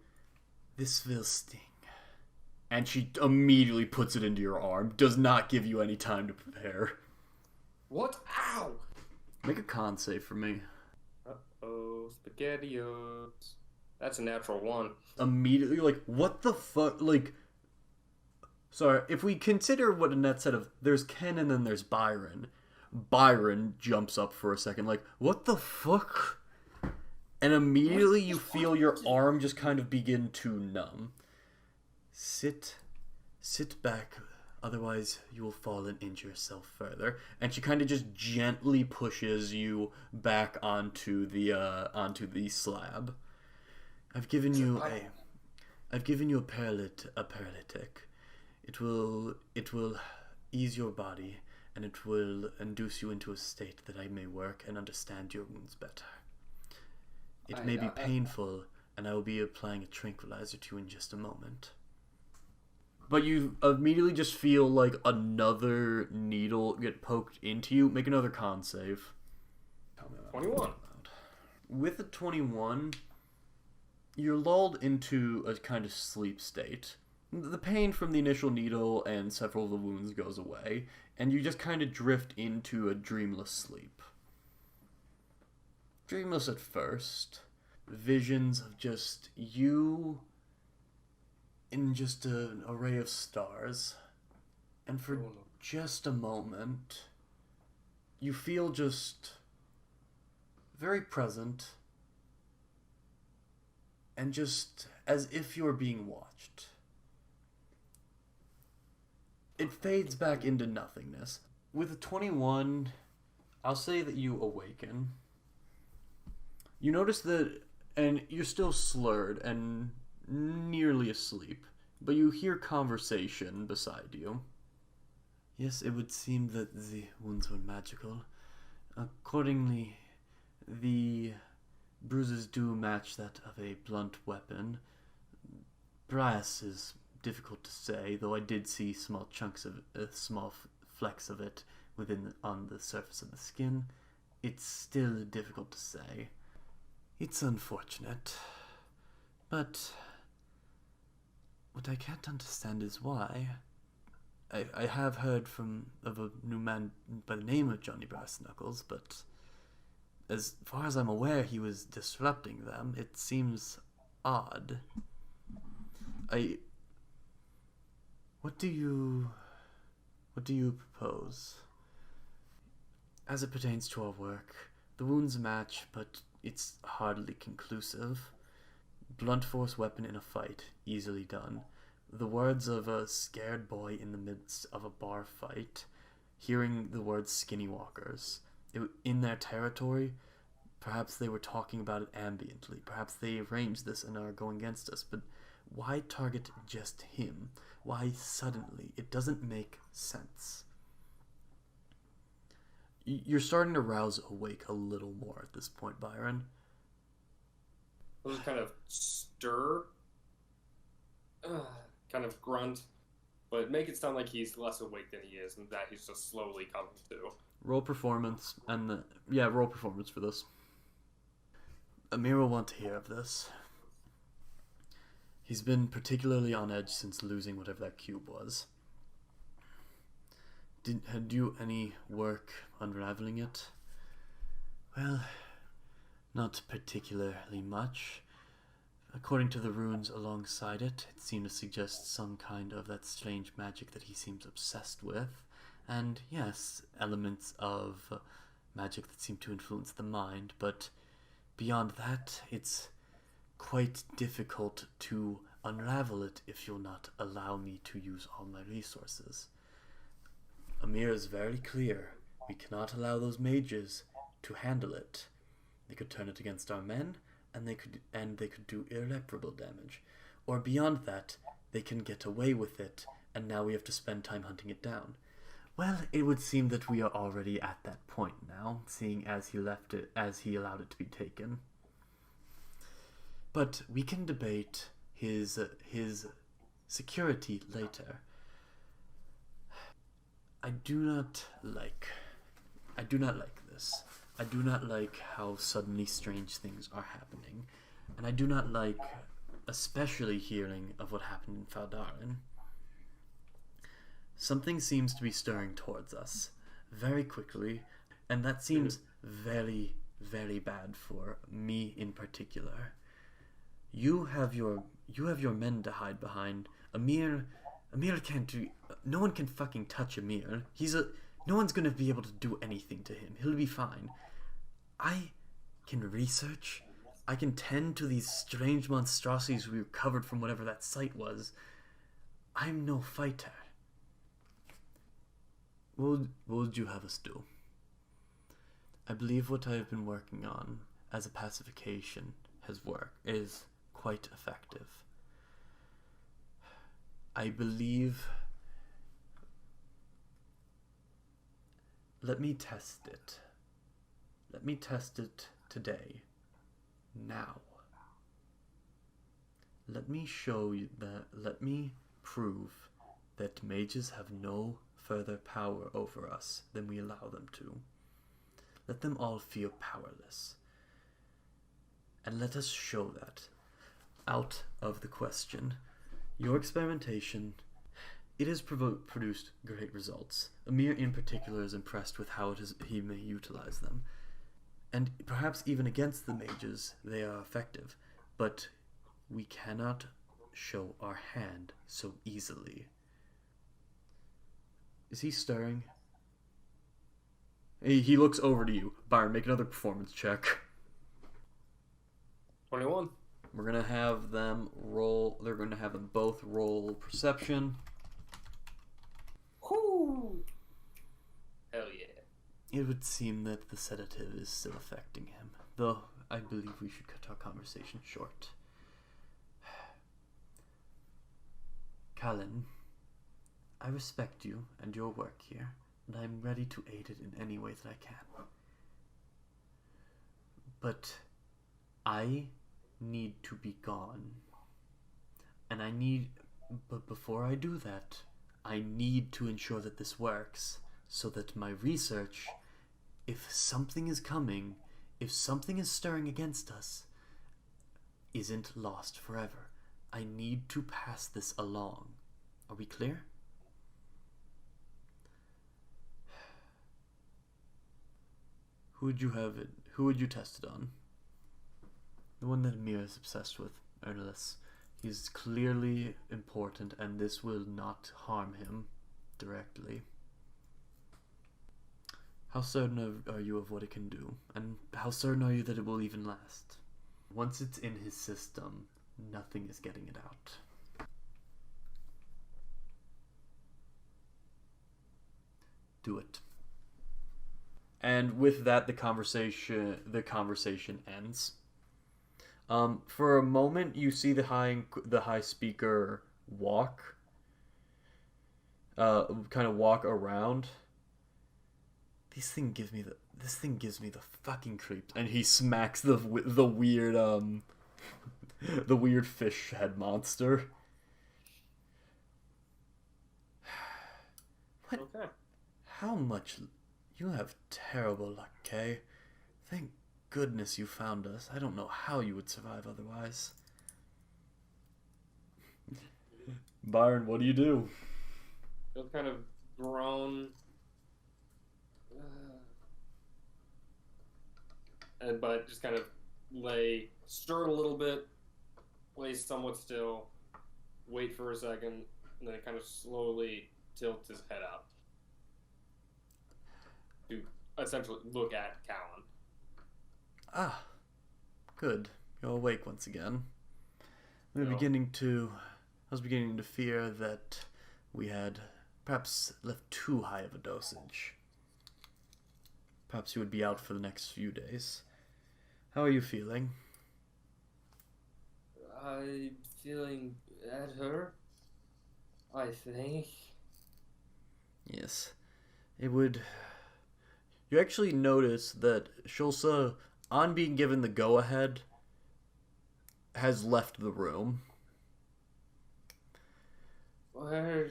This will sting. And she immediately puts it into your arm. Does not give you any time to prepare. What? Ow! Make a con save for me. Uh-oh, SpaghettiOs. That's a natural 1. Immediately, like, what the fuck? Like, sorry, if we consider what Annette said of, there's Ken and then there's Byron. Byron jumps up for a second, like, what the fuck? And immediately you feel your arm just kind of begin to numb. Sit back, otherwise you will fall and injure yourself further. And she kind of just gently pushes you back onto the slab. I've given you a paralytic. It will ease your body, and it will induce you into a state that I may work and understand your wounds better. It may be painful, and I will be applying a tranquilizer to you in just a moment. But you immediately just feel like another needle get poked into you. Make another con save. 21. With a 21, you're lulled into a kind of sleep state. The pain from the initial needle and several of the wounds goes away, and you just kind of drift into a dreamless sleep. Dreamless at first. Visions of just you in just an array of stars. And for just a moment, you feel just very present and just as if you're being watched. It fades back into nothingness. With a 21, I'll say that you awaken. You notice that, and you're still slurred and nearly asleep, but you hear conversation beside you. Yes, it would seem that the wounds were magical. Accordingly, the bruises do match that of a blunt weapon. Brass is difficult to say, though I did see small chunks of small flecks of it on the surface of the skin. It's still difficult to say. It's unfortunate, but what I can't understand is why. I have heard of a new man by the name of Johnny Brass Knuckles, but as far as I'm aware, he was disrupting them. It seems odd. What do you propose? As it pertains to our work, the wounds match, but it's hardly conclusive. Blunt force weapon in a fight, easily done. The words of a scared boy in the midst of a bar fight, hearing the words skinny walkers. In their territory, perhaps they were talking about it ambiently. Perhaps they arranged this and are going against us, but why target just him? Why suddenly? It doesn't make sense. You're starting to rouse awake a little more at this point, Byron. I'll just kind of stir, kind of grunt, but make it sound like he's less awake than he is, and that he's just slowly coming to. Roll performance, roll performance for this. Amir will want to hear of this. He's been particularly on edge since losing whatever that cube was. Had you any work unraveling it? Well, not particularly much. According to the runes alongside it, it seemed to suggest some kind of that strange magic that he seems obsessed with. And yes, elements of magic that seem to influence the mind, but beyond that, it's quite difficult to unravel it if you'll not allow me to use all my resources. Amir is very clear. We cannot allow those mages to handle it. They could turn it against our men, and they could do irreparable damage. Or beyond that, they can get away with it, and now we have to spend time hunting it down. Well, it would seem that we are already at that point now, seeing as he allowed it to be taken. But we can debate his security later. I do not like this. I do not like how suddenly strange things are happening. And I do not like especially hearing of what happened in Faldarin. Something seems to be stirring towards us very quickly, and that seems very, very bad for me in particular. You have your men to hide behind. Amir can't do. No one can fucking touch Amir. No one's gonna be able to do anything to him. He'll be fine. I can research. I can tend to these strange monstrosities we recovered from whatever that site was. I'm no fighter. What would you have us do? I believe what I have been working on as a pacification is quite effective. I believe... Let me test it. Let me test it today. Now. Let me prove that mages have no further power over us than we allow them to. Let them all feel powerless. And let us show that. Out of the question. Your experimentation, it has produced great results. Amir in particular is impressed with how he may utilize them. And perhaps even against the mages, they are effective. But we cannot show our hand so easily. Is he stirring? He looks over to you. Byron, make another performance check. 21. We're going to have them roll... They're going to have them both roll perception. Whoo! Hell yeah. It would seem that the sedative is still affecting him. Though, I believe we should cut our conversation short. Callan, I respect you and your work here, and I am ready to aid it in any way that I can. But I need to be gone. And but before I do that, I need to ensure that this works, so that my research, if something is coming, if something is stirring against us, isn't lost forever. I need to pass this along. Are we clear? Who would you test it on? The one that Amir is obsessed with, Ernest. He's clearly important, and this will not harm him directly. How certain are you of what it can do? And how certain are you that it will even last? Once it's in his system, nothing is getting it out. Do it. And with that, the conversation ends. For a moment, you see the high speaker walk, kind of walk around. This thing gives me the fucking creeps. And he smacks the weird the weird fish head monster. What? Okay. How much? You have terrible luck, Kay. Thank goodness you found us. I don't know how you would survive otherwise. Byron, what do you do? He'll kind of groan. But just kind of stir a little bit, lay somewhat still, wait for a second, and then kind of slowly tilt his head up to essentially look at Callan. Ah, good. You're awake once again. I was beginning to fear that we had perhaps left too high of a dosage. Perhaps you would be out for the next few days. How are you feeling? I'm feeling better, I think. Yes. You actually notice that Shulsa, on being given the go-ahead, has left the room. Where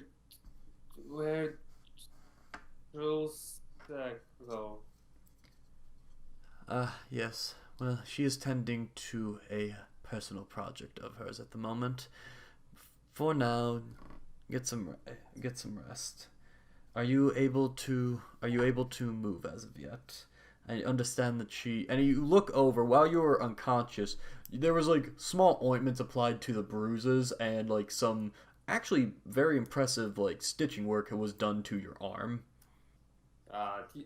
Shulsa go? Yes. Well, she is tending to a personal project of hers at the moment. For now, get some rest. Are you able to move as of yet? I understand that and you look over while you were unconscious. There was like small ointments applied to the bruises and like some actually very impressive like stitching work was done to your arm.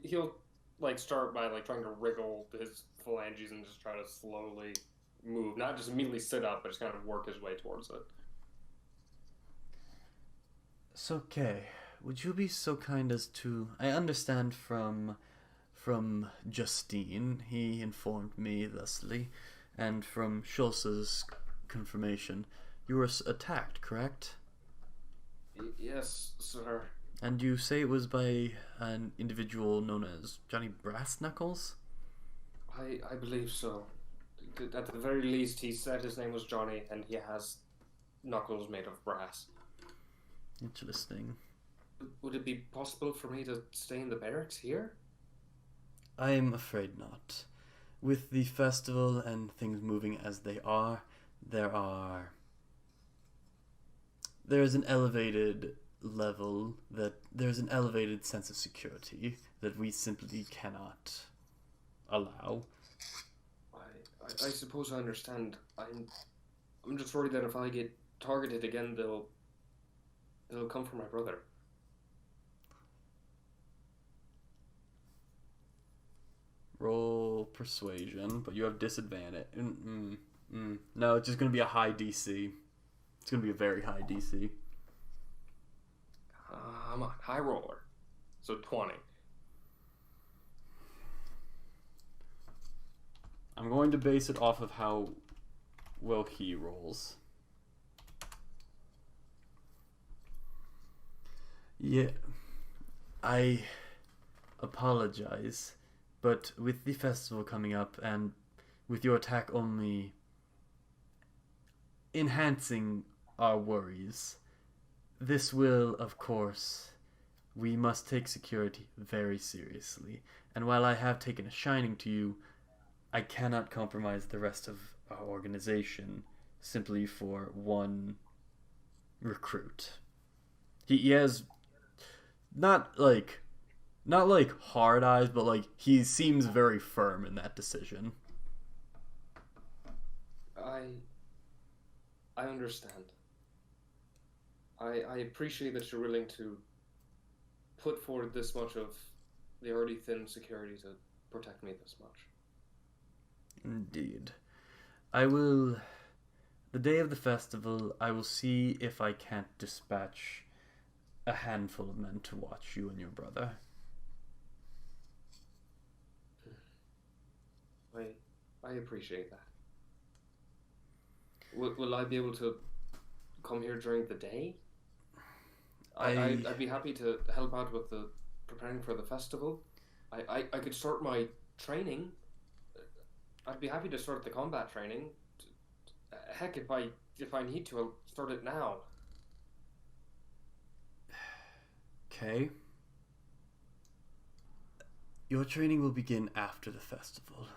He'll like start by like trying to wriggle his phalanges and just try to slowly move, not just immediately sit up, but just kind of work his way towards it. It's okay. Would you be so kind as to... I understand from Justine, he informed me thusly, and from Schultz's confirmation, you were attacked, correct? Yes, sir. And you say it was by an individual known as Johnny Brass Knuckles? I believe so. At the very least, he said his name was Johnny, and he has knuckles made of brass. Interesting. Would it be possible for me to stay in the barracks here? I am afraid not. With the festival and things moving as they are, there's an elevated level there's an elevated sense of security that we simply cannot allow. I suppose I understand. I'm just worried that if I get targeted again, they'll come for my brother. Roll persuasion, but you have disadvantage. No, it's just going to be a high DC. It's going to be a very high DC. I'm a high roller. So 20. I'm going to base it off of how well he rolls. Yeah, I apologize, but with the festival coming up and with your attack only enhancing our worries, this will, of course, we must take security very seriously. And while I have taken a shining to you, I cannot compromise the rest of our organization simply for one recruit. He has not like hard eyes, but like he seems very firm in that decision. I understand. I appreciate that you're willing to put forward this much of the already thin security to protect me this much. Indeed. The day of the festival, I will see if I can't dispatch a handful of men to watch you and your brother. I appreciate that. Will I be able to come here during the day? I'd be happy to help out with the preparing for the festival. I could start my training. I'd be happy to start the combat training. Heck, if I need to, I'll start it now. Okay. Your training will begin after the festival.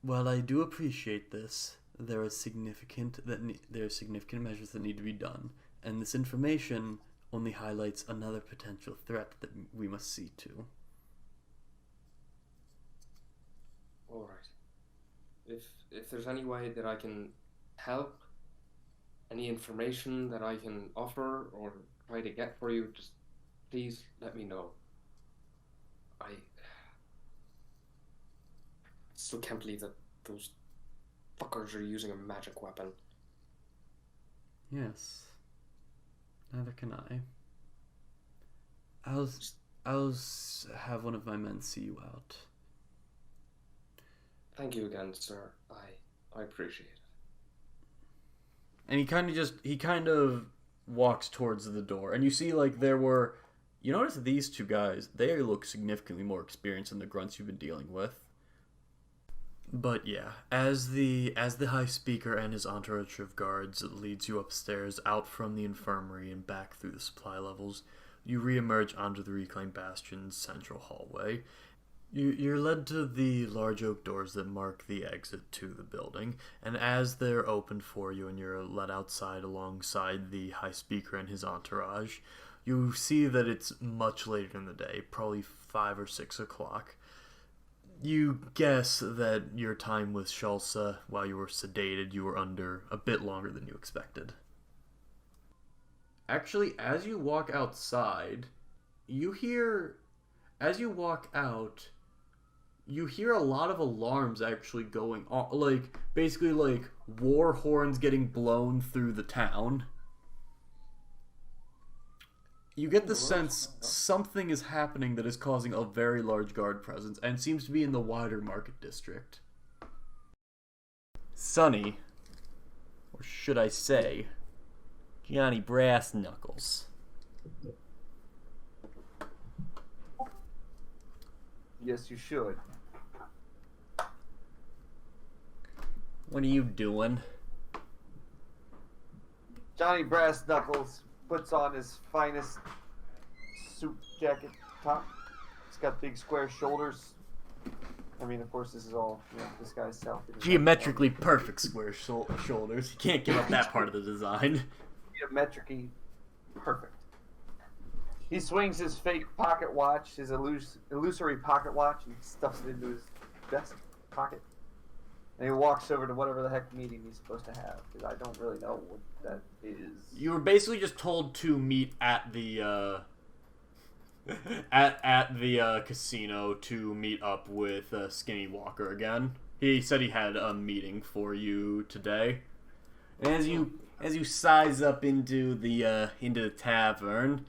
While I do appreciate this, there are significant measures that need to be done, and this information only highlights another potential threat that we must see to. All right. If there's any way that I can help, any information that I can offer or try to get for you, just please let me know. I still can't believe that those fuckers are using a magic weapon. Yes. Neither can I. I'll have one of my men see you out. Thank you again, sir. I appreciate it. And he kind of walks towards the door, and you see you notice that these two guys, they look significantly more experienced than the grunts you've been dealing with. But yeah, as the High Speaker and his entourage of guards leads you upstairs, out from the infirmary and back through the supply levels, you re-emerge onto the Reclaimed Bastion's central hallway. You're led to the large oak doors that mark the exit to the building, and as they're opened for you and you're led outside alongside the high speaker and his entourage, you see that it's much later in the day, probably 5 or 6 o'clock. You guess that your time with Shulsa, while you were sedated, you were under a bit longer than you expected. Actually, as you walk outside, as you walk out, you hear a lot of alarms actually going on, like, basically like war horns getting blown through the town. You get the sense something is happening that is causing a very large guard presence and seems to be in the wider market district. Sonny, or should I say, Johnny Brass Knuckles. Yes, you should. What are you doing? Johnny Brass Knuckles puts on his finest suit jacket top. It's got big square shoulders. I mean, of course, this is all, this guy's self. Geometrically perfect square shoulders. You can't give up that part of the design. Geometrically perfect. He swings his fake pocket watch, his illusory pocket watch, and stuffs it into his vest pocket. And he walks over to whatever the heck meeting he's supposed to have, because I don't really know what that is. You were basically just told to meet at the at the casino to meet up with Skinny Walker again. He said he had a meeting for you today. And as you size up into the tavern,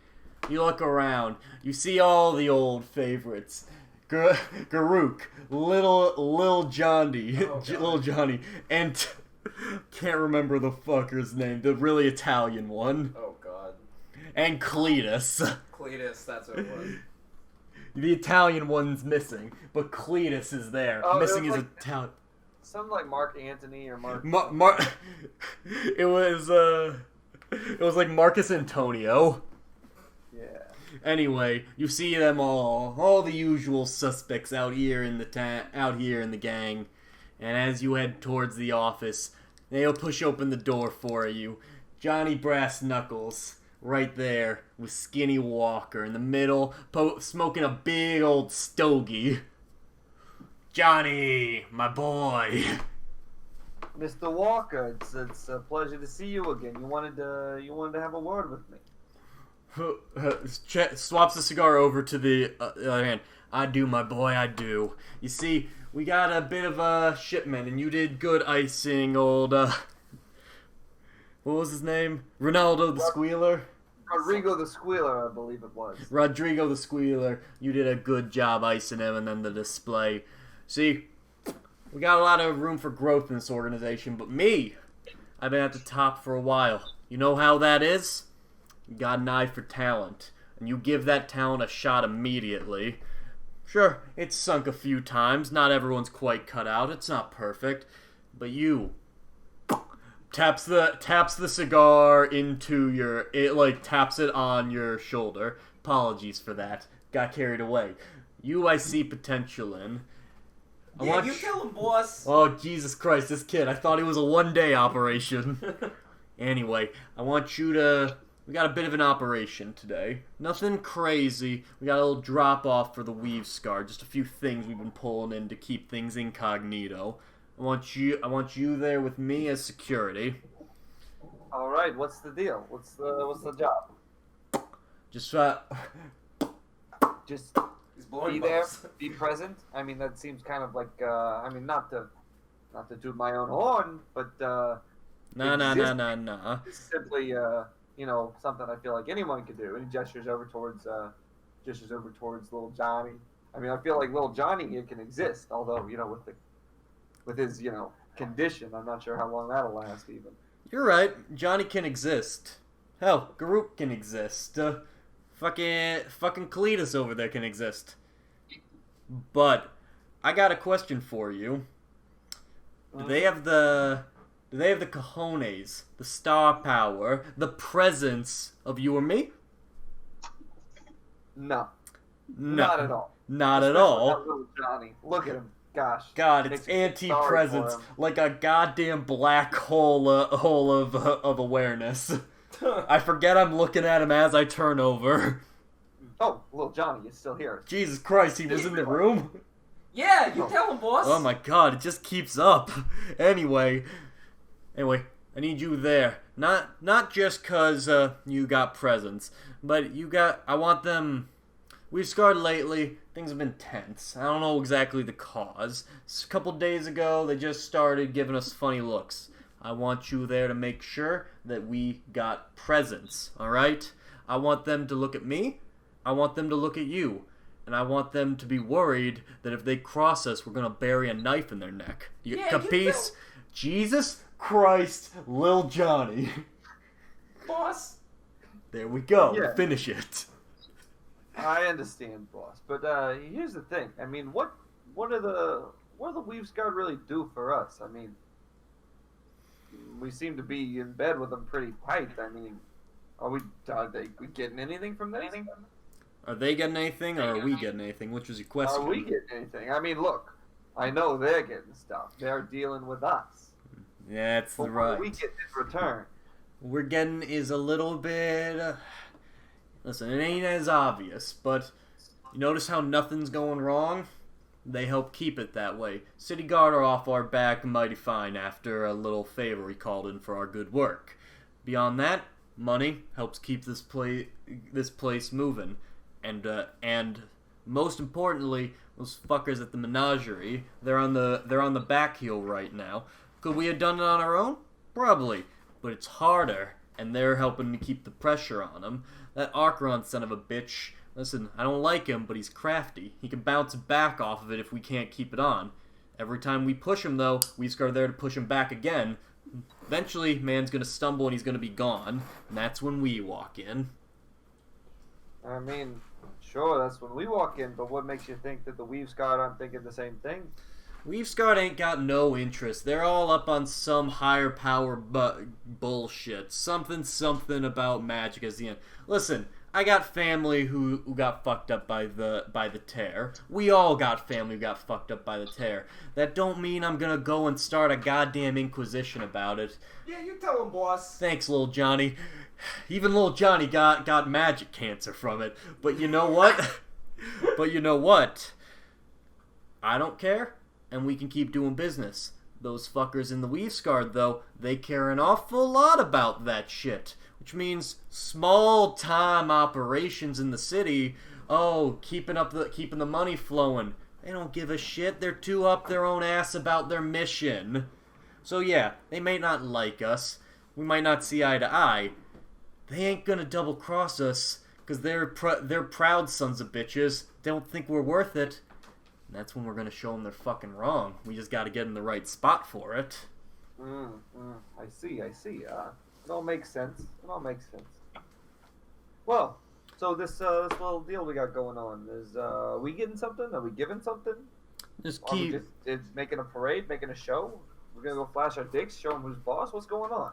you look around. You see all the old favorites. Garuk, Lil Johnny, Lil Johnny, and can't remember the fucker's name, the really Italian one. Oh god. And Cletus. Cletus, that's what it was. The Italian one's missing, but Cletus is there. Missing is Italian. Something like Mark Antony or Mark. It was like Marcus Antonio. Yeah. Anyway, you see them all the usual suspects out here in the gang, and as you head towards the office, they'll push open the door for you. Johnny Brass Knuckles, right there, with Skinny Walker in the middle, smoking a big old stogie. Johnny, my boy. Mr. Walker, it's a pleasure to see you again. You wanted to have a word with me. Swaps the cigar over to the other hand. I do, my boy, I do. You see, we got a bit of a shipment, and you did good icing old, what was his name? Ronaldo the Squealer? Rodrigo the Squealer, I believe it was. Rodrigo the Squealer. You did a good job icing him, and then the display. See, we got a lot of room for growth in this organization, but me, I've been at the top for a while. You know how that is? You got an eye for talent, and you give that talent a shot immediately. Sure, it's sunk a few times, not everyone's quite cut out, it's not perfect, but you taps the cigar into taps it on your shoulder. Apologies for that, got carried away. You I see potential in. You kill him, boss! Oh, Jesus Christ, this kid, I thought he was a one-day operation. Anyway, I want you to... We got a bit of an operation today. Nothing crazy. We got a little drop-off for the Weave Scar. Just a few things we've been pulling in to keep things incognito. I want you there with me as security. All right, what's the deal? What's the job? Just be there, be present. I mean, that seems kind of like not to toot my own horn, but Nah. It's simply something I feel like anyone could do. And he gestures over towards little Johnny. I mean, I feel like little Johnny here can exist, although with his condition, I'm not sure how long that'll last even. You're right. Johnny can exist. Hell, Garuk can exist. Fucking Cletus over there can exist. But I got a question for you. Do they have the cojones, the star power, the presence of you or me? No. No, Not at all. Not at Especially all. that little Johnny. Look at him. Gosh. God, Makes it's me feel anti-presence, sorry for him. like a goddamn black hole of awareness. I forget I'm looking at him as I turn over. Oh, little Johnny is still here. Jesus Christ, he was in the room? Yeah, you tell him, boss. Oh my god, it just keeps up. Anyway, I need you there. Not just cause you got presents, but I want them. We've scarred lately. Things have been tense. I don't know exactly the cause. A couple days ago, they just started giving us funny looks. I want you there to make sure that we got presents, alright? I want them to look at me. I want them to look at you. And I want them to be worried that if they cross us, we're gonna bury a knife in their neck. Capice? Jesus Christ, Lil Johnny. Boss. There we go. Yeah. Finish it. I understand, boss. But here's the thing. I mean, what do the Weaves Guard really do for us? I mean, we seem to be in bed with them pretty tight. I mean, are we getting anything from this? Are they getting anything, or are we getting anything? Which was your question? Are we getting anything? I mean, look, I know they're getting stuff. They're dealing with us. Yeah, that's But right. what do we get in return? What we're getting is a little bit. Listen, it ain't as obvious, but you notice how nothing's going wrong? They help keep it that way. City Guard are off our back mighty fine after a little favor we called in for our good work. Beyond that, money helps keep this place moving. And most importantly, those fuckers at the menagerie, they're on the back heel right now. Could we have done it on our own? Probably. But it's harder, and they're helping to keep the pressure on them. That Archeron son of a bitch, listen, I don't like him, but he's crafty. He can bounce back off of it if we can't keep it on. Every time we push him, though, we are there to push him back again. Eventually, man's gonna stumble and he's gonna be gone, and that's when we walk in. I mean, sure, that's when we walk in, but what makes you think that the Weaves Guard aren't thinking the same thing? Weaves Guard ain't got no interest. They're all up on some higher power bullshit. Something about magic as the end. Listen, I got family who got fucked up by the tear. We all got family who got fucked up by the tear. That don't mean I'm gonna go and start a goddamn inquisition about it. Yeah, you tell him, boss. Thanks, Lil Johnny. Even Lil Johnny got magic cancer from it. But you know what? I don't care, and we can keep doing business. Those fuckers in the Weaves Guard, though, they care an awful lot about that shit. Which means small-time operations in the city, keeping the money flowing. They don't give a shit. They're too up their own ass about their mission. So yeah, they may not like us. We might not see eye to eye. They ain't gonna double-cross us, because they're proud sons of bitches. They don't think we're worth it. And that's when we're gonna show them they're fucking wrong. We just gotta get in the right spot for it. I see. It all makes sense. Well, so this little deal we got going on is we getting something? Are we giving something? Just Are we keep just making a parade, making a show? We're gonna go flash our dicks, show them who's boss. What's going on?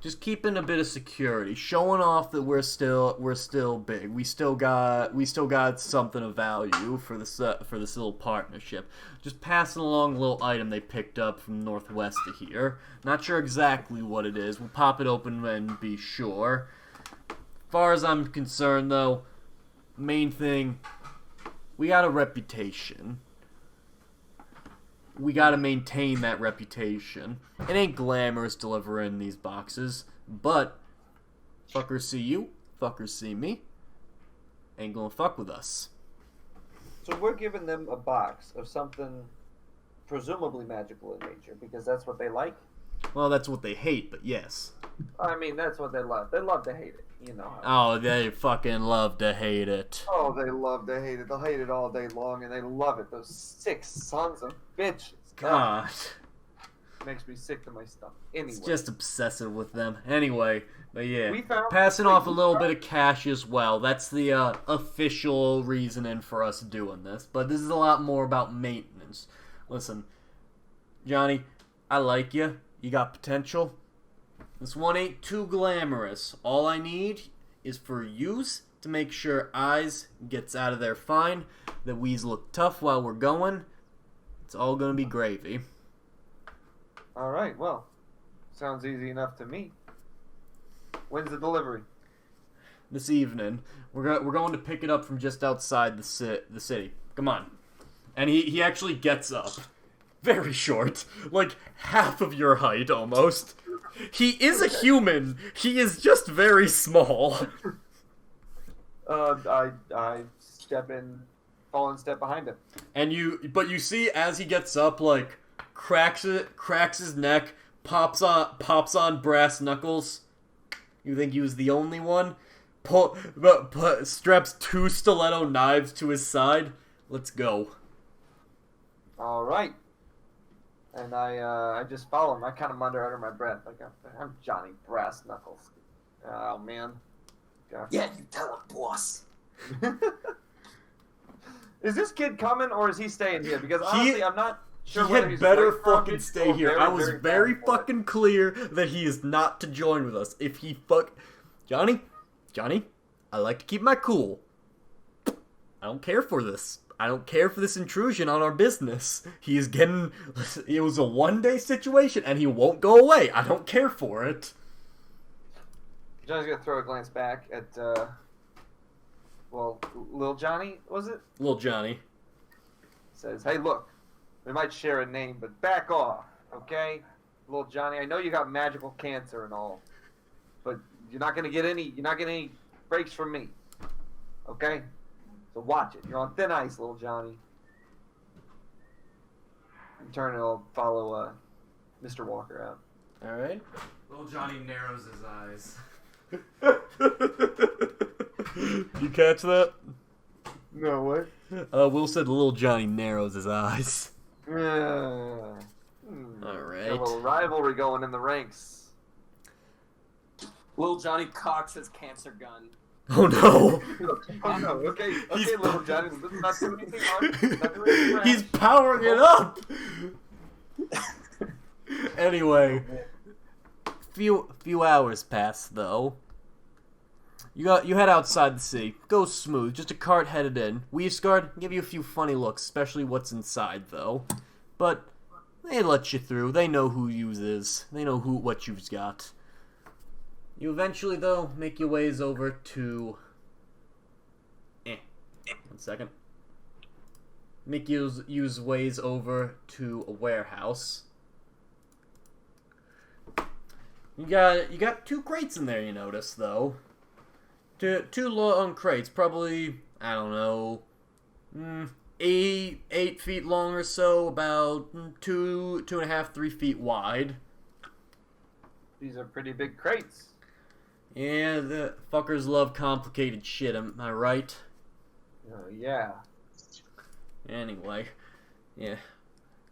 just keeping a bit of security, showing off that we're still big. We still got something of value for this little partnership. Just passing along a little item they picked up from northwest of here. Not sure exactly what it is. We'll pop it open and be sure. As far as I'm concerned, though, main thing, we got a reputation. We gotta maintain that reputation. It ain't glamorous delivering these boxes, but fuckers see you, fuckers see me, ain't gonna fuck with us. So we're giving them a box of something presumably magical in nature because that's what they like. Well, that's what they hate, but yes. I mean, that's what they love. They love to hate it, you know. How Oh, they fucking love to hate it. Oh, they love to hate it. They'll hate it all day long, and they love it. Those sick sons of bitches. God. Makes me sick to my stomach. Anyway. It's just obsessive with them. Anyway, but yeah. We found- Passing off a little bit of cash as well. That's the official reasoning for us doing this. But this is a lot more about maintenance. Listen, Johnny, I like you. You got potential. This one ain't too glamorous. All I need is for yous to make sure Eyes gets out of there fine, that we's look tough while we're going. It's all gonna be gravy. All right, well, sounds easy enough to me. When's the delivery? This evening. We're going to pick it up from just outside the city. Come on. And he actually gets up. Very short. Like half of your height, almost. He is a human. He is just very small. I fall and step behind him. And you see as he gets up, like, cracks his neck, pops on brass knuckles. You think he was the only one? Straps 2 stiletto knives to his side. Let's go. All right. And I just follow him. I kind of mutter under my breath, like I'm Johnny Brass Knuckles. Oh man. God. Yeah, you tell him, boss. Is this kid coming or is he staying here? Because honestly, I'm not sure He whether had he's better away from fucking me stay or here. I was very bad for it. fucking clear that he is not to join with us. If he Johnny, I like to keep my cool. I don't care for this. I don't care for this intrusion on our business. He is getting... It was a one-day situation, and he won't go away. I don't care for it. Johnny's gonna throw a glance back at, Lil Johnny, was it? Little Johnny. Says, hey, look, we might share a name, but back off, okay? Lil Johnny, I know you got magical cancer and all, but you're not gonna get any breaks from me, okay? So watch it. You're on thin ice, Little Johnny. In turn, I'll follow Mr. Walker out. All right. Little Johnny narrows his eyes. You catch that? No, what? Will said Little Johnny narrows his eyes. All right. A little rivalry going in the ranks. Little Johnny cocks his cancer gun. Oh no! Oh no, okay, Little Johnny, let's not do anything hard. He's powering it up! Anyway, few hours pass though. You head outside the city. Go smooth, just a cart headed in. Weavesguard give you a few funny looks, especially what's inside though. But they let you through. They know who you is. They know what you've got. You eventually, though, make your ways over to... 1 second. Make use ways over to a warehouse. You got 2 crates in there, you notice, though. Two long crates, probably, I don't know, 8 feet long or so, about 2.5, 3 feet wide. These are pretty big crates. Yeah, the fuckers love complicated shit, am I right? Oh, yeah. Anyway, yeah.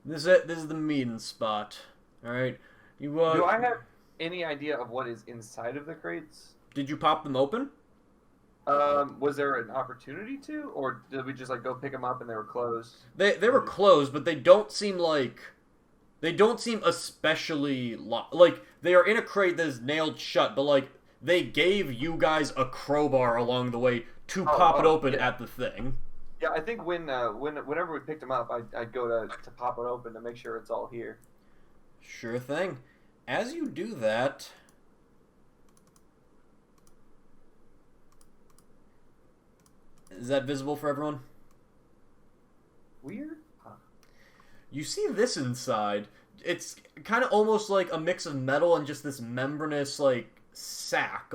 This is the meeting spot. Alright? Do I have any idea of what is inside of the crates? Did you pop them open? Was there an opportunity to? Or did we just, go pick them up and they were closed? They were closed, but they don't seem especially like, they are in a crate that is nailed shut, but, they gave you guys a crowbar along the way to pop it open at the thing. Yeah, I think whenever we picked them up, I'd go to pop it open to make sure it's all here. Sure thing. As you do that, is that visible for everyone? Weird? Huh. You see this inside. It's kind of almost like a mix of metal and just this membranous, sack,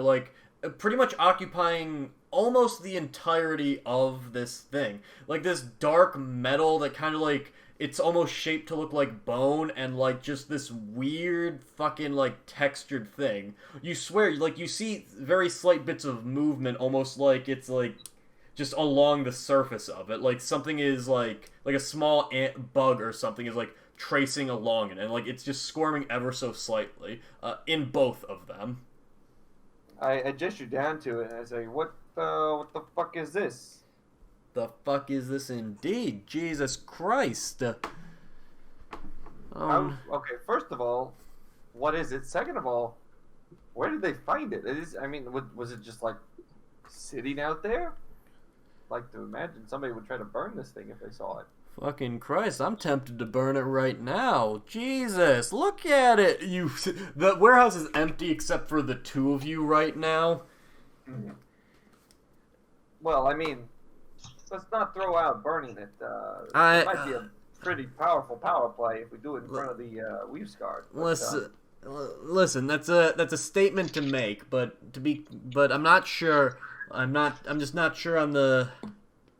pretty much occupying almost the entirety of this thing. This dark metal that kind of it's almost shaped to look like bone and just this weird fucking textured thing. You swear, you see very slight bits of movement, almost like it's just along the surface of it. Something is like a small ant bug or something is tracing along it, and it's just squirming ever so slightly in both of them. I gesture down to it and I say, what the fuck is this? The fuck is this indeed? Jesus Christ. Okay, first of all, what is it? Second of all, where did they find it? Was it just sitting out there. Like to imagine somebody would try to burn this thing if they saw it. Fucking Christ, I'm tempted to burn it right now. Jesus, look at it. The warehouse is empty except for the two of you right now. Well, I mean, let's not throw out burning it. It might be a pretty powerful power play if we do it in front of the Weave Guard. Listen, that's a statement to make, but I'm not sure. I'm just not sure on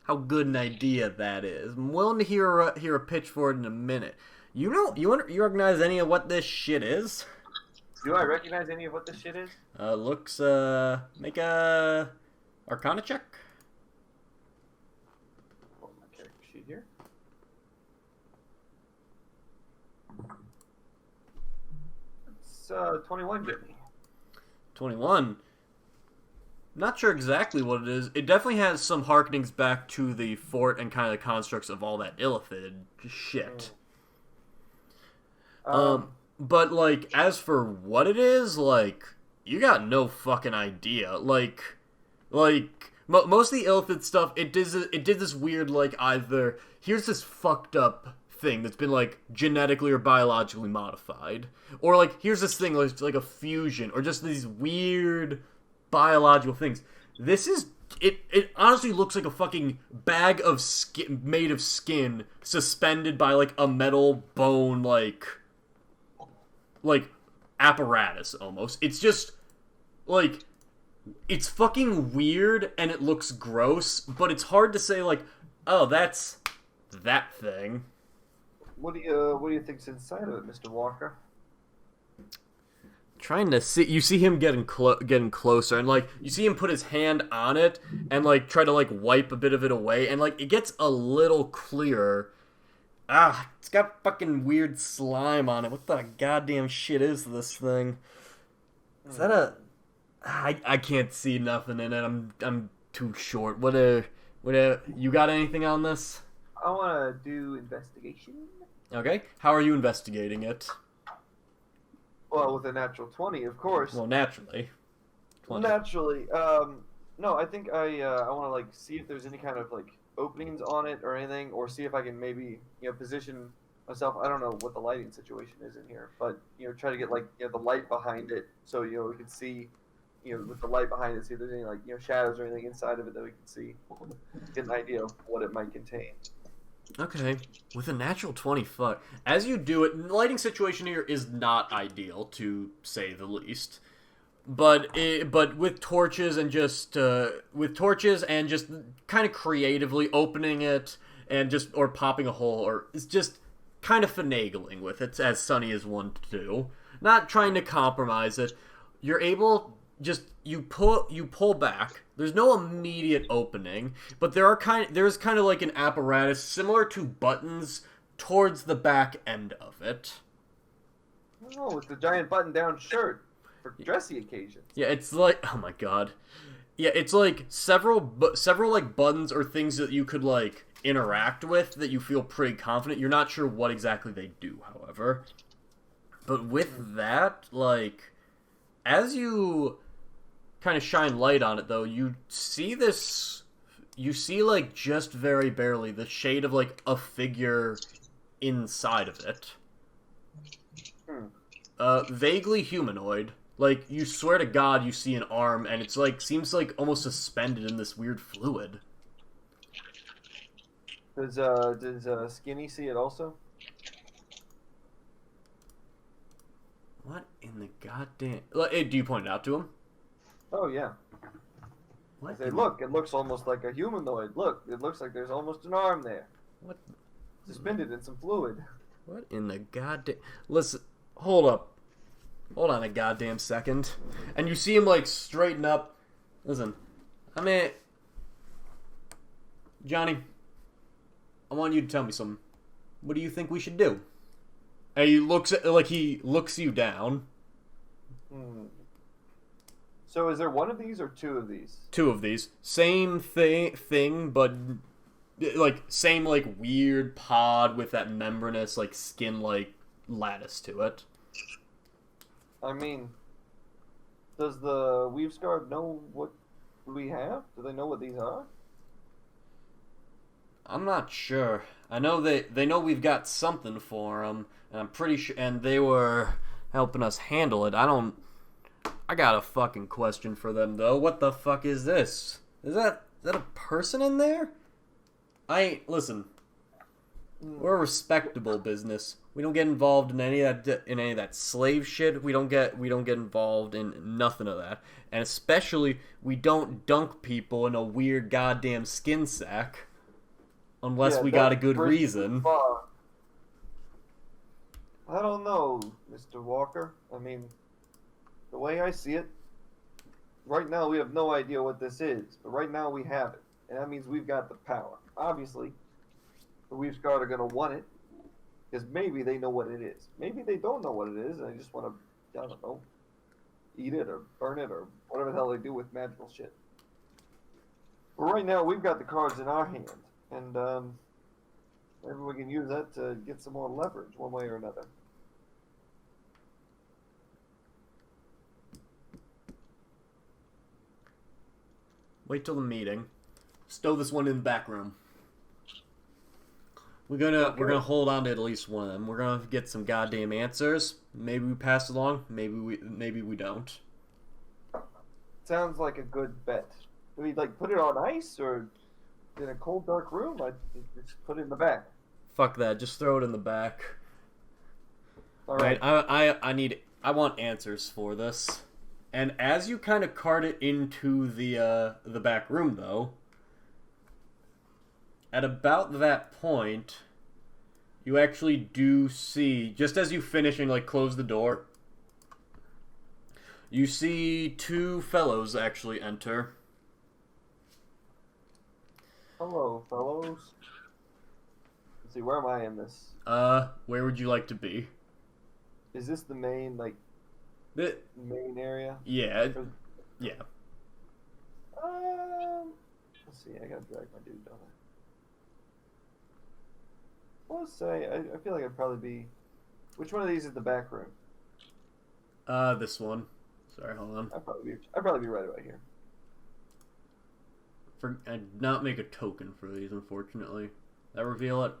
how good an idea that is. I'm willing to hear a pitch for it in a minute. You recognize any of what this shit is? Do I recognize any of what this shit is? Make a Arcana check. Pull my character sheet here. It's 21, Jimmy. 21. Not sure exactly what it is. It definitely has some harkenings back to the fort and kind of the constructs of all that illithid shit. But, like, as for what it is, like, you got no fucking idea. Like, most of the illithid stuff, it did this weird, like, either, here's this fucked up thing that's been, like, genetically or biologically modified. Or, like, here's this thing, like a fusion, or just these weird biological things. This is it honestly looks like a fucking bag of skin made of skin suspended by like a metal bone like apparatus almost. It's just like it's fucking weird and it looks gross, but it's hard to say like, oh, that's that thing. What do you think's inside of it, Mr. Walker? Trying to see, you see him getting closer, and like you see him put his hand on it and like try to like wipe a bit of it away, and like it gets a little clearer. It's got fucking weird slime on it. What the goddamn shit is this thing? Is that a? I can't see nothing in it. I'm too short. What you got anything on this? I want to do investigation. Okay, how are you investigating it? Well, with a natural 20, of course. Well, naturally. 20. Naturally. No, I think I want to, like, see if there's any kind of, like, openings on it or anything, or see if I can maybe, position myself. I don't know what the lighting situation is in here, but, try to get, like, the light behind it so, we can see, with the light behind it, see if there's any, like, shadows or anything inside of it that we can see. Get an idea of what it might contain. Okay, with a natural 20, fuck. As you do it, the lighting situation here is not ideal, to say the least. But with torches and just kind of creatively opening it and or popping a hole, or it's just kind of finagling with it, as Sunny is one to do. Not trying to compromise it. You're able, you pull back. There's no immediate opening, but there's kind of like an apparatus similar to buttons towards the back end of it. Oh, it's a giant button-down shirt for dressy occasions. Yeah, it's like, oh my god. Yeah, it's like several like buttons or things that you could like interact with that you feel pretty confident. You're not sure what exactly they do, however. But with that, like, as you kind of shine light on it, though, you see like just very barely the shade of like a figure inside of it. Vaguely humanoid. Like, you swear to God you see an arm, and it's like seems like almost suspended in this weird fluid. Does Skinny see it also? What in the goddamn? Do you point it out to him? Oh, yeah. What? I say, look, it looks almost like a humanoid. Look, it looks like there's almost an arm there. What? Suspended in some fluid. What in the goddamn... Listen, hold up. Hold on a goddamn second. And you see him, like, straighten up. Listen, Johnny, I want you to tell me something. What do you think we should do? And he looks you down. So is there one of these or two of these? Two of these. Same thing, but like same like weird pod with that membranous like skin like lattice to it. I mean, does the Weave Guard know what Do we have? Do they know what these are? I'm not sure. I know they know we've got something for them, and I'm pretty sure. And they were helping us handle it. I got a fucking question for them though. What the fuck is this? Is that a person in there? Listen. We're a respectable business. We don't get involved in any of that slave shit. We don't get involved in nothing of that. And especially we don't dunk people in a weird goddamn skin sack unless we got a good reason. I don't know, Mr. Walker. I mean, the way I see it, right now we have no idea what this is, but right now we have it. And that means we've got the power. Obviously, the Weave Squad are going to want it, because maybe they know what it is. Maybe they don't know what it is, and they just want to, I don't know, eat it or burn it or whatever the hell they do with magical shit. But right now, we've got the cards in our hand, and maybe we can use that to get some more leverage one way or another. Wait till the meeting. Stow this one in the back room. We're gonna hold on to at least one of them. We're gonna get some goddamn answers. Maybe we pass along. Maybe we don't. Sounds like a good bet. Do we put it on ice or in a cold dark room? I just put it in the back. Fuck that. Just throw it in the back. All right. I want answers for this. And as you kind of cart it into the back room, though, at about that point, you actually do see, just as you finish and close the door, you see two fellows actually enter. Hello, fellows. Let's see, where am I in this? Where would you like to be? Is this the main main area? Yeah. Yeah. Let's see, I gotta drag my dude, don't I? Let's say, I feel like I'd probably be... Which one of these is the back room? This one. Sorry, hold on. I'd probably be right about here. I did not make a token for these, unfortunately. That reveal it?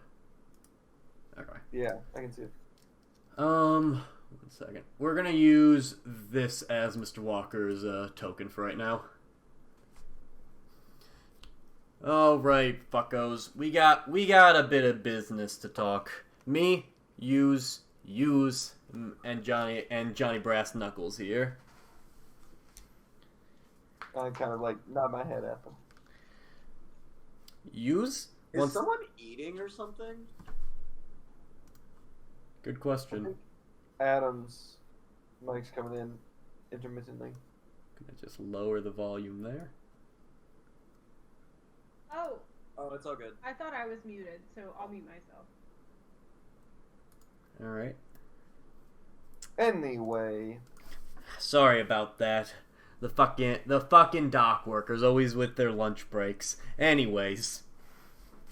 Okay. Yeah, I can see it. 1 second. We're gonna use this as Mr. Walker's token for right now. Alright, fuckos. We got a bit of business to talk. Me, use, and Johnny Brass Knuckles here. I kind of nod my head at them. Use? Is someone eating or something? Good question. Adam's mic's coming in intermittently. Can I just lower the volume there? Oh, it's all good. I thought I was muted, so I'll mute myself. Alright. Anyway. Sorry about that. The fucking dock workers always with their lunch breaks. Anyways.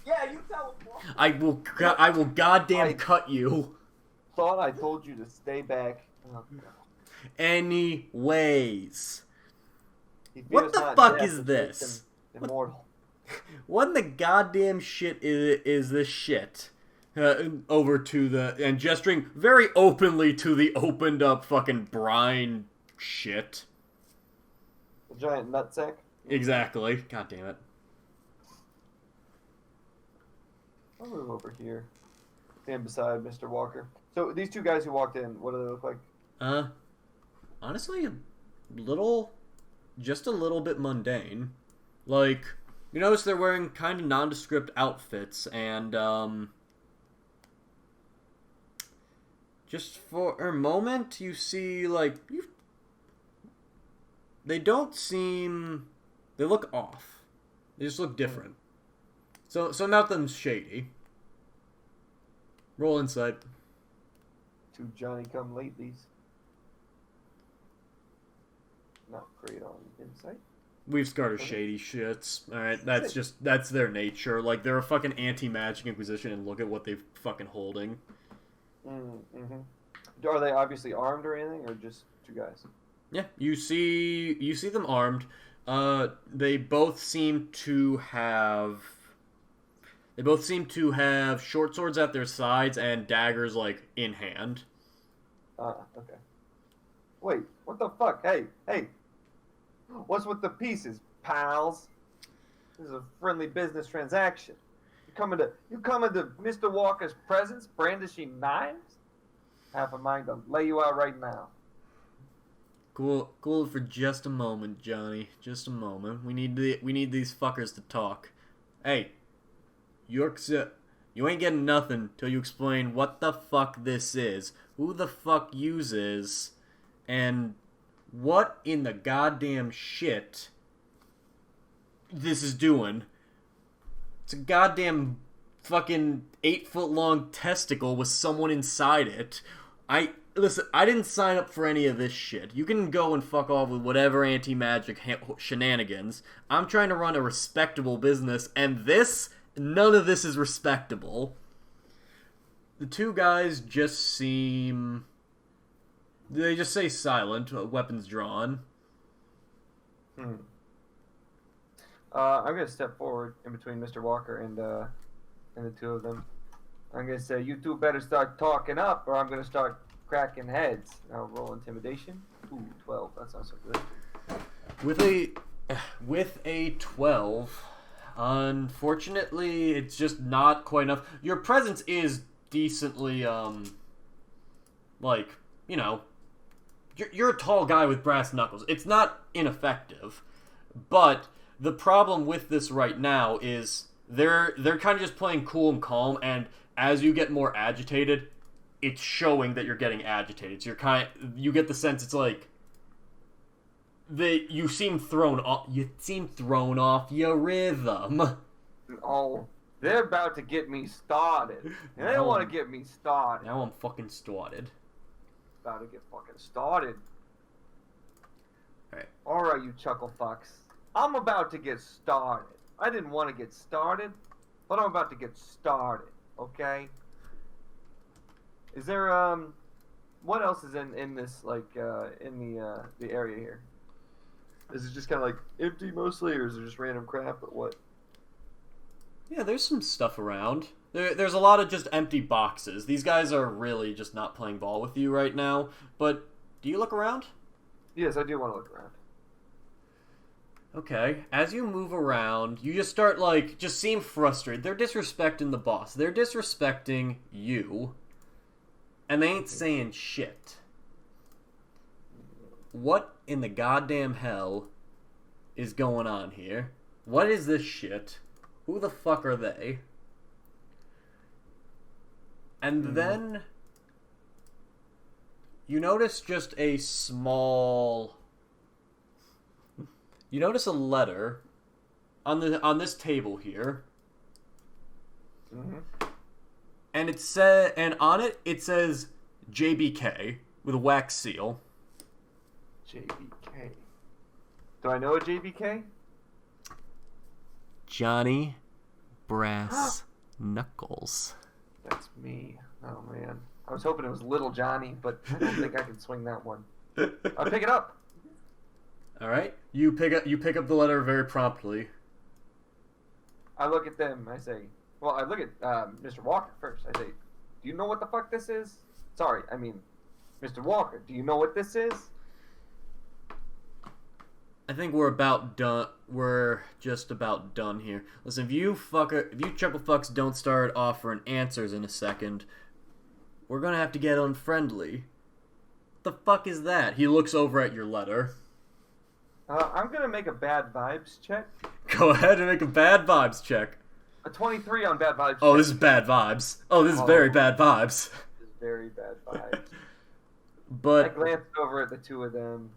Yeah, you tell them. I will goddamn cut you. Thought I told you to stay back. Oh, no. Anyways. What the fuck is this? Immortal. What in the goddamn shit is this shit? Over to and gesturing very openly to the opened up fucking brine shit. The giant nutsack? Exactly. God damn it. I'll move over here. Stand beside Mr. Walker. So these two guys who walked in, what do they look like? Honestly, just a little bit mundane. You notice they're wearing kind of nondescript outfits, and, just for a moment, you see, they don't seem... They look off. They just look different. So nothing's shady. Roll insight. Two Johnny-come-latelys. Not great on insight. We've scarred shady shits. Alright, that's their nature. They're a fucking anti-magic inquisition, and look at what they're fucking holding. Mm-hmm. Are they obviously armed or anything, or just two guys? Yeah, you see them armed. They both seem to have short swords at their sides and daggers like in hand. Okay. Wait, what the fuck? Hey. What's with the pieces, pals? This is a friendly business transaction. You coming to Mr. Walker's presence brandishing knives? I have a mind to lay you out right now. Cool for just a moment, Johnny. Just a moment. We need these fuckers to talk. Hey, Yorkshire, you ain't getting nothing till you explain what the fuck this is, who the fuck uses, and what in the goddamn shit this is doing. It's a goddamn fucking 8-foot-long testicle with someone inside it. Listen, I didn't sign up for any of this shit. You can go and fuck off with whatever anti-magic shenanigans. I'm trying to run a respectable business, and none of this is respectable. The two guys just seem... They just say silent, weapons drawn. I'm gonna step forward in between Mr. Walker and the two of them. I'm gonna say, you two better start talking up, or I'm gonna start cracking heads. Now roll intimidation. Ooh, 12. That's not so good. With a 12, unfortunately, it's just not quite enough. Your presence is decently, like, you know, you're a tall guy with brass knuckles. It's not ineffective, but the problem with this right now is they're kind of just playing cool and calm, and as you get more agitated, it's showing that you're getting agitated. So you get the sense it's like you seem thrown off your rhythm. Oh, they're about to get me started. And they don't want to get me started. Now I'm fucking started. About to get fucking started. Alright, you chuckle fucks. I'm about to get started. I didn't want to get started, but I'm about to get started, okay? Is there, what else is in this, like, in the area here? Is it just kind of, like, empty mostly, or is it just random crap, or what? Yeah, there's some stuff around. There's a lot of just empty boxes. These guys are really just not playing ball with you right now, but do you look around? Yes, I do want to look around. Okay, as you move around, you just start, like, just seem frustrated. They're disrespecting the boss. They're disrespecting you. And they ain't saying shit. What in the goddamn hell is going on here? What is this shit? Who the fuck are they? And then you notice just a small... You notice a letter on this table here. Mm-hmm. And on it says JBK with a wax seal. JBK. Do I know a JBK? Johnny Brass Knuckles. That's me. Oh man. I was hoping it was Little Johnny, but I don't think I can swing that one. I'll pick it up. Alright. You pick up the letter very promptly. I look at them, I say, well, I look at Mr. Walker first. I say, do you know what the fuck this is? Sorry, I mean, Mr. Walker, do you know what this is? I think we're about done. We're just about done here. Listen, if you chuckle fucks don't start offering answers in a second, we're gonna have to get unfriendly. The fuck is that? He looks over at your letter. I'm gonna make a bad vibes check. Go ahead and make a bad vibes check. A 23 on bad vibes. Oh, this is bad vibes. Oh, this is very bad vibes. This is very bad vibes. But I glanced over at the two of them.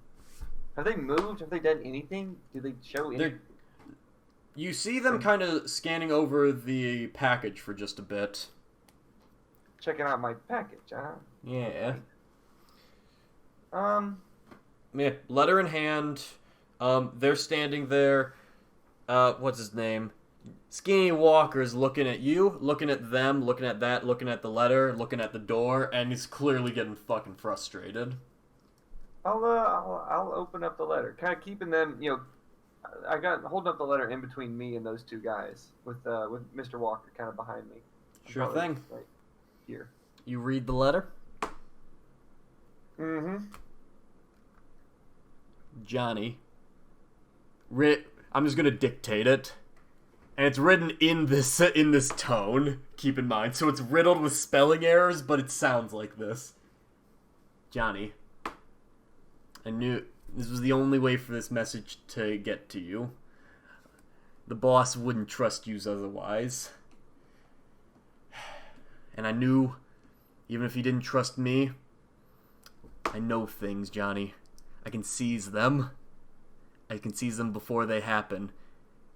Have they moved? Have they done anything? Do they show anything? You see them kind of scanning over the package for just a bit. Checking out my package, huh? Yeah. Yeah, letter in hand. They're standing there. What's his name? Skinny Walker's looking at you, looking at them, looking at that, looking at the letter, looking at the door, and he's clearly getting fucking frustrated. I'll open up the letter, kind of keeping them, I got holding up the letter in between me and those two guys with Mr. Walker kind of behind me. Sure Probably thing. Right here. You read the letter? Mm-hmm. Johnny. I'm just gonna dictate it. And it's written in this tone, keep in mind. So it's riddled with spelling errors, but it sounds like this. Johnny, I knew this was the only way for this message to get to you. The boss wouldn't trust you otherwise. And I knew, even if he didn't trust me, I know things, Johnny. I can seize them. I can seize them before they happen.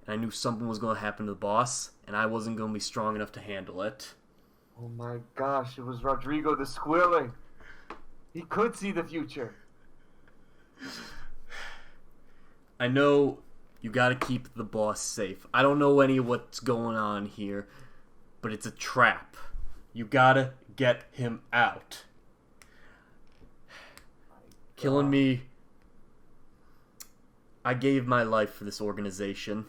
And I knew something was going to happen to the boss, and I wasn't going to be strong enough to handle it. Oh my gosh, it was Rodrigo the Squirreling. He could see the future. I know you gotta keep the boss safe. I don't know any of what's going on here, but it's a trap. You gotta get him out. Killing me. I gave my life for this organization,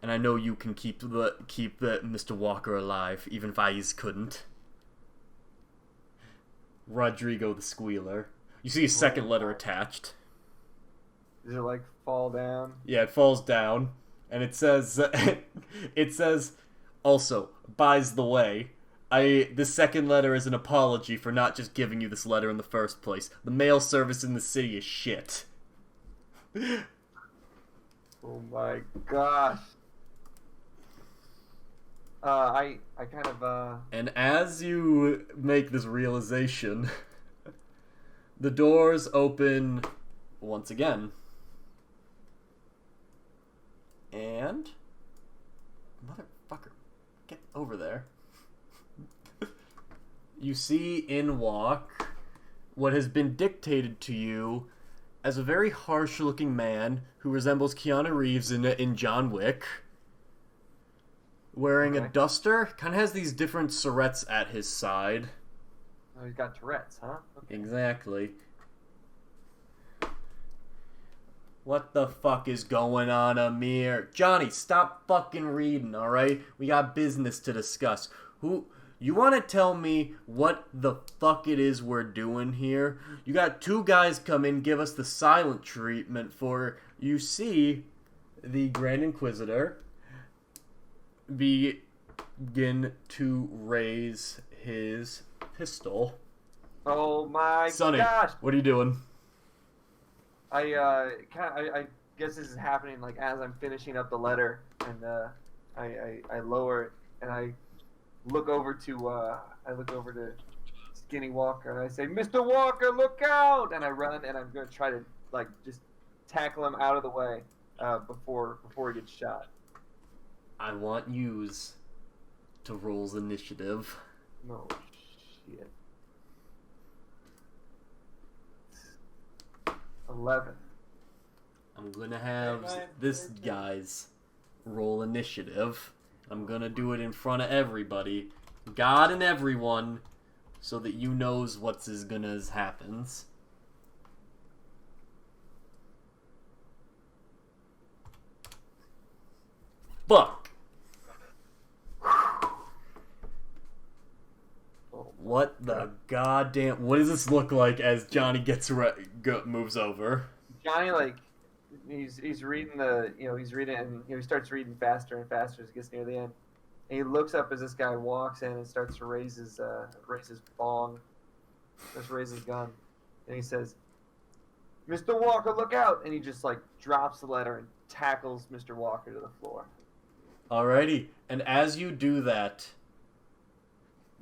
and I know you can keep the Mr. Walker alive, even if I couldn't. Rodrigo the Squealer. You see a second letter attached. Does it like fall down? Yeah, it falls down, and it says, also, buys the way. This second letter is an apology for not just giving you this letter in the first place. The mail service in the city is shit. Oh my gosh. I kind of, And as you make this realization, the doors open once again. And... Motherfucker. Get over there. You see in walk what has been dictated to you as a very harsh-looking man who resembles Keanu Reeves in John Wick. Wearing a duster, kind of has these different Tourette's at his side. Oh, he's got Tourette's, huh? Okay. Exactly. What the fuck is going on, Amir? Johnny, stop fucking reading, alright? We got business to discuss. You want to tell me what the fuck it is we're doing here? You got two guys come in, give us the silent treatment for, you see, the Grand Inquisitor begin to raise his pistol. Oh my Sonny, gosh! what are you doing? I guess this is happening like as I'm finishing up the letter, and I lower it and I look over to Skinny Walker and I say, "Mr. Walker, look out!" And I run and I'm gonna try to like just tackle him out of the way before he gets shot. I want yous to roll initiative. No shit. 11. I'm gonna have this guy's roll initiative. I'm gonna do it in front of everybody, God and everyone, so that you knows what's gonna happens. Fuck. What the goddamn? What does this look like as Johnny moves over? Johnny, like, he's reading he's reading and he starts reading faster and faster as he gets near the end. And he looks up as this guy walks in and starts to raise his bong, just raise his gun, and he says, "Mr. Walker, look out!" And he just like drops the letter and tackles Mr. Walker to the floor. Alrighty, and as you do that,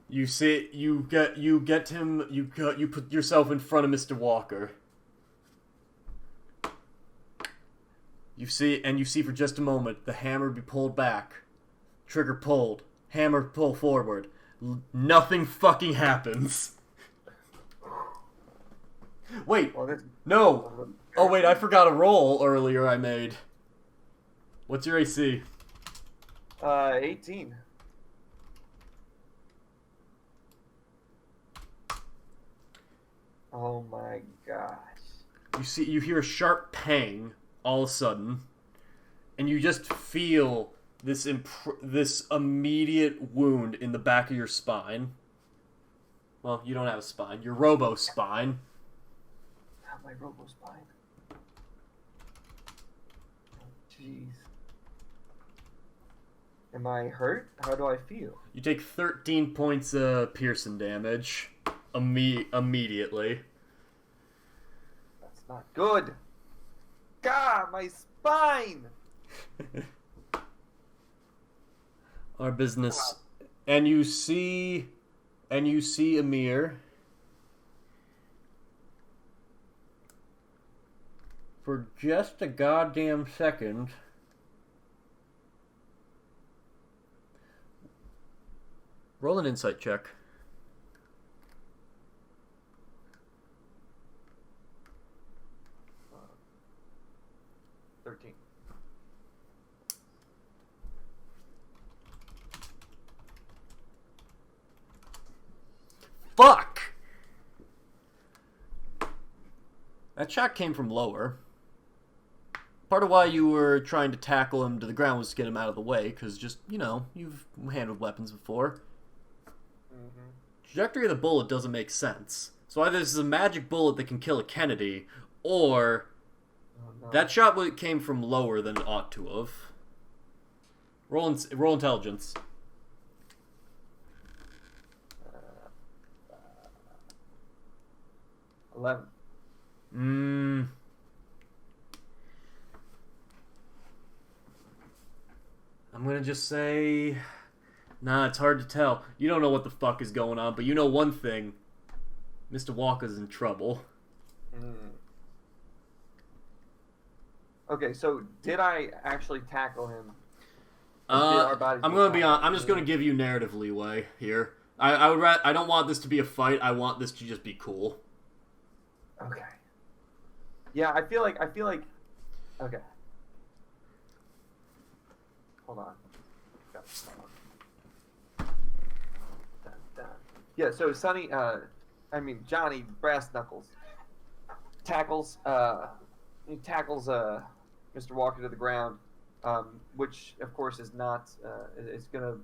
you put yourself in front of Mr. Walker. You see for just a moment the hammer be pulled back, trigger pulled, hammer pull forward. Nothing fucking happens. Wait, no. Oh wait, I forgot a roll earlier I made. What's your AC? 18. Oh my gosh. You hear a sharp pang all of a sudden, and you just feel this immediate wound in the back of your spine. Well, you don't have a spine. Your robo-spine. Not my robo-spine. Jeez. Am I hurt? How do I feel? You take 13 points of piercing damage immediately. That's not good. God, my spine! Our business. And you see Amir for just a goddamn second. Roll an insight check. Uh, 13. Fuck! That shot came from lower. Part of why you were trying to tackle him to the ground was to get him out of the way, because just, you've handled weapons before. Trajectory of the bullet doesn't make sense. So either this is a magic bullet that can kill a Kennedy, or that shot came from lower than it ought to have. Roll intelligence. 11. I'm gonna just say... Nah, it's hard to tell. You don't know what the fuck is going on, but you know one thing. Mr. Walker's in trouble. Okay, so did I actually tackle him? I'm just gonna give you narrative leeway here. I don't want this to be a fight. I want this to just be cool. Okay. Yeah, I feel like. Okay. Hold on. Dun. Yeah. So Johnny Brass Knuckles tackles Mr. Walker to the ground, which of course is not is going to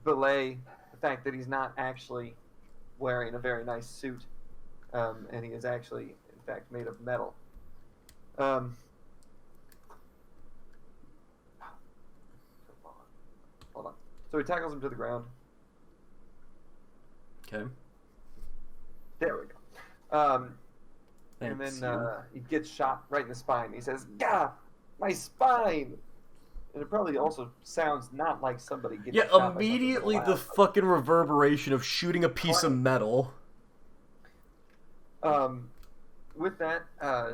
belay the fact that he's not actually wearing a very nice suit, and he is actually in fact made of metal. Hold on. So he tackles him to the ground. Okay. There we go. And then he gets shot right in the spine. He says, "Gah, my spine!" And it probably also sounds not like somebody getting shot by something immediately loud. the fucking reverberation of shooting a piece of metal. With that,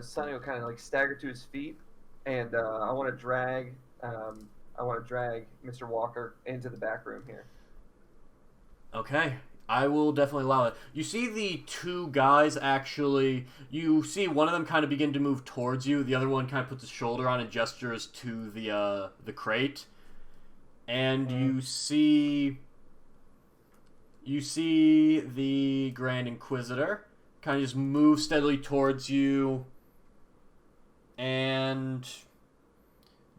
Sonny will kind of stagger to his feet, and I want to drag Mr. Walker into the back room here. Okay, I will definitely allow it. You see the two guys actually. You see one of them kind of begin to move towards you. The other one kind of puts his shoulder on and gestures to the crate, and you see the Grand Inquisitor kind of just move steadily towards you, and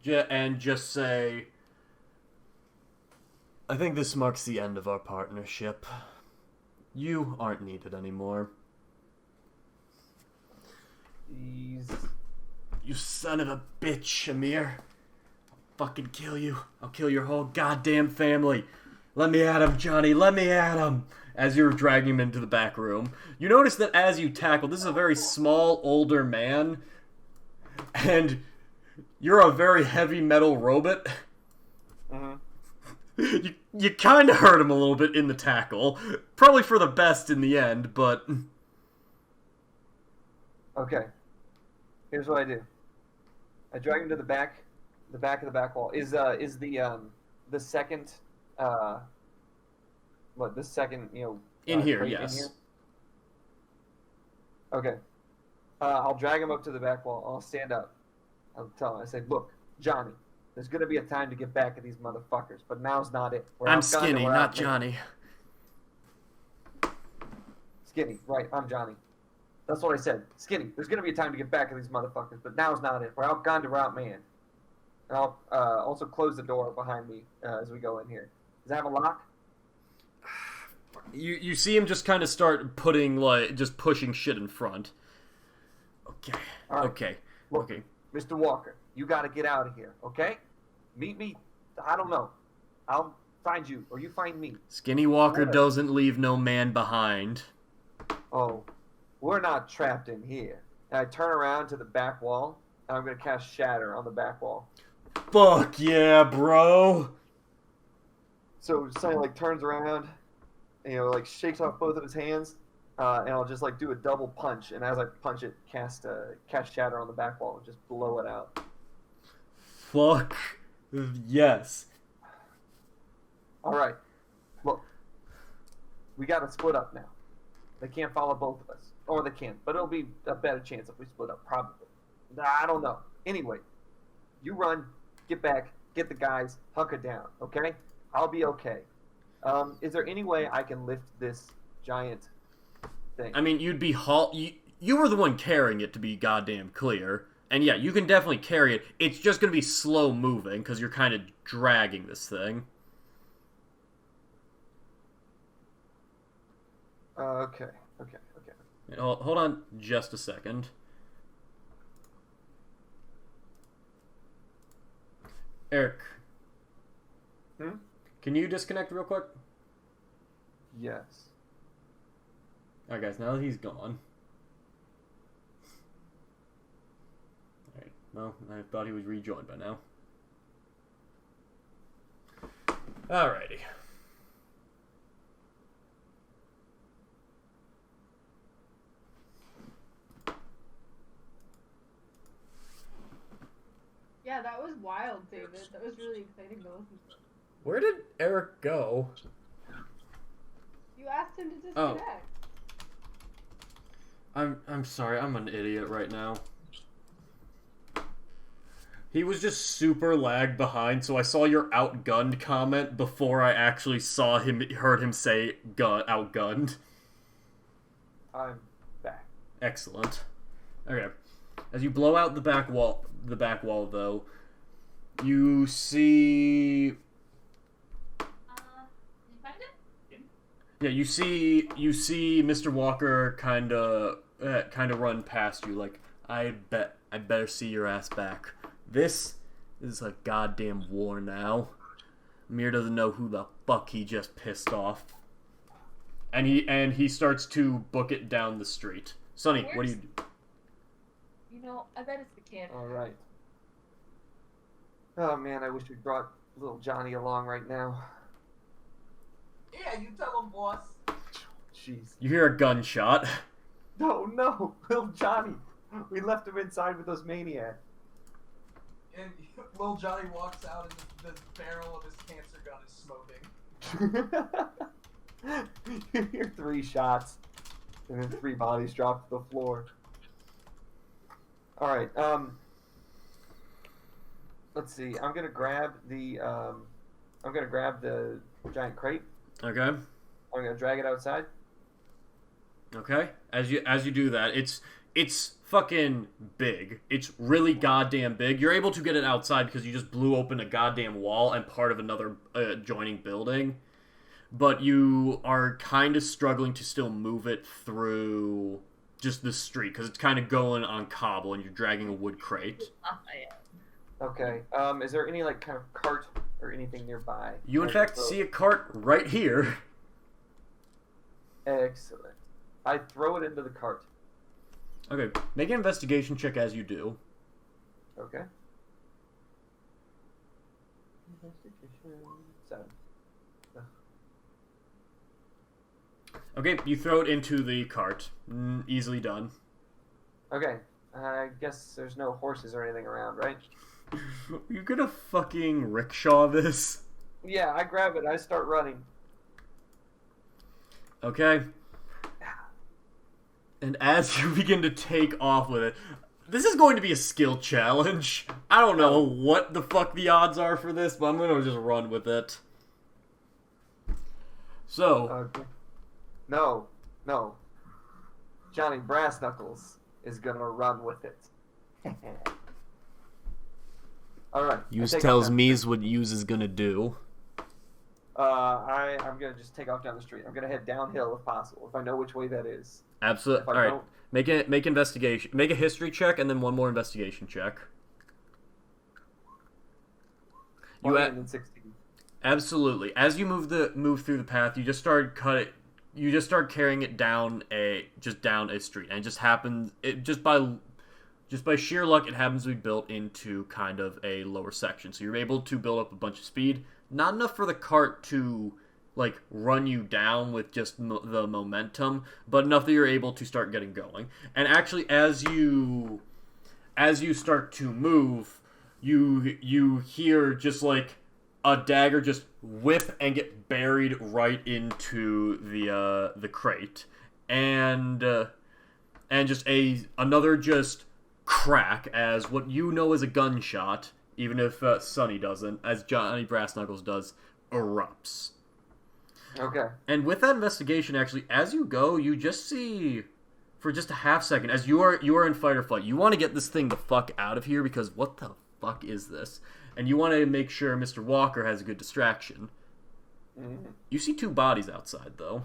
just say, "I think this marks the end of our partnership. You aren't needed anymore." Jeez. You son of a bitch, Amir. I'll fucking kill you. I'll kill your whole goddamn family. Let me at him, Johnny. Let me at him. As you're dragging him into the back room, you notice that as you tackle, this is a very small, older man, and you're a very heavy metal robot. You kind of hurt him a little bit in the tackle. Probably for the best in the end, but... Okay. Here's what I do. I drag him to the back of the back wall. Is the second the second in here, crate yes. in here? Okay. I'll drag him up to the back wall. I'll stand up. I'll tell him. I say, "Look, Johnny, there's gonna be a time to get back at these motherfuckers, but now's not it. I'm Skinny, not Johnny." Skinny, right? I'm Johnny. That's what I said. Skinny, there's gonna be a time to get back at these motherfuckers, but now's not it. We're outgunned, we're outmanned. And I'll also close the door behind me as we go in here. Does it have a lock? You see him just kind of start pushing shit in front. Okay. All right. Okay. Look, Okay. Mr. Walker, you got to get out of here, okay? Meet me. I don't know. I'll find you, or you find me. Skinny Walker Whatever. doesn't leave no man behind. Oh, we're not trapped in here. And I turn around to the back wall, and I'm going to cast Shatter on the back wall. Fuck yeah, bro. So Sonny, like, turns around, and, like, shakes off both of his hands, and I'll just, like, do a double punch. And as I punch it, cast Shatter on the back wall and just blow it out. Fuck yes. All right. Look, we got to split up now. They can't follow both of us. Or they can, but it'll be a better chance if we split up, probably. I don't know. Anyway, you run, get back, get the guys, hunker down, okay? I'll be okay. Is there any way I can lift this giant thing? I mean, you were the one carrying it, to be goddamn clear. And yeah, you can definitely carry it. It's just going to be slow moving, because you're kind of dragging this thing. Okay. Hold on just a second. Eric. Can you disconnect real quick? Yes. Alright guys, now that he's gone. Alright, well, I thought he was rejoined by now. Alrighty. Yeah, that was wild, David. That was really exciting to listen to. Where did Eric go? You asked him to Oh. disconnect. I'm sorry, I'm an idiot right now. He was just super lagged behind, so I saw your outgunned comment before I actually heard him say outgunned. I'm back. Excellent. Okay. As you blow out the back wall though, you see You find it? Yeah, you see Mr. Walker kind of run past you like, I better see your ass back. This is a goddamn war now. Mir doesn't know who the fuck he just pissed off. And he starts to book it down the street. Sonny, what do you do? You know, I bet it's the cannon. All right. Oh man, I wish we brought little Johnny along right now. Yeah, you tell him, boss. Jeez. You hear a gunshot. No, little Johnny. We left him inside with those maniacs. And little Johnny walks out and the barrel of his cancer gun is smoking. You hear 3 shots, and then 3 bodies drop to the floor. All right. Let's see. I'm gonna grab the giant crate. Okay. I'm gonna drag it outside. Okay. As you do that, it's fucking big. It's really goddamn big. You're able to get it outside because you just blew open a goddamn wall and part of another adjoining building. But you are kind of struggling to still move it through just the street because it's kind of going on cobble and you're dragging a wood crate. Okay. Is there any like kind of cart or anything nearby? You in fact see a cart right here. Excellent. I throw it into the cart. Okay, make an investigation check as you do. Okay. Investigation 7. Okay, you throw it into the cart. Easily done. Okay. I guess there's no horses or anything around, right? You're gonna fucking rickshaw this? Yeah, I grab it. I start running. Okay. And as you begin to take off with it, this is going to be a skill challenge. I don't know what the fuck the odds are for this, but I'm gonna just run with it. So. Okay. No. Johnny Brass Knuckles is gonna run with it. All right. Use I take tells off down me the is what Use is gonna do. I'm gonna just take off down the street. I'm gonna head downhill if possible, if I know which way that is. Absolutely. If I All right. don't, Make investigation. Make a history check and then one more investigation check. You 20 and then 16. Absolutely. As you move through the path, you just start carrying it down a street, and it just happens. It just by sheer luck, it happens to be built into kind of a lower section, so you're able to build up a bunch of speed. Not enough for the cart to like run you down with just the momentum, but enough that you're able to start getting going. And actually, as you start to move, you hear just like a dagger just whip and get buried right into the crate, and just another just crack as what you know is a gunshot, even if Sonny doesn't, as Johnny Brassknuckles does, erupts. Okay. And with that investigation, actually, as you go, you just see, for just a half second, as you are in fight or flight, you want to get this thing the fuck out of here, because what the fuck is this? And you want to make sure Mr. Walker has a good distraction. Mm-hmm. You see 2 bodies outside, though.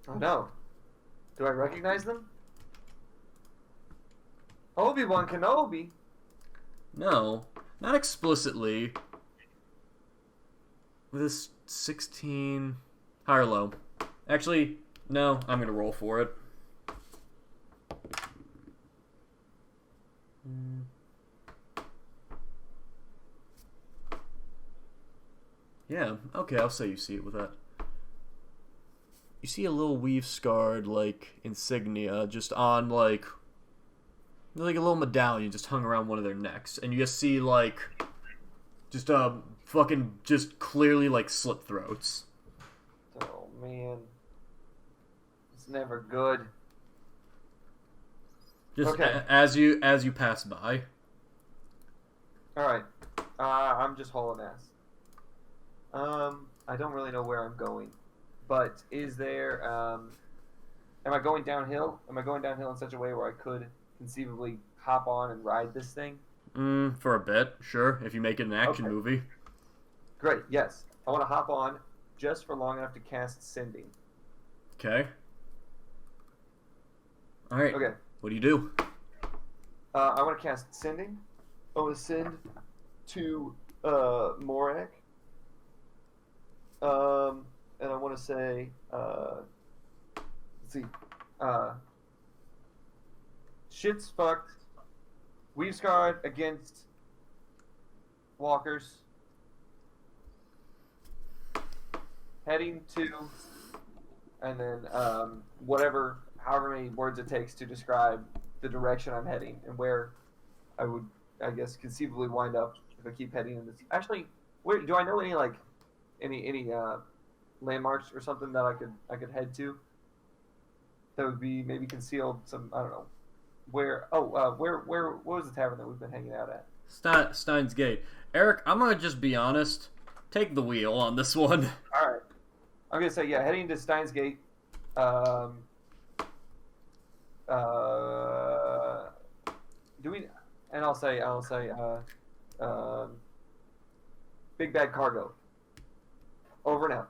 Oh no. Do I recognize them? Obi-Wan Kenobi. No, not explicitly. With this 16... High or low? Actually, no, I'm going to roll for it. Yeah, okay, I'll say you see it with that. You see a little weave-scarred, like, insignia just on, like a little medallion just hung around one of their necks. And you just see, like, just, just clearly, like, slit throats. Oh, man. It's never good. Just okay. As you pass by. Alright. I'm just hauling ass. I don't really know where I'm going. But is there, am I going downhill? Am I going downhill in such a way where I could conceivably hop on and ride this thing? For a bit, sure, if you make it an action movie. Great, yes. I want to hop on just for long enough to cast Sending. Okay. Alright. Okay. What do you do? I want to cast Sending. I want to send to Morak. And I want to say, let's see, shit's fucked. We've scarred against walkers. Heading to, and then however many words it takes to describe the direction I'm heading and where I would, I guess, conceivably wind up if I keep heading in this. Actually, where do I know any landmarks or something that I could head to that would be maybe concealed? Some, I don't know. Where what was the tavern that we've been hanging out at? Stein's Gate. Eric, I'm gonna just be honest. Take the wheel on this one. All right. I'm gonna say, yeah, heading to Stein's Gate. Do we? And I'll say, Big Bad Cargo. Over and out.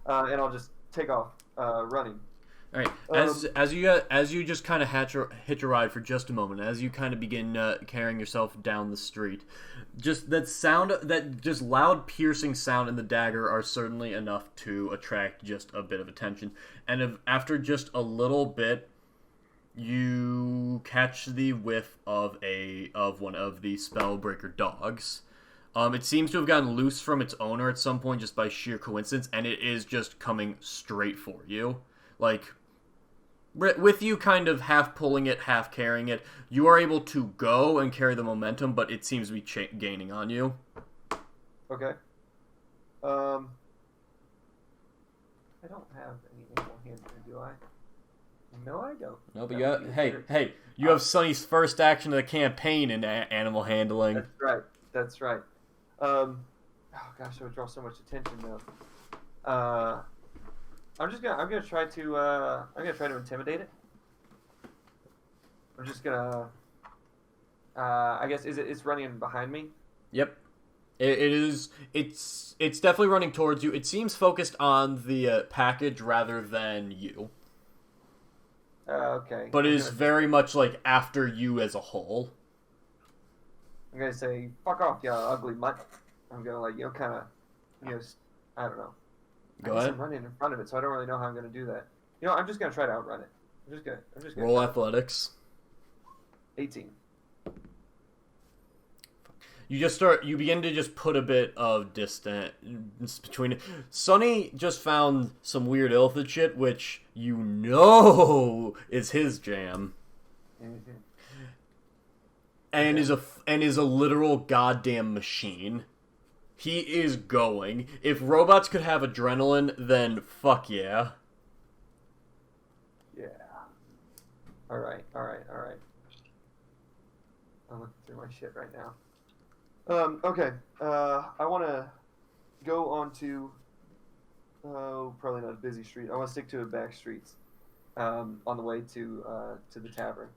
And I'll just take off, running. All right. As you just kind of hitch a ride for just a moment, as you kind of begin carrying yourself down the street, just that just loud piercing sound and the dagger are certainly enough to attract just a bit of attention. And after just a little bit, you catch the whiff of one of the Spellbreaker dogs. It seems to have gotten loose from its owner at some point just by sheer coincidence, and it is just coming straight for you. Like, with you kind of half pulling it, half carrying it, you are able to go and carry the momentum, but it seems to be gaining on you. Okay. I don't have any animal handling, do I? No, I don't. No, but you have Sonny's first action of the campaign in animal handling. That's right. Oh gosh, I would draw so much attention though. I'm gonna try to intimidate it. I'm just gonna I guess it's running behind me. Yep. It is. It's definitely running towards you. It seems focused on the package rather than you. Okay. But it is very much like after you as a whole. I'm gonna say, "Fuck off, you ugly mutt." I'm gonna kind of, I don't know. Go I guess ahead. I'm running in front of it, so I don't really know how I'm gonna do that. I'm just gonna try to outrun it. I'm just gonna Roll try. athletics. 18. You begin to just put a bit of distance between it. Sonny just found some weird Illithid shit, which is his jam. Mm-hmm. And is a literal goddamn machine. He is going. If robots could have adrenaline, then fuck yeah. Yeah. All right. I'm looking through my shit right now. Okay. I want to go on to, probably not a busy street. I want to stick to a back streets, on the way to the tavern.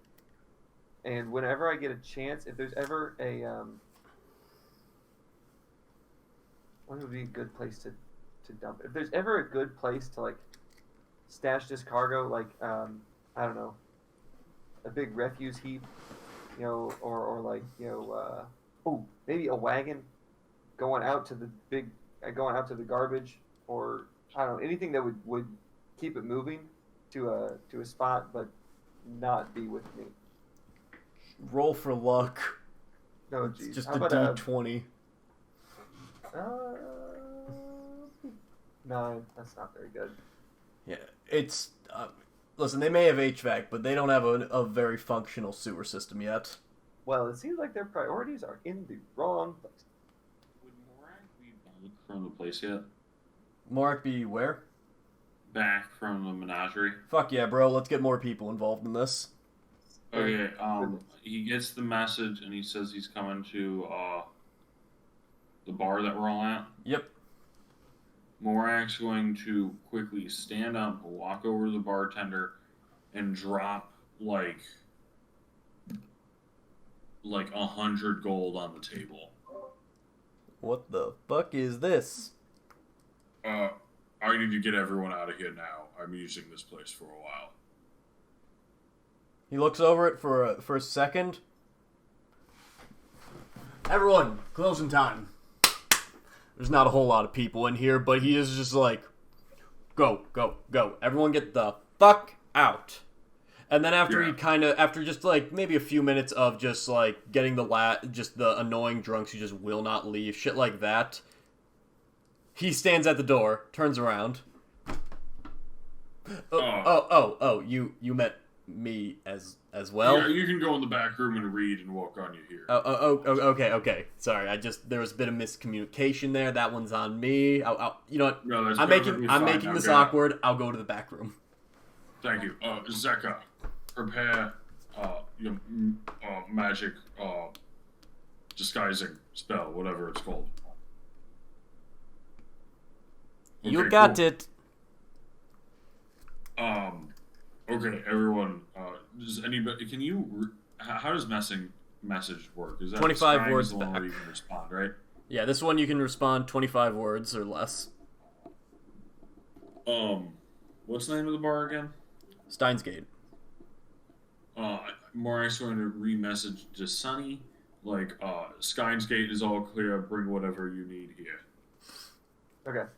And whenever I get a chance, if there's ever a, what would be a good place to dump it? If there's ever a good place to, like, stash this cargo, like, I don't know, a big refuse heap, or like, maybe a wagon going out to the garbage, or I don't know, anything that would keep it moving to a spot, but not be with me. Roll for luck. No, It's geez. just How a about D20. 9. That's not very good. Yeah, it's... listen, they may have HVAC, but they don't have a very functional sewer system yet. Well, it seems like their priorities are in the wrong place. Would Morak be back from the place yet? Morak be where? Back from the menagerie. Fuck yeah, bro. Let's get more people involved in this. Okay, he gets the message and he says he's coming to the bar that we're all at. Yep. Morak's going to quickly stand up, walk over to the bartender, and drop like 100 gold on the table. What the fuck is this? I need to get everyone out of here now. I'm using this place for a while. He looks over it for a second. Everyone, closing time. There's not a whole lot of people in here, but he is just like, go, go, go. Everyone get the fuck out. And then after after just like maybe a few minutes of just like getting just the annoying drunks who just will not leave, shit like that, he stands at the door, turns around. You met me as well? Yeah, you can go in the back room and read and walk on you here. Okay. Sorry, there was a bit of miscommunication there. That one's on me. You know what? No, I'm making this awkward. I'll go to the back room. Thank you. Zeka, prepare your magic disguising spell, whatever it's called. Okay, you got cool. it. Okay, everyone. Does anybody? Can you? How does message work? Is that 25 words the one back. where you can respond, right? Yeah, this one you can respond 25 words or less. What's the name of the bar again? Steins Gate. Morak's going to re-message to Sunny, like, Steins Gate is all clear. Bring whatever you need here. Okay.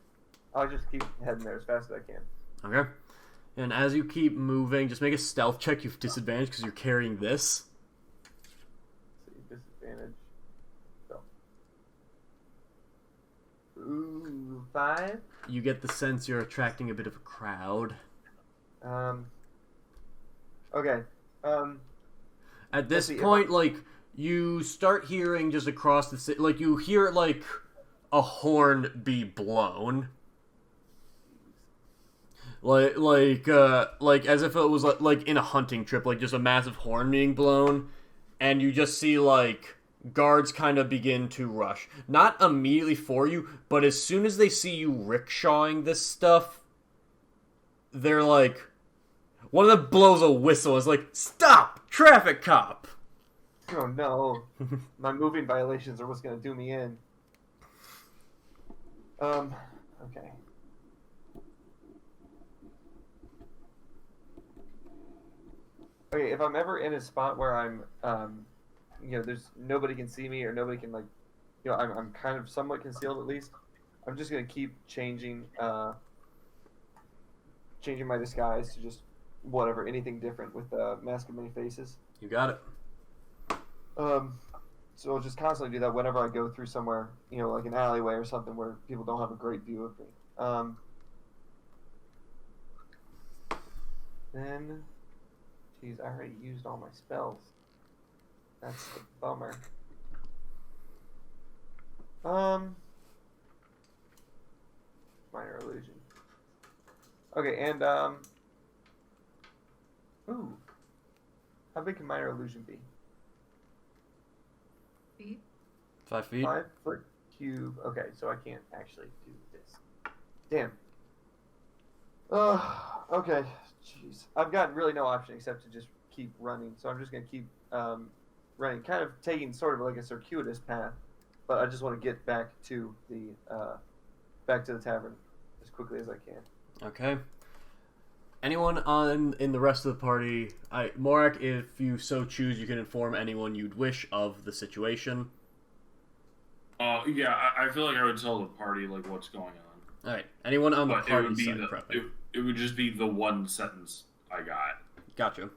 I'll just keep heading there as fast as I can. Okay. And as you keep moving, just make a stealth check. You have disadvantage because you're carrying this. Let's see, disadvantage. So. Ooh, 5. You get the sense you're attracting a bit of a crowd. Okay. At this point, like, you start hearing just across the city, like, you hear, like, a horn be blown. Like as if it was like in a hunting trip, like just a massive horn being blown, and you just see like guards kind of begin to rush. Not immediately for you, but as soon as they see you rickshawing this stuff, they're like, one of them blows a whistle. It's like, stop, traffic cop. Oh no, my moving violations are what's gonna do me in. Okay. Okay, if I'm ever in a spot where I'm, there's nobody can see me or nobody can I'm kind of somewhat concealed at least. I'm just gonna keep changing my disguise to just whatever, anything different with mask of many faces. You got it. So I'll just constantly do that whenever I go through somewhere, like an alleyway or something where people don't have a great view of me. Then, geez, I already used all my spells. That's the bummer. Minor illusion. Okay, and ooh, how big can minor illusion be? 5 feet. 5 foot cube. Okay, so I can't actually do this. Damn. Okay. Jeez. I've got really no option except to just keep running. So I'm just gonna keep running, kind of taking sort of like a circuitous path. But I just want to get back to the tavern as quickly as I can. Okay. Anyone in the rest of the party? Morak, if you so choose, you can inform anyone you'd wish of the situation. Yeah, I feel like I would tell the party like what's going on. All right. Anyone on the But party side prepping? It would just be the one sentence I got. Gotcha.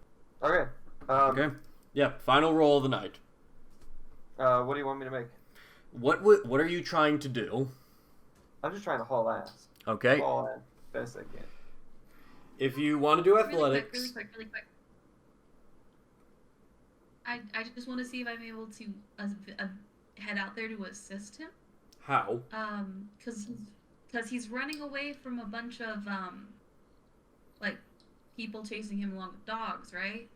Okay. Okay. Yeah. Final roll of the night. What do you want me to make? What are you trying to do? I'm just trying to haul ass. Okay. Haul ass best I can. If you want to do athletics, Really quick. I just want to see if I'm able to head out there to assist him. how? Because he's running away from a bunch of people chasing him along with dogs, right?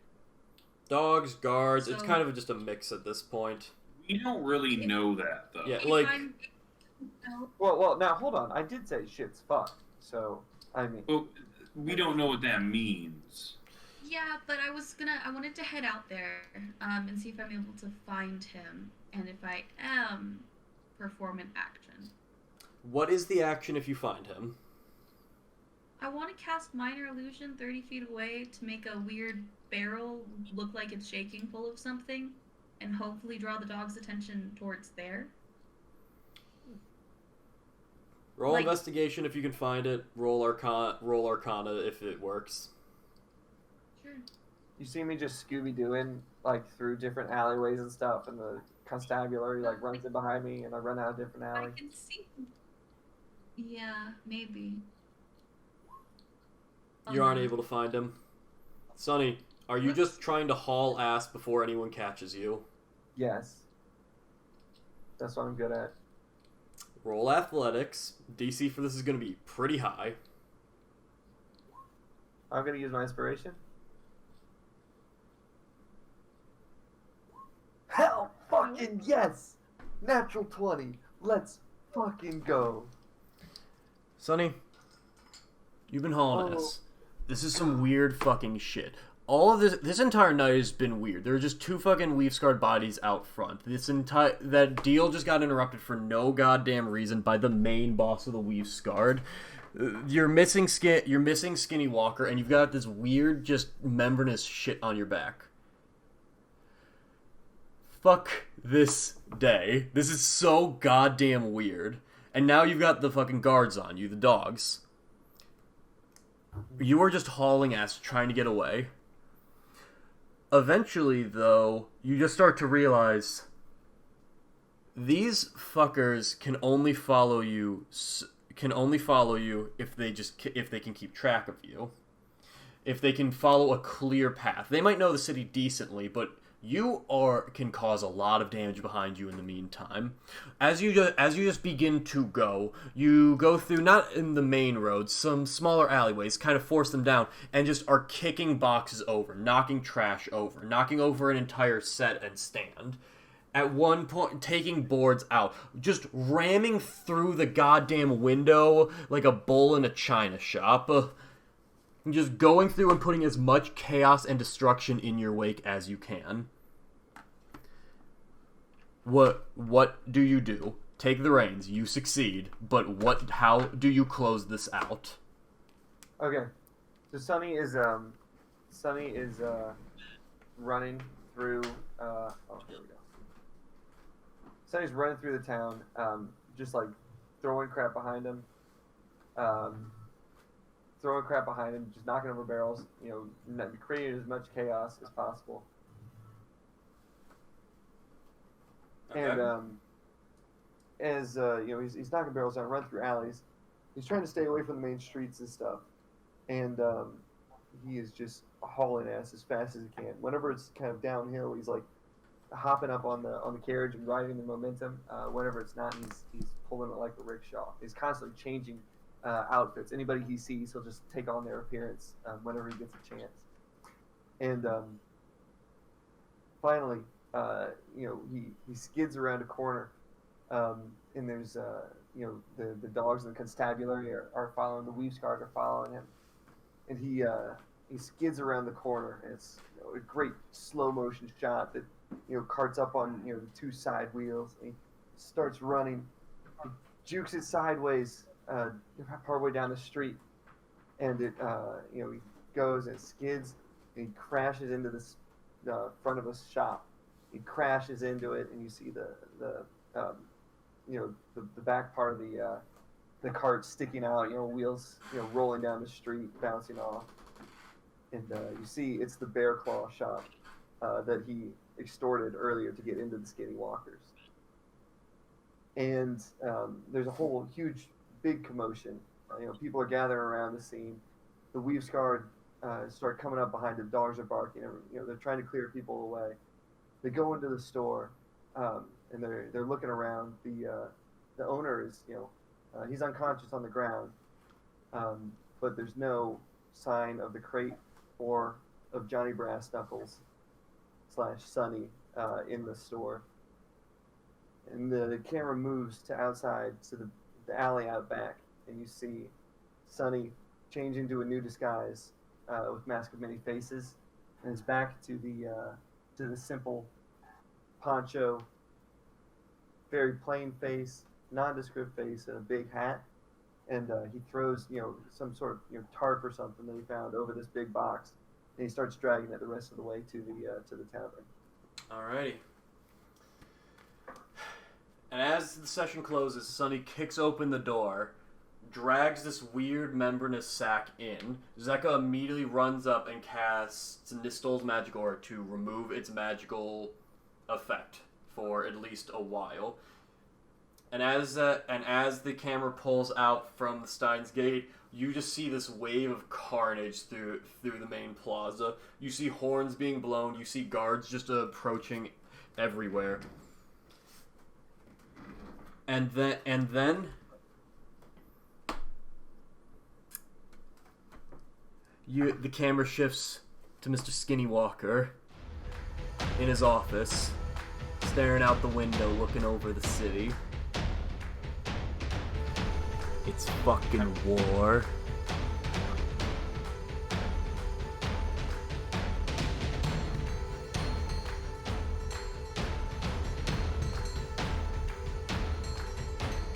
Dogs, guards. It's So- kind of just a mix at this point. We don't really know that though. Yeah, If like I'm- Well, now hold on. I did say shit's fucked. So I mean, Well, we don't know what that means. Yeah, but I wanted to head out there and see if I'm able to find him, and if I am, perform an action. what is the action if you find him? I want to cast Minor Illusion 30 feet away to make a weird barrel look like it's shaking full of something, and hopefully draw the dog's attention towards there. Roll Like- investigation if you can find it. Roll Arcana if it works. Sure. you see me just Scooby-Dooing through different alleyways and stuff, and the constabulary runs in behind me, and I run out a different I alley. can see. Yeah, maybe. You aren't able to find him. Sonny, are you Whoops. just trying to haul ass before anyone catches you? Yes, that's what I'm good at. Roll athletics. DC for this is going to be pretty high. I'm gonna use my inspiration. Hell fucking yes! Natural 20. Let's fucking go. Sonny, you've been hauling Oh. ass. This is some weird fucking shit. All of this entire night has been weird. There are just 2 fucking weave-scarred bodies out front. That deal just got interrupted for no goddamn reason by the main boss of the weave-scarred. You're missing Skinny Walker, and you've got this weird, just membranous shit on your back. Fuck this day. This is so goddamn weird. And now you've got the fucking guards on you, the dogs. You are just hauling ass trying to get away. Eventually, though, you just start to realize these fuckers can only follow you if they can keep track of you. If they can follow a clear path. They might know the city decently, but you can cause a lot of damage behind you in the meantime. As you just begin to go, you go through, not in the main roads, some smaller alleyways, kind of force them down, and just are kicking boxes over, knocking trash over, knocking over an entire set and stand. At one point, taking boards out, just ramming through the goddamn window like a bull in a china shop. Just going through and putting as much chaos and destruction in your wake as you can. What do you do? Take the reins. You succeed. But how do you close this out? Okay. So Sonny is running through. Oh, here we go. Sonny's running through the town, just like throwing crap behind him, just knocking over barrels. Creating as much chaos as possible. Okay. And he's knocking barrels down, run through alleys. He's trying to stay away from the main streets and stuff. And he is just hauling ass as fast as he can. Whenever it's kind of downhill, he's like hopping up on the carriage and riding the momentum. Whenever it's not, he's pulling it like a rickshaw. He's constantly changing outfits. Anybody he sees, he'll just take on their appearance whenever he gets a chance. And finally, he skids around a corner, and there's the dogs in the constabulary are following, the Weaves Guard are following him, and he skids around the corner, and it's a great slow motion shot that carts up on the two side wheels, and he starts running, he jukes it sideways partway down the street, and it he goes and skids, and he crashes into the front of a shop. He crashes into it, and you see the back part of the cart sticking out, wheels, rolling down the street, bouncing off. And you see it's the Bear Claw shop that he extorted earlier to get into the Skinny Walkers. And there's a whole huge, big commotion. People are gathering around the scene. The Weaves Guard start coming up behind him. Dogs are barking. They're trying to clear people away. They go into the store, and they're looking around. The owner is, he's unconscious on the ground, but there's no sign of the crate or of Johnny Brass Knuckles / Sonny in the store. And the camera moves to outside to the alley out back, and you see Sonny change into a new disguise with Mask of Many Faces, and is back to the simple poncho, very plain face, nondescript face, and a big hat. And he throws, some sort of, tarp or something that he found over this big box, and he starts dragging it the rest of the way to the tavern. Alrighty. And as the session closes, Sonny kicks open the door, drags this weird membranous sack in. Zeka immediately runs up and casts Nistol's magic aura to remove its magical effect for at least a while. And as the camera pulls out from the Steins Gate, you just see this wave of carnage through the main plaza. You see horns being blown. You see guards just approaching everywhere. And then the camera shifts to Mr. Skinny Walker in his office, staring out the window, looking over the city. It's fucking war.